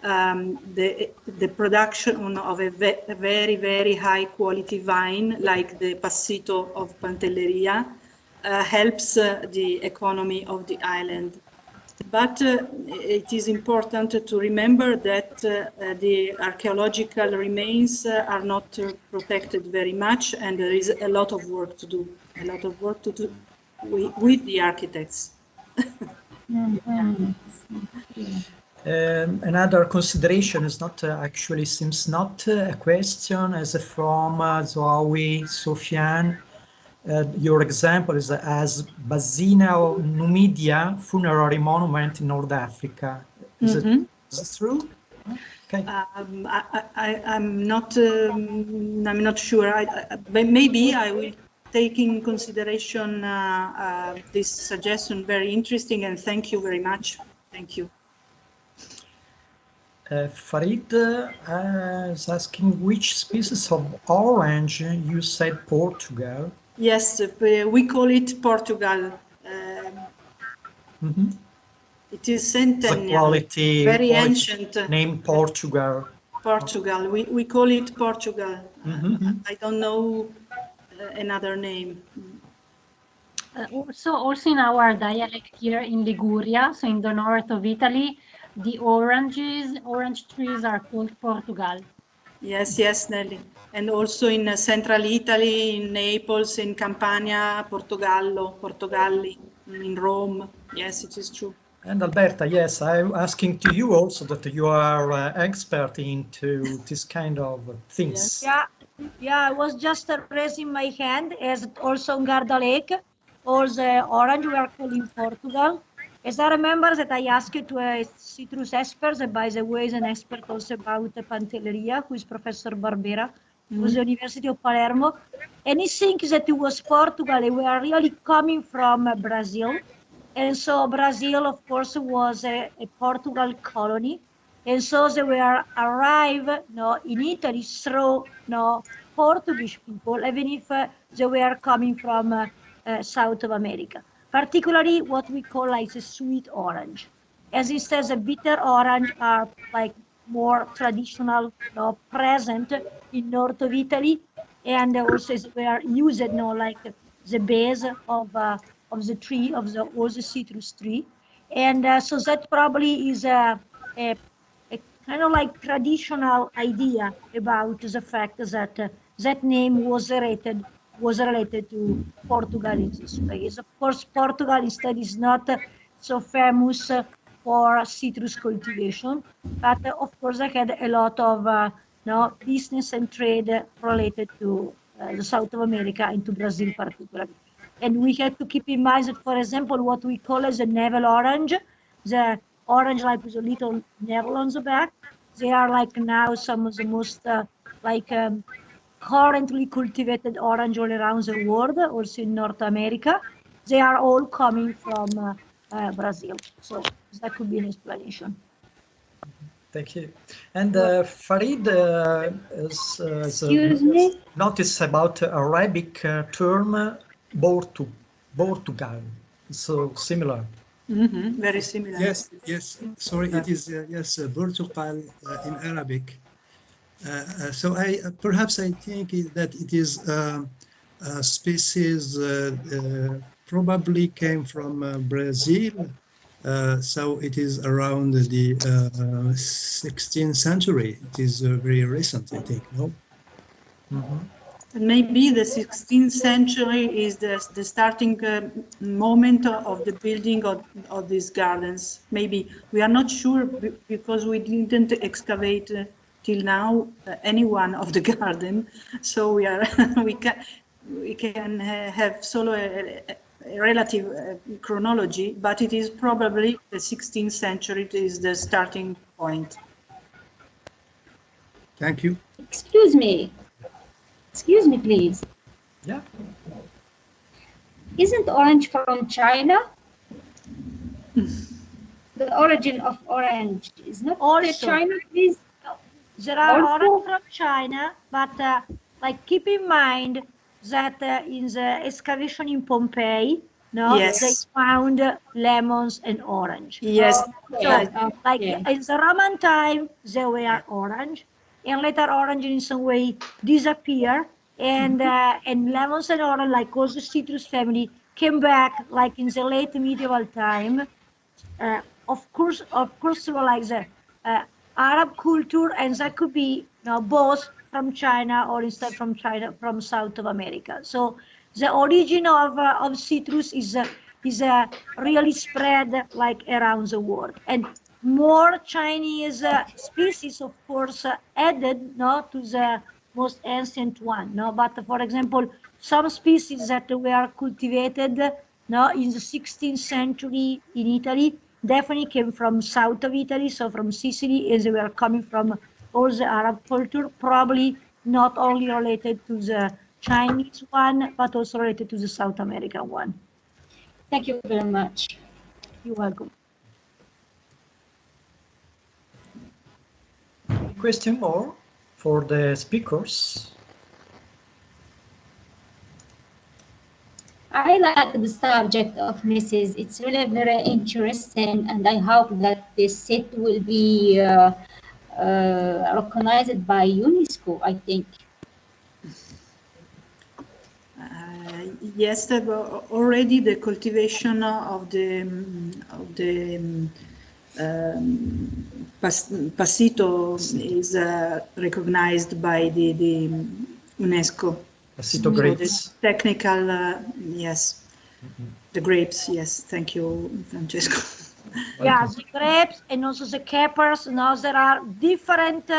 the production of a very, very high quality vine like the Passito of Pantelleria helps the economy of the island. But it is important to remember that the archaeological remains are not protected very much, and there is a lot of work to do, with the architects. Another consideration is not actually seems not a question, as from Zoawi Sofian. Your example is as Bazina of Numidia funerary monument in North Africa. Is it true? Okay. I'm not sure. Maybe I will take in consideration this suggestion. Very interesting, and thank you very much. Thank you. Farid is asking which species of orange you said Portugal. Yes, we call it Portugal. It is centennial, very ancient. Name Portugal. Portugal. We call it Portugal. I don't know another name. Also in our dialect here in Liguria, so in the north of Italy, the orange trees are called Portugal. Yes, yes, Nelly. And also in central Italy, in Naples, in Campania, Portogallo, Portogalli, in Rome. Yes, it is true. And Alberta, yes, I'm asking to you also that you are expert into this kind of things. Yes. Yeah, I was just raising my hand, as also in Garda Lake, all the orange we are calling Portugal. As I remember that I asked to a citrus expert, that by the way is an expert also about Pantelleria, who is Professor Barbera, who's the University of Palermo. And he thinks that it was Portugal, they were really coming from Brazil. And so Brazil, of course, was a Portugal colony. And so they were arrived in Italy through Portuguese people, even if they were coming from South of America. Particularly what we call like the sweet orange. As it says, a bitter orange are like more traditional present in north of Italy, and also were used like the base of the tree, of the also citrus tree. And so that probably is a kind of like traditional idea about the fact that that name was related to Portugal in this place. Of course, Portugal instead is not so famous for citrus cultivation, but of course I had a lot of business and trade related to the South of America and to Brazil particularly. And we have to keep in mind that, for example, what we call as a navel orange, the orange like with a little navel on the back, they are like now some of the most currently cultivated orange all around the world, also in North America. They are all coming from Brazil. So that could be an explanation. Thank you. And Farid Excuse me? noticed about Arabic term Portugal. So similar. Very similar. Yes, yes. Sorry, it is yes, Portugal in Arabic. So perhaps I think that it is a species probably came from Brazil. So it is around the 16th century. It is very recent, I think. No. Maybe the 16th century is the starting moment of the building of these gardens. Maybe we are not sure because we didn't excavate till now any one of the garden. So we are we can have solo a relative chronology, but it is probably the 16th century is the starting point. Thank you. Excuse me. Excuse me, please. Yeah. Isn't orange from China? The origin of orange is not Also, China, please. There are orange from China, but like keep in mind that in the excavation in Pompeii, Yes. they found lemons and orange. Yes. So like in the Roman time, they were orange, and later orange in some way disappear, and lemons and orange, like also citrus family, came back like in the late medieval time. Of course, like the Arab culture, and that could be both from China or instead from China, from South of America. So the origin of citrus is really spread like around the world, and more Chinese species, of course, added to the most ancient one. But for example, some species that were cultivated in the 16th century in Italy definitely came from south of Italy, so from Sicily, as they were coming from all the Arab culture, probably not only related to the Chinese one, but also related to the South American one. Thank you very much. You're welcome. Question more for the speakers? I like the subject of Mrs. It's really very interesting, and I hope that this set will be recognized by UNESCO, I think. Yes, already the cultivation of the passito is recognized by the UNESCO. Passito grapes. So technical, yes. The grapes, yes. Thank you, Francesco. Yeah, the grapes and also the capers. There are different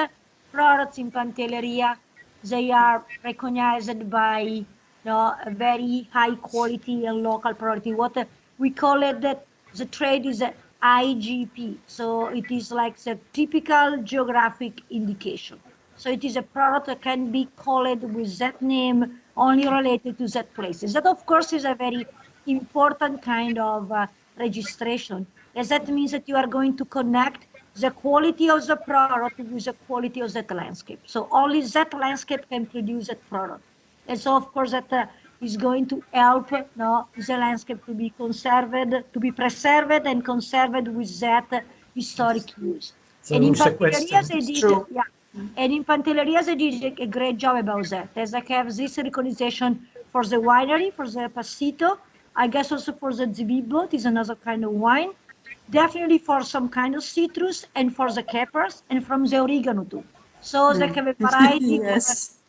products in Pantelleria. They are recognized by a very high quality and local product. What we call it, that the trade is a IGP. So it is like the typical geographic indication. So it is a product that can be called with that name only related to that places. That, of course, is a very important kind of registration, as that means that you are going to connect the quality of the product with the quality of that landscape. So only that landscape can produce that product. And so, of course, that is going to help the landscape to be conserved, to be preserved and conserved with that historic use. And in Pantelleria, they did, yeah. And in Pantelleria, they did a great job about that. As I have this recognition for the winery, for the Passito, I guess also for the Zibibbo, it is another kind of wine. Definitely for some kind of citrus and for the capers and from the oregano too. So they have a variety of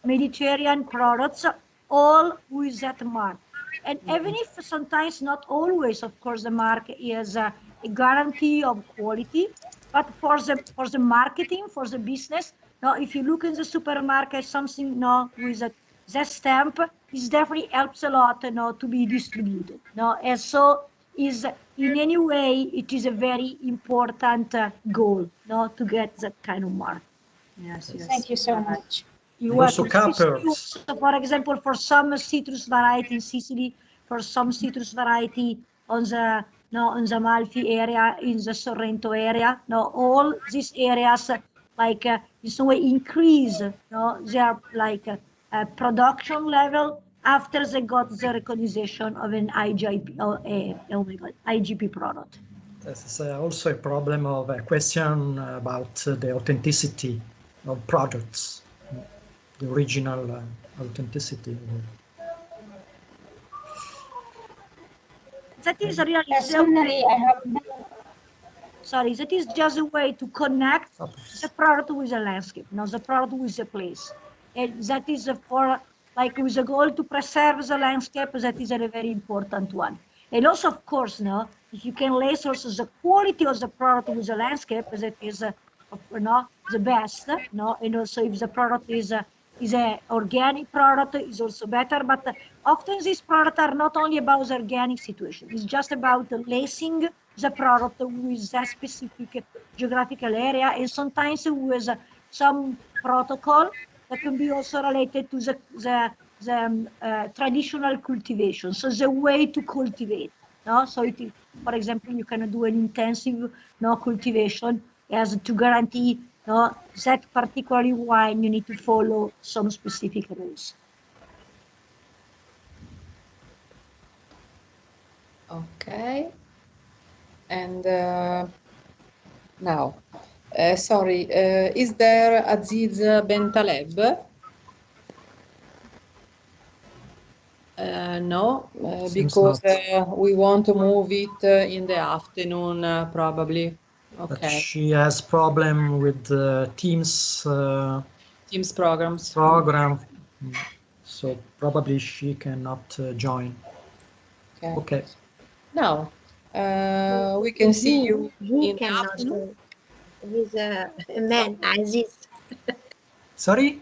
Mediterranean products, all with that mark. And even if sometimes not always, of course, the mark is a guarantee of quality, but for the marketing, for the business, now if you look in the supermarket, something with that stamp, it definitely helps a lot to be distributed. And so is in any way it is a very important goal to get that kind of mark. Yes. Thank you so much. You also capers. For example, for some citrus variety in Sicily, for some citrus variety on the Amalfi area, in the Sorrento area, all these areas like in some way increase their like production level after they got the recognition of an IGP product. This is also a problem of a question about the authenticity of products, the original authenticity. That is really sorry, that is just a way to connect the product with the landscape, the product with the place. And that is for like with a goal to preserve the landscape, that is a very important one. And also, of course, if you can lace also the quality of the product with the landscape, that is the best. And also if the product is a organic product, is also better. But often these products are not only about the organic situation. It's just about lacing the product with that specific geographical area, and sometimes with some protocol that can be also related to the traditional cultivation. So the way to cultivate. So it, for example, you can do an intensive cultivation as to guarantee that particular wine. You need to follow some specific rules. Okay. And now, sorry, is there Aziz Bentaleb? No, because we want to move it in the afternoon, probably. Okay. But she has problem with Teams. Teams programs. So probably she cannot join. Okay. Now, we can see you He in the cannot afternoon. He's a man, Aziz. Sorry?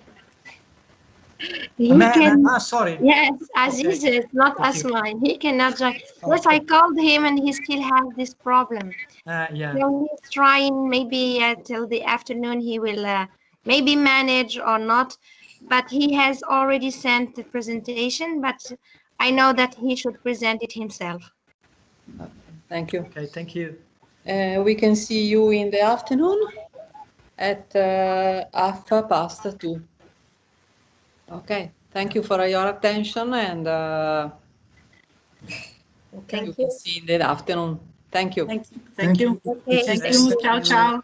Sorry. Yes, Aziz is not Asmine. He cannot join. Yes, I called him and he still has this problem. Yeah. So he's trying maybe till the afternoon he will maybe manage or not. But he has already sent the presentation, but I know that he should present it himself. Thank you. Okay, thank you. We can see you in the afternoon at 2:30. Okay, thank you for your attention, and thank you. See you in the afternoon. Thank you. Thank you. Okay. Thank you. Ciao, ciao.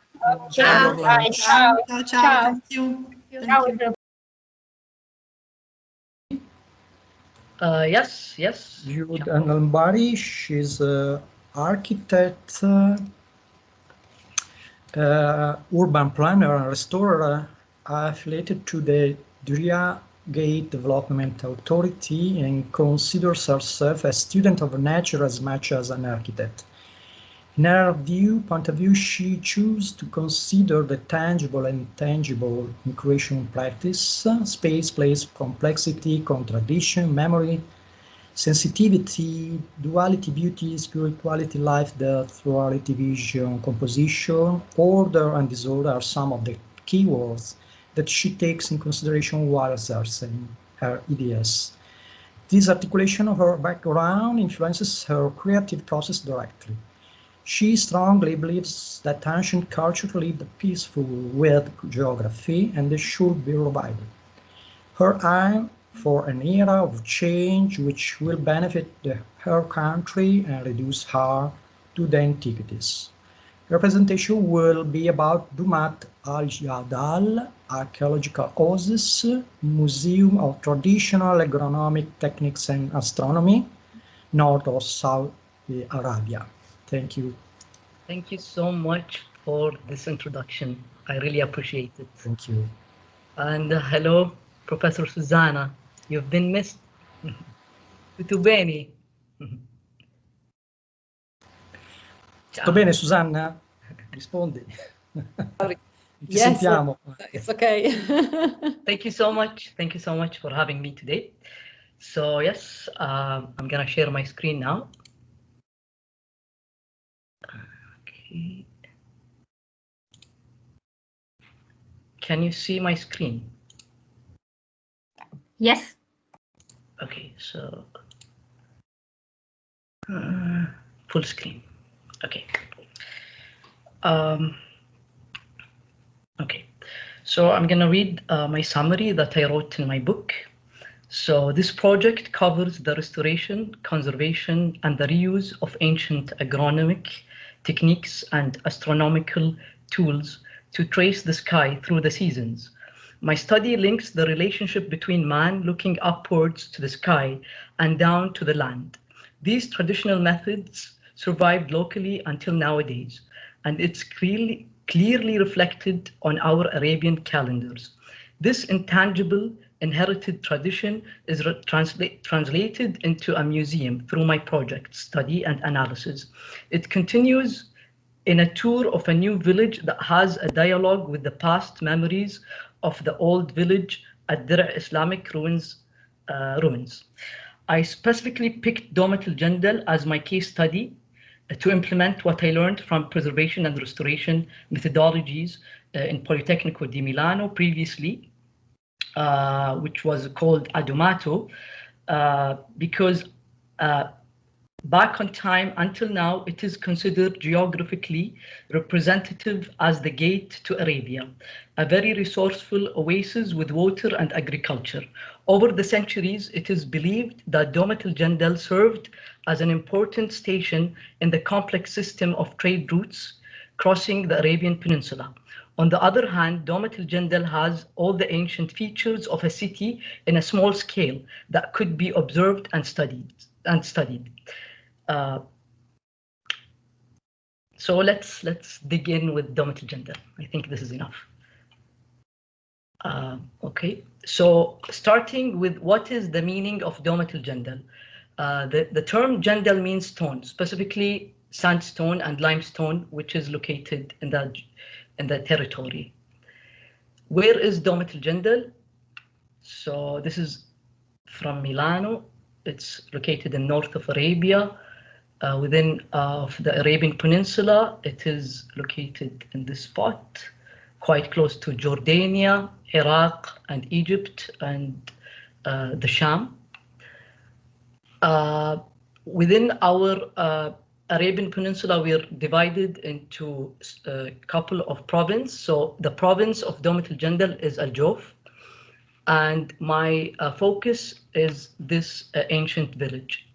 Ciao. Ciao, ciao. Thank you. Thank you. Yes. Jude Lombardi, she's an architect, urban planner and restorer affiliated to the Duria Gate Development Authority, and considers herself a student of nature as much as an architect. In her point of view, she chooses to consider the tangible and intangible in creation practice, space, place, complexity, contradiction, memory, sensitivity, duality, beauty, spirituality, life, death, duality, vision, composition, order, and disorder are some of the keywords that she takes in consideration while exercising her ideas. This articulation of her background influences her creative process directly. She strongly believes that ancient culture lived peaceful with geography, and they should be revived. Her aim for an era of change which will benefit her country and reduce her to the antiquities. The presentation will be about Dumat al-Jadal, Archaeological Oasis, Museum of Traditional Agronomic Techniques and Astronomy, North or South Arabia. Thank you. Thank you so much for this introduction. I really appreciate it. Thank you. And hello, Professor Susanna. You've been missed. Tutto bene? Tutto bene, Susanna? Rispondi. Ci Yes, sentiamo. it's okay. Thank you so much. Thank you so much for having me today. So yes, I'm gonna share my screen now. Okay. Can you see my screen? Yes. Okay, so full screen. Okay. Okay, so I'm gonna read my summary that I wrote in my book. So this project covers the restoration, conservation, and the reuse of ancient agronomic techniques and astronomical tools to trace the sky through the seasons. My study links the relationship between man looking upwards to the sky and down to the land. These traditional methods survived locally until nowadays, and it's clearly reflected on our Arabian calendars. This intangible inherited tradition is translated into a museum through my project, study and analysis. It continues in a tour of a new village that has a dialogue with the past memories of the old village at Dir Islamic ruins. I specifically picked Domat al-Jandal as my case study to implement what I learned from preservation and restoration methodologies in Politecnico di Milano previously, which was called Adomato, because back on time until now, it is considered geographically representative as the gate to Arabia, a very resourceful oasis with water and agriculture. Over the centuries, it is believed that Domat al-Jandal served as an important station in the complex system of trade routes crossing the Arabian Peninsula. On the other hand, Domat al-Jandal has all the ancient features of a city in a small scale that could be observed and studied. So let's dig in with Domat al-Jandal. I think this is enough. Okay, so starting with what is the meaning of Domat al-Jandal? The term Jandal means stone, specifically sandstone and limestone, which is located in the territory. Where is Domat al-Jandal? So this is from Milano. It's located in north of Arabia, within the Arabian Peninsula. It is located in this spot, quite close to Jordania, Iraq, and Egypt, and the Sham. Within our Arabian Peninsula, we are divided into a couple of provinces. So the province of Domat al-Jandal is Al-Jawf, and my focus is this ancient village,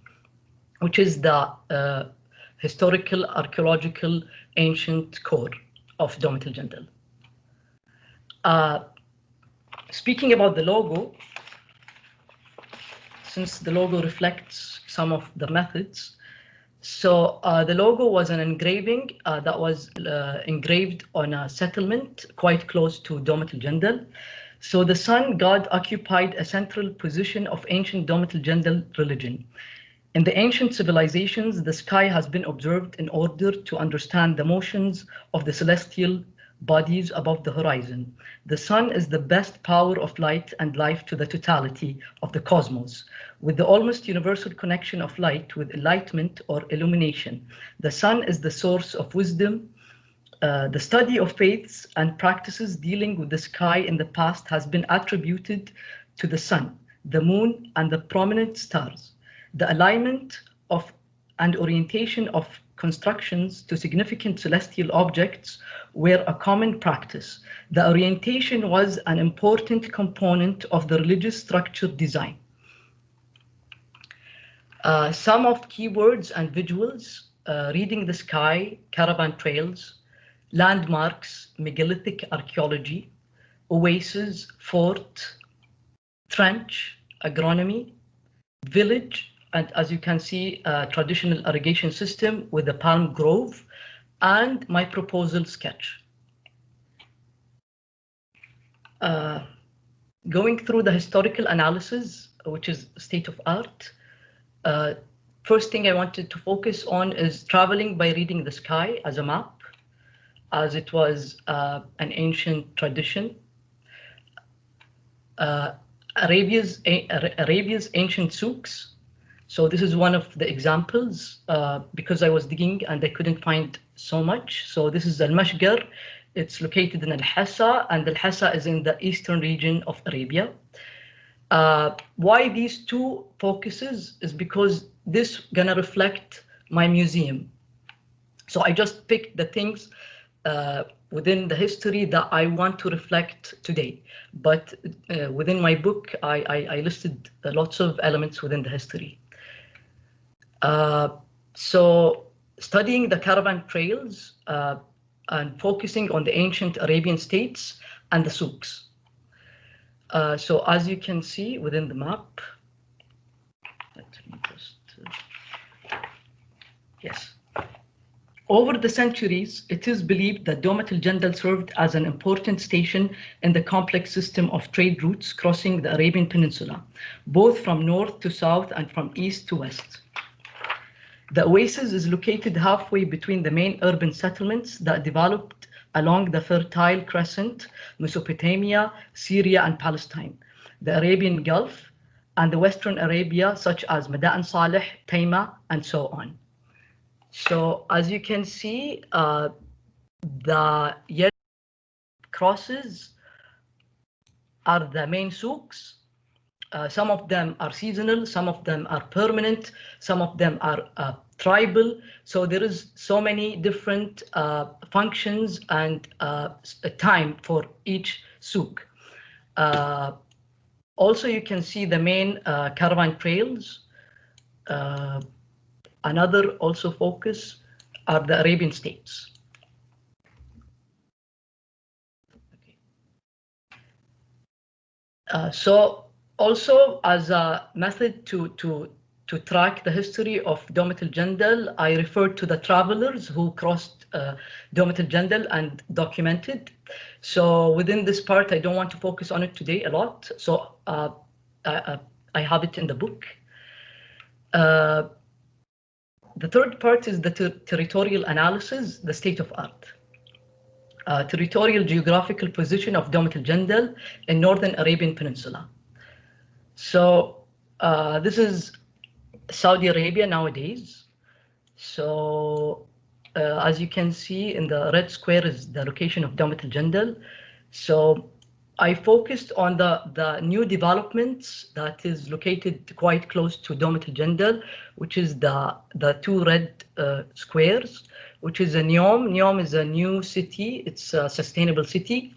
which is the historical, archaeological, ancient core of Domat al-Jandal. Speaking about the logo, since the logo reflects some of the methods, so the logo was an engraving that was engraved on a settlement quite close to Domat al-Jandal. So the sun god occupied a central position of ancient Domat al-Jandal religion. In the ancient civilizations, the sky has been observed in order to understand the motions of the celestial bodies above the horizon. The sun is the best power of light and life to the totality of the cosmos. With the almost universal connection of light with enlightenment or illumination, the sun is the source of wisdom. The study of faiths and practices dealing with the sky in the past has been attributed to the sun, the moon, and the prominent stars. The alignment of and orientation of constructions to significant celestial objects were a common practice. The orientation was an important component of the religious structure design. Some of keywords and visuals, reading the sky, caravan trails, landmarks, megalithic archaeology, oasis, fort, trench, agronomy, village, and as you can see, a traditional irrigation system with a palm grove, and my proposal sketch. Going through the historical analysis, which is state of art, first thing I wanted to focus on is traveling by reading the sky as a map, as it was an ancient tradition. Arabia's ancient souks. So this is one of the examples because I was digging and I couldn't find so much. So this is Al-Mashgar. It's located in Al-Hassa, and Al-Hassa is in the eastern region of Arabia. Why these two focuses is because this gonna reflect my museum. So I just picked the things within the history that I want to reflect today. But within my book, I listed lots of elements within the history. So studying the caravan trails and focusing on the ancient Arabian states and the souks. So as you can see within the map, let me just, yes. Over the centuries, it is believed that Domat al-Jandal served as an important station in the complex system of trade routes crossing the Arabian Peninsula, both from north to south and from east to west. The oasis is located halfway between the main urban settlements that developed along the Fertile Crescent, Mesopotamia, Syria, and Palestine, the Arabian Gulf, and the Western Arabia, such as Mada'an Saleh, Taima, and so on. So as you can see, the yellow crosses are the main souks. Some of them are seasonal, some of them are permanent, some of them are tribal. So there is so many different functions and time for each souk. Also, you can see the main caravan trails. Another also focus are the Arabian states. Okay. So also as a method to track the history of Domat al-Jandal, I referred to the travelers who crossed Domat al-Jandal and documented. So within this part, I don't want to focus on it today a lot. So I have it in the book. The third part is the territorial analysis, the state of art. Territorial geographical position of Domat al-Jandal in Northern Arabian Peninsula. So this is Saudi Arabia nowadays. So as you can see in the red square is the location of Domat al-Jandal. So I focused on the new developments that is located quite close to Domat al-Jandal, which is the two red squares, which is a Neom. Neom is a new city. It's a sustainable city.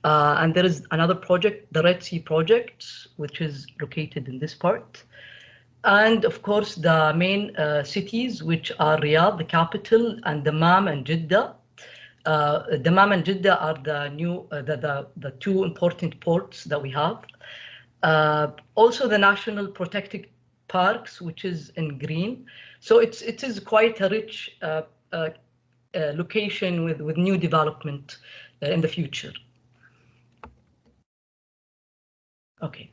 And there is another project, the Red Sea project, which is located in this part. And of course, the main cities, which are Riyadh, the capital, and Dammam and Jeddah. Dammam and Jeddah are the new, the two important ports that we have. Also, the national protected parks, which is in green. So it is quite a rich location with new development in the future. Okay.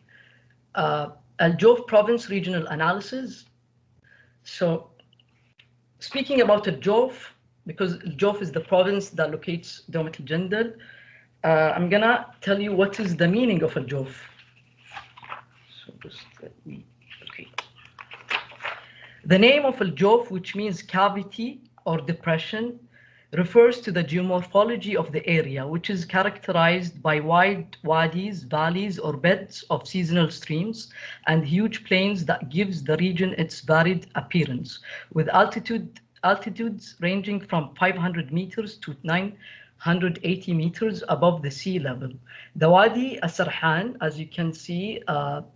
Al-Jawf province regional analysis. So speaking about Al-Jawf, because Al-Jawf is the province that locates Domat al-Jandal, I'm gonna tell you what is the meaning of Al-Jawf. So just let me, okay. The name of Al-Jawf, which means cavity or depression, refers to the geomorphology of the area, which is characterized by wide wadis, valleys, or beds of seasonal streams, and huge plains that gives the region its varied appearance, with altitudes ranging from 500 meters to 980 meters above the sea level. The Wadi As-Sarhan, as you can see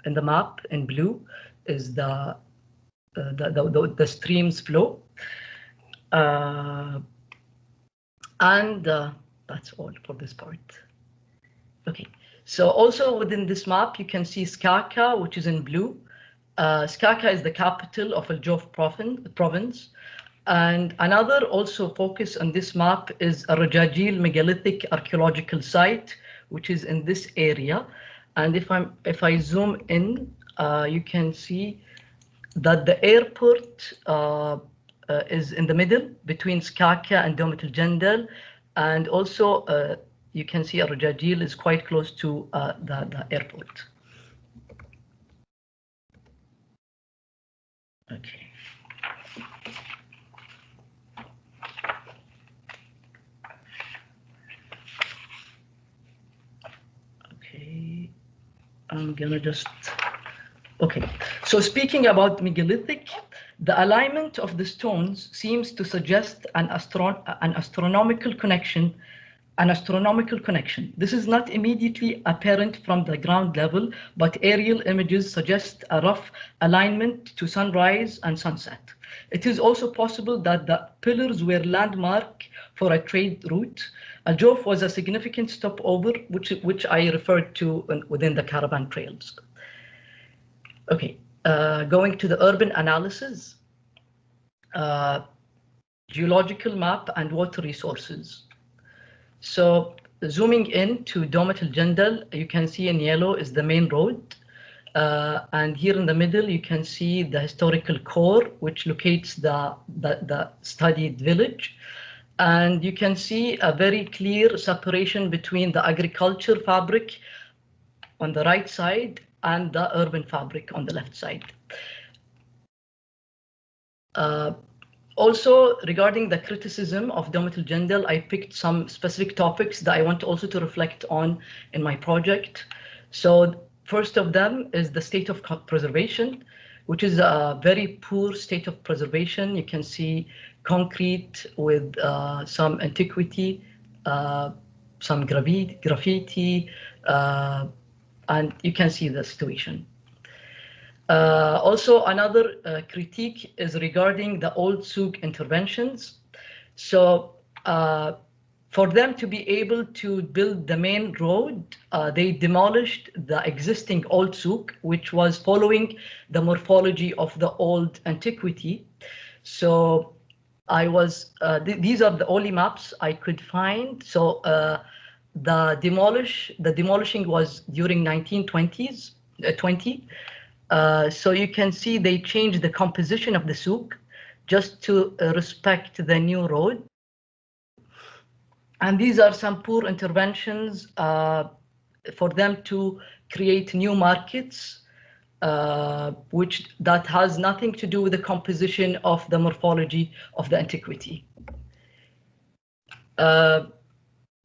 in the map in blue, is the stream's flow. And that's all for this part. Okay, so also within this map, you can see Skaka, which is in blue. Skaka is the capital of Al-Jawf province. And another also focus on this map is a Rajajil megalithic archaeological site, which is in this area. And if I zoom in, you can see that the airport is in the middle between Skaka and Domet al-Jandal, and also you can see Rajajil is quite close to the airport. Okay. Okay, I'm gonna just, okay. So speaking about megalithic, the alignment of the stones seems to suggest an astronomical connection. This is not immediately apparent from the ground level, but aerial images suggest a rough alignment to sunrise and sunset. It is also possible that the pillars were landmark for a trade route. Al-Jawf was a significant stopover, which I referred to within the caravan trails. Okay, going to the urban analysis, geological map and water resources. So zooming in to Domet al-Jandal, you can see in yellow is the main road. And here in the middle, you can see the historical core, which locates the studied village. And you can see a very clear separation between the agriculture fabric on the right side and the urban fabric on the left side. Also, regarding the criticism of Domet al-Jandal, I picked some specific topics that I want also to reflect on in my project. So first of them is the state of preservation, which is a very poor state of preservation. You can see concrete with some antiquity, some graffiti, and you can see the situation. Also, another critique is regarding the old souk interventions. So for them to be able to build the main road, they demolished the existing old souk, which was following the morphology of the old antiquity. So I was, these are the only maps I could find. So the demolishing was during 1920s, 20. So you can see they changed the composition of the souk just to respect the new road. And these are some poor interventions for them to create new markets, which that has nothing to do with the composition of the morphology of the antiquity.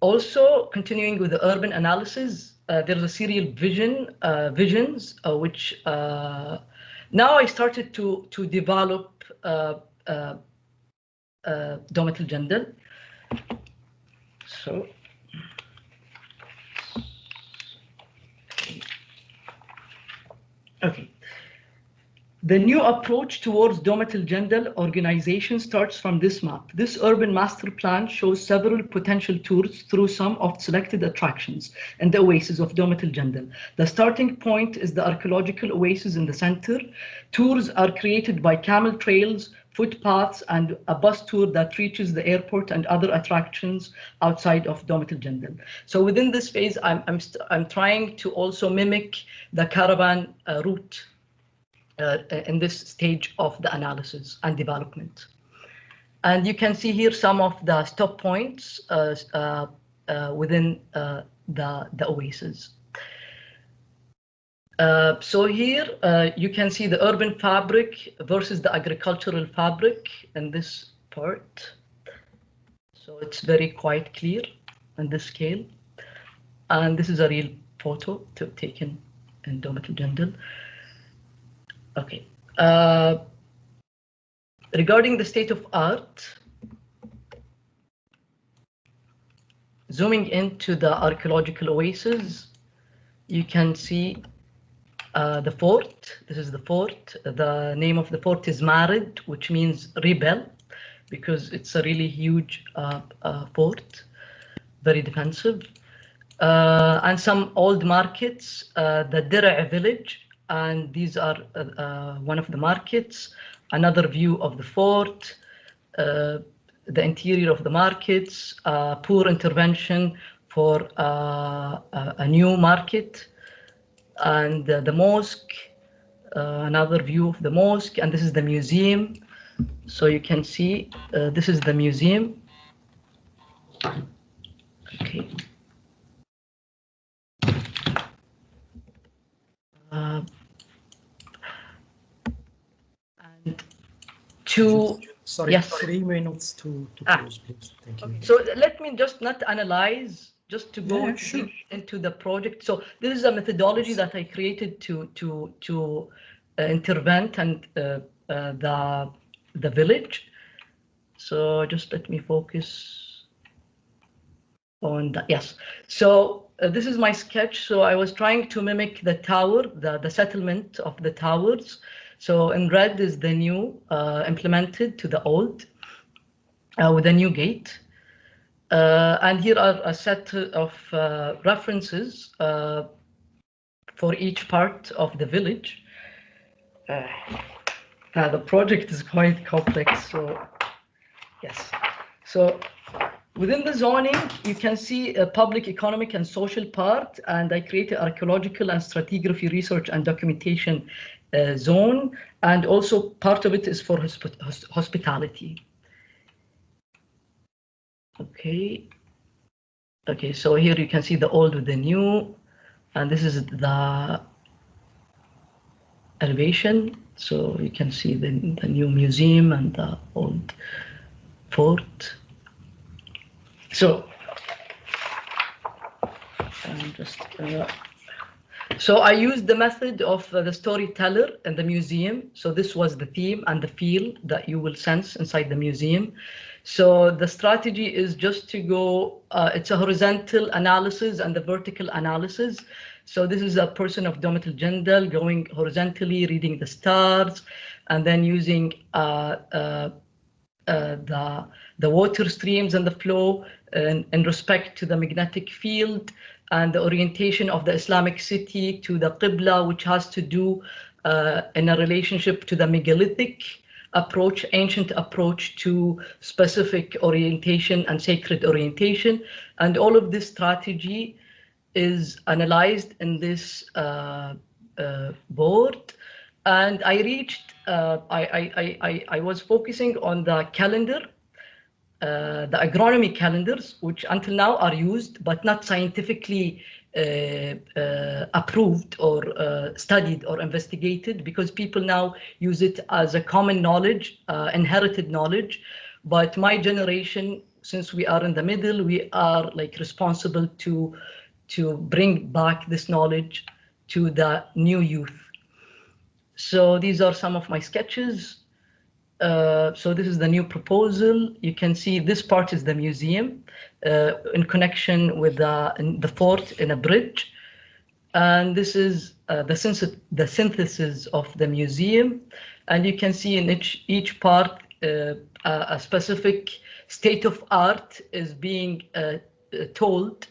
Also, continuing with the urban analysis, there's a serial visions, which now I started to develop Domet al-Jandal. So, okay. The new approach towards Domet al-Jandal organization starts from this map. This urban master plan shows several potential tours through some of selected attractions and the oases of Domet al-Jandal. The starting point is the archaeological oasis in the center. Tours are created by camel trails, footpaths, and a bus tour that reaches the airport and other attractions outside of Domet al-Jandal. So within this phase, I'm trying to also mimic the caravan route in this stage of the analysis and development. And you can see here some of the stop points within the oasis. So here you can see the urban fabric versus the agricultural fabric in this part. So it's very quite clear on this scale. And this is a real photo taken in Domet al-Jandal. Okay. Regarding the state of art, zooming into the archaeological oasis, you can see the fort. This is the fort. The name of the fort is Marid, which means rebel. because it's a really huge fort, very defensive. And some old markets, the Dir'a village, and these are one of the markets, another view of the fort, the interior of the markets, poor intervention for a new market, and the mosque, another view of the mosque, and this is the museum. So you can see this is the museum. Okay. And sorry, yes. 3 minutes to close, please. Thank you. Okay. So let me just not analyze, just to go sure. into the project. So this is a methodology that I created to intervent and the village. So just let me focus on that. Yes. So this is my sketch. So I was trying to mimic the tower, the settlement of the towers. So in red is the new implemented to the old with a new gate. And here are a set of references for each part of the village. The project is quite complex, so yes. So within the zoning, you can see a public, economic, and social part, and I created archaeological and stratigraphy research and documentation zone, and also part of it is for hospitality. Okay. Okay, so here you can see the old with the new, and this is the elevation. So you can see the new museum and the old fort. So I'm just so I used the method of the storyteller in the museum. So this was the theme and the feel that you will sense inside the museum. So the strategy is just to go, it's a horizontal analysis and the vertical analysis. So this is a person of Domital Jandal going horizontally, reading the stars, and then using the water streams and the flow in respect to the magnetic field and the orientation of the Islamic city to the Qibla, which has to do in a relationship to the megalithic approach, ancient approach to specific orientation and sacred orientation. And all of this strategy is analyzed in this board. And I reached, I was focusing on the calendar, the agronomy calendars, which until now are used, but not scientifically approved or studied or investigated, because people now use it as a common knowledge, inherited knowledge. But my generation, since we are in the middle, we are like responsible to bring back this knowledge to the new youth. So these are some of my sketches. So this is the new proposal. You can see this part is the museum in connection with the fort in a bridge. And this is the synthesis of the museum. And you can see in each part a specific state of art is being told.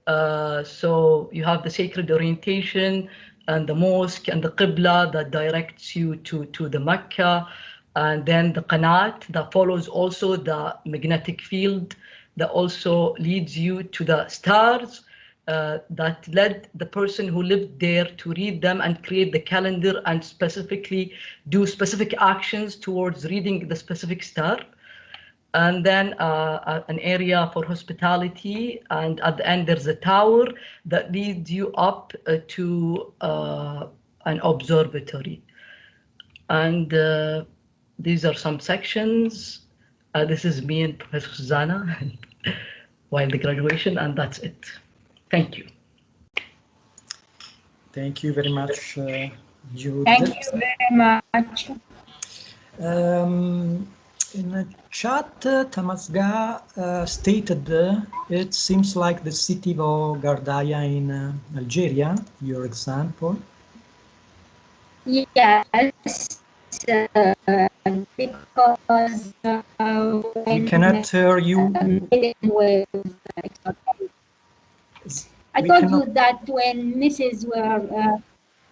So you have the sacred orientation and the mosque and the Qibla that directs you to the Mecca. And then the qanat that follows also the magnetic field that also leads you to the stars that led the person who lived there to read them and create the calendar and specifically do specific actions towards reading the specific star. And then an area for hospitality. And at the end, there's a tower that leads you up to an observatory. And these are some sections. This is me and Professor Susanna while the graduation, and that's it. Thank you. Thank you very much, Jude. Thank you very much. In the chat, Tamasga stated it seems like the city of Gardaya in Algeria, your example. Yes. because we cannot hear you. I told you that when Mrs. were,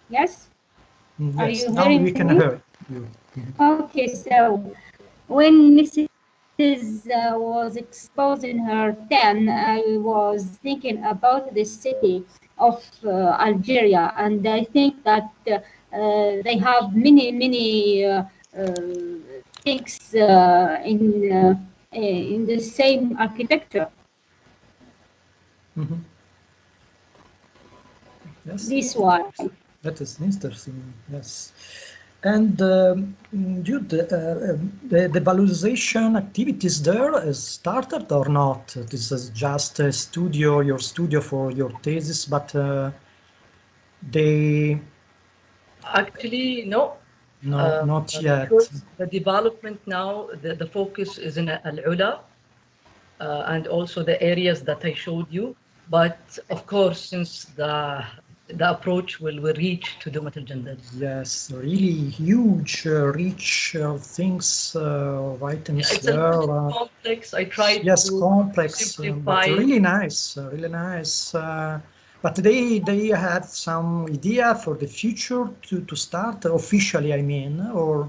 yes? Yes, Are you now hearing we can me? hear you. Okay, so when Mrs. Was exposing her 10, I was thinking about the city of Algeria, and I think that they have many things in the same architecture. Mm-hmm. Yes, This one. that is interesting. Yes, and Jude, the valorization activities there is started or not? This is just a studio, your studio for your thesis, but they actually no. No, not yet. Because the development now, the focus is in Al-Ula and also the areas that I showed you. But of course, since the approach will reach to Dumat al-Jandal. Yes, really huge, rich things, items It's there. a little bit complex. I tried yes, to complex, but really nice, really nice. But they had some idea for the future to start officially, I mean, or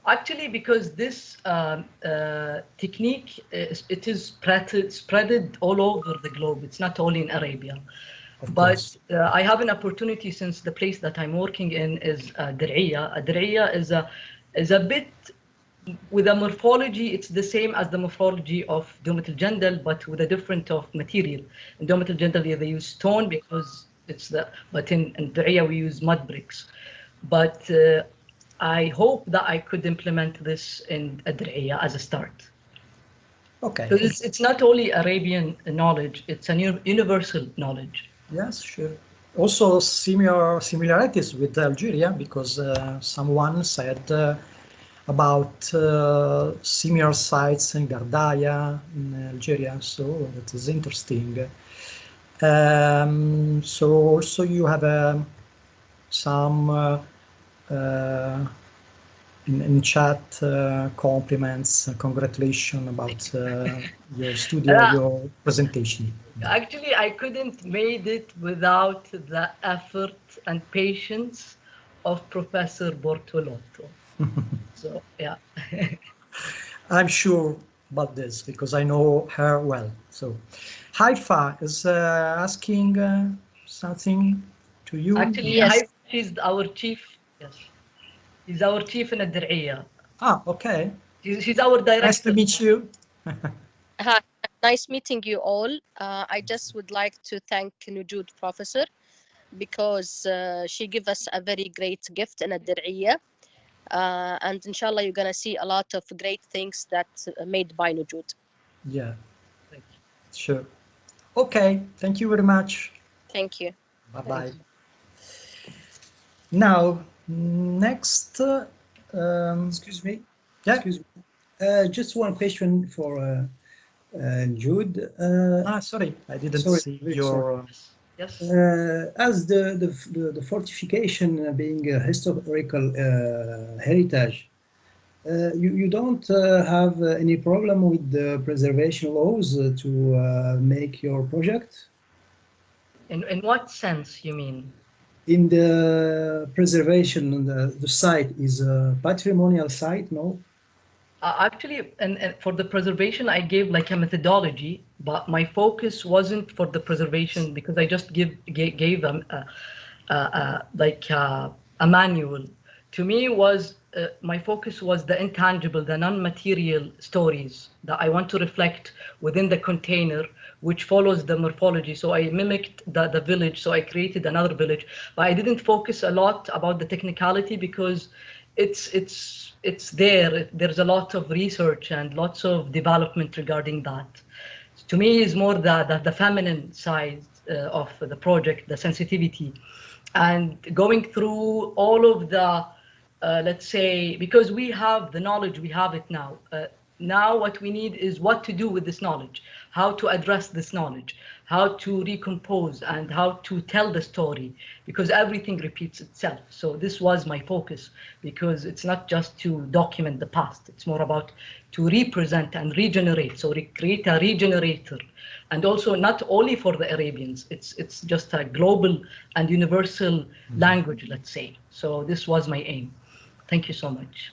actually because this technique it is spread all over the globe. It's not only in Arabia. But I have an opportunity since the place that I'm working in is Dir'iyah. Dir'iyah is a bit with a morphology. It's the same as the morphology of Dumat al-Jandal, but with a different of material. In Dumat al-Jandal they use stone because it's but in Dir'iyah we use mud bricks. But I hope that I could implement this in Dir'iyah as a start. Okay. Because it's not only Arabian knowledge; it's a universal knowledge. Yes, sure. Also similarities with Algeria, because someone said about similar sites in Gardaya in Algeria, so that is interesting. So also you have some in chat compliments, congratulations about your studio, your presentation. Actually, I couldn't made it without the effort and patience of Professor Bortolotto. So, yeah. I'm sure about this because I know her well. So, Haifa is asking something to you. Actually, yes. Haifa is our chief. Yes, he's our chief in Dir'iyah. Ah, okay. She's our director. Nice to meet you. Hi, nice meeting you all. I just would like to thank Nujud Professor because she gave us a very great gift in Dir'iyah. And inshallah, you're going to see a lot of great things that made by Nujud. Yeah, thank you. Sure. Okay, thank you very much. Thank you. Bye-bye. Now, next... excuse me. Yeah. Excuse me. Just one question for Jude. Sorry, I didn't see your... Yes. As the fortification being a historical heritage, you don't have any problem with the preservation laws to make your project? In what sense you mean? In the preservation, the site is a patrimonial site, no? Actually, and for the preservation, I gave like a methodology, but my focus wasn't for the preservation because I just gave a manual. To me, was my focus was the intangible, the non-material stories that I want to reflect within the container, which follows the morphology. So I mimicked the village, so I created another village, but I didn't focus a lot about the technicality because it's there. There's a lot of research and lots of development regarding that. To me, is more the feminine side of the project, the sensitivity, and going through all of the, let's say, because we have the knowledge, we have it now. now what we need is what to do with this knowledge, how to address this knowledge, how to recompose and how to tell the story, because everything repeats itself. So this was my focus, because it's not just to document the past, it's more about to represent and regenerate, so create a regenerator. And also not only for the Arabians, it's just a global and universal language, let's say. So this was my aim. Thank you so much.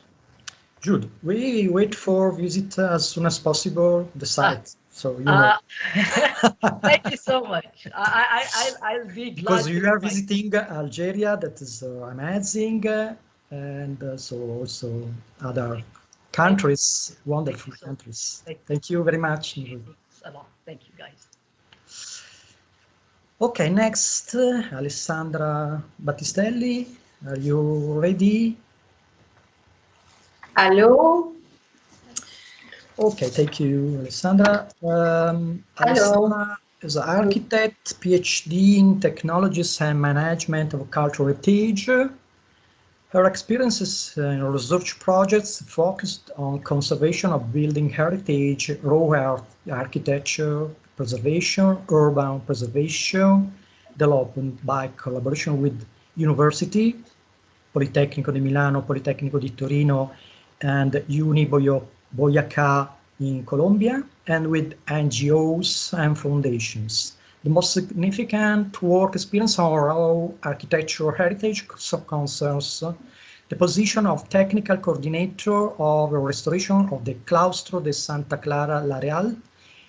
Jude, we wait for visit as soon as possible the site. So you know. Thank you so much. I'll be glad. Because you are visiting Algeria, that is amazing, and so also other countries, wonderful countries. Thank you very much. Thanks a lot. Thank you, guys. Okay, next, Alessandra Battistelli, are you ready? Hello. Okay, thank you, Alessandra. Alessandra is an architect, PhD in technologies and management of cultural heritage. Her experiences in research projects focused on conservation of building heritage, raw earth architecture, preservation, urban preservation, development by collaboration with university, Politecnico di Milano, Politecnico di Torino, and Uni Boyacá in Colombia, and with NGOs and foundations. The most significant work experience on raw architectural heritage concerns the position of technical coordinator of restoration of the Claustro de Santa Clara La Real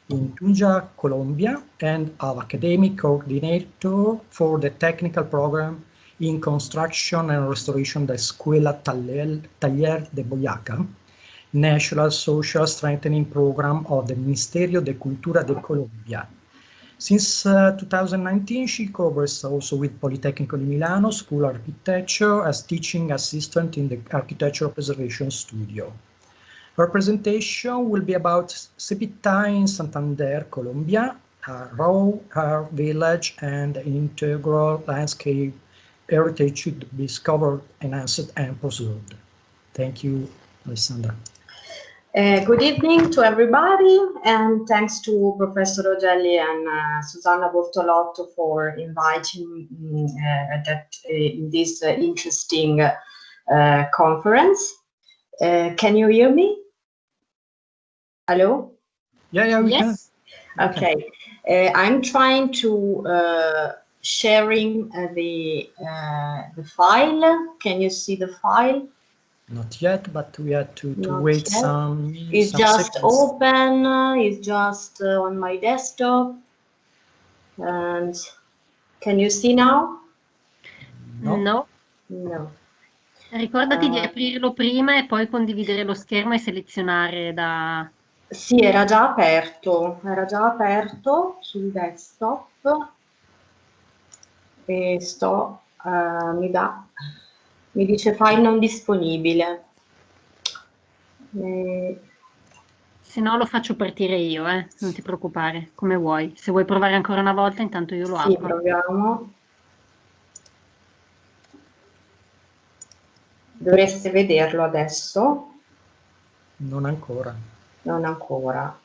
in Tunja, Colombia, and of academic coordinator for the technical program in construction and restoration of the Escuela Taller de Boyacá, National Social Strengthening Program of the Ministerio de Cultura de Colombia. Since 2019, she covers also with Politecnico di Milano School of Architecture as teaching assistant in the Architectural Preservation Studio. Her presentation will be about Cepita in Santander, Colombia, a raw earth village and integral landscape heritage should be discovered, enhanced, and preserved. Thank you, Alessandra. Good evening to everybody, and thanks to Professor Rogelli and Susanna Bortolotto for inviting me in this interesting conference. Can you hear me? Hello? Yeah, we can. Okay. I'm trying to sharing the file. Can you see the file? Not yet, but we have to wait some. It's some just seconds. open. It's just on my desktop. And can you see now? No. No. Ricordati di aprirlo prima e poi condividere lo schermo e selezionare da... Sì, era già aperto sul desktop e mi dice file non disponibile. Se no lo faccio partire io, non ti preoccupare, come vuoi. Se vuoi provare ancora una volta, intanto io lo apro. Sì, proviamo. Dovreste vederlo adesso. Non ancora. Non ancora.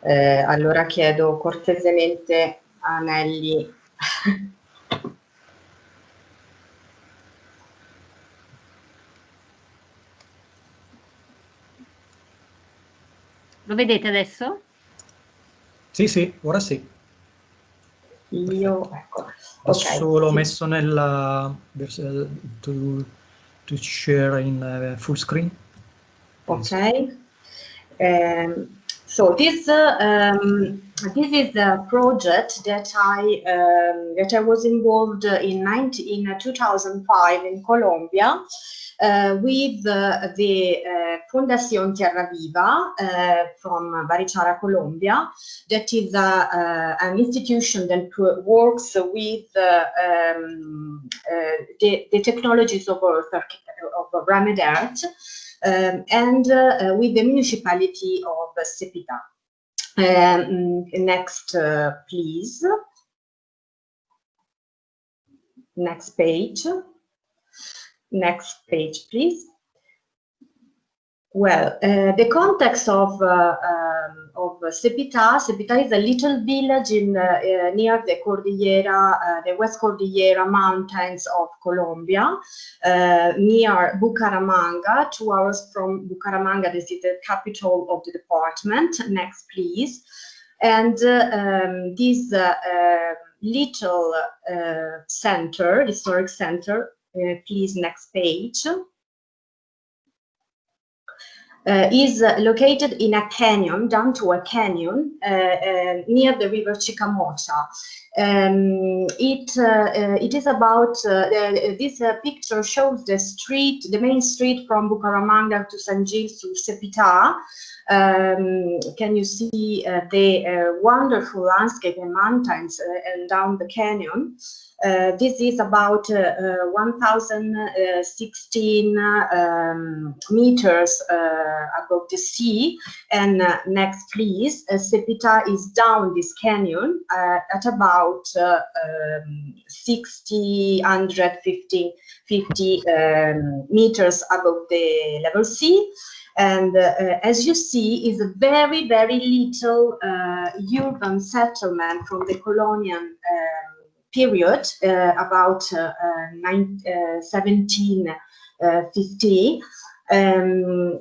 Allora chiedo cortesemente a Nelly. Lo vedete adesso? Sì, ora sì. Io, ecco. Adesso l'ho messo nella to share in full screen. Okay. So this is a project that I was involved in 2005 in Colombia with the Fundación Tierra Viva from Barichara, Colombia. That is an institution that works with the technologies of earth, of remedy art. And with the municipality of Cepita. Next, please. Next page. Next page, please. Well, the context of Sepita is a little village in near the Cordillera, the West Cordillera Mountains of Colombia, near Bucaramanga, 2 hours from Bucaramanga, this is the capital of the department. Next, please. And this little center, historic center, please, next page. Is located in a canyon, down to a canyon near the river Chicamocha. It is about, this picture shows the street, the main street from Bucaramanga to San Gil to Sepita. Can you see the wonderful landscape and mountains and down the canyon? This is about 1,016 meters above the sea. And next, please, Sepita is down this canyon at about 150 meters above the level sea. And as you see, is a very, very little urban settlement from the colonial period, about 1750, and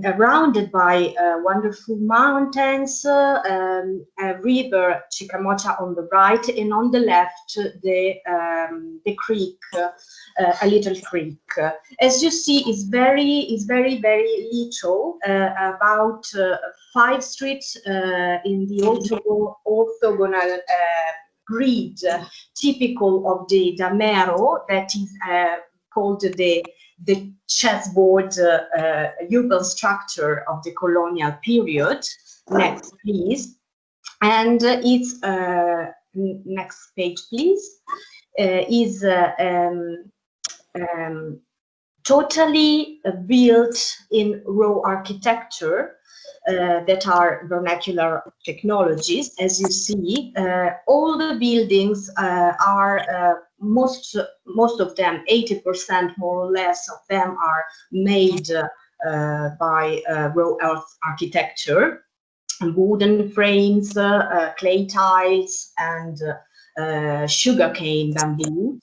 surrounded by wonderful mountains, a river Chicamocha on the right, and on the left the creek, a little creek. As you see, is very little, about 5 streets in the orthogonal grid, typical of the Damero, that is called the chessboard urban structure of the colonial period. Next, please. And it's next page, please. Is totally built in raw architecture. That are vernacular technologies. As you see, all the buildings are most of them, 80% more or less of them, are made by raw earth architecture, wooden frames, clay tiles, and sugarcane bamboo.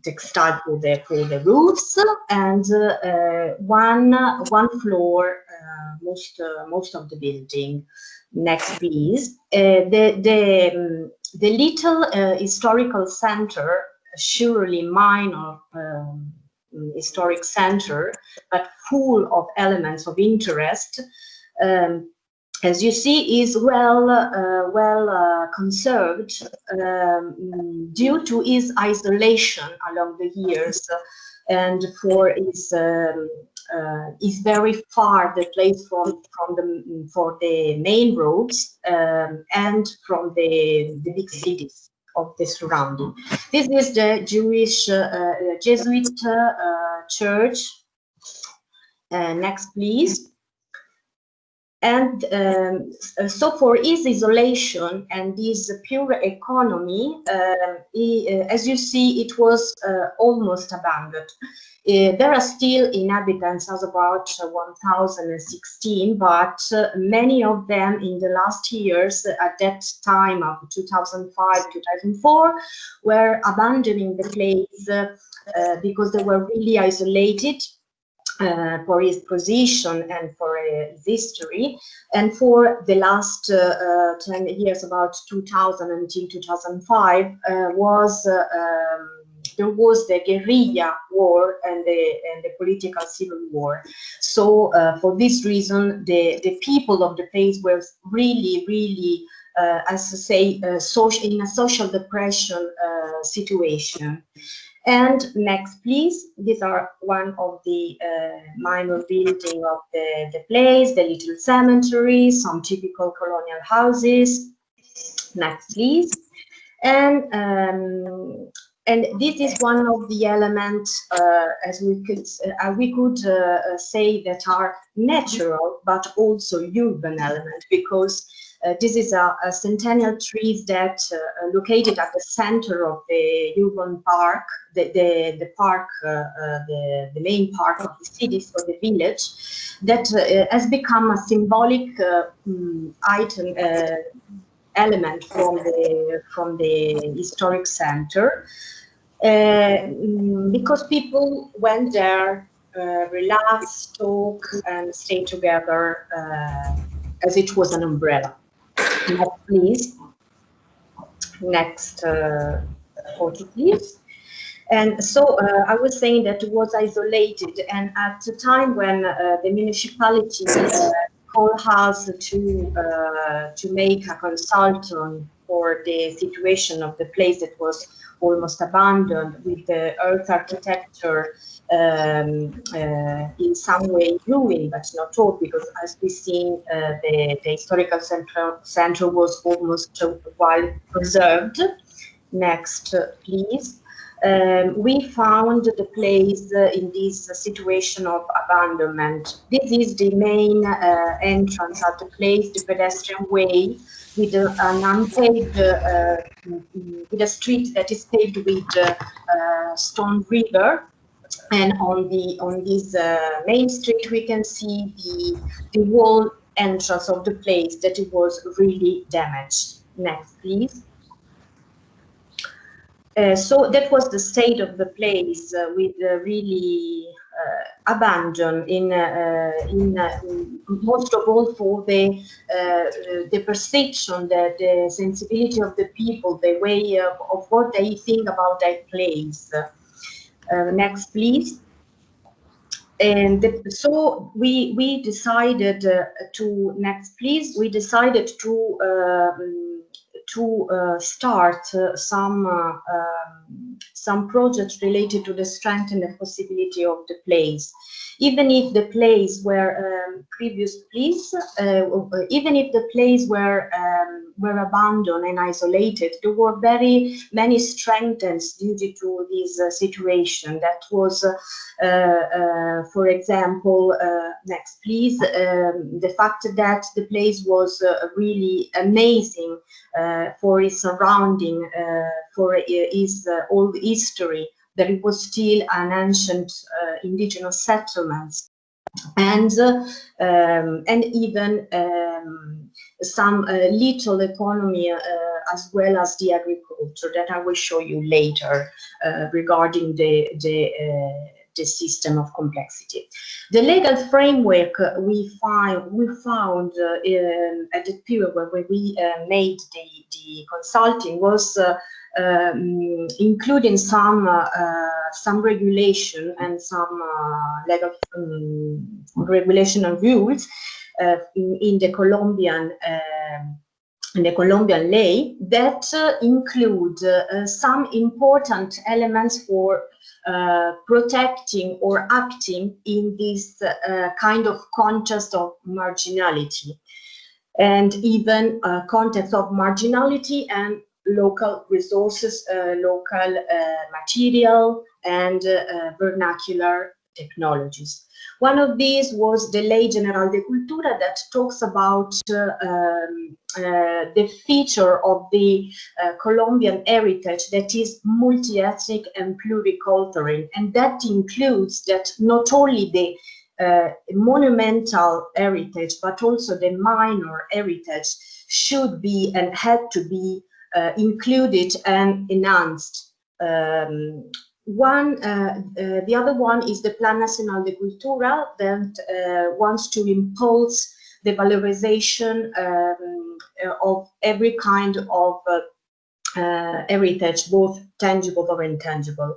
Textile for the roofs, and one floor, most of the building. Next, please. The little historical center, surely minor historic center, but full of elements of interest. As you see, is well conserved due to its isolation along the years, and for is very far the place for the main roads and from the big cities of the surrounding. This is the Jewish Jesuit church. Next, please. And so for its isolation and this pure economy, as you see, it was almost abandoned. There are still inhabitants as about 1,016, but many of them in the last years, at that time of 2005-2004, were abandoning the place because they were really isolated. For his position and for his history, and for the last 10 years, about 2000 until 2005, there was the guerrilla war and the political civil war. So for this reason, the people of the place were really, as I say, in a social depression situation. And next, please. These are one of the minor buildings of the place, the little cemetery, some typical colonial houses. Next, please. And this is one of the elements, as we could say, that are natural, but also urban elements, because This is a centennial tree that located at the center of the urban park, the park, the main park of the city, so the village, that has become a symbolic item, element from the historic center, because people went there, relax, talk, and stay together as it was an umbrella. Next, please. Next photo, please. And so I was saying that it was isolated, and at the time when the municipality called us to make a consultant for the situation of the place that was almost abandoned, with the earth architecture in some way ruined, but not all, because as we see, the historical center was almost well preserved. Next, please. We found the place in this situation of abandonment. This is the main entrance at the place, the pedestrian way, with an unpaved, with a street that is paved with stone river. And on this main street, we can see the wall entrance of the place that it was really damaged. Next, please. So that was the state of the place, with really abandoned in most of all for the perception, the sensibility of the people, the way of what they think about that place. Next, please. And so we decided to, next please, we decided to start some projects related to the strength and the possibility of the place. Even if the place were even if the place were abandoned and isolated, there were very many strengths due to this situation. That was, for example, next please, the fact that the place was really amazing for its surrounding, for its old history, that it was still an ancient indigenous settlement, and even some little economy as well as the agriculture that I will show you later regarding the system of complexity. The legal framework we found at the period where we made the consulting was including some regulation and some legal regulation and rules in the Colombian law that include some important elements for protecting or acting in this kind of context of marginality, and even context of marginality and local resources, local material, and vernacular technologies. One of these was the Ley General de Cultura that talks about the feature of the Colombian heritage that is multi-ethnic and pluricultural, and that includes that not only the monumental heritage but also the minor heritage should be and had to be included and enhanced. The other one is the Plan Nacional de Cultura that wants to impulse the valorization of every kind of heritage, both tangible or intangible.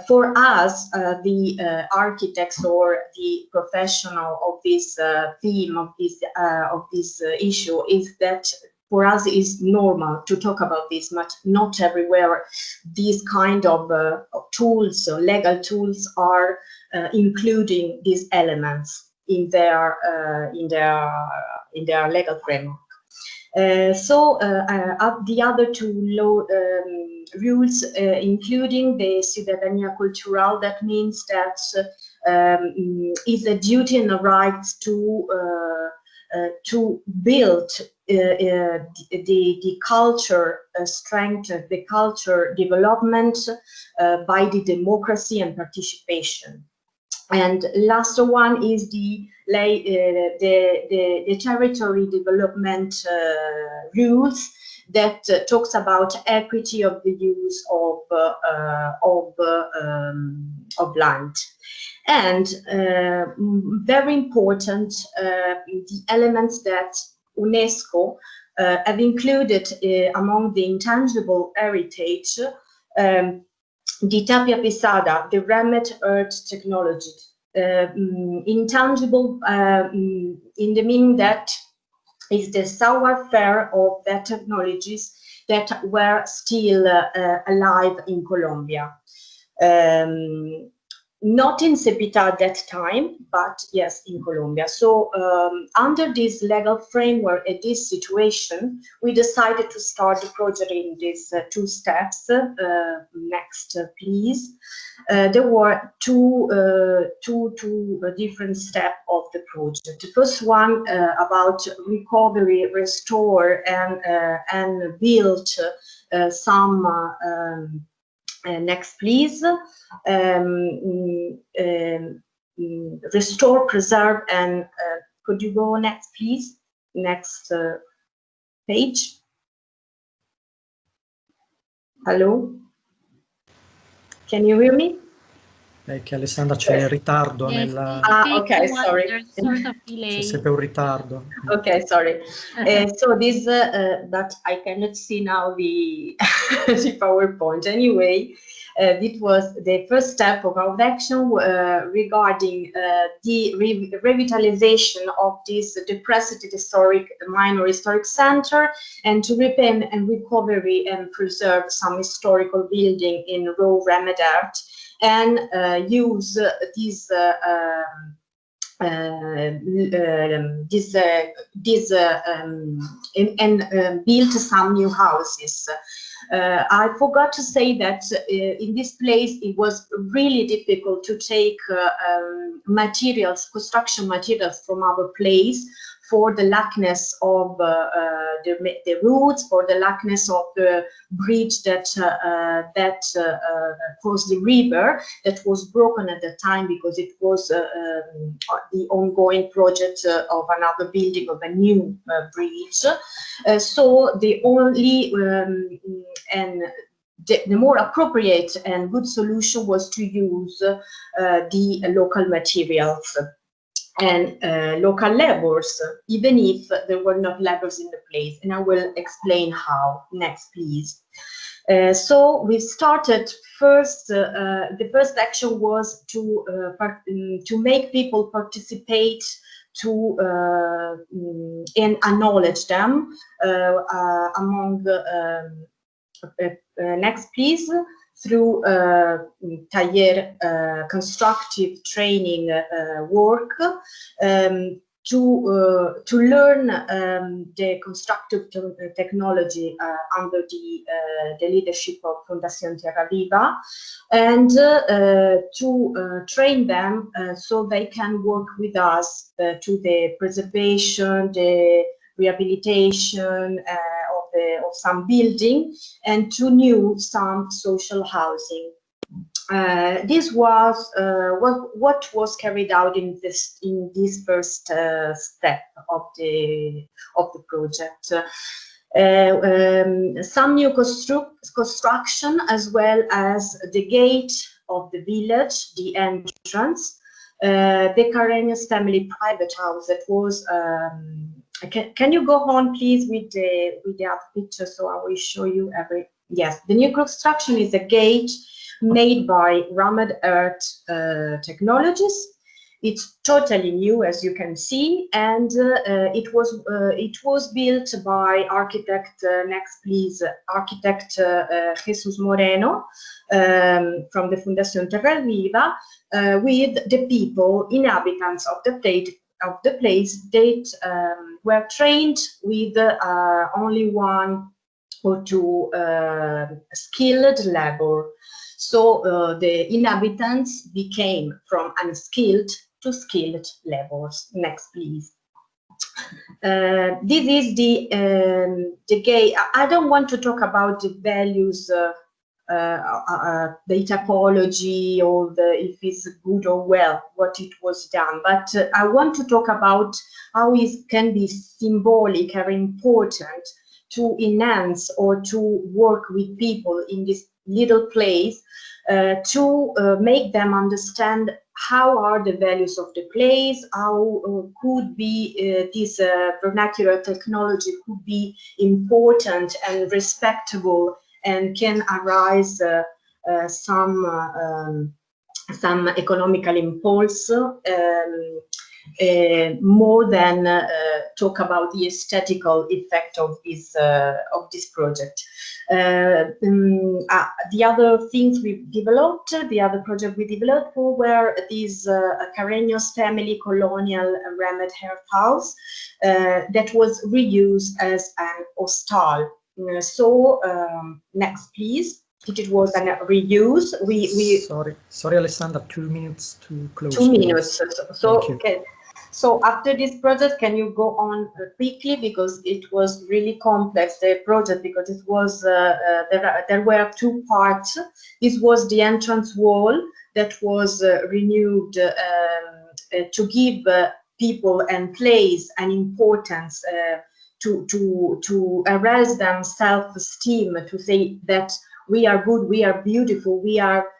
For us, the architects or the professional of this theme, of this issue, is that for us it's normal to talk about this, but not everywhere these kind of tools, so legal tools, are including these elements in their legal framework. So the other two rules, including the ciudadanía cultural, that means that is a duty and a right to build the culture strength, the culture development by the democracy and participation. And last one is the territory development rules that talks about equity of the use of land. And very important, the elements that UNESCO have included among the intangible heritage, the tapia pisada, the remnant earth technology, intangible in the meaning that is the savoir-faire of the technologies that were still alive in Colombia. Not in Cepita at that time, but yes, in Colombia. So under this legal framework, at this situation, we decided to start the project in these two steps. Next, please. There were two different steps of the project. The first one about recovery, restore, and build some. Next, please. Restore, preserve, and could you go next, please? Next page. Hello? Can you hear me? Che Alessandra c'è il ritardo nella... ok, sorry. Sort of delay. C'è sempre un ritardo. Okay, sorry. So this, but I cannot see now the, the PowerPoint. Anyway, it was the first step of our action regarding the revitalization of this depressed minor historic center, and to repair and recovery and preserve some historical building in raw remnant art, and use these built some new houses. I forgot to say that in this place it was really difficult to take materials, construction materials from our place, for the lackness of the roots, for the lackness of the bridge that crossed the river, that was broken at the time because it was the ongoing project of another building of a new bridge. So the only and the more appropriate and good solution was to use the local materials and local labors, even if there were not labors in the place, and I will explain how. Next, please. So we started first. The first action was to make people participate, to and acknowledge them among. Next, please. Through taller constructive training work, to learn the constructive technology under the leadership of Fundación Tierra Viva, and to train them so they can work with us to the preservation, the rehabilitation of some building, and to new some social housing. This was what was carried out in this first step of the project. Some new construction, as well as the gate of the village, the entrance, the Carreños family private house that was. Can you go on, please, with the other picture, so I will show you every. Yes, the new construction is a gate made by Ramad Earth Technologies. It's totally new, as you can see, and it was built by architect. Next, please, architect Jesus Moreno from the Fundación Tierra Viva, with the people, inhabitants of the place that were trained with only one or two skilled labor. So the inhabitants became from unskilled to skilled laborers. Next, please. this is the gate. I don't want to talk about the values, the typology, or if it's good or well, what it was done. But I want to talk about how it can be symbolic or important to enhance or to work with people in this little place, to make them understand how are the values of the place, how could be this vernacular technology could be important and respectable, and can arise some economical impulse, more than talk about the aesthetical effect of this project. The other things we developed, the other project we developed were these Carreño's family colonial remnant hearth house that was reused as an hostel. So next, please. It was a reuse. Sorry, Alessandra. 2 minutes to close. 2 minutes. So okay. So after this project, can you go on quickly, because it was really complex, the project, because it was there were 2 parts. This was the entrance wall that was renewed to give people and place an importance, to arouse them self-esteem, to say that we are good, we are beautiful, we are.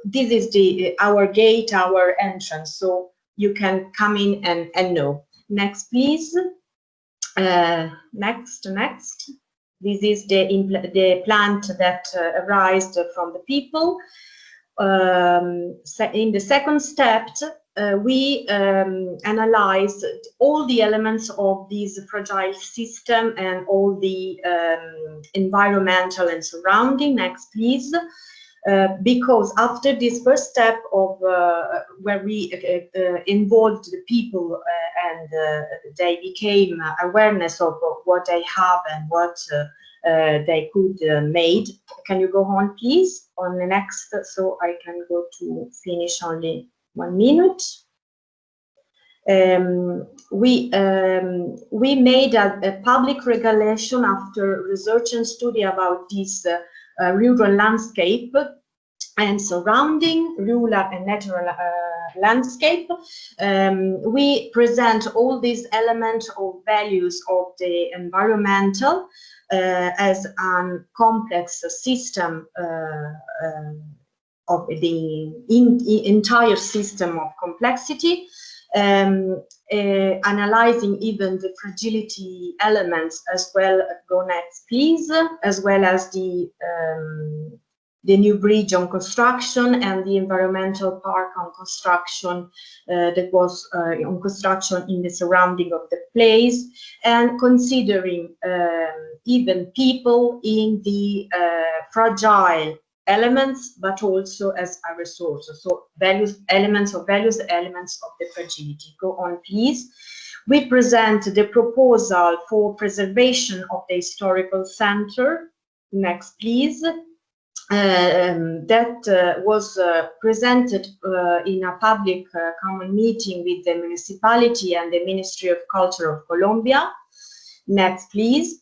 This is our gate, our entrance. So you can come in and know. Next, please. Next. This is the plant that arose from the people. In the second step, we analyzed all the elements of this fragile system and all the environmental and surrounding. Next, please. Because after this first step of where we involved the people and they became awareness of what they have and what they could made. Can you go on, please, on the next, so I can go to finish only 1 minute. We made a public regulation after research and study about this rural landscape and surrounding rural and natural landscape. We present all these elements of values of the environmental as a complex system of the entire system of complexity, analyzing even the fragility elements as well. Go next, please. As well as the new bridge on construction and the environmental park on construction that was on construction in the surrounding of the place, and considering even people in the fragile elements, but also as a resource. So values, elements of values, elements of the fragility. Go on, please. We present the proposal for preservation of the historical center. Next, please. That was presented in a public common meeting with the municipality and the Ministry of Culture of Colombia. Next, please.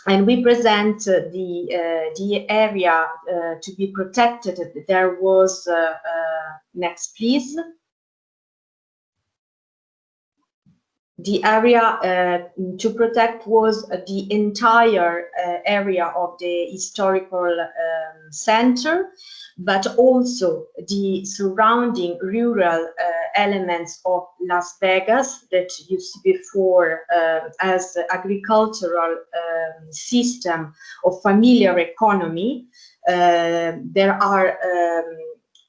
And we present the area to be protected. There was, next please. The area to protect was the entire area of the historical center, but also the surrounding rural elements of Las Vegas that used before as agricultural system of familiar economy. There are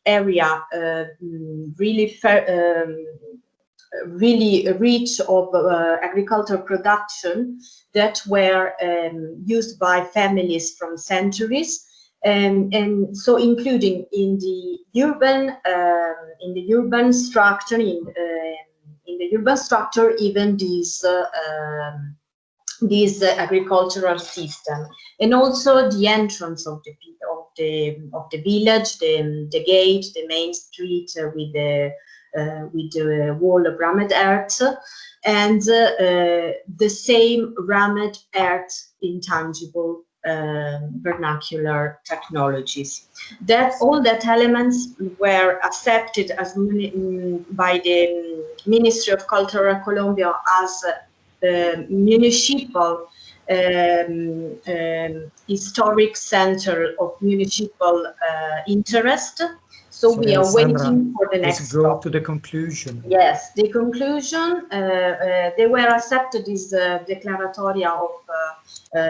area really rich of agricultural production that were used by families from centuries, and so including in the urban structure, even this agricultural system, and also the entrance of the village, the gate, the main street with the with the wall of rammed earth, and the same rammed earth intangible vernacular technologies. That all that elements were accepted as by the Ministry of Culture Colombia as municipal historic center of municipal interest. So we are waiting for the next Let's go to the conclusion. Yes, the conclusion, they were accepted as declaratoria of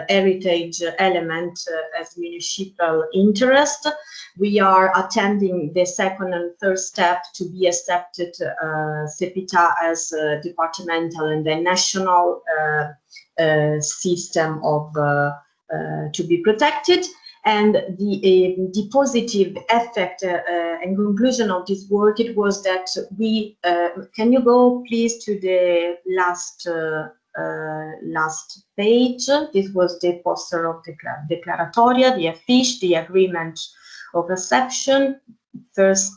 heritage element as municipal interest. We are attending the second and third step to be accepted CEPITA as departmental and the national system of to be protected. And the positive effect and conclusion of this work, it was that we, can you go please to the last page? This was the poster of the declaratoria, the affiche, the agreement of reception, first,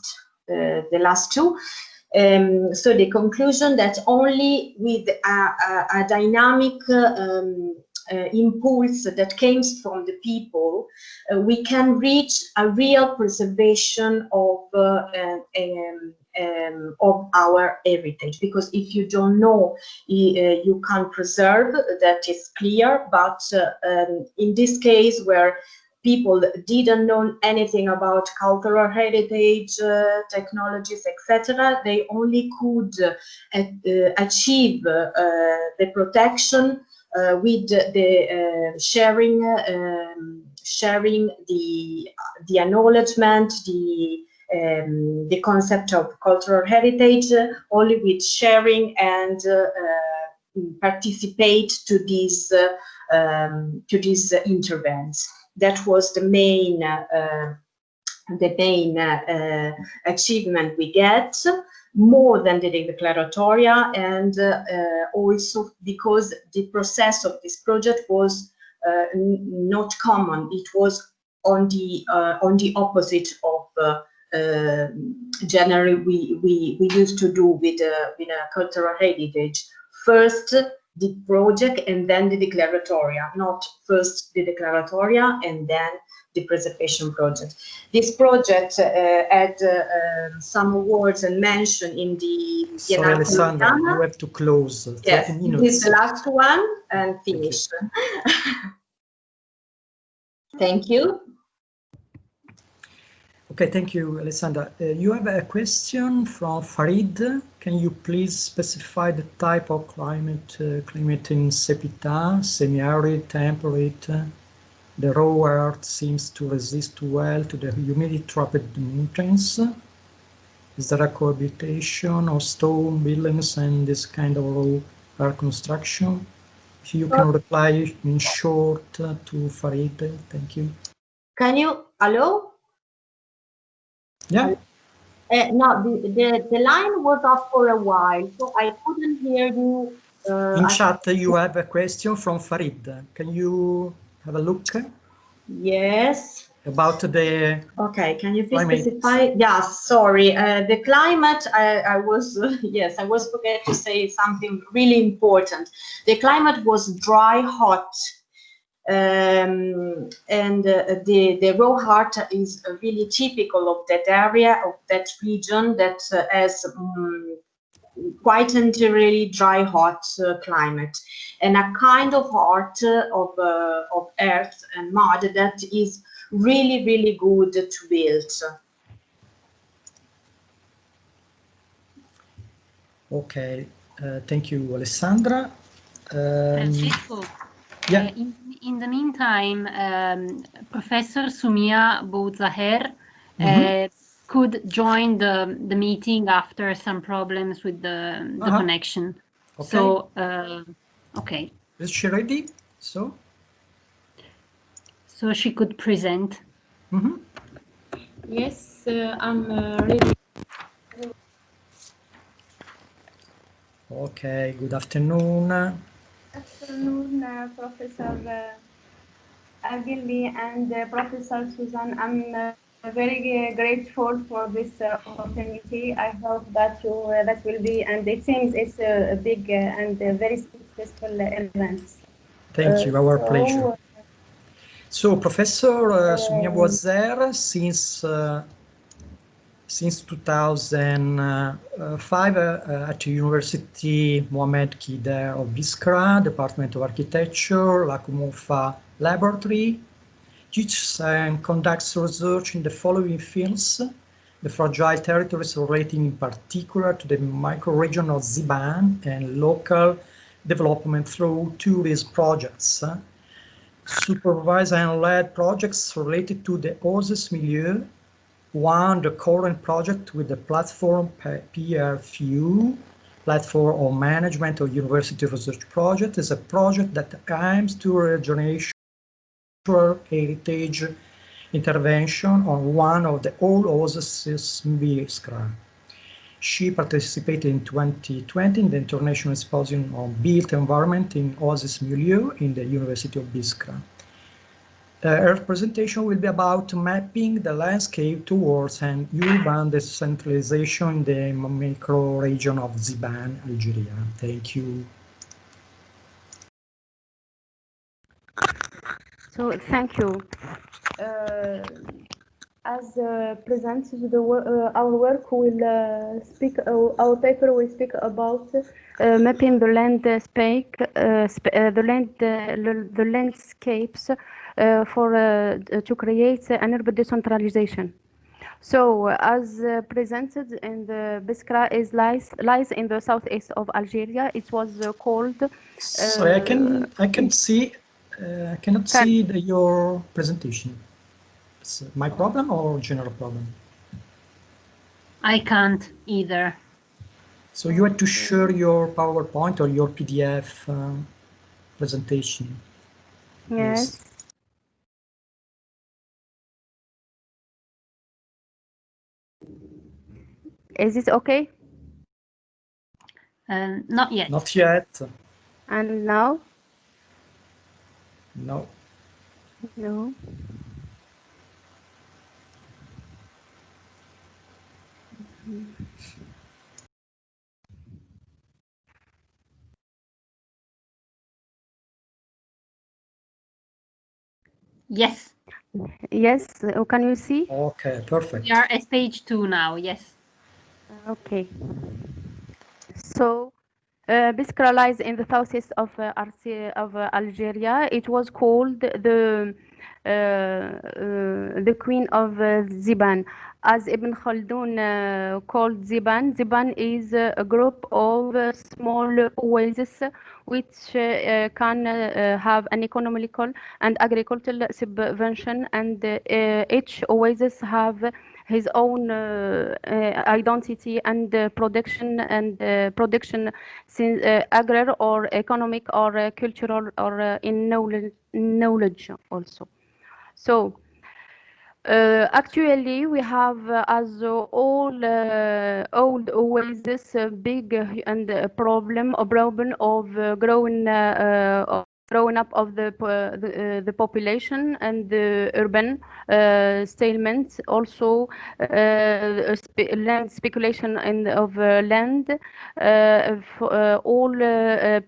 the last two. So the conclusion that only with a dynamic impulse that comes from the people, we can reach a real preservation of our heritage. Because if you don't know, you can't preserve, that is clear. But in this case, where people didn't know anything about cultural heritage, technologies, etc., they only could achieve the protection with the sharing the acknowledgement, the concept of cultural heritage, only with sharing and participate to these intervents. That was the main achievement we get, more than the declaratoria, and also because the process of this project was not common. It was on the opposite of generally we used to do with a cultural heritage. First the project and then the declaratoria, not first the declaratoria and then the preservation project. This project had some words and mention in the Sorry, Alessandra, you have to close. Yes, 30 minutes. this is the last one and finish. Thank you. Okay, thank you, Alessandra. You have a question from Farid. Can you please specify the type of climate in CEPITA, semi-arid, temperate? The raw earth seems to resist well to the humidity-trapped mountains. Is there a cohabitation of stone buildings and this kind of raw earth construction? If you can reply in short to Farid, thank you. Can you, hello? Yeah. No, the line was off for a while, so I couldn't hear you. In chat, you have a question from Farid. Can you have a look? Yes. About the okay, can you please climate. specify? Yeah, sorry. The climate, I was, yes, I was forgetting to say something really important. The climate was dry, hot. And the raw heart is really typical of that area, of that region that has quite entirely dry, hot climate, and a kind of heart of earth and mud that is really, really good to build. Okay, thank you, Alessandra. Francesco, yeah. In the meantime, Professor Sumia Bouzaher could join the meeting after some problems with the connection. Okay. So, okay. Is she ready? So she could present. Yes, I'm ready. Okay, good afternoon. Afternoon, Professor Agili and Professor Susan. I'm very grateful for this opportunity. I hope that that will be, and it seems it's a big and very successful event. Thank you, our pleasure. So, Professor Soumia Bouazer, since 2005 at the University Mohamed Kider of Biskra, Department of Architecture, LACOMOFA Laboratory, teaches and conducts research in the following fields: the fragile territories relating in particular to the microregion of Ziban and local development through tourism projects. Supervised and led projects related to the Oasis milieu. One, the current project with the platform PRFU, Platform on Management of University Research Project, is a project that aims to regeneration heritage intervention on one of the old Oasis Biskra. She participated in 2020 in the International Symposium on Built Environment in Oasis Milieu in the University of Biskra. Her presentation will be about mapping the landscape towards an urban decentralization in the micro-region of Ziban, Algeria. Thank you. So, thank you. As presented, our work will speak. Our paper will speak about mapping the landscape, the landscapes to create an urban decentralization. So, as presented in the Biskra lies in the southeast of Algeria. It was called. Sorry, I cannot see your presentation. It's my problem or general problem? I can't either. So you had to share your PowerPoint or your PDF presentation. Yes. Is it okay? Not yet. Not yet. And now? No. No. Yes. Yes. Can you see? Okay, perfect. We are at stage 2 now. Yes. Okay. So, Biskra lies in the southeast of Algeria. It was called the Queen of Ziban. As Ibn Khaldun called Ziban, Ziban is a group of small oases which can have an economical and agricultural subvention, and each oasis have his own identity and production since agrar or economic or cultural or in knowledge also. So actually we have as all old oasis big and problem of growing up of the population and the urban settlement, also land speculation of land. All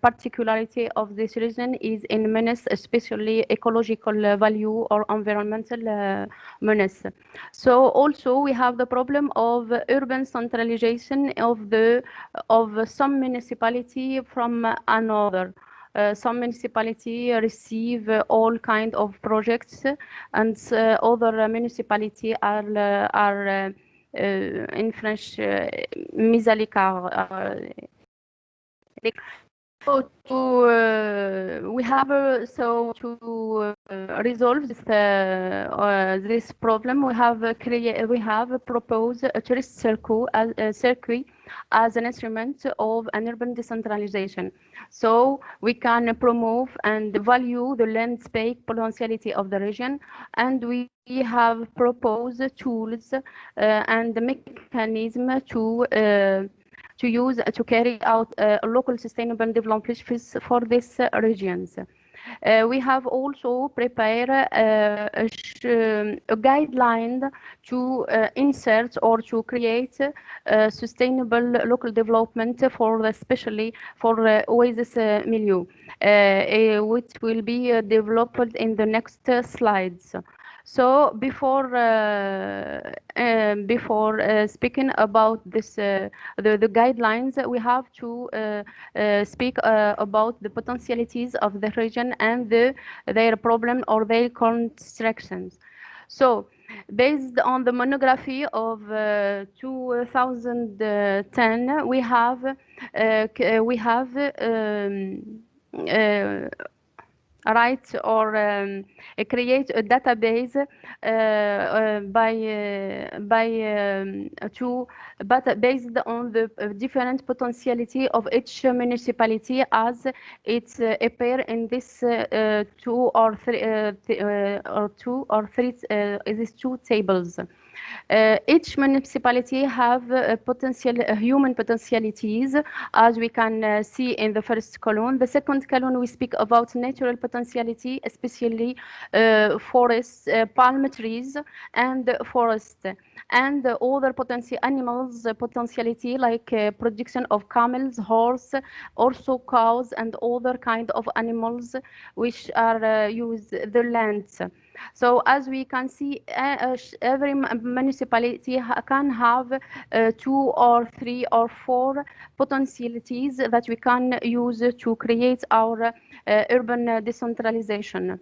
particularity of this region is in menace, especially ecological value or environmental menace. So also we have the problem of urban centralization of some municipality from another. Some municipality receive all kind of projects, and other municipality are in French mise à l'écart. We have to resolve this problem. We have proposed a tourist circuit as an instrument of an urban decentralization. So we can promote and value the landscape potentiality of the region, and we have proposed tools and the mechanism to use to carry out local sustainable development for these regions. We have also prepared a guideline to insert or to create sustainable local development for especially for oasis milieu, which will be developed in the next slides. So before speaking about this, the guidelines, we have to speak about the potentialities of the region and their problem or their constrictions. So, based on the monography of 2010, we have write or create a database based on the different potentiality of each municipality as it appear in this two or three these two tables. Each municipality have human potentialities, as we can see in the first column. The second column, we speak about natural potentiality, especially forests, palm trees, and forest, and other animals potentiality like production of camels, horse, also cows, and other kind of animals which are use the lands. So as we can see, every municipality can have 2 or 3 or 4 potentialities that we can use to create our urban decentralization.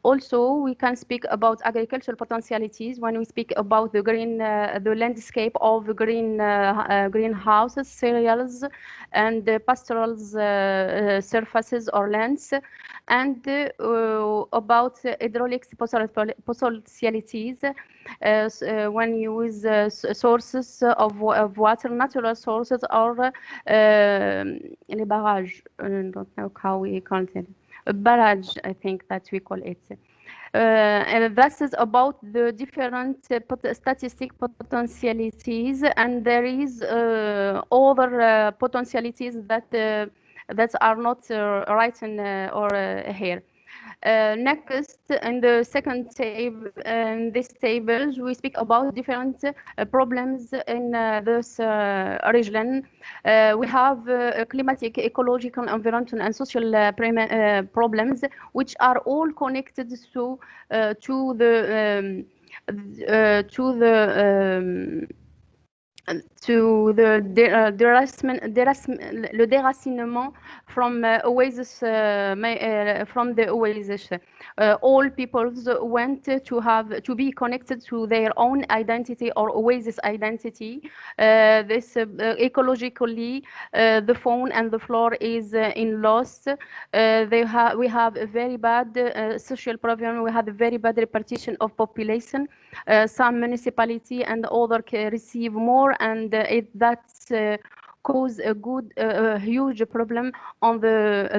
Also, we can speak about agricultural potentialities when we speak about the green, the landscape of greenhouses, cereals, and pastoral surfaces or lands, and about hydraulic potentialities when you use sources of water, natural sources, or les barrages. I don't know how we call it. A barrage, I think that we call it. And that is about the different statistic potentialities, and there is other potentialities that are not written or here. Next, in the second table, in these tables, we speak about different problems in this region. We have climatic, ecological, environmental, and social problems, which are all connected to the déracinement from oasis, from the oasis. All peoples want to be connected to their own identity or oasis identity. This ecologically, the fauna and the flora is in loss. We have a very bad social problem. We have a very bad repartition of population. Some municipality and other receive more, and that's cause a huge problem on the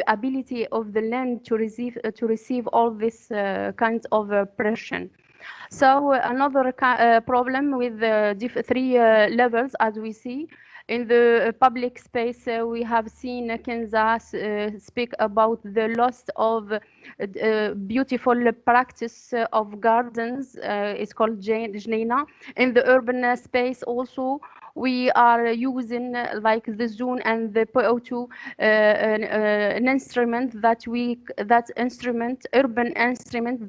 ability of the land to receive all this kinds of oppression. So another problem with three levels, as we see. In the public space, we have seen Kansas speak about the loss of beautiful practice of gardens. It's called Jnina. In the urban space also, we are using like the zone and the PO2 an instrument urban instrument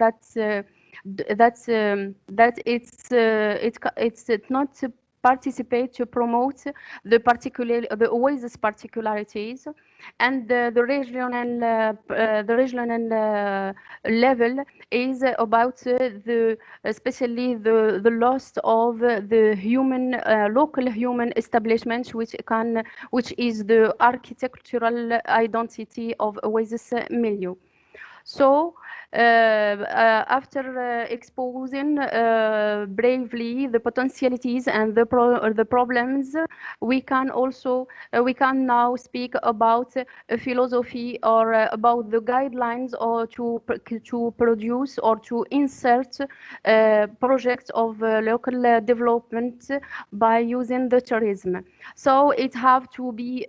it's not participate to promote the oasis particularities, and the regional level is about especially the loss of the local human establishments, which is the architectural identity of oasis milieu. So after exposing bravely the potentialities and the problems, we can now speak about a philosophy or about the guidelines or to produce or to insert projects of local development by using the tourism. So it have to be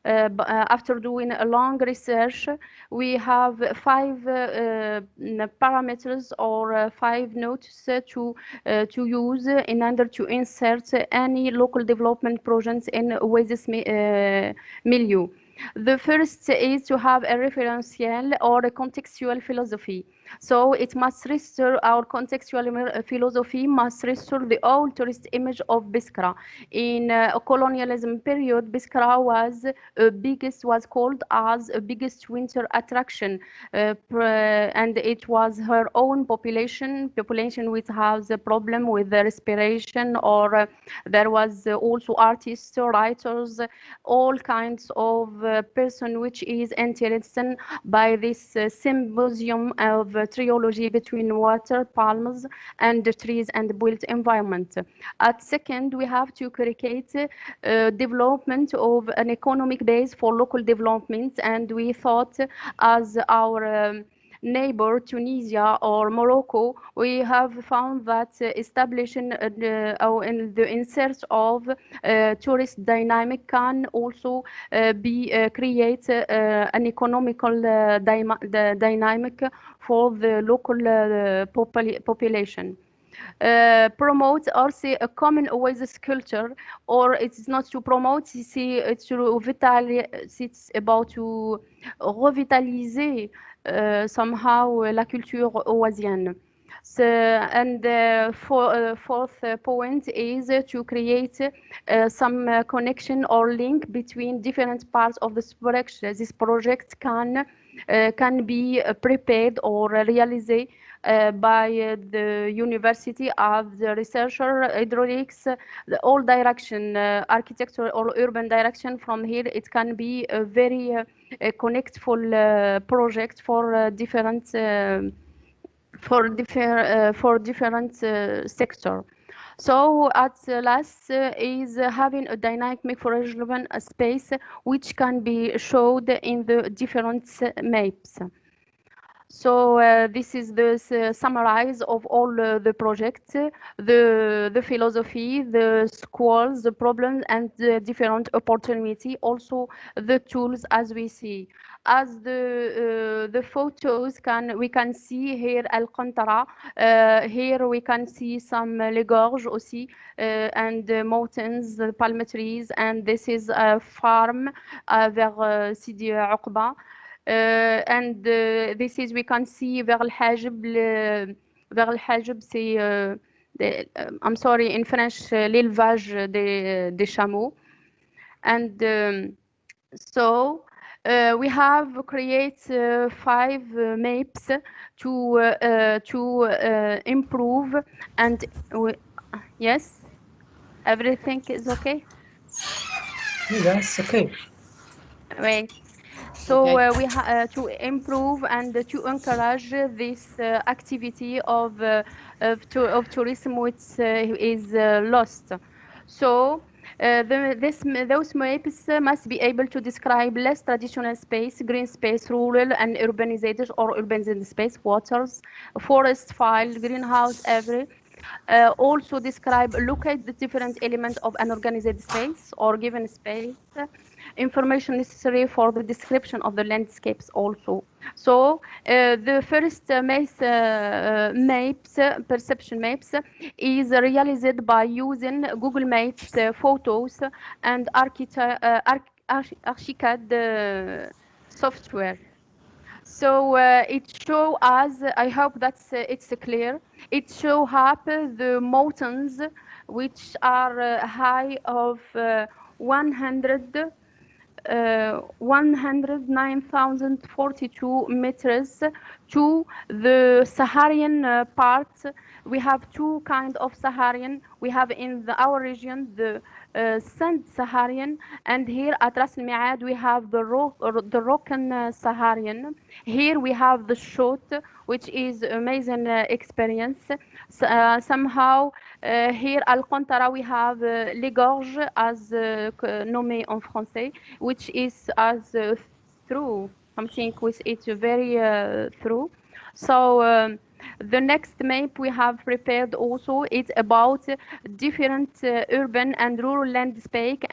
after doing a long research, we have 5 parameters or 5 notes to use in order to insert any local development projects in Oasis milieu. The first is to have a referential or a contextual philosophy. So it must restore our contextual philosophy, must restore the old tourist image of Biskra. In a colonialism period, Biskra was called as a biggest winter attraction, and it was her own population which has a problem with the respiration, or there was also artists, writers, all kinds of person which is interested by this symposium of triology between water, palms, and the trees and the built environment. At second, we have to create development of an economic base for local development, and we thought as our neighbor Tunisia or Morocco, we have found that establishing in the insert of tourist dynamic can also create an economical dynamic for the local population. Promote also a common oasis culture, or it's not to promote, it's to it's about to revitaliser somehow la culture oasienne. So, and fourth point is to create some connection or link between different parts of this project. This project can be prepared or realized by the university of the researcher, hydraulics, the all direction, architecture or urban direction. From here, it can be a very connectful project for different sector. So at last is having a dynamic for urban space which can be showed in the different maps. So this is the summarize of all the projects, the philosophy, the schools, the problems, and the different opportunity. Also the tools, as we see. As the photos we can see here Alcantara. Here we can see some les gorges aussi, and mountains, the palm trees, and this is a farm vers Sidi Oqba. And this is, we can see vers el Hajib, c'est I'm sorry, in French, l'élevage des chameaux. And so we have created 5 maps to improve, and yes, everything is okay. Yes, okay. Wait. So we have to improve and to encourage this activity of tourism which is lost. So those maps must be able to describe less traditional space, green space, rural and urbanized or urbanized space, waters, forest, file, greenhouse, every. Also describe, locate the different elements of an organized space or given space, information necessary for the description of the landscapes also. So the first perception maps is realized by using Google Maps photos and Archicad software. So it shows us, I hope that's it's clear, it shows up the mountains which are high of 109,042 meters to the Saharan part. We have 2 kinds of Saharan. We have in our region the sand Saharan, and here at Ras Al Mi'ad we have the Rocan Saharan. Here we have the shot, which is amazing experience. Somehow here Alcantara we have les gorges as nommé en français, which is as through something which is very through. So The next map we have prepared also is about different urban and rural landscape.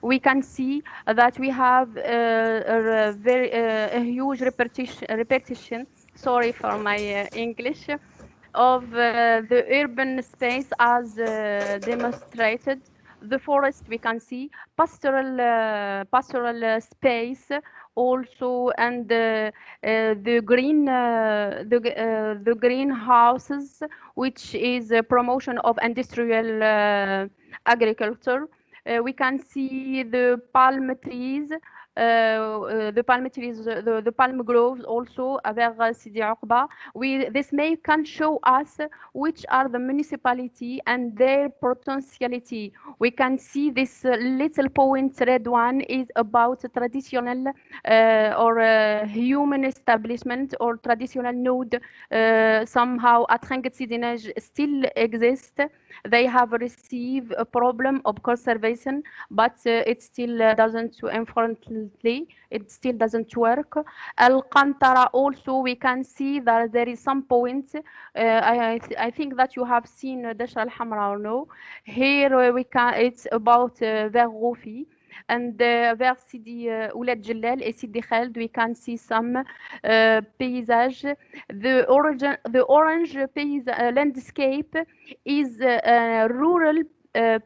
We can see that we have a huge repetition. Sorry for my English. Of the urban space as demonstrated. The forest we can see, pastoral space also, and the greenhouses, which is a promotion of industrial agriculture. We can see the palm trees, the palm groves also vers Sidi Oqba. This map can show us which are the municipality and their potentiality. We can see this little point, red one, is about traditional or human establishment or traditional node. Somehow at Khangat SidiNej still exist. They have received a problem of conservation, but it still doesn't, unfortunately, it still doesn't work. Al-Qantara also, we can see that there is some points. I think that you have seen Dashra al-Hamra or no. Here we can, it's about Vergoufi. And vers Sidi Oulad Jalal and Sidi Khaled, we can see some paysage. The orange landscape is a rural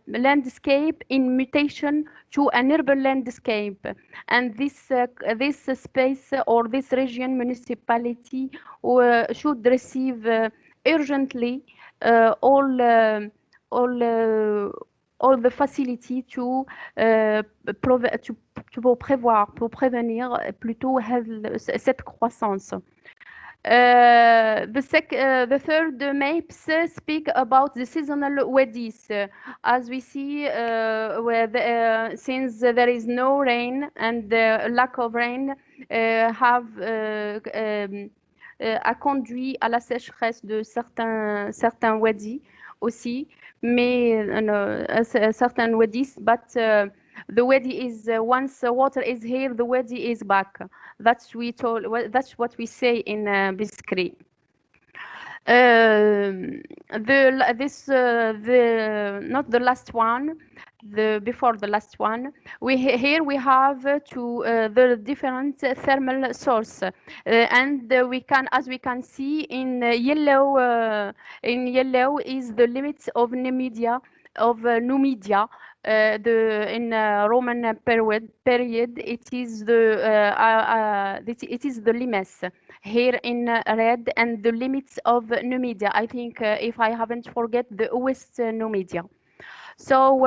landscape in mutation to an urban landscape, and this space or this region municipality should receive urgently all the facility to prévenir plutôt cette croissance. The third maps speak about the seasonal wadis. As we see, since there is no rain and the lack of rain a conduit à la sécheresse de certains wadis aussi, mais certain wadis, but the wadi is once water is here, the wadi is back. That's what we say in Biskra. Not the last one, before the last one. Here we have the different thermal source, and we can, as we can see in yellow is the limits of Numidia. In Roman period, it is the limes here in red, and the limits of Numidia. I think, if I haven't forget, the West Numidia. So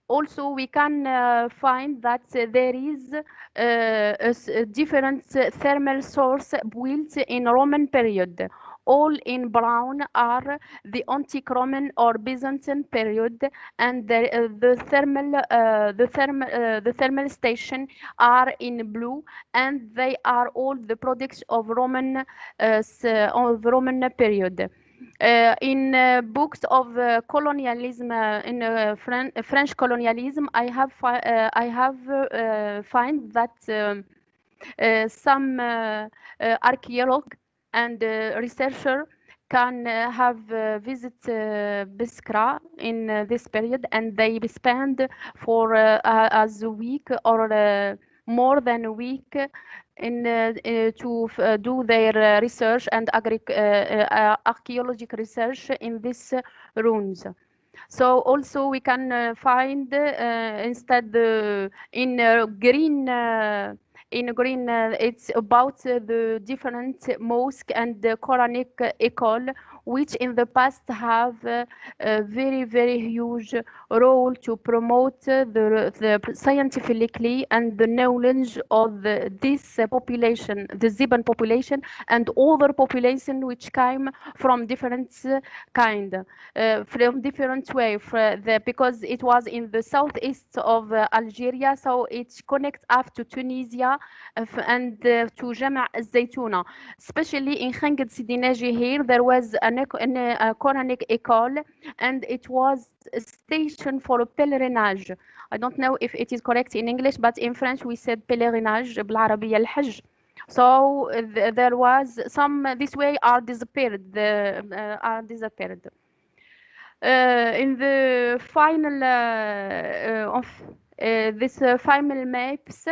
also we can find that there is a different thermal source built in Roman period. All in brown are the antique Roman or Byzantine period, and the thermal station are in blue, and they are all the products of Roman period. In books of colonialism, in French colonialism, I have find that some archaeologue and researcher can have visit Biskra in this period, and they spend for as a week or more than a week in to do their research and archaeological research in these ruins. So also we can find instead in green. It's about the different mosque and the Quranic école, which in the past have a very, very huge role to promote the scientifically and the knowledge of this population, the Ziban population, and other population which came from different kind, from different way, because it was in the southeast of Algeria, so it connects up to Tunisia and to Jama' al-Zaytuna. Especially in Khangat Sidi Naji here, there was a Quranic école, and it was a station for a pèlerinage. I don't know if it is correct in English, but in French we said pèlerinage, بالعربية الحج. So there was some this way are disappeared. In the final of this final maps,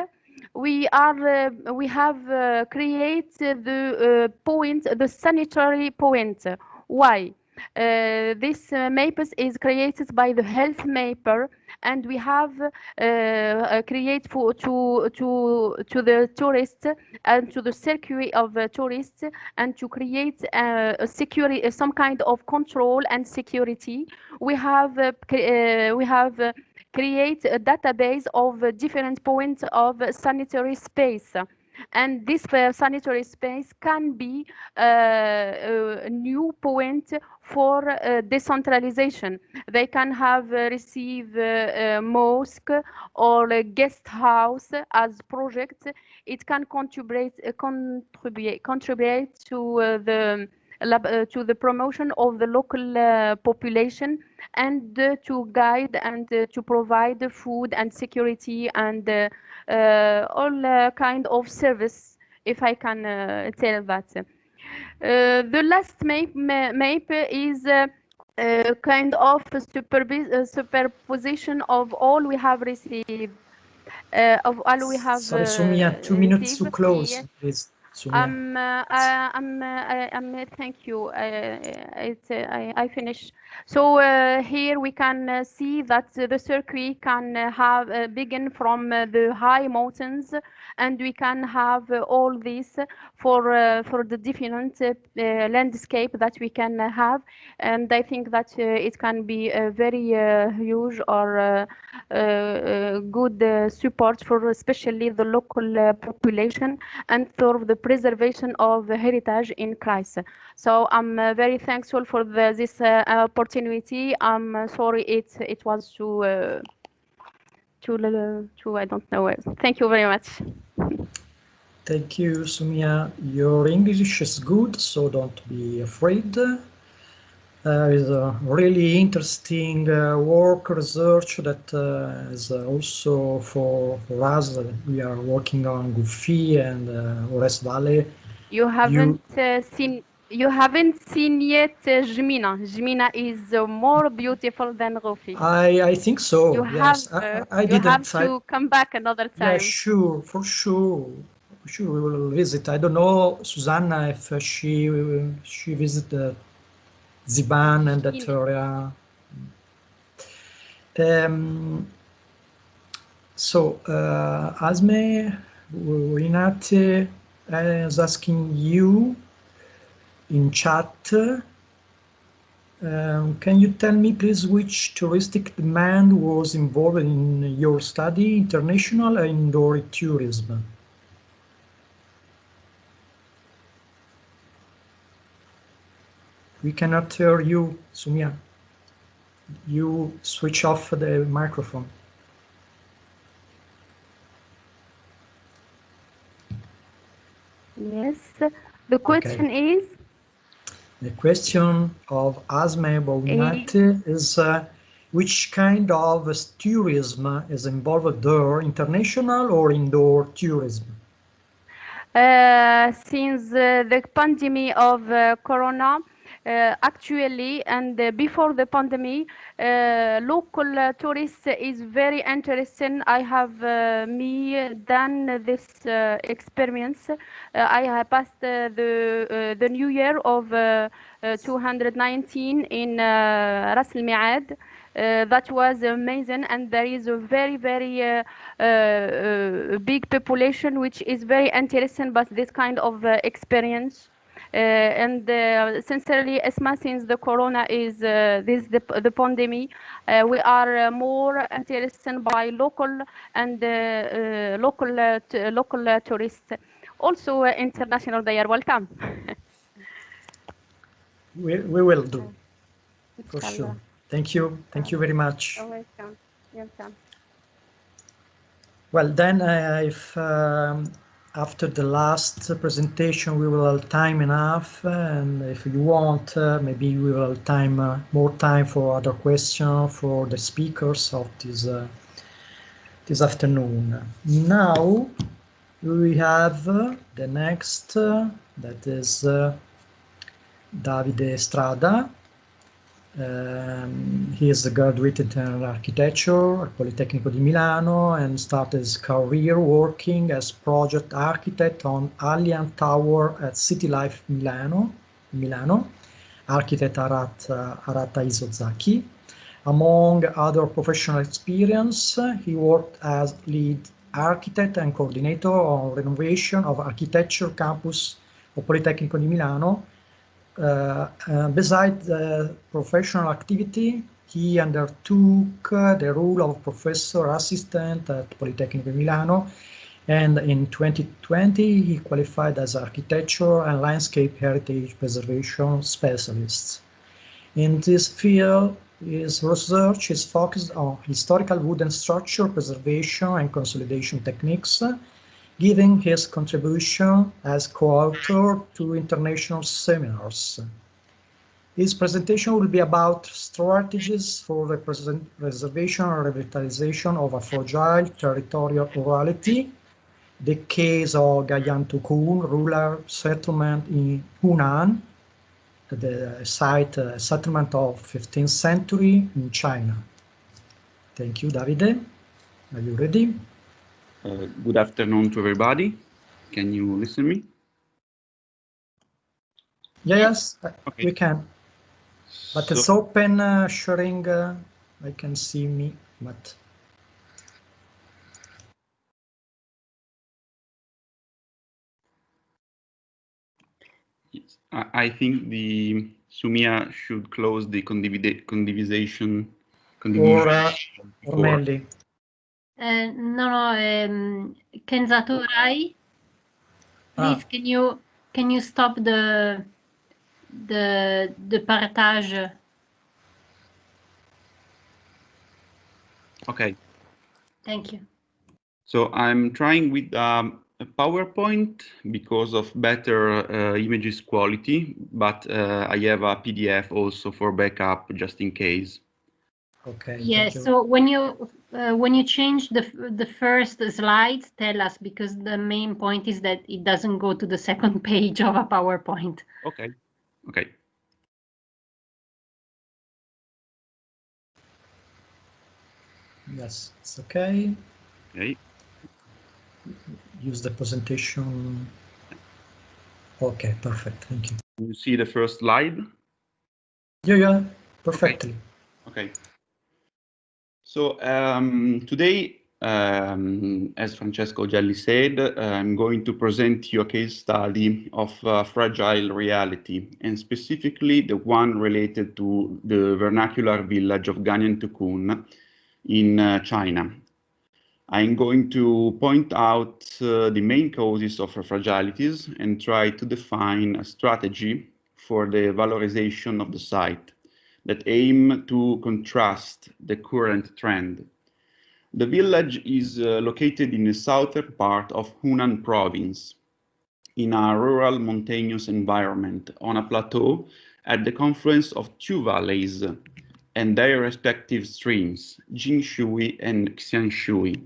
we have created the point, the sanitary point. Why? This maps is created by the health mapper, and we have create for to the tourists and to the circuit of tourists, and to create a security, some kind of control and security. We have create a database of different points of sanitary space. And this sanitary space can be a new point for decentralization. They can have receive a mosque or a guest house as projects. It can contribute to the promotion of the local population, and to guide and to provide the food and security and all kind of service, if I can tell that. The last map is kind of superposition of all we have received. Of all we have Sorry, Sumia, 2 minutes to close, yes. please. Thank you. I finish. So here we can see that the circuit can have begin from the high mountains, and we can have all this for the different landscape that we can have. And I think that it can be a very huge or good support for especially the local population, and for the preservation of heritage in Christ. So I'm very thankful for this opportunity. I'm sorry it was too I don't know. Thank you very much. Thank you, Sumia. Your English is good, so don't be afraid. It's a really interesting work, research that is also for us. We are working on Gufi and Ores Valley. You haven't seen yet Jmina. Jmina is more beautiful than Rufi. I think so. You yes, have I you didn't. have to come back another time. Yeah, sure, for sure. Sure, we will visit. I don't know, Susanna, if she visited Ziban and that area. So, Asme Rinate is asking you in chat, can you tell me please which touristic demand was involved in your study, international or indoor tourism? We cannot hear you, Sumia. You switch off the microphone. Yes, the question is? The question of Asme Bounate is which kind of tourism is involved there, international or indoor tourism? Since the pandemic of Corona, actually, and before the pandemic, local tourists is very interesting. I have done this experience. I have passed the new year of 219 in Ras Al Mi'ad. That was amazing, and there is a very big population which is very interesting about this kind of experience. And sincerely, Esma, since the corona is the pandemic, we are more interested by local and local tourists. Also international, they are welcome. We will do, for sure. Thank you very much. You're welcome. You're welcome. Well, then, if after the last presentation we will have time enough, and if you want, maybe we will have more time for other questions for the speakers of this afternoon. Now, We have the next, that is Davide Strada. He is a graduated in architecture at Politecnico di Milano and started his career working as project architect on Allianz Tower at City Life Milano, architect Arata Isozaki. Among other professional experience, he worked as lead architect and coordinator on renovation of architecture campus of Politecnico di Milano. Besides the professional activity, he undertook the role of professor assistant at Politecnico di Milano, and in 2020 he qualified as architecture and landscape heritage preservation specialist. In this field, his research is focused on historical wooden structure preservation and consolidation techniques, giving his contribution as co-author to international seminars. His presentation will be about strategies for the preservation and revitalization of a fragile territorial rurality, the case of Gayantukun rural settlement in Hunan, the site settlement of 15th century in China. Thank you, Davide. Are you ready? Good afternoon to everybody. Can you listen to me? Yes, okay. We can. But it's open sharing. I can see me, but. Yes. I think the Sumia should close the condivision. Or Melli. No, Kenzato Rai, please can you stop the partage? Okay. Thank you. So I'm trying with a PowerPoint because of better images quality, but I have a PDF also for backup just in case. Okay. Yes. So when you change the first slide, tell us, because the main point is that it doesn't go to the second page of a PowerPoint. Okay. Okay. Yes, it's okay. Okay. Use the presentation. Okay, perfect. Thank you. You see the first slide? Yeah, perfectly. Okay. So today, as Francesco Gelli said, I'm going to present you a case study of fragile reality, and specifically the one related to the vernacular village of Ganyan-Tukun in China. I'm going to point out the main causes of fragilities and try to define a strategy for the valorization of the site that aim to contrast the current trend. The village is located in the southern part of Hunan province, in a rural mountainous environment on a plateau at the confluence of two valleys and their respective streams, Jingshui and Xianshui.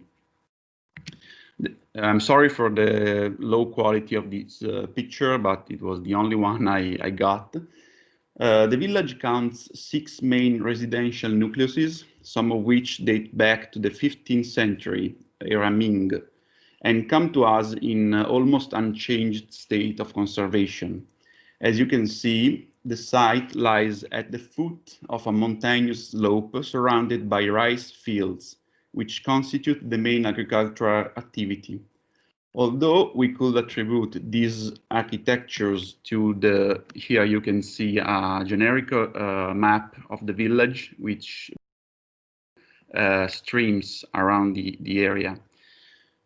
I'm sorry for the low quality of this picture, but it was the only one I got. The village counts 6 main residential nucleuses, some of which date back to the 15th century, era Ming, and come to us in almost unchanged state of conservation. As you can see, the site lies at the foot of a mountainous slope surrounded by rice fields, which constitute the main agricultural activity. Although we could attribute these architectures to the, here you can see a generic map of the village, which streams around the area,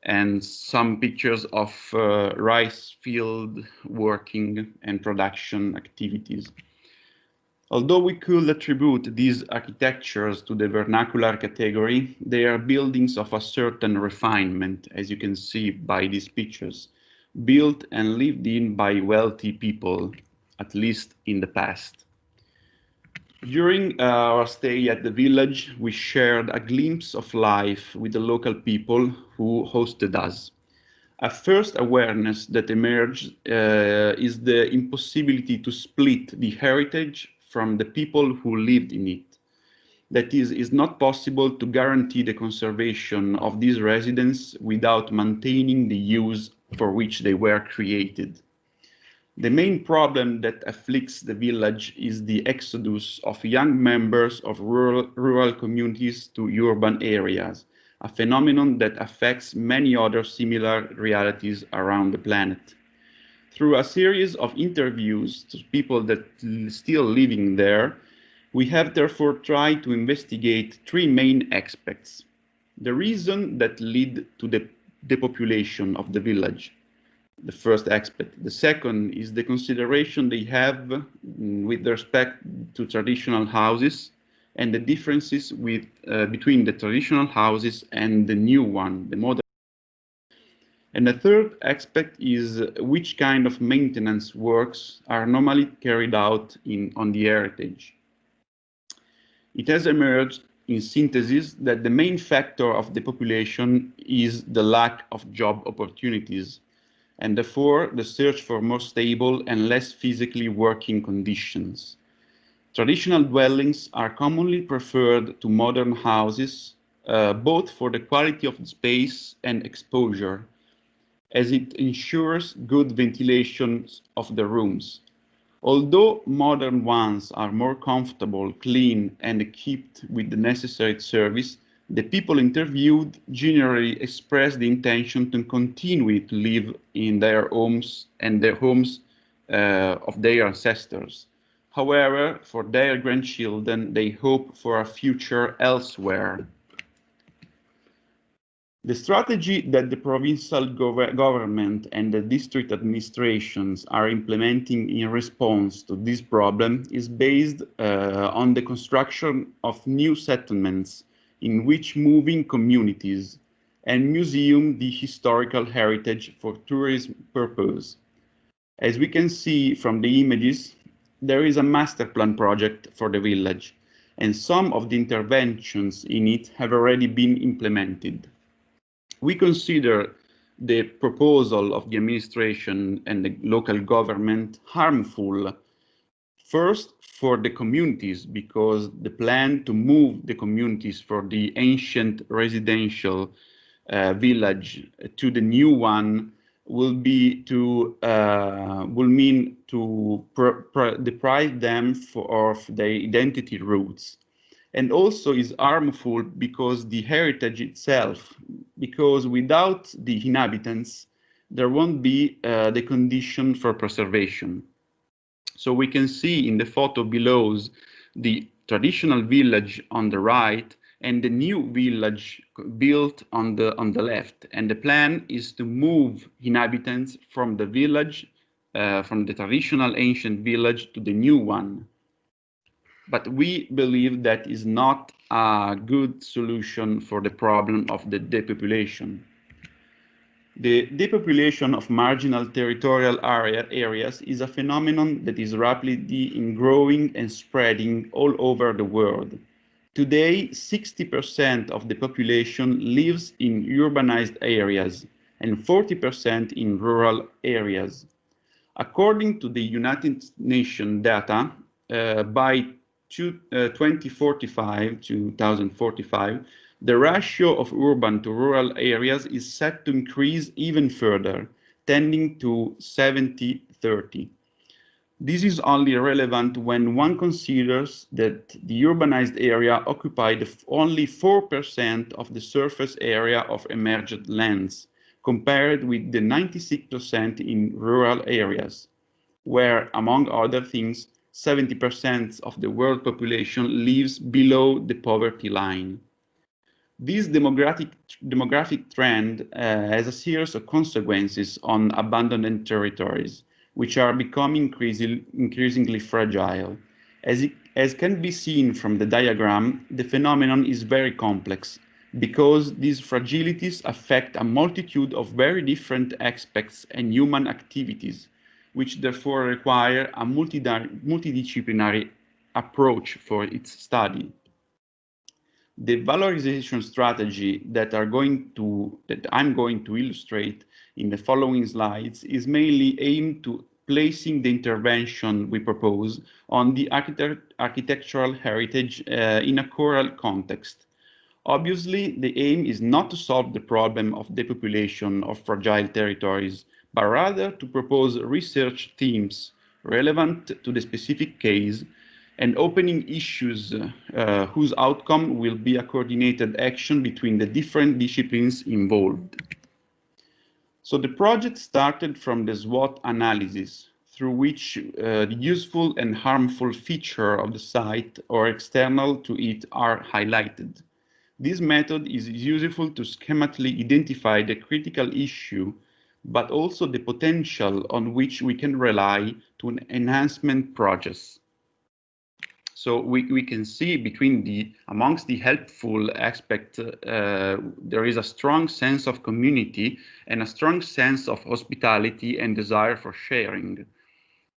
and some pictures of rice field working and production activities. Although we could attribute these architectures to the vernacular category, they are buildings of a certain refinement, as you can see by these pictures, built and lived in by wealthy people, at least in the past. During our stay at the village, we shared a glimpse of life with the local people who hosted us. A first awareness that emerged is the impossibility to split the heritage from the people who lived in it. That is, it's not possible to guarantee the conservation of these residents without maintaining the use for which they were created. The main problem that afflicts the village is the exodus of young members of rural communities to urban areas, a phenomenon that affects many other similar realities around the planet. Through a series of interviews to people that are still living there, we have therefore tried to investigate three main aspects. The reason that lead to the depopulation of the village, the first aspect. The second is the consideration they have with respect to traditional houses and the differences between the traditional houses and the new one, the modern. And the third aspect is which kind of maintenance works are normally carried out on the heritage. It has emerged in synthesis that the main factor of the population is the lack of job opportunities, and therefore the search for more stable and less physically working conditions. Traditional dwellings are commonly preferred to modern houses, both for the quality of the space and exposure, as it ensures good ventilation of the rooms. Although modern ones are more comfortable, clean, and equipped with the necessary service, the people interviewed generally expressed the intention to continue to live in their homes and the homes of their ancestors. However, for their grandchildren, they hope for a future elsewhere. The strategy that the provincial government and the district administrations are implementing in response to this problem is based on the construction of new settlements in which moving communities and museum the historical heritage for tourism purpose. As we can see from the images, there is a master plan project for the village, and some of the interventions in it have already been implemented. We consider the proposal of the administration and the local government harmful. First, for the communities, because the plan to move the communities from the ancient residential village to the new one will mean to deprive them of their identity roots. And also is harmful because the heritage itself, because without the inhabitants, there won't be the condition for preservation. So we can see in the photo below the traditional village on the right and the new village built on the left. And the plan is to move inhabitants from the village, from the traditional ancient village to the new one. But we believe that is not a good solution for the problem of the depopulation. The depopulation of marginal territorial areas is a phenomenon that is rapidly growing and spreading all over the world. Today, 60% of the population lives in urbanized areas and 40% in rural areas. According to the United Nations data, by 2045, the ratio of urban to rural areas is set to increase even further, tending to 70-30. This is only relevant when one considers that the urbanized area occupied only 4% of the surface area of emerged lands, compared with the 96% in rural areas, where, among other things, 70% of the world population lives below the poverty line. This demographic trend has a series of consequences on abandoned territories, which are becoming increasingly fragile. As can be seen from the diagram, the phenomenon is very complex because these fragilities affect a multitude of very different aspects and human activities, which therefore require a multidisciplinary approach for its study. The valorization strategy that I'm going to illustrate in the following slides is mainly aimed to placing the intervention we propose on the architectural heritage in a choral context. Obviously, the aim is not to solve the problem of depopulation of fragile territories, but rather to propose research themes relevant to the specific case and opening issues whose outcome will be a coordinated action between the different disciplines involved. So the project started from the SWOT analysis, through which the useful and harmful feature of the site or external to it are highlighted. This method is useful to schematically identify the critical issue, but also the potential on which we can rely to an enhancement process. So we can see amongst the helpful aspect, there is a strong sense of community and a strong sense of hospitality and desire for sharing.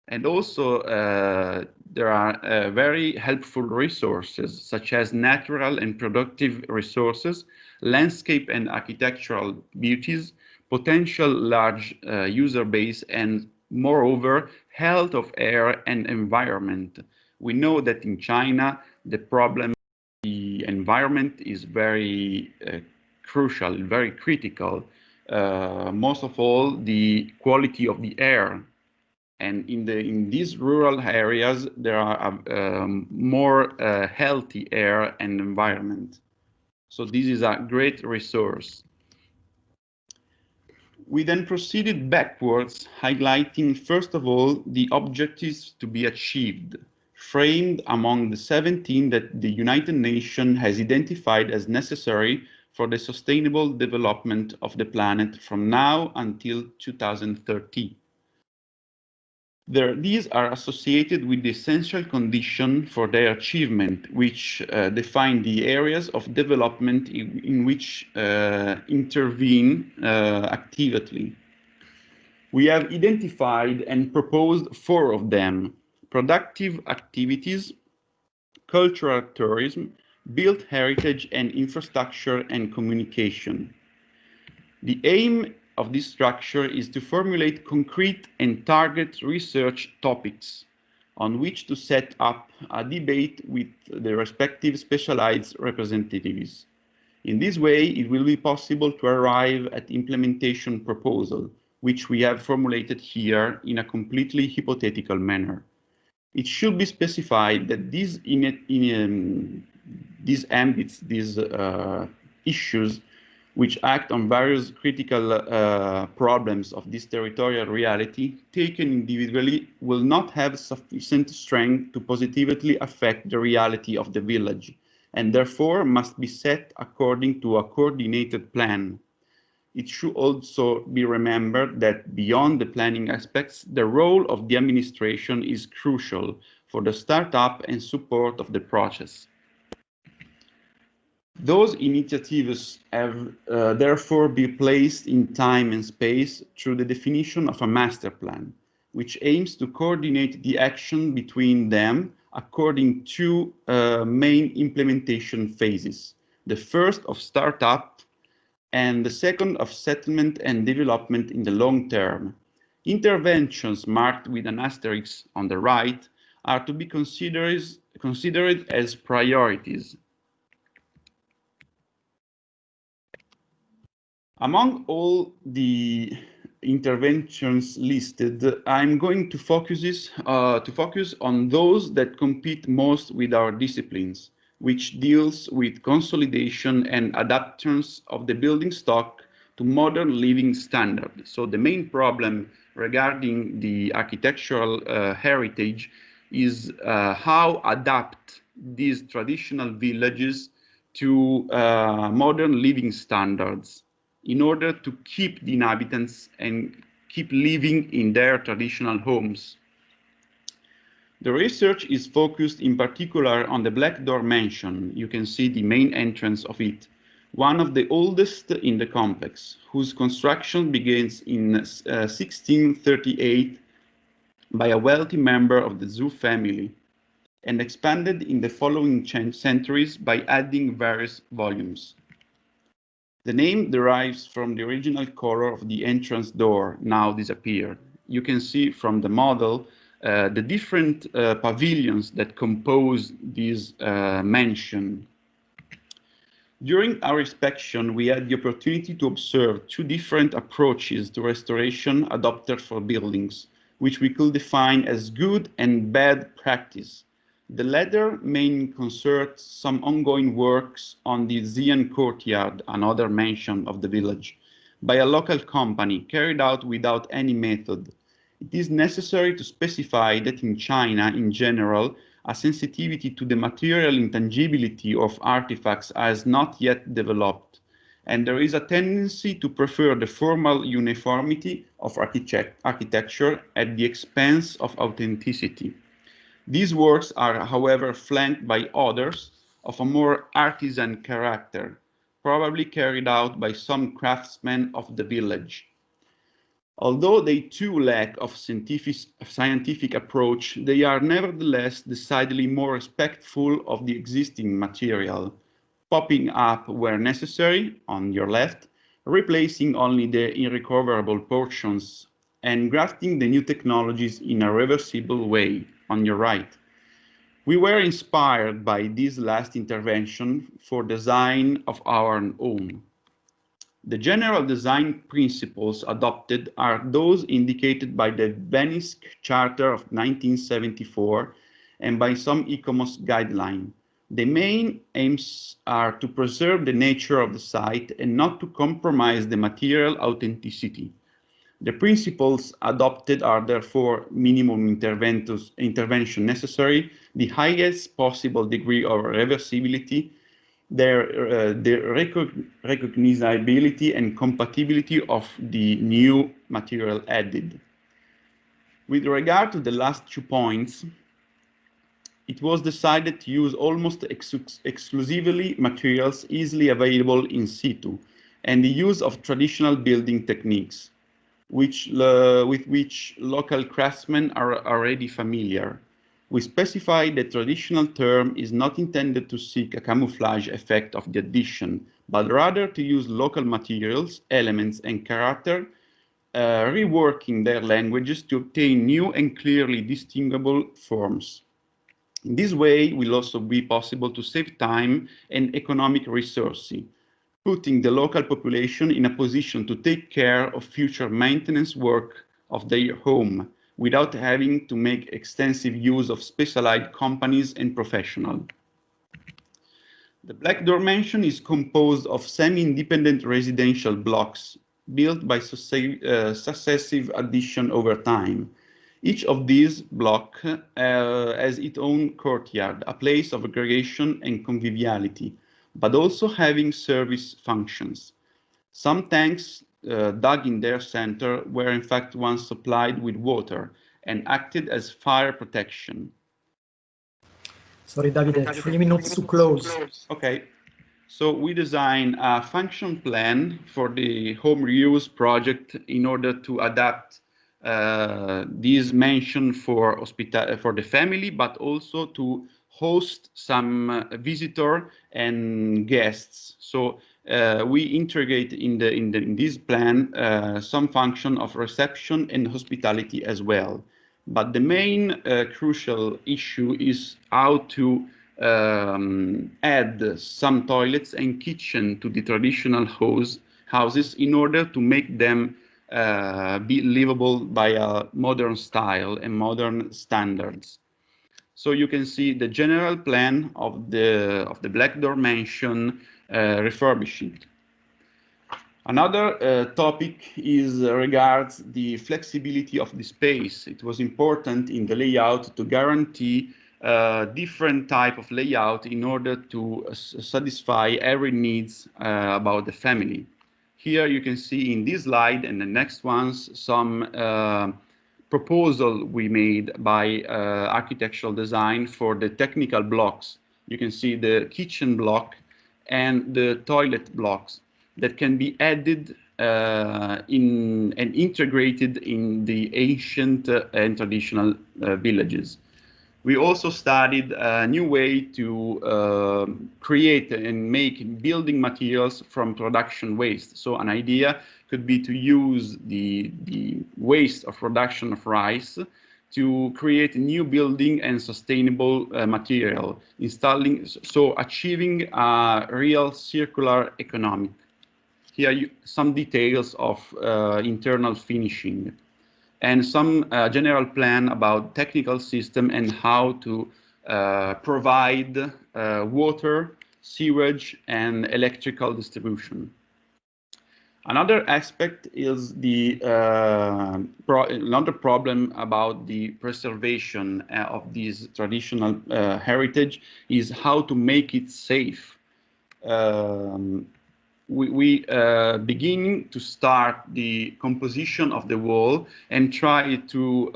And also there are very helpful resources such as natural and productive resources, landscape and architectural beauties, potential large user base, and moreover, health of air and environment. We know that in China, the problem, the environment is very crucial, very critical. Most of all, the quality of the air. And in these rural areas, there are more healthy air and environment. So this is a great resource. We then proceeded backwards, highlighting, first of all, the objectives to be achieved, framed among the 17 that the United Nations has identified as necessary for the sustainable development of the planet from now until 2030. These are associated with the essential condition for their achievement, which define the areas of development in which intervene actively. We have identified and proposed 4 of them: productive activities, cultural tourism, built heritage and infrastructure, and communication. The aim of this structure is to formulate concrete and target research topics on which to set up a debate with the respective specialized representatives. In this way, it will be possible to arrive at implementation proposal, which we have formulated here in a completely hypothetical manner. It should be specified that these ambits, these issues, which act on various critical problems of this territorial reality, taken individually, will not have sufficient strength to positively affect the reality of the village, and therefore must be set according to a coordinated plan. It should also be remembered that beyond the planning aspects, the role of the administration is crucial for the startup and support of the process. Those initiatives have therefore been placed in time and space through the definition of a master plan, which aims to coordinate the action between them according to main implementation phases. The first of startup and the second of settlement and development in the long term. Interventions marked with an asterisk on the right are to be considered as priorities. Among all the interventions listed, I'm going to focus on those that compete most with our disciplines, which deals with consolidation and adaptations of the building stock to modern living standards. So the main problem regarding the architectural heritage is how adapt these traditional villages to modern living standards in order to keep the inhabitants and keep living in their traditional homes. The research is focused in particular on the Black Door mansion. You can see the main entrance of it, one of the oldest in the complex, whose construction begins in 1638 by a wealthy member of the Zhou family. and expanded in the following centuries by adding various volumes. The name derives from the original color of the entrance door, now disappeared. You can see from the model the different pavilions that compose this mansion. During our inspection, we had the opportunity to observe two different approaches to restoration adopted for buildings, which we could define as good and bad practice. The latter mainly concerns some ongoing works on the Xian courtyard, another mansion of the village, by a local company carried out without any method. It is necessary to specify that in China, in general, a sensitivity to the material intangibility of artifacts has not yet developed, and there is a tendency to prefer the formal uniformity of architecture at the expense of authenticity. These works are, however, flanked by others of a more artisan character, probably carried out by some craftsmen of the village. Although they too lack of scientific approach, they are nevertheless decidedly more respectful of the existing material, popping up where necessary, on your left, replacing only the irrecoverable portions, and grafting the new technologies in a reversible way, on your right. We were inspired by this last intervention for design of our own. The general design principles adopted are those indicated by the Venice Charter of 1974 and by some ICOMOS guidelines. The main aims are to preserve the nature of the site and not to compromise the material authenticity. The principles adopted are therefore minimum intervention necessary, the highest possible degree of reversibility, the recognizability and compatibility of the new material added. With regard to the last 2 points, it was decided to use almost exclusively materials easily available in situ and the use of traditional building techniques, with which local craftsmen are already familiar. We specify the traditional term is not intended to seek a camouflage effect of the addition, but rather to use local materials, elements, and character, reworking their languages to obtain new and clearly distinguishable forms. In this way, it will also be possible to save time and economic resources, putting the local population in a position to take care of future maintenance work of their home, without having to make extensive use of specialized companies and professionals. The Black Door mansion is composed of semi-independent residential blocks built by successive addition over time. Each of these blocks has its own courtyard, a place of aggregation and conviviality, but also having service functions. Some tanks dug in their center were in fact once supplied with water and acted as fire protection. Sorry, Davide, 3 minutes to close. Okay, so we designed a function plan for the home reuse project in order to adapt this mansion for the family, but also to host some visitor and guests. So we integrate in this plan some function of reception and hospitality as well. But the main crucial issue is how to add some toilets and kitchen to the traditional houses in order to make them be livable by a modern style and modern standards. So you can see the general plan of the Black Door mansion refurbishing. Another topic is regards the flexibility of the space. It was important in the layout to guarantee different type of layout in order to satisfy every needs about the family. Here you can see in this slide and the next ones some proposal we made by architectural design for the technical blocks. You can see the kitchen block and the toilet blocks that can be added in and integrated in the ancient and traditional villages. We also studied a new way to create and make building materials from production waste. So an idea could be to use the waste of production of rice to create a new building and sustainable material, achieving a real circular economy. Here some details of internal finishing and some general plan about technical system and how to provide water, sewage, and electrical distribution. Another aspect is the another problem about the preservation of this traditional heritage is how to make it safe. We begin to start the composition of the wall and try to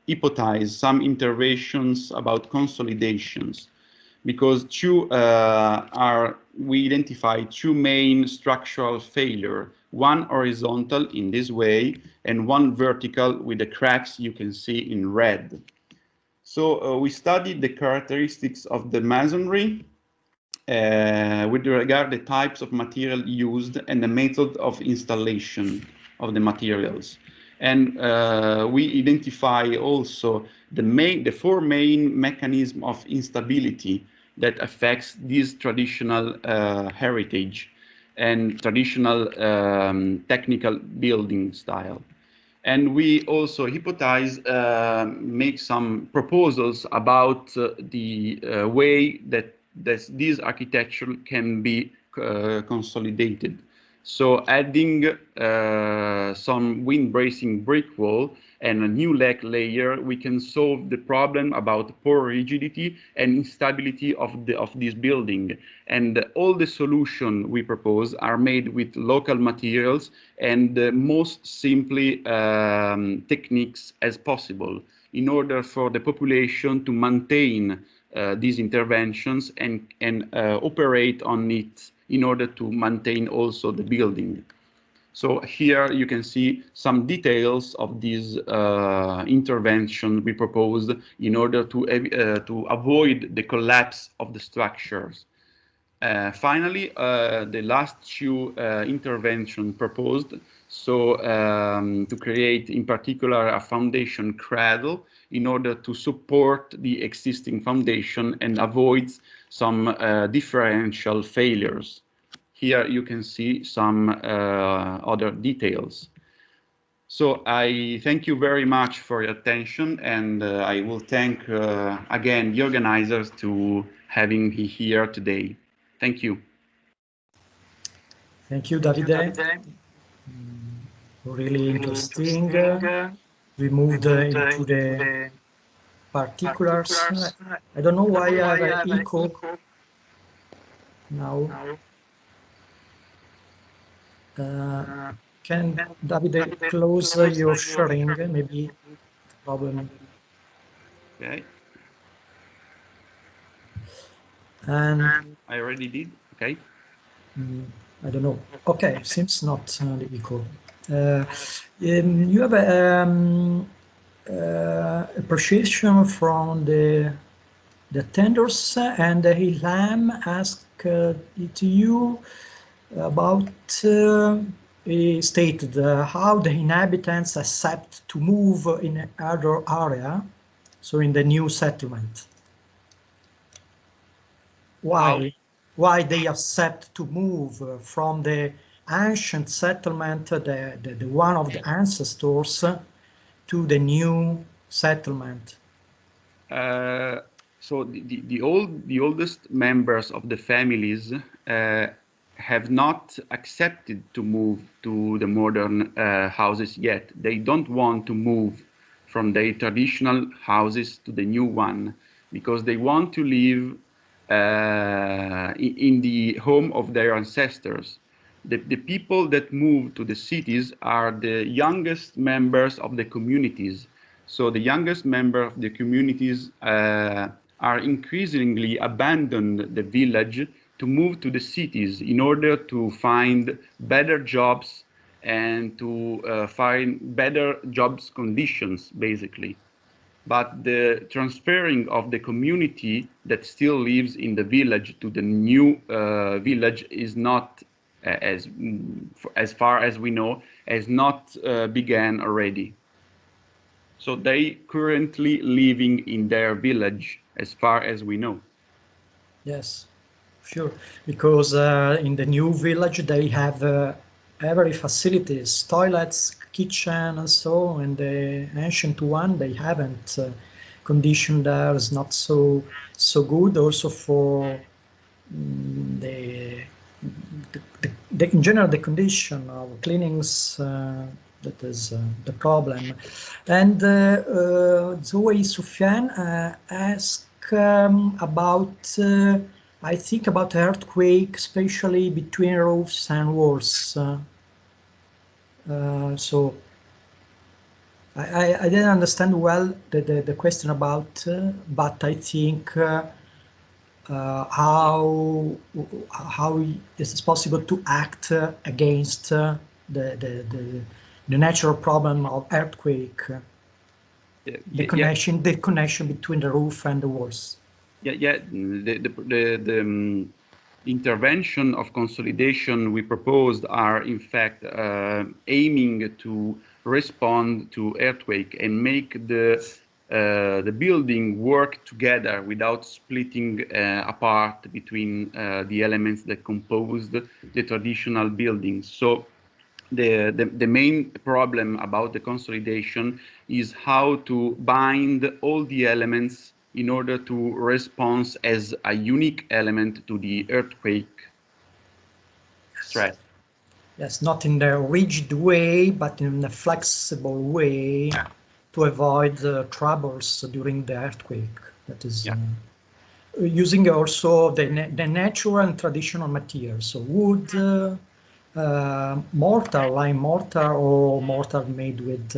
hypothesize some interventions about consolidations, because we identify two main structural failure, one horizontal in this way and one vertical with the cracks you can see in red. So we studied the characteristics of the masonry with regard to the types of material used and the method of installation of the materials. And we identify also the four main mechanisms of instability that affects this traditional heritage and traditional technical building style. And we also hypothesize, make some proposals about the way that this architecture can be consolidated. So adding some wind bracing brick wall and a new layer, we can solve the problem about poor rigidity and instability of this building. And all the solutions we propose are made with local materials and the most simply techniques as possible in order for the population to maintain these interventions and operate on it in order to maintain also the building. So here you can see some details of these intervention we proposed in order to avoid the collapse of the structures. Finally, the last two intervention proposed, so to create in particular a foundation cradle in order to support the existing foundation and avoid some differential failures. Here you can see some other details. So I thank you very much for your attention, and I will thank again the organizers to having me here today. Thank you. Thank you, Davide. Really interesting. We moved into the particulars. I don't know why I have an echo now. Can Davide close your sharing? Maybe problem. Okay. And I already did. Okay. I don't know. Okay, seems not the echo. You have appreciation from the attenders, and Ilham asked to you about he stated how the inhabitants accept to move in other area, so in the new settlement. Why they accept to move from the ancient settlement, the one of the ancestors, to the new settlement? So the oldest members of the families have not accepted to move to the modern houses yet. They don't want to move from their traditional houses to the new one because they want to live in the home of their ancestors. The people that move to the cities are the youngest members of the communities. So the youngest members of the communities are increasingly abandon the village to move to the cities in order to find better jobs and to find better jobs conditions, basically. But the transferring of the community that still lives in the village to the new village is not, as far as we know, has not began already. So they currently living in their village, as far as we know. Yes, sure. Because in the new village they have every facilities, toilets, kitchen, and so. And the ancient one they haven't. Condition there is not so good. Also for the in general the condition of cleanings. That is the problem. And Zoe Sufyan asked about, I think, about earthquake, especially between roofs and walls. So I didn't understand well the question about, but I think how is it possible to act against the natural problem of earthquake, the connection between the roof and the walls. The intervention of consolidation we proposed are in fact aiming to respond to earthquake and make the building work together without splitting apart between the elements that composed the traditional buildings. So the main problem about the consolidation is how to bind all the elements in order to respond as a unique element to the earthquake stress. Yes, not in a rigid way, but in a flexible way to avoid troubles during the earthquake. That is using also the natural and traditional materials, so wood, mortar, lime mortar, or mortar made with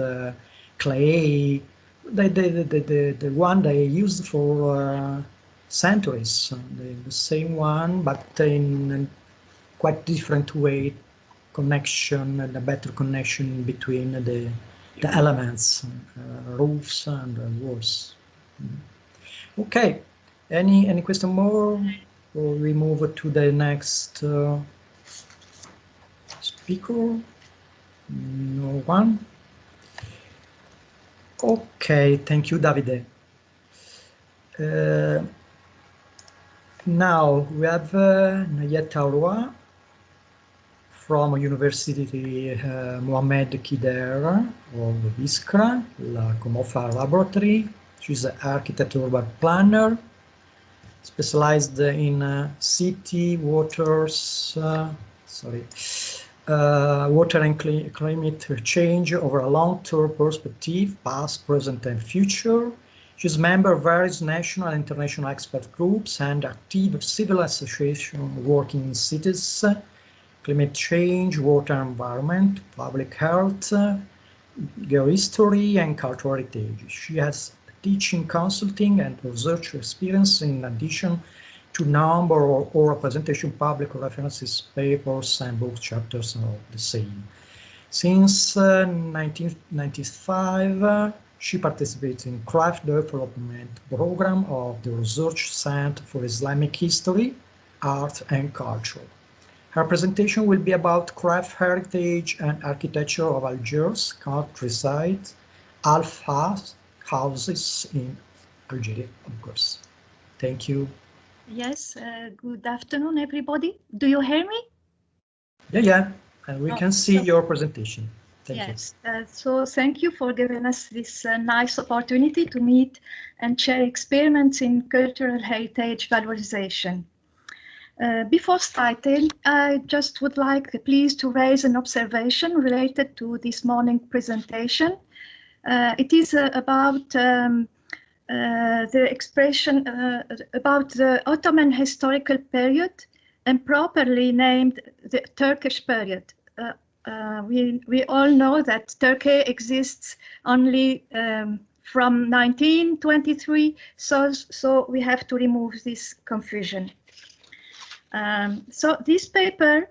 clay, the one they used for centuries, the same one, but in a quite different way, connection and a better connection between the elements, roofs and walls. Okay, any question more, or we move to the next speaker? No one? Okay, thank you, Davide. Now we have Nayet Aroa from University Mohammed Kider of Biskra, LACOMOFA laboratory. She's an architect urban planner, specialized in city, waters, water and climate change over a long-term perspective, past, present, and future. She's a member of various national and international expert groups and active civil associations working in cities, climate change, water environment, public health, geohistory, and cultural heritage. She has teaching, consulting, and research experience in addition to number or representation public references, papers, and book chapters of the same. Since 1995, she participates in craft development program of the Research Center for Islamic History, Art, and Culture. Her presentation will be about craft heritage and architecture of Algiers, countryside, houses in Algeria, of course. Thank you. Yes, good afternoon, everybody. Do you hear me? Yeah, and we can see your presentation. Thank you. So thank you for giving us this nice opportunity to meet and share experiments in cultural heritage valorization. Before starting, I just would like please to raise an observation related to this morning presentation. It is about the expression about the Ottoman historical period and properly named the Turkish period. We all know that Turkey exists only from 1923, so we have to remove this confusion. So this paper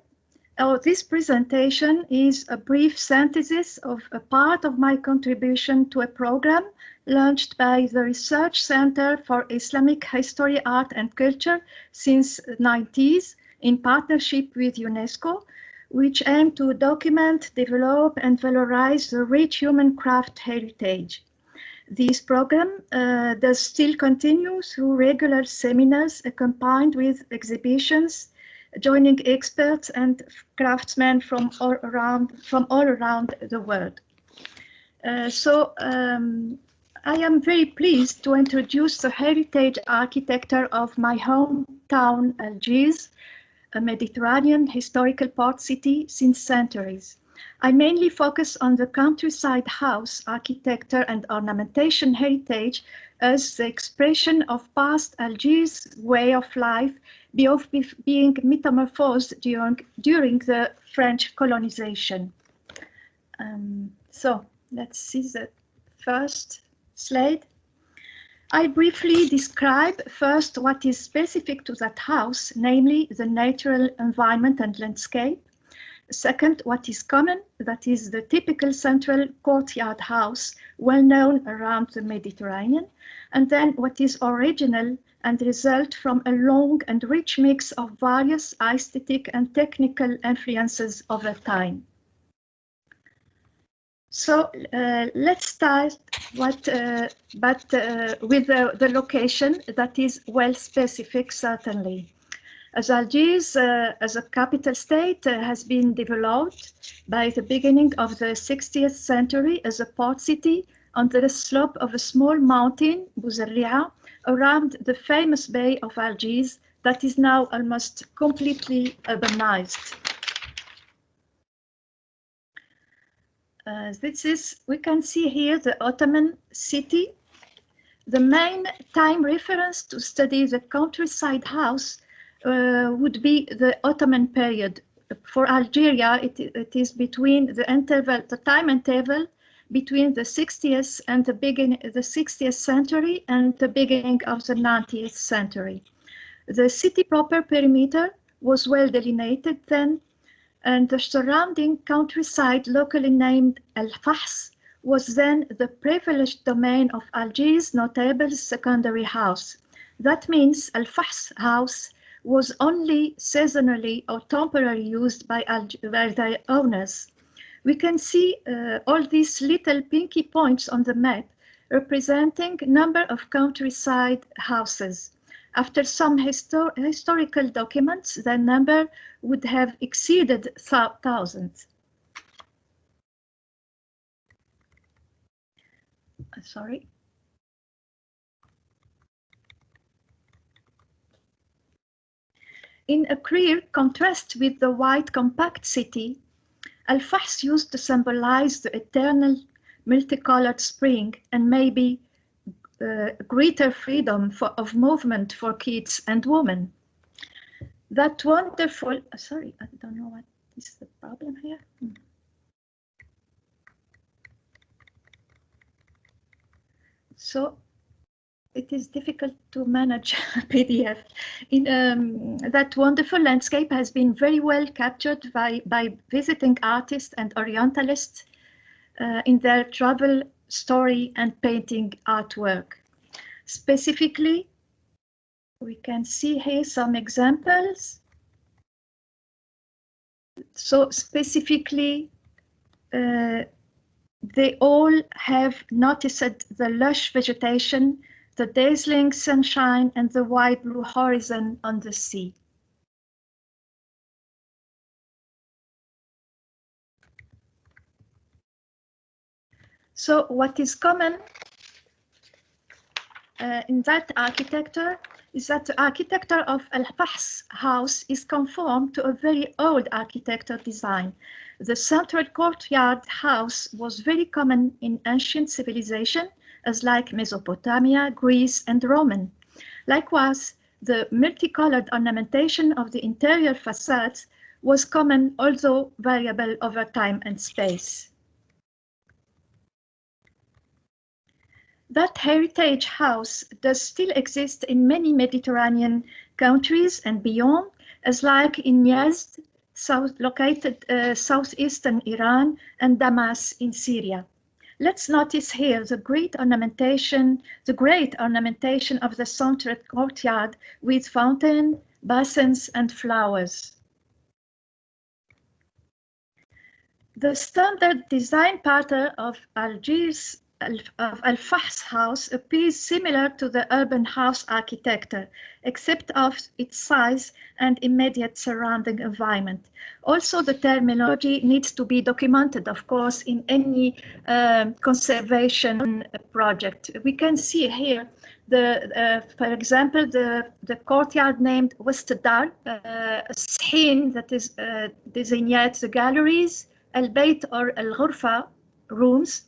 This presentation is a brief synthesis of a part of my contribution to a program launched by the Research Center for Islamic History, Art and Culture since the 90s in partnership with UNESCO, which aim to document, develop and valorize the rich human craft heritage. This program does still continue through regular seminars accompanied with exhibitions, joining experts and craftsmen from all around the world. I am very pleased to introduce the heritage architecture of my hometown, Algiers, a Mediterranean historical port city since centuries. I mainly focus on the countryside house architecture and ornamentation heritage as the expression of past Algiers' way of life being metamorphosed during the French colonization. So let's see the first slide. I briefly describe first what is specific to that house, namely the natural environment and landscape. Second, what is common, that is the typical central courtyard house, well known around the Mediterranean. And then what is original and result from a long and rich mix of various aesthetic and technical influences over time. So let's start with the location that is well specific, certainly. As Algiers, as a capital state, has been developed by the beginning of the 60th century as a port city on the slope of a small mountain, Bouzerri'a, around the famous Bay of Algiers that is now almost completely urbanized. We can see here the Ottoman city. The main time reference to study the countryside house would be the Ottoman period. For Algeria, it is between the time interval between the 60th and the 60th century and the beginning of the 90th century. The city proper perimeter was well delineated then, and the surrounding countryside, locally named Al-Fahs, was then the privileged domain of Algiers' notable secondary house. That means Al-Fahs house was only seasonally or temporarily used by their owners. We can see all these little pinky points on the map representing number of countryside houses. After some historical documents, the number would have exceeded thousands. Sorry. In a clear contrast with the white compact city, Al-Fahs used to symbolize the eternal multicolored spring and maybe greater freedom of movement for kids and women. That wonderful, sorry, I don't know what is the problem here. So it is difficult to manage a PDF. That wonderful landscape has been very well captured by visiting artists and Orientalists in their travel, story and painting artwork. Specifically, we can see here some examples. So specifically, they all have noticed the lush vegetation, the dazzling sunshine and the wide blue horizon on the sea. So what is common in that architecture is that the architecture of Al-Fahs house is conformed to a very old architecture design. The central courtyard house was very common in ancient civilization, as like Mesopotamia, Greece, and Roman. Likewise, the multicolored ornamentation of the interior facades was common, although variable over time and space. That heritage house does still exist in many Mediterranean countries and beyond, as like in Yazd, located southeastern Iran, and Damas in Syria. Let's notice here the great ornamentation of the central courtyard with fountain, basins, and flowers. The standard design pattern of Algiers Al-Fahs house appears similar to the urban house architecture, except of its size and immediate surrounding environment. Also, the terminology needs to be documented, of course, in any conservation project. We can see here, for example, the courtyard named West Dar, Shin, that is designates the galleries, Al-Bayt or Al-Ghurfa, rooms,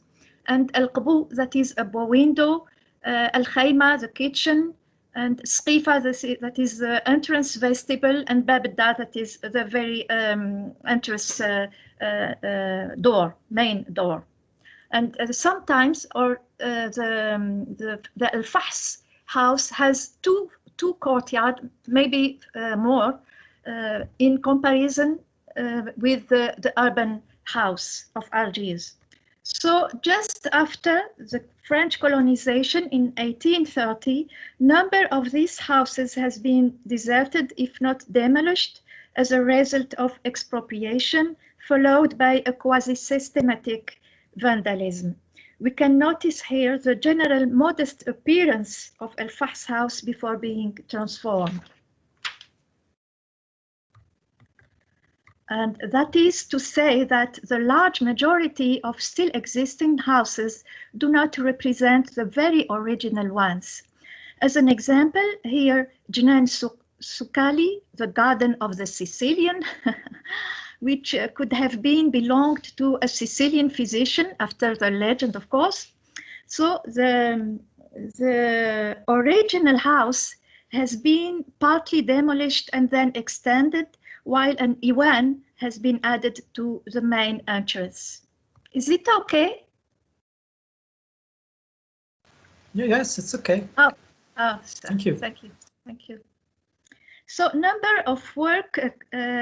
and Al-Qabu, that is a bow window, Al-Khayma, the kitchen, and Sqifa, that is the entrance vestibule, and Bab al-Dar, that is the very entrance door, main door. And sometimes, the Al-Fahs house has two courtyards, maybe more, in comparison with the urban house of Algiers. So just after the French colonization in 1830, number of these houses has been deserted, if not demolished, as a result of expropriation, followed by a quasi-systematic vandalism. We can notice here the general modest appearance of Al-Fahs house before being transformed. And that is to say that the large majority of still existing houses do not represent the very original ones. As an example, here, Jinan Sukali, the garden of the Sicilian, which could have belonged to a Sicilian physician, after the legend, of course. So the original house has been partly demolished and then extended, while an Iwan has been added to the main entrance. Is it okay? Yes, it's okay. Oh, thank you. Thank you. Thank you. So number of work,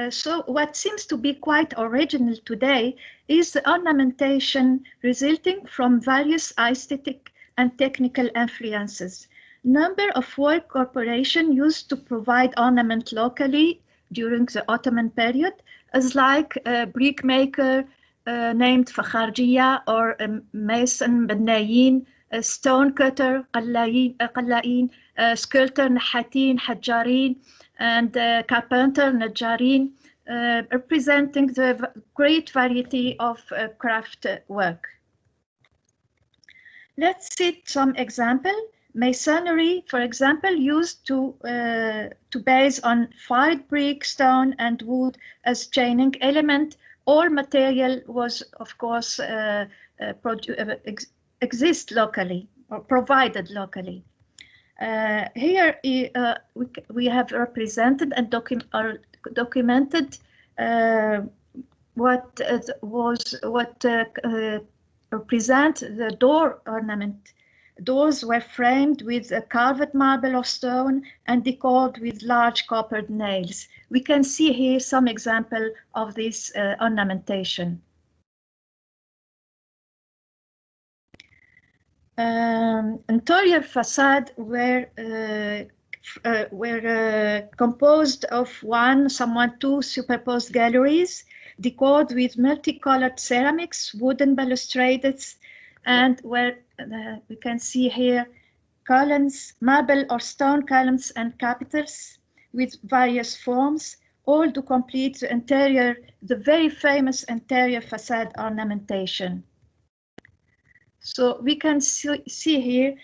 so what seems to be quite original today is the ornamentation resulting from various aesthetic and technical influences. Number of work corporation used to provide ornament locally during the Ottoman period, as like a brickmaker named Fakharjiya, or a mason Benayin, a stone cutter Qalla'in, sculptor Nahatin, Hajjarin, and carpenter Najjarin, representing the great variety of craft work. Let's see some example. Masonry, for example, used to base on fired brick, stone, and wood as chaining element. All material was, of course, exist locally or provided locally. Here we have represented and documented what represent the door ornament. Doors were framed with a carved marble or stone and decorated with large copper nails. We can see here some example of this ornamentation. Interior facade were composed of two superposed galleries decorated with multicolored ceramics, wooden balustrades, and where we can see here columns, marble or stone columns and capitals with various forms, all to complete the interior, the very famous interior facade ornamentation. So we can see here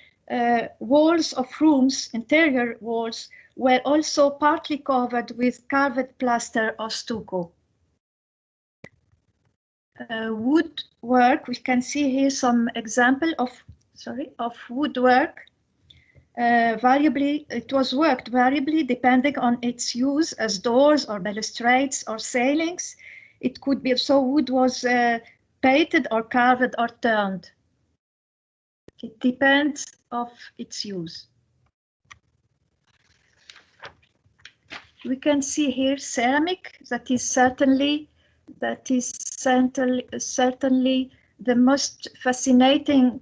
walls of rooms, interior walls, were also partly covered with carved plaster or stucco. Woodwork, we can see here some example of woodwork. It was worked variably depending on its use as doors or balustrades or ceilings. It could be, so wood was painted or carved or turned. It depends of its use. we can see here ceramic. That is certainly the most fascinating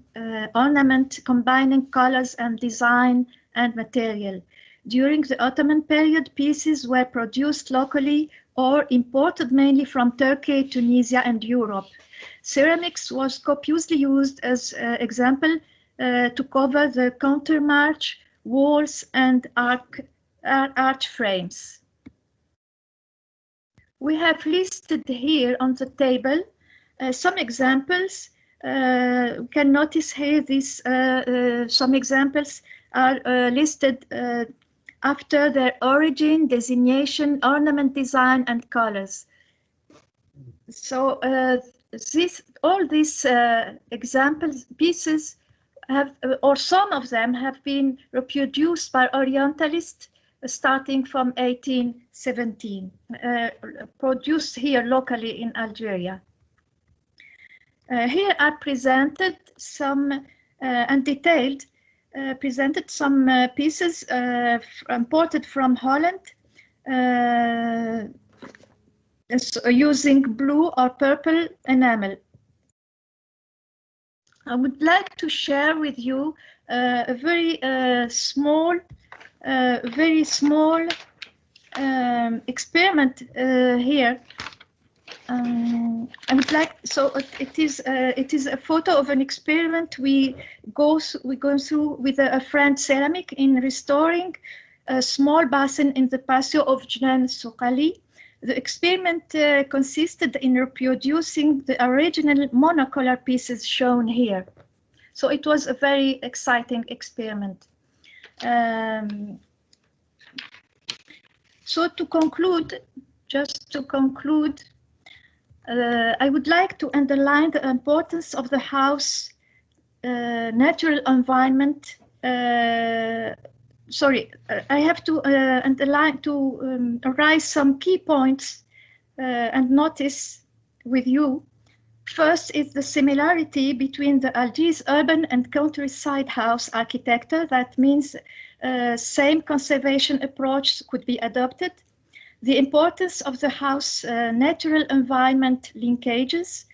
ornament, combining colors and design and material. During the Ottoman period, pieces were produced locally or imported mainly from Turkey, Tunisia, and Europe. Ceramics was copiously used as example to cover the countermarch, walls, and arch frames. We have listed here on the table some examples. You can notice here these some examples are listed after their origin, designation, ornament design, and colors. So all these examples pieces have, or some of them have been reproduced by Orientalists starting from 1817, produced here locally in Algeria. Here are presented some and detailed presented some pieces imported from Holland using blue or purple enamel. I would like to share with you a very small experiment here. I would like, so it is a photo of an experiment we go through with a French ceramic in restoring a small basin in the patio of Jnan Souqali. The experiment consisted in reproducing the original monocolor pieces shown here. So it was a very exciting experiment. So to conclude, just to conclude, I would like to underline the importance of the house natural environment. Sorry, I have to underline to raise some key points and notice with you. First is the similarity between the Algiers urban and countryside house architecture. That means same conservation approach could be adopted. The importance of the house natural environment linkages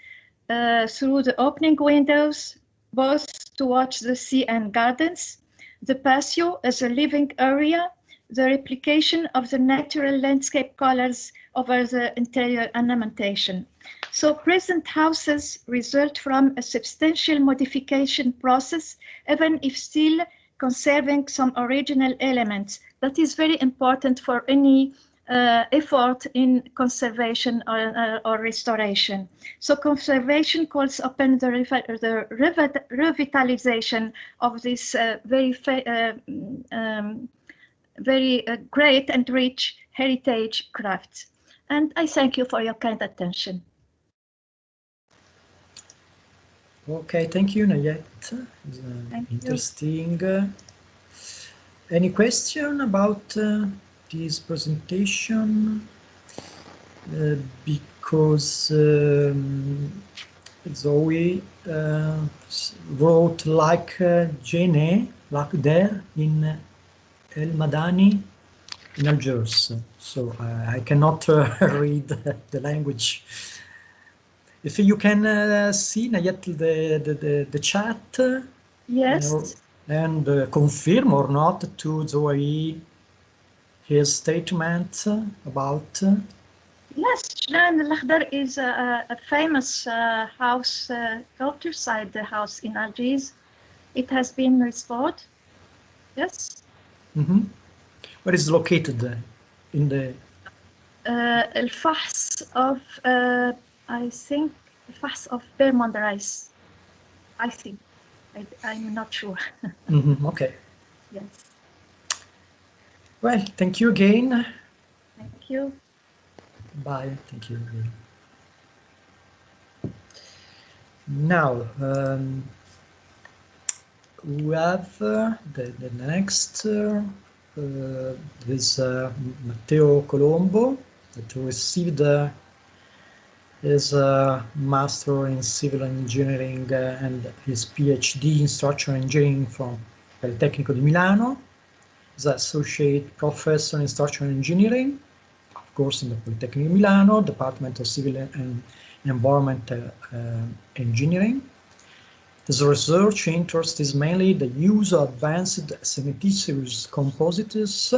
through the opening windows, both towards the sea and gardens, the patio as a living area, the replication of the natural landscape colors over the interior ornamentation. So present houses result from a substantial modification process, even if still conserving some original elements. That is very important for any effort in conservation or restoration. So conservation calls upon the revitalization of this very great and rich heritage crafts. And I thank you for your kind attention. Okay, thank you, Nayet. Interesting. Any question about this presentation? Because Zoe wrote like Jene, like there in El Madani in Algiers. So I cannot read the language. If you can see, Nayet, the chat. Yes. And confirm or not to Zoe his statement about. Yes, Jnan al-Akhdar is a famous house, countryside house in Algiers. It has been restored. Yes. Mm-hmm. Where is it located in the? Al-Fahs of, I think, Al-Fahs of Bermond-Rice. I think. I'm not sure. Mm-hmm. Okay. Yes. Well, thank you again. Thank you. Bye. Thank you. Now, we have the next is Matteo Colombo, that received his Master in Civil Engineering and his PhD in Structural Engineering from Politecnico di Milano. is associate professor in structural engineering, of course in the Politecnico di Milano, Department of Civil and Environment Engineering. His research interest is mainly the use of advanced cementitious composites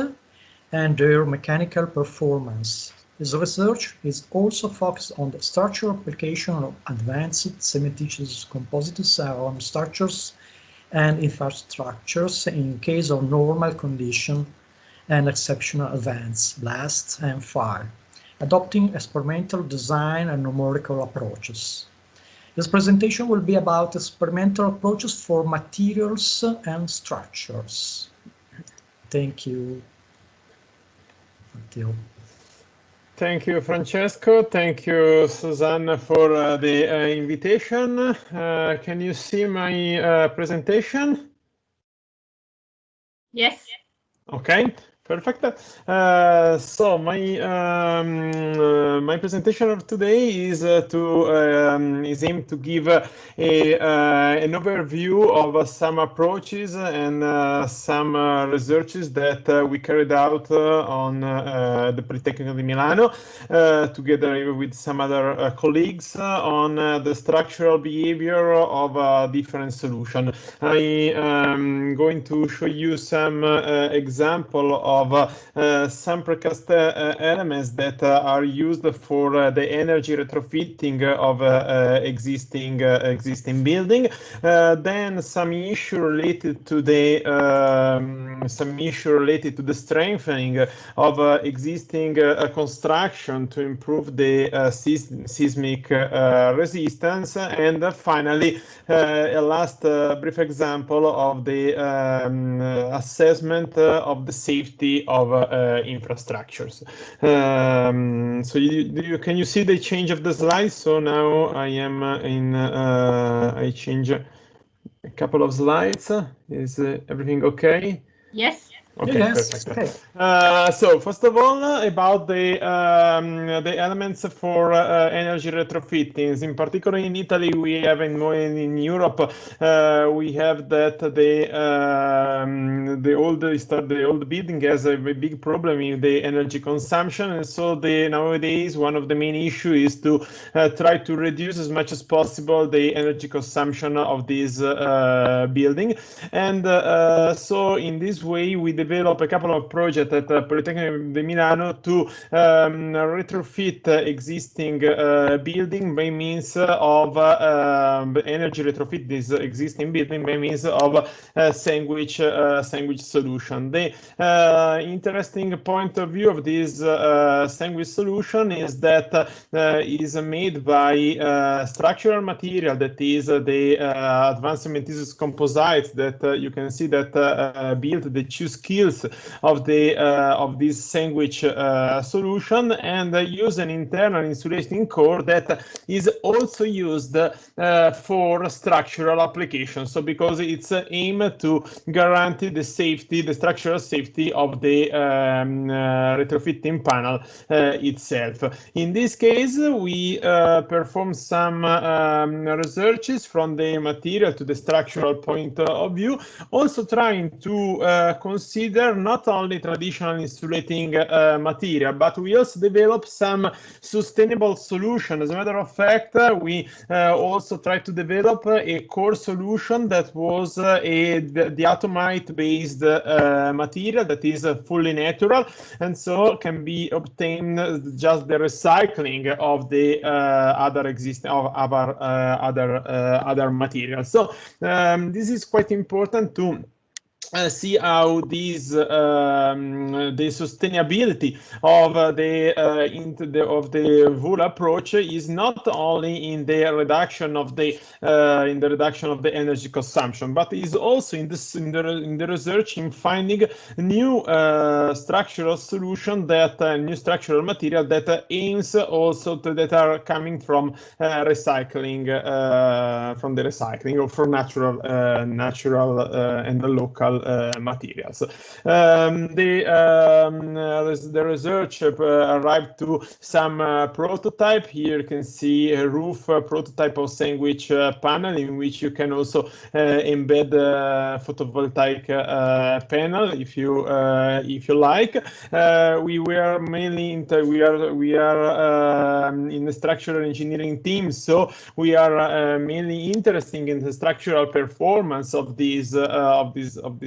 and their mechanical performance. His research is also focused on the structural application of advanced cementitious composites on structures and infrastructures in case of normal condition and exceptional events, blast and fire, adopting experimental design and numerical approaches. This presentation will be about experimental approaches for materials and structures. Thank you, Matteo. Thank you, Francesco. Thank you, Susanna, for the invitation. Can you see my presentation? Yes. Okay. Perfect. So my presentation of today is aimed to give an overview of some approaches and some researches that we carried out on the Politecnico di Milano, together with some other colleagues on the structural behavior of different solutions. I am going to show you some example of some precast elements that are used for the energy retrofitting of existing building. Then some issue related to the strengthening of existing construction to improve the seismic resistance, and finally a last brief example of the assessment of the safety of infrastructures. So can you see the change of the slides? So now I am in, I change a couple of slides. Is everything okay? Yes. Okay, yes, perfect. okay. So first of all, about the elements for energy retrofittings. In particular, in Italy, we have in Europe, we have that the old building has a big problem in the energy consumption, and so nowadays one of the main issue is to try to reduce as much as possible the energy consumption of this building, and so in this way we develop a couple of projects at Politecnico di Milano to retrofit existing building by means of energy retrofit this existing building by means of sandwich solution. The interesting point of view of this sandwich solution is that is made by structural material that is the advanced cementitious composites that you can see that build the two skills of this sandwich solution, and use an internal insulating core that is also used for structural applications. So because it's aimed to guarantee the safety, the structural safety of the retrofitting panel itself. In this case, we perform some researches from the material to the structural point of view, also trying to consider not only traditional insulating material, but we also develop some sustainable solution. As a matter of fact, we also try to develop a core solution that was a diatomite based material that is fully natural, and so can be obtained just the recycling of the other existing other materials. So this is quite important to see how these the sustainability of the WUL approach is not only in the reduction of the energy consumption, but is also in the research in finding new structural solution that new structural material that aims also to that are coming from recycling from the recycling or from natural and the local materials. The research arrived to some prototype. Here you can see a roof prototype of sandwich panel, in which you can also embed photovoltaic panel if you like. We were mainly we are in the structural engineering team, so we are mainly interested in the structural performance of this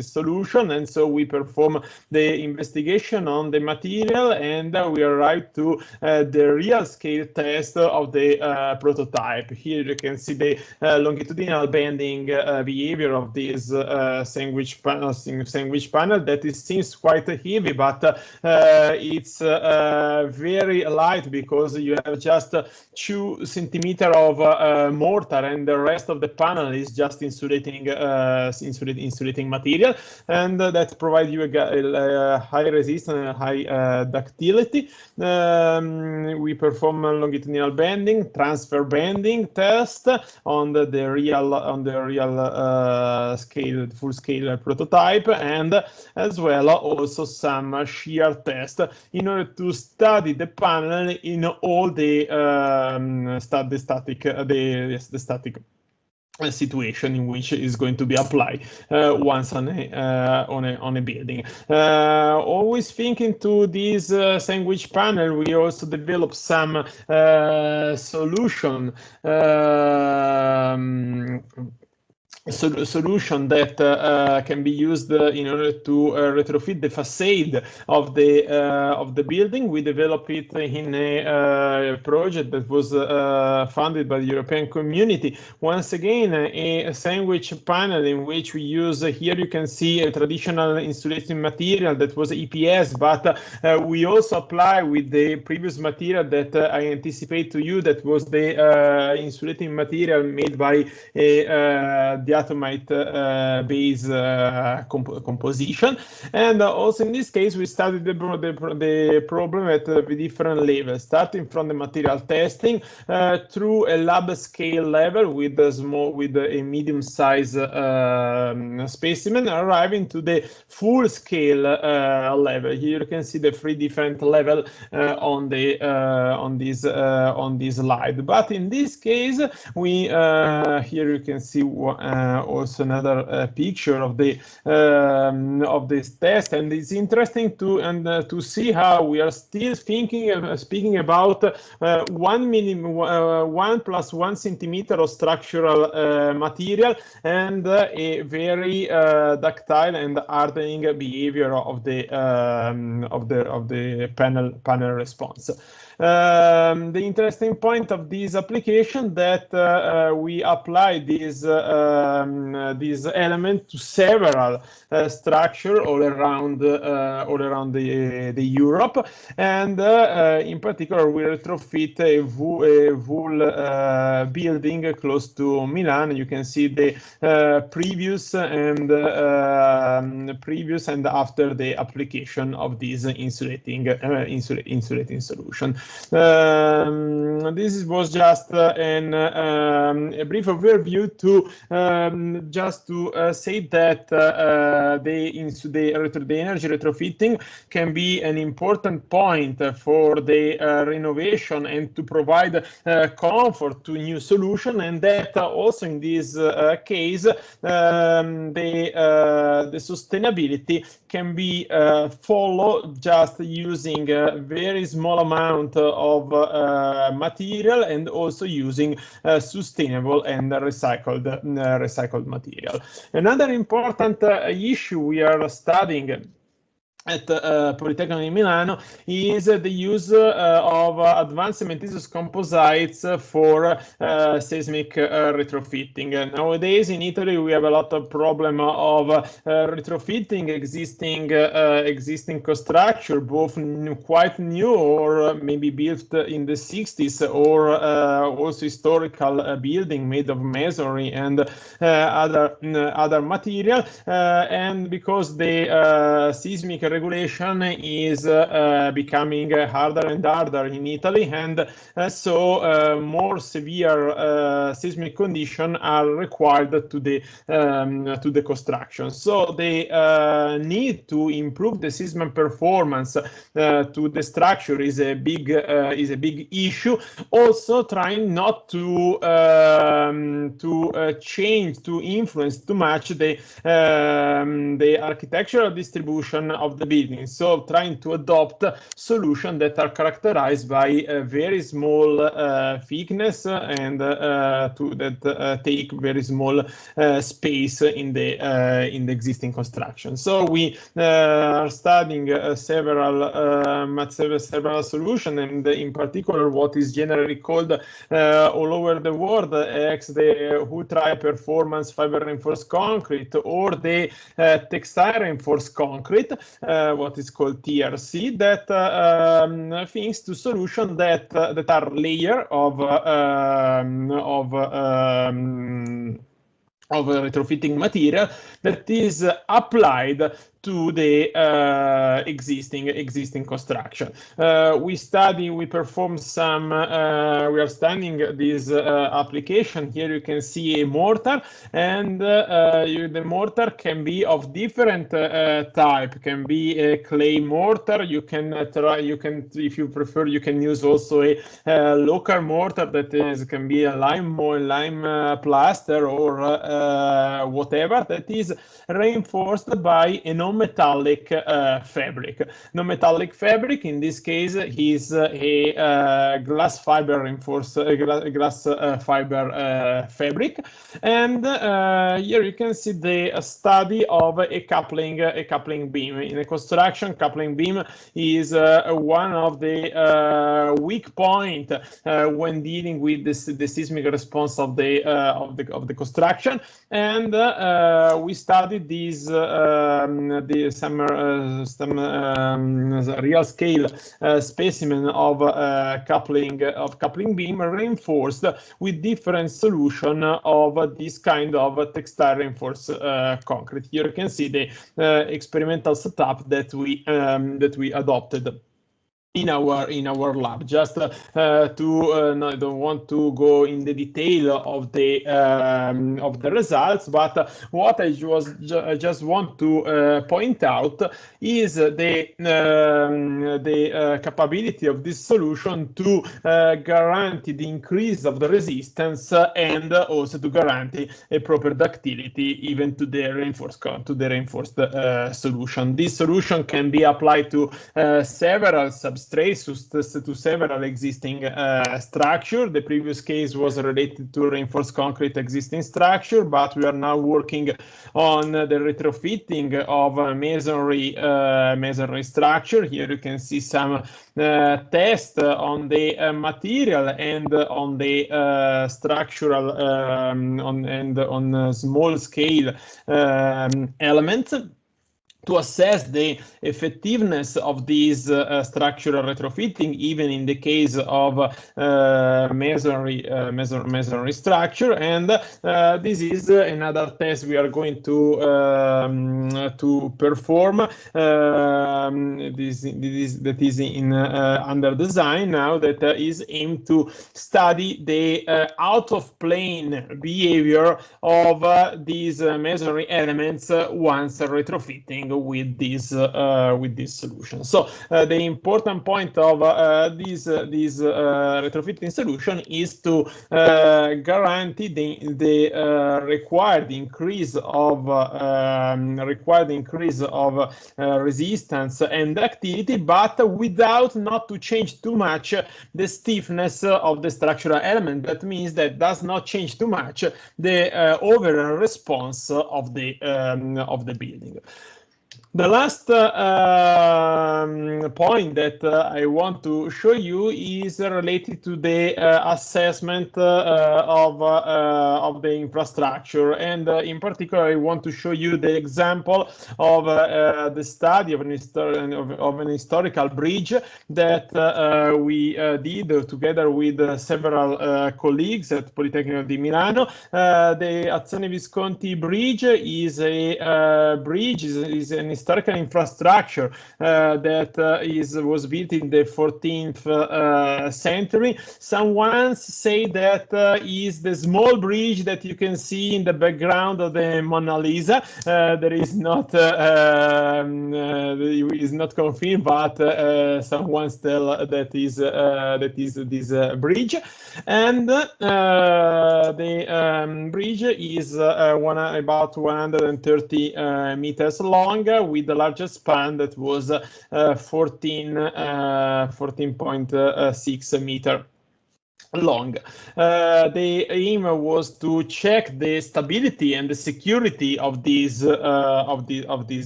solution, and so we perform the investigation on the material, and we arrive to the real scale test of the prototype. Here you can see the longitudinal bending behavior of this sandwich panel that seems quite heavy, but it's very light, because you have just 2 centimeters of mortar, and the rest of the panel is just insulating material, and that provides you a high resistance and high ductility. We perform longitudinal bending, transfer bending test on the real scale, full scale prototype, and as well also some shear test in order to study the panel in all the static situation in which is going to be applied once on a building. Always thinking to this sandwich panel, we also develop some solution that can be used in order to retrofit the facade of the building. We developed it in a project that was funded by the European Community. Once again, a sandwich panel in which we use, here you can see a traditional insulating material that was EPS, but we also apply with the previous material that I anticipate to you, that was the insulating material made by a diatomite base composition. And also in this case, we studied the problem at the different levels, starting from the material testing through a lab scale level with a medium size specimen, arriving to the full scale level. Here you can see the 3 different levels on this slide. But in this case, we here you can see also another picture of this test, and it's interesting to see how we are still speaking about 1 plus 1 centimeter of structural material, and a very ductile and hardening behavior of the panel response. The interesting point of this application that we apply this element to several structure all around the Europe, and in particular we retrofit a wool building close to Milan. You can see the previous and after the application of this insulating solution. This was just a brief overview to just to say that the energy retrofitting can be an important point for the renovation and to provide comfort to new solution, and that also in this case the sustainability can be followed just using a very small amount of material, and also using sustainable and recycled material. Another important issue we are studying at Politecnico in Milano is the use of advanced cementitious composites for seismic retrofitting. Nowadays in Italy we have a lot of problem of retrofitting existing structure, both quite new or maybe built in the 60s, or also historical building made of masonry and other material, and because the seismic regulation is becoming harder and harder in Italy, and so more severe seismic conditions are required to the construction. So the need to improve the seismic performance to the structure is a big issue. Also, trying not to change, to influence too much the architectural distribution of the building. So trying to adopt solutions that are characterized by a very small thickness and that take very small space in the existing construction. So we are studying several solutions, and in particular what is generally called all over the world the ultra performance fiber reinforced concrete, or the textile reinforced concrete, what is called TRC, that thinks to solutions that are layer of retrofitting material that is applied to the existing construction. We perform some, we are studying this application. Here you can see a mortar, and the mortar can be of different type. Can be a clay mortar. You can if you prefer, you can use also a local mortar that can be a lime plaster, or whatever, that is reinforced by a non-metallic fabric. Non-metallic fabric in this case is a glass fiber reinforced fiber fabric, and here you can see the study of a coupling beam. In a construction, coupling beam is one of the weak point when dealing with the seismic response of the construction, and we studied these some real scale specimen of coupling beam reinforced with different solution of this kind of textile reinforced concrete. Here you can see the experimental setup that we adopted in our lab. Just to I don't want to go in the detail of the results, but what I just want to point out is the capability of this solution to guarantee the increase of the resistance, and also to guarantee a proper ductility even to the reinforced solution. This solution can be applied to several substrates, to several existing structure. The previous case was related to reinforced concrete existing structure, but we are now working on the retrofitting of masonry structure. Here you can see some test on the material and on the structural on small scale elements, to assess the effectiveness of these structural retrofitting, even in the case of masonry structure. And this is another test we are going to perform. That is in under design now, that is aimed to study the out of plane behavior of these masonry elements once retrofitting with this solution. So the important point of this retrofitting solution is to guarantee the required increase of resistance and activity, but without not to change too much the stiffness of the structural element. That means that does not change too much the overall response of the building. The last point that I want to show you is related to the assessment of the infrastructure, and in particular I want to show you the example of the study of an historical bridge that we did together with several colleagues at Politecnico di Milano. The Azzone Visconti Bridge is a bridge, is an historical infrastructure that was built in the 14th century. Someone say that is the small bridge that you can see in the background of the Mona Lisa. There is not confirmed, but someone tell that is this bridge, and the bridge is about 130 meters long, with the largest span that was 14.6 meter long. The aim was to check the stability and the security of this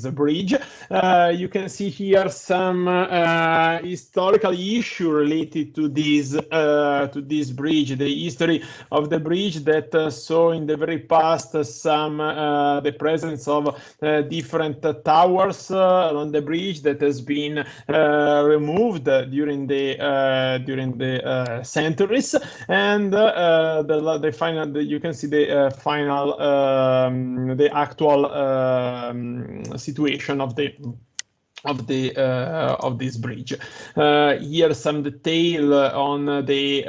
bridge. You can see here some historical issue related to this bridge, the history of the bridge that saw in the very past some the presence of different towers on the bridge that has been removed during the centuries. And the final, you can see the final, the actual situation of this bridge. Here some detail on the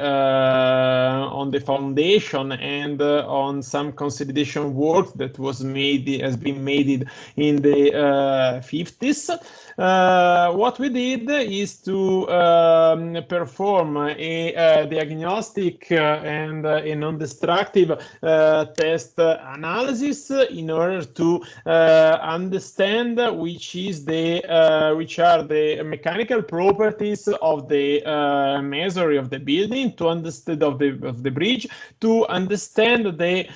foundation and on some consolidation work that has been made in the 50s. What we did is to perform a diagnostic and a non-destructive test analysis in order to understand which are the mechanical properties of the masonry of the building, to understand of the bridge, to understand the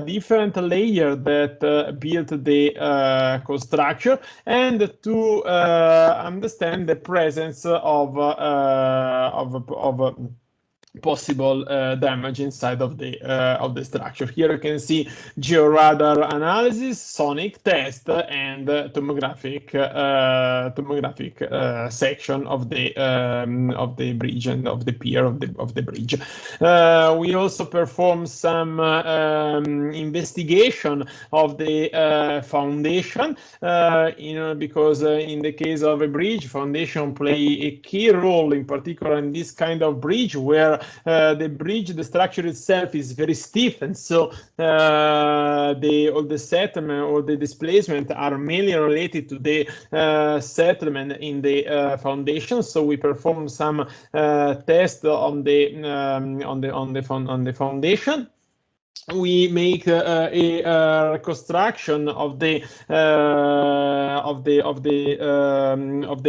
different layer that built the construction, and to understand the presence of possible damage inside of the structure. Here you can see georadar analysis, sonic test, and tomographic section of the bridge and of the pier of the bridge. We also perform some investigation of the foundation, because in the case of a bridge, foundation play a key role, in particular in this kind of bridge where the structure itself is very stiff, and so all the settlement or the displacement are mainly related to the settlement in the foundation. So we perform some tests on the foundation. We make a reconstruction of the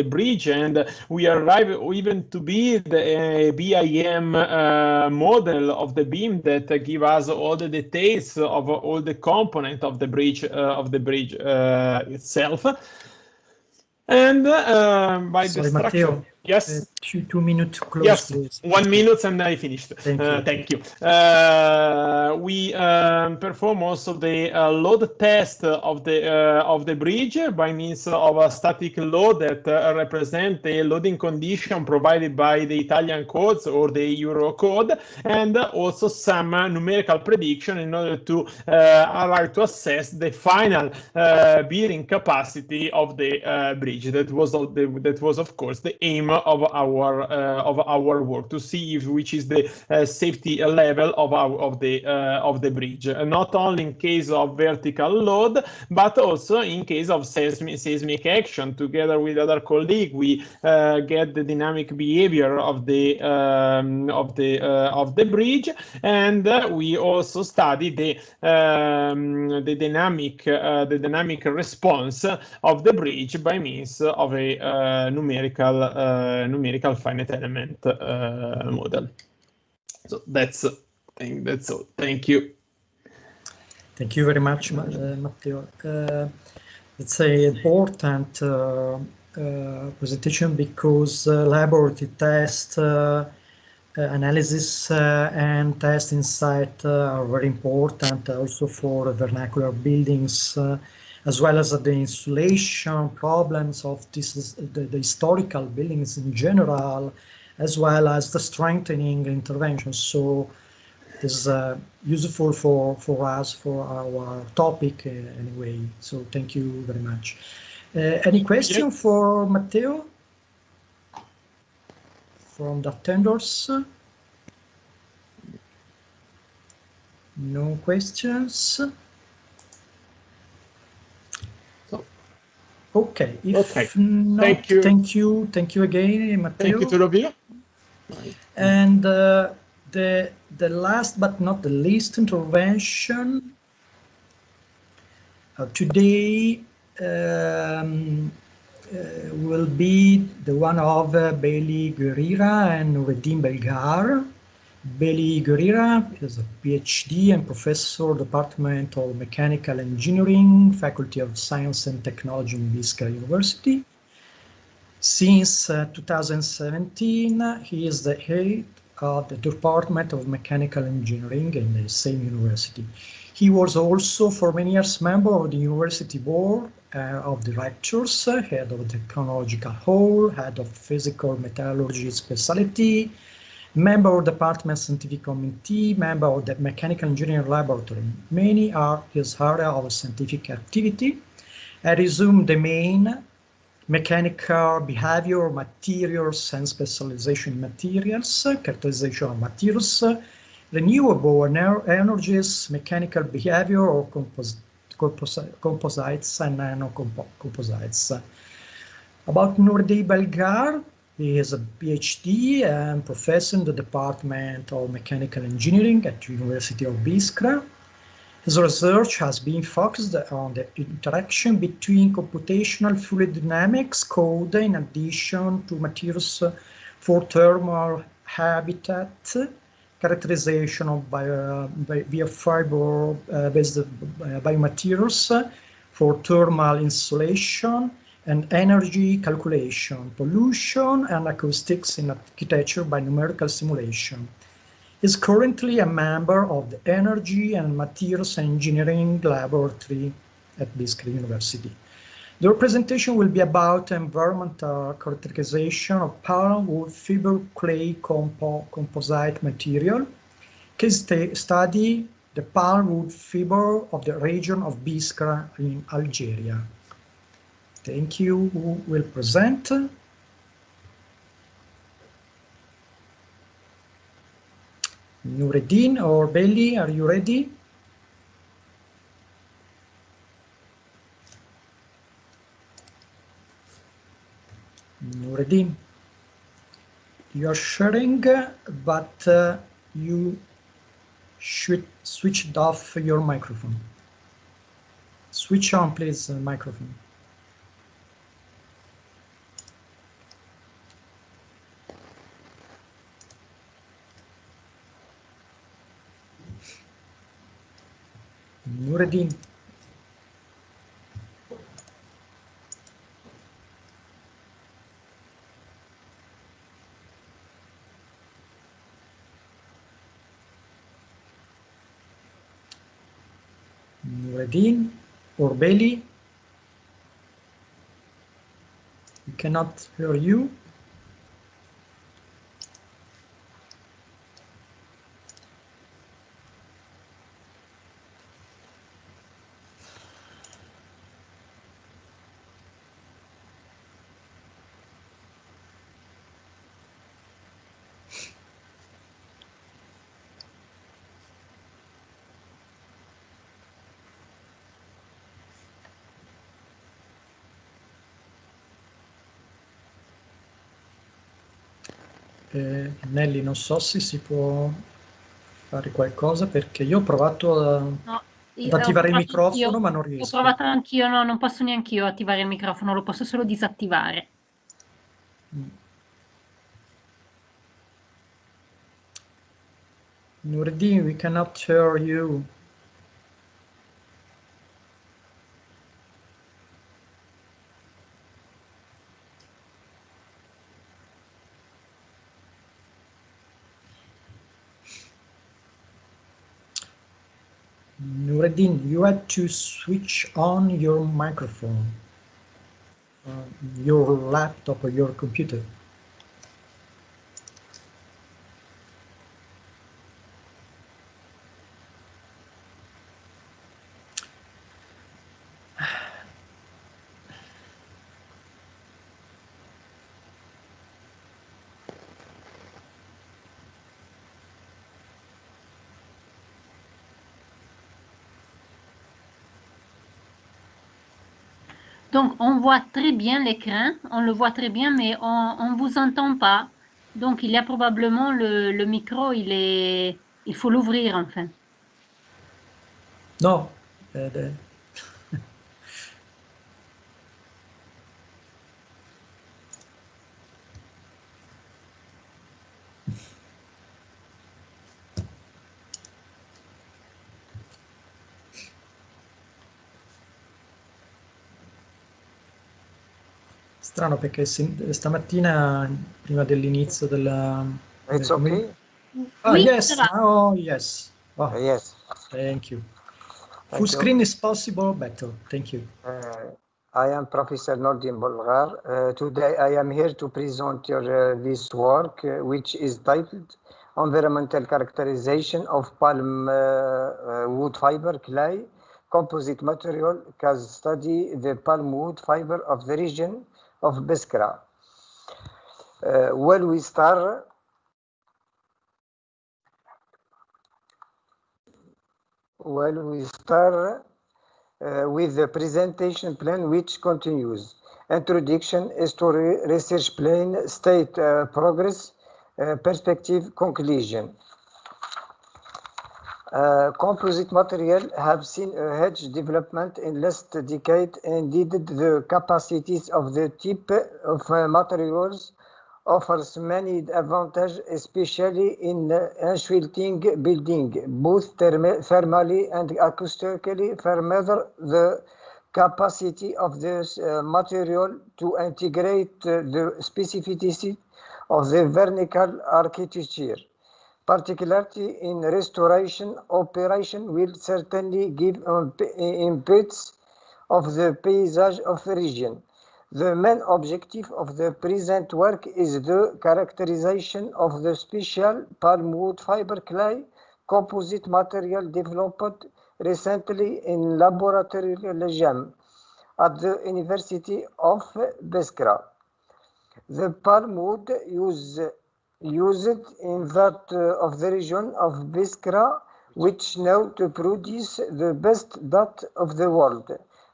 bridge, and we arrive even to build a BIM model of the beam that give us all the details of all the components of the bridge itself. And by the structure. Matteo, yes. 2 minutes close. Yes, please. 1 minute and I finished. Thank you. We perform also the load test of the bridge by means of a static load that represent the loading condition provided by the Italian codes or the Euro code, and also some numerical prediction in order to arrive to assess the final bearing capacity of the bridge. That was of course the aim of our work, to see which is the safety level of the bridge, not only in case of vertical load, but also in case of seismic action. Together with other colleagues, we get the dynamic behavior of the bridge, and we also study the dynamic response of the bridge by means of a numerical finite element model. So that's all. Thank you. Thank you very much, Matteo. it's an important presentation because laboratory test, analysis and test insight are very important also for vernacular buildings, as well as the insulation problems of the historical buildings in general, as well as the strengthening interventions. So this is useful for us, for our topic anyway. So thank you very much. Any question for Matteo? From the attenders? No questions? Okay. If not, thank you again, Matteo. Thank you to all of you. And the last but not the least intervention today will be the one of Beli Guerrera and Nureddin Belgar. Beli Guerrera is a PhD and professor, Department of Mechanical Engineering, Faculty of Science and Technology in Biskra University. Since 2017, he is the head of the Department of Mechanical Engineering in the same university. He was also for many years member of the University Board of Directors, head of the Technological Hall, head of Physical Metallurgy Specialty, member of the Department Scientific Committee, member of the Mechanical Engineering Laboratory. Many are his area of scientific activity. I resume the main mechanical behavior, materials and specialization in materials, characterization of materials, renewable energies, mechanical behavior or composites and nano-composites. About Nureddin Belgar, he is a PhD and professor in the Department of Mechanical Engineering at the University of Biskra. His research has been focused on the interaction between computational fluid dynamics code in addition to materials for thermal habitat, characterization of via fiber-based biomaterials for thermal insulation, and energy calculation, pollution, and acoustics in architecture by numerical simulation. He is currently a member of the Energy and Materials Engineering Laboratory at Biskra University. The presentation will be about environmental characterization of palm wood fiber clay composite material. Case study the palm wood fiber of the region of Biskra in Algeria. Thank you. Who will present? Nureddin or Beli, are you ready? Nureddin, you are sharing, but you should switch off your microphone. Switch on, please, the microphone. Nureddin. Nureddin or Beli, we cannot hear you. Nelly, non so se si può fare qualcosa perché io ho provato ad attivare il microfono, ma non riesco. Ho provato anch'io, no, non posso neanche io attivare il microfono, lo posso solo disattivare. Nureddin, we cannot hear you. Nureddin, you had to switch on your microphone, your laptop or your computer. Donc, on voit très bien l'écran, on le voit très bien, mais on ne vous entend pas. Donc, il y a probablement le micro, il faut l'ouvrir, enfin. No. Strano perché stamattina, prima dell'inizio della... It's okay? Ah, yes, now, yes. Oh, yes. Thank you. Thank Full you. screen is possible, better. Thank you. I am Professor Nordin Bolgar. Today I am here to present this work, which is titled Environmental Characterization of Palm Wood Fiber Clay Composite Material, case study the palm wood fiber of the region of Biskra. Well, we start with the presentation plan, which continues. Introduction, history, research plan, state progress, perspective, conclusion. Composite material have seen a huge development in last decade. Indeed, the capacities of the type of materials offers many advantages, especially in insulating building, both thermally and acoustically. Further, the capacity of this material to integrate the specificity of the vertical architecture, particularly in restoration operation, will certainly give inputs of the paysage of the region. The main objective of the present work is the characterization of the special palm wood fiber clay composite material developed recently in laboratory regime at the University of Biskra. The palm wood used in that of the region of Biskra, which now to produce the best data of the world.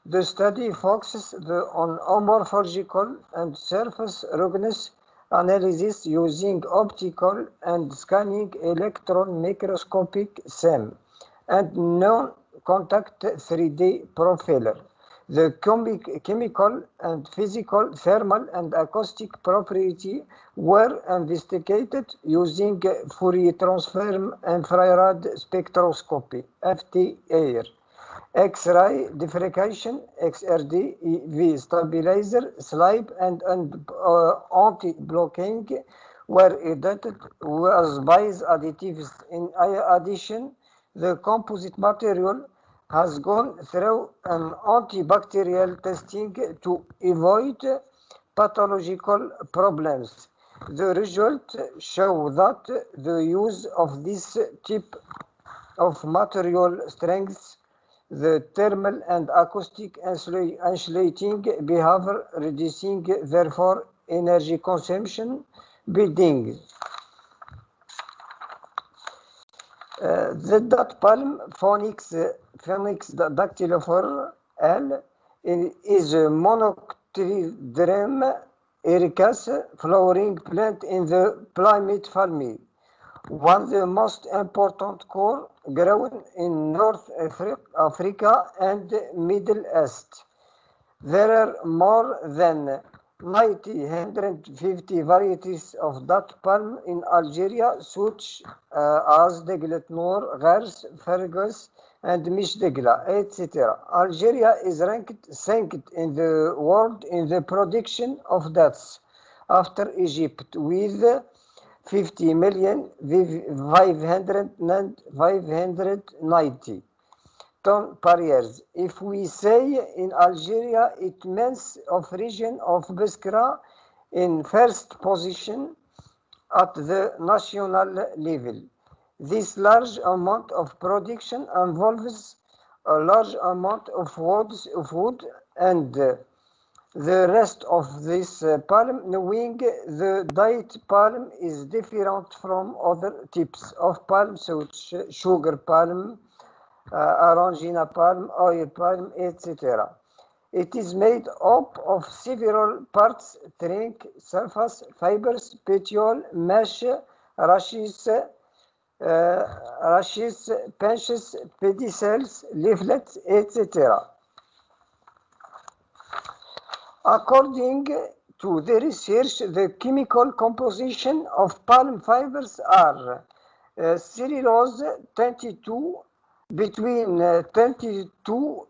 The study focuses on morphological and surface ruggedness analysis using optical and scanning electron microscopic SEM and non-contact 3D profiler. The chemical and physical, thermal and acoustic properties were investigated using Fourier transform infrared spectroscopy, FTIR, X-ray diffraction, XRD, EV stabilizer, slide and anti-blocking were edited as base additives. In addition, the composite material has gone through an antibacterial testing to avoid pathological problems. The results show that the use of this type of material strengthens the thermal and acoustic insulating behavior, reducing therefore energy consumption. Building. The dot palm Phoenix dactylophora L is a monoctridrem ericus flowering plant in the plymouth family. One of the most important core grown in North Africa and Middle East. There are more than 150 varieties of date palm in Algeria, such as Deglet Noor, Ghers, Fergus, and Mish Degla, etc. Algeria is ranked second in the world in the production of dates, after Egypt, with 50,590. ton per year. If we say in Algeria, it means of region of Biskra in first position at the national level. This large amount of production involves a large amount of wood and the rest of this palm, knowing the diet palm is different from other types of palm, such sugar palm, arangina palm, oil palm, etc. It is made up of several parts: trunk, surface, fibers, petiole, mesh, rushes, branches, pedicels, leaflets, etc. According to the research, the chemical composition of palm fibers are cellulose 22 between 22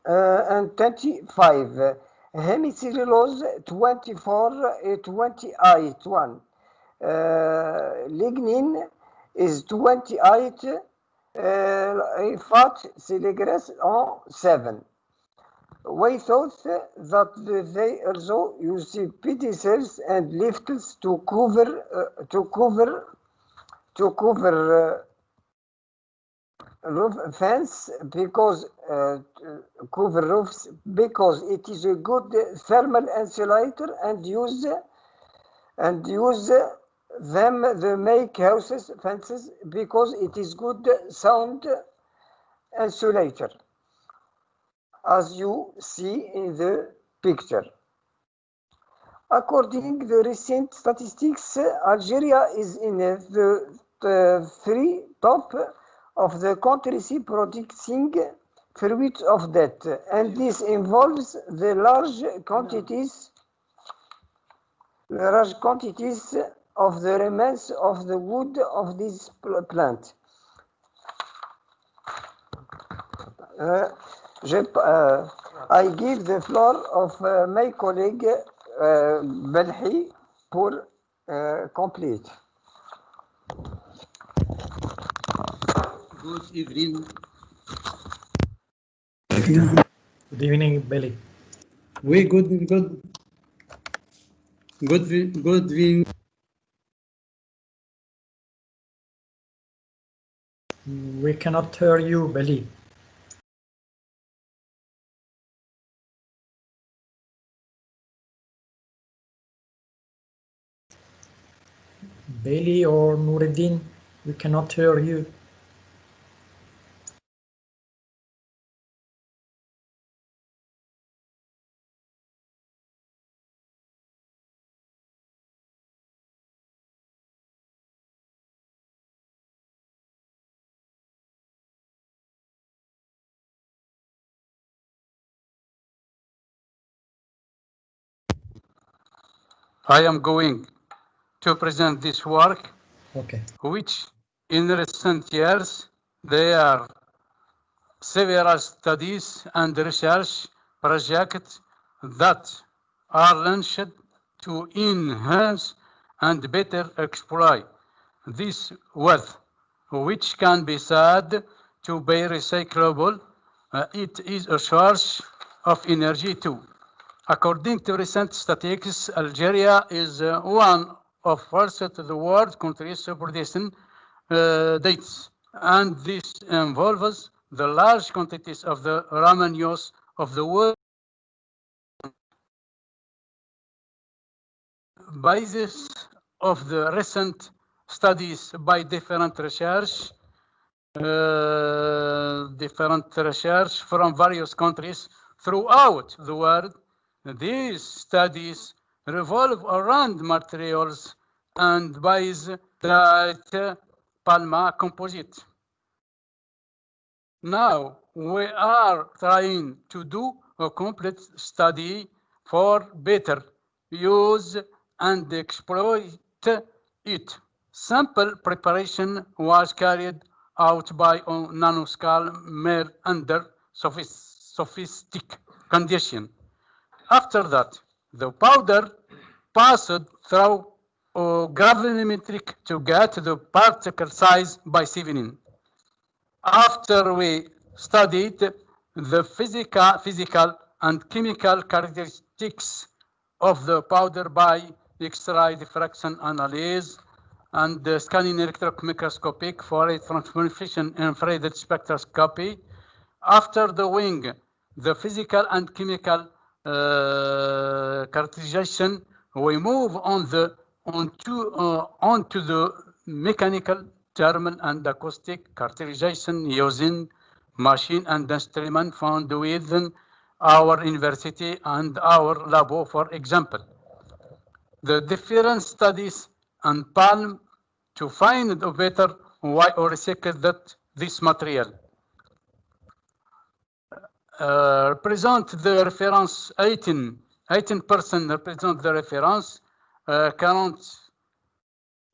and 25, hemicellulose 24, 28, lignin is 28, fat cellulose on 7. We thought that they also use pedicels and leaflets to cover roof fence because cover roofs because it is a good thermal insulator and use them to make houses fences because it is good sound insulator, as you see in the picture. According to the recent statistics, Algeria is in the three top of the countries producing fruit of that, and this involves the large quantities of the remains of the wood of this plant. I give the floor of my colleague Belhi pour complete. Good evening. Good evening, Belly. Good evening. We cannot hear you, Belly. Belly or Nureddin, we cannot hear you. I am going to present this work, which in recent years there are several studies and research projects that are launched to enhance and better exploit this wealth, which can be said to be recyclable. It is a source of energy too. According to recent statistics, Algeria is one of first the world countries producing dates, and this involves the large quantities of the Ramanios of the world. Basis of the recent studies by different research from various countries throughout the world. These studies revolve around materials and base that Palma composite. Now we are trying to do a complete study for better use and exploit it. Sample preparation was carried out by on nanoscale mere under sophisticated condition. After that, the powder passed through gravimetric to get the particle size by sieving. After we studied the physical and chemical characteristics of the powder by X-ray diffraction analysis and the scanning electron-microscopic Fourier transformation infrared spectroscopy. After doing the physical and chemical characterization, we move onto the mechanical, thermal, and acoustic characterization using machine and instrument found within our university and our lab, for example. The different studies and palm to find a better why or recycle this material. Represent the reference 18% represent the reference, current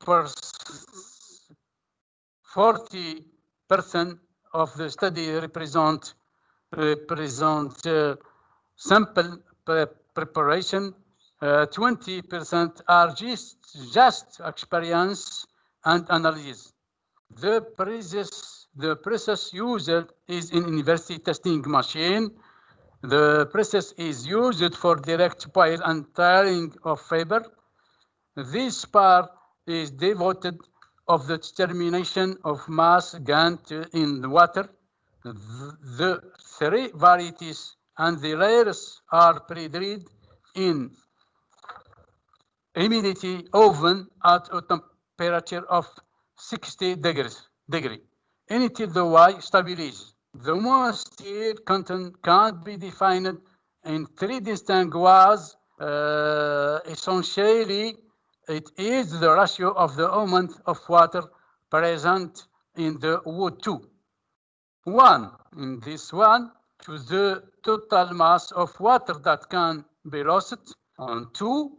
40% of the study represent sample preparation, 20% are just experience and analysis. The process used is in university testing machine. The process is used for direct boil and tearing of fiber. This part is devoted of the determination of mass gained in the water. The three varieties and the layers are pre-dried in humidity oven at a temperature of 60 degrees until the Y stabilizes. The moisture content can be defined in three distinct ways. Essentially, it is the ratio of the amount of water present in the wood too. 1 in this one to the total mass of water that can be lost, and 2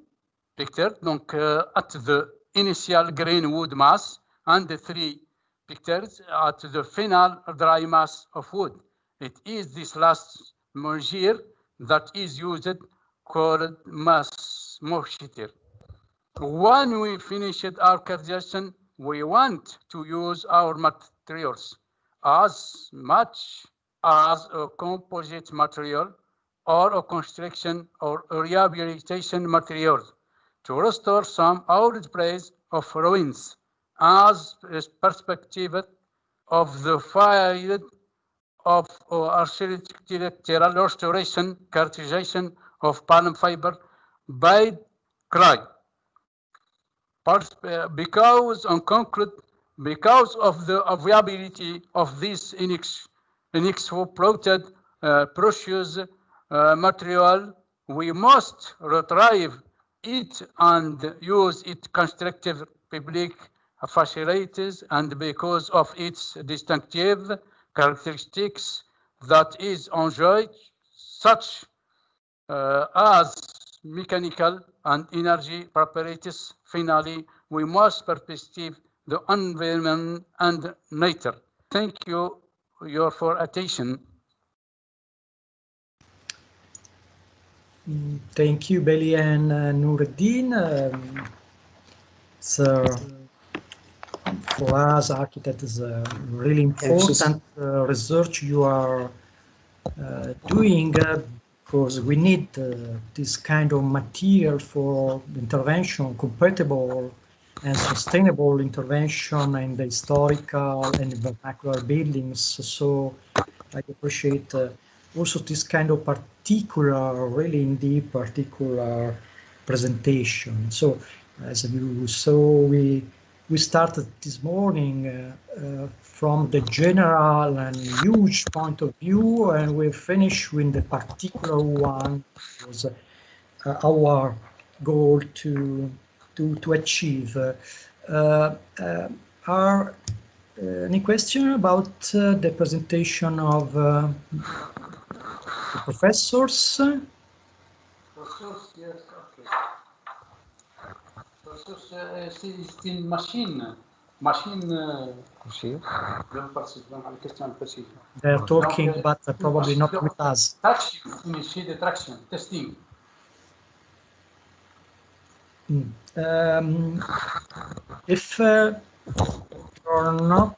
picture donc at the initial green wood mass, and the 3 pictures at the final dry mass of wood. It is this last measure that is used called mass moisture. When we finished our calculation, we want to use our materials as much as a composite material or a construction or a rehabilitation material to restore some old place of ruins as a perspective of the field of architectural restoration characterization of palm fiber by clay. Because on concrete, because of the availability of this inexploited precious material, we must retrieve it and use it constructive public facilities, and because of its distinctive characteristics that is enjoyed, such as mechanical and energy properties. Finally, we must perceive the environment and nature. Thank you for attention. Thank you, Beli and Nuruddin. For us, architect is a really important research you are doing, because we need this kind of material for intervention, compatible and sustainable intervention in the historical and vernacular buildings. So I appreciate also this kind of particular, really in deep particular presentation. So as you saw, we started this morning from the general and huge point of view, and we finish with the particular one. It was our goal to achieve. Are any question about the presentation of the professors? Professors, yes, okay. Professors, c'est une machine. They're talking, but probably not with us. Traction, testing. If you're not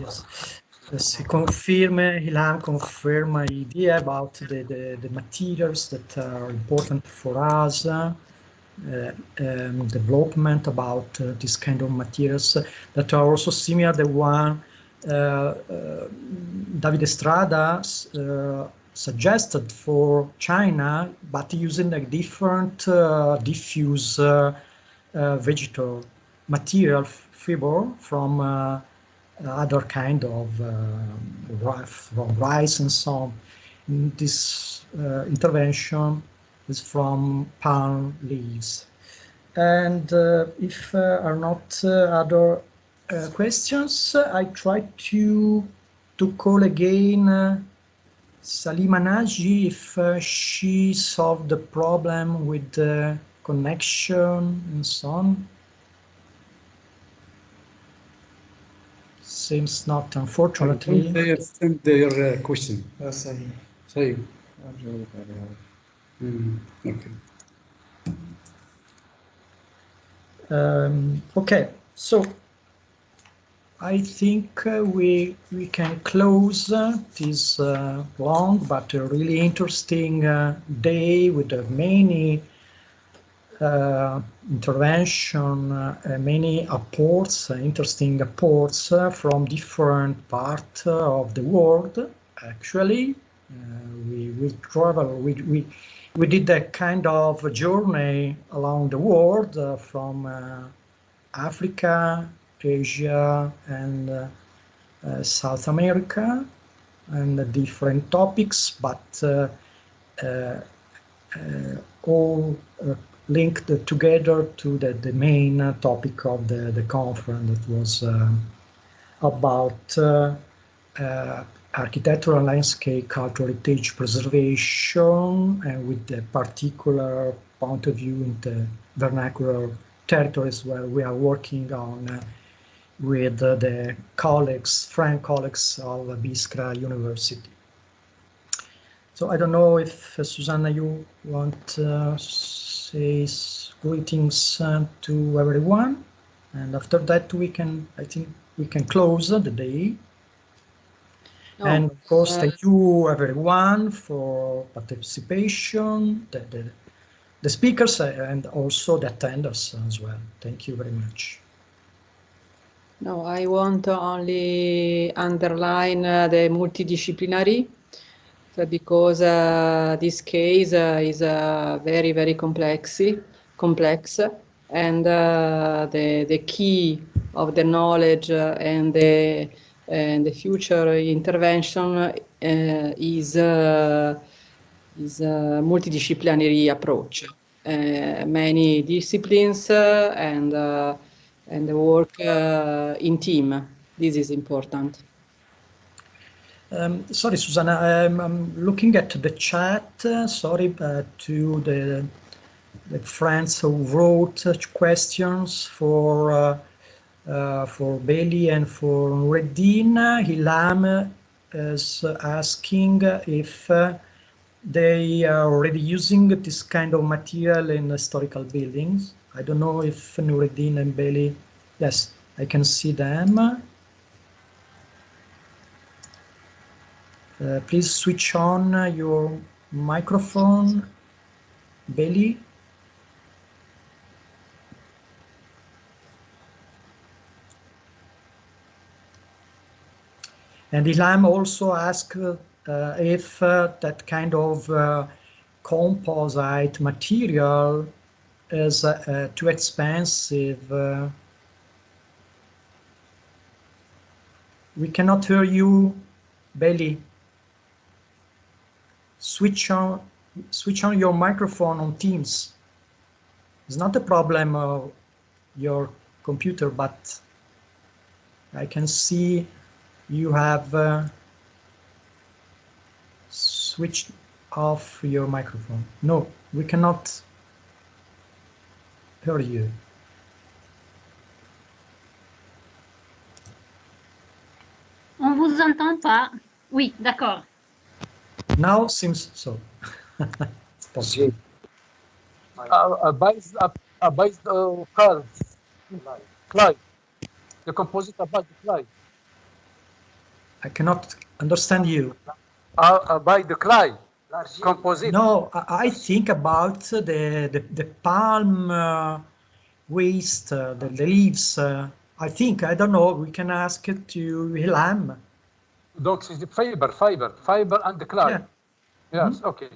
Yes. Ilham confirm my idea about the materials that are important for us, development about this kind of materials that are also similar to the one David Estrada suggested for China, but using a different diffuse vegetal material fiber from other kind of from rice and so on. This intervention is from palm leaves. And if are not other questions, I try to call again Salima Naji if she solved the problem with the connection and so on. Seems not, unfortunately. They have sent their question. Same. Okay. Okay, so I think we can close this long but really interesting day with many intervention, many apports, interesting apports from different parts of the world. Actually, we travel. We did a kind of journey along the world from Africa, Asia, and South America, and different topics, but all linked together to the main topic of the conference that was about architectural landscape cultural heritage preservation, and with the particular point of view in the vernacular territories where we are working on with the colleagues, French colleagues of Biskra University. So I don't know if Susanna, you want to say greetings to everyone, and after that I think we can close the day. No. And of course, thank you everyone for participation, the speakers and also the attenders as well. Thank you very much. No, I want to only underline the multidisciplinary, because this case is very, very complex, and the key of the knowledge and the future intervention is multidisciplinary approach. Many disciplines and the work in team. This is important. Sorry, Susanna, I'm looking at the chat. Sorry to the friends who wrote questions for Beli and for Nureddin. Hilam is asking if they are already using this kind of material in historical buildings. I don't know if Nureddin and Beli. Yes, I can see them. Please switch on your microphone, Beli. And Ilham also asked if that kind of composite material is too expensive. We cannot hear you, Beli. Switch on your microphone on Teams. It's not a problem of your computer, but I can see you have switched off your microphone. No, we cannot hear you. On vous entend pas. Oui, d'accord. Now seems so. It's possible. Based Clive. The composite about the clay. I cannot understand you. By the clay composite. No, I think about the palm waste, the leaves. I think, I don't know, we can ask it to Ilham. Donc c'est fiber and the clay. Yeah. Yes, okay.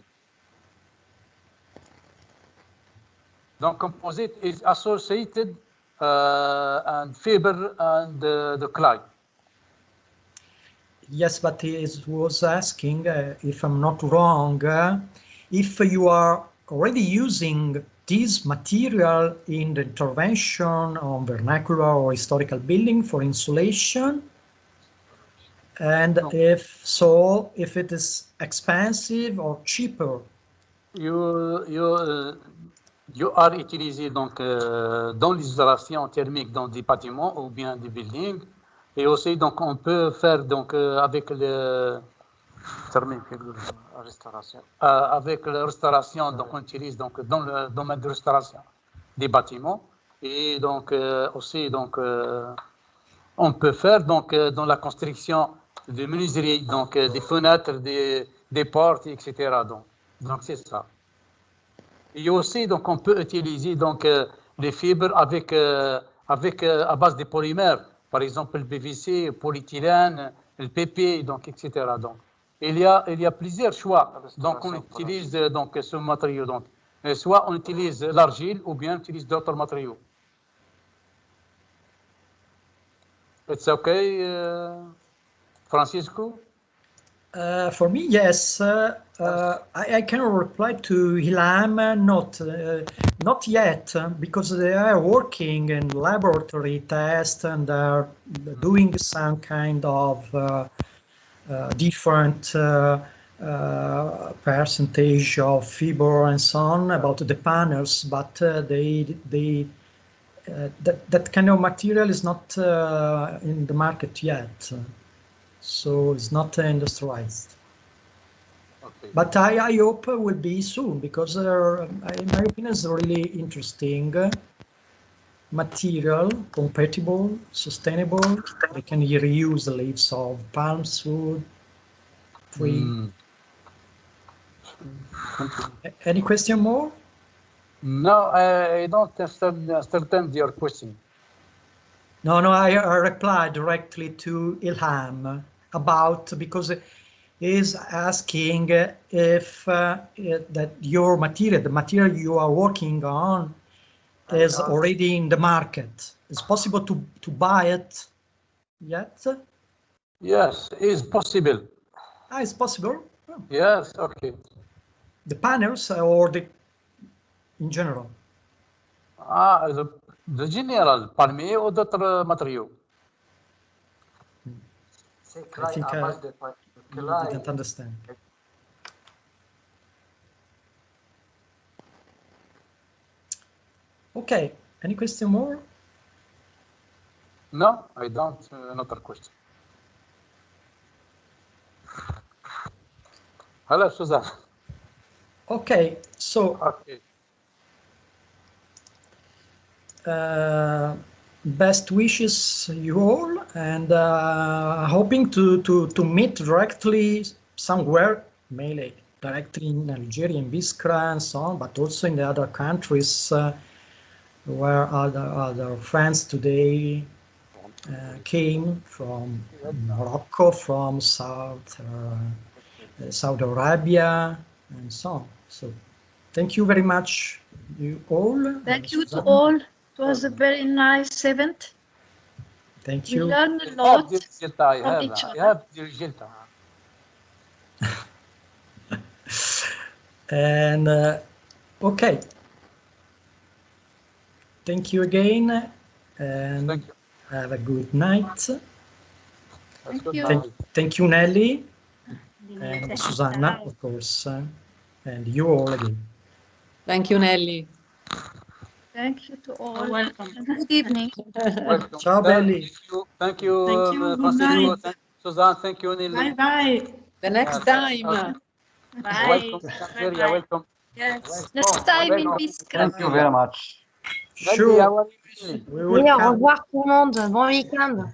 Donc composite is associated and fiber and the clay. Yes, but he was asking, if I'm not wrong, if you are already using this material in the intervention on vernacular or historical building for insulation, and if so, if it is expensive or cheaper. You are utilisé donc dans l'isolation thermique dans des bâtiments ou bien des buildings, et aussi donc on peut faire donc avec le restauration. Avec la restauration, donc on utilise donc dans le domaine de restauration des bâtiments, et donc aussi donc on peut faire donc dans la construction de menuiseries, donc des fenêtres, des portes, etc. Donc c'est ça. Et aussi donc on peut utiliser donc les fibres avec à base de polymères, par exemple le PVC, le polyéthylène, le PP, donc etc. Donc il y a plusieurs choix. Donc on utilise donc ce matériau, donc soit on utilise l'argile ou bien on utilise d'autres matériaux. It's okay, Francisco? For me, yes. I can reply to Ilham, not yet, because they are working in laboratory tests and are doing some kind of different percentage of fiber and so on about the panels, but that kind of material is not in the market yet. So it's not industrialized. Okay. But I hope it will be soon, because in my opinion it's really interesting material, compatible, sustainable. They can reuse the leaves of palms, wood, tree. Any question more? No, I don't understand your question. No, I replied directly to Ilham about, because he's asking if that your material, the material you are working on, is already in the market. Is possible to buy it yet? Yes, it's possible. It's possible? Oh. Yes, okay. The panels or in general? The general, palmier ou d'autres matériaux? I think I didn't understand. Okay, any question more? No, I don't. Another question. Hello, Susan. Okay, so best wishes you all, and hoping to meet directly somewhere, mainly directly in Algeria, in Biskra and so on, but also in the other countries where other friends today came from Morocco, from Saudi Arabia, and so on. So thank you very much, you all. Thank you to all. It was a very nice event. Thank you. We learned a lot from each other. And okay. Thank you again, and have a good night. Thank you. Thank you, Nelly, and Susanna, of course, and you all again. Thank you, Nelly. Thank you to all. Welcome. Good evening. Welcome. Ciao, Belli. Thank you. Thank you. Good Francisco. night. Thank you, Suzanne. Thank you, Nelly. Bye-bye. The next time. Bye. Welcome, Algeria. Welcome. Yes. Next time in Biskra. Thank you very much. Sure. Oui, au revoir tout le monde. Bon week-end.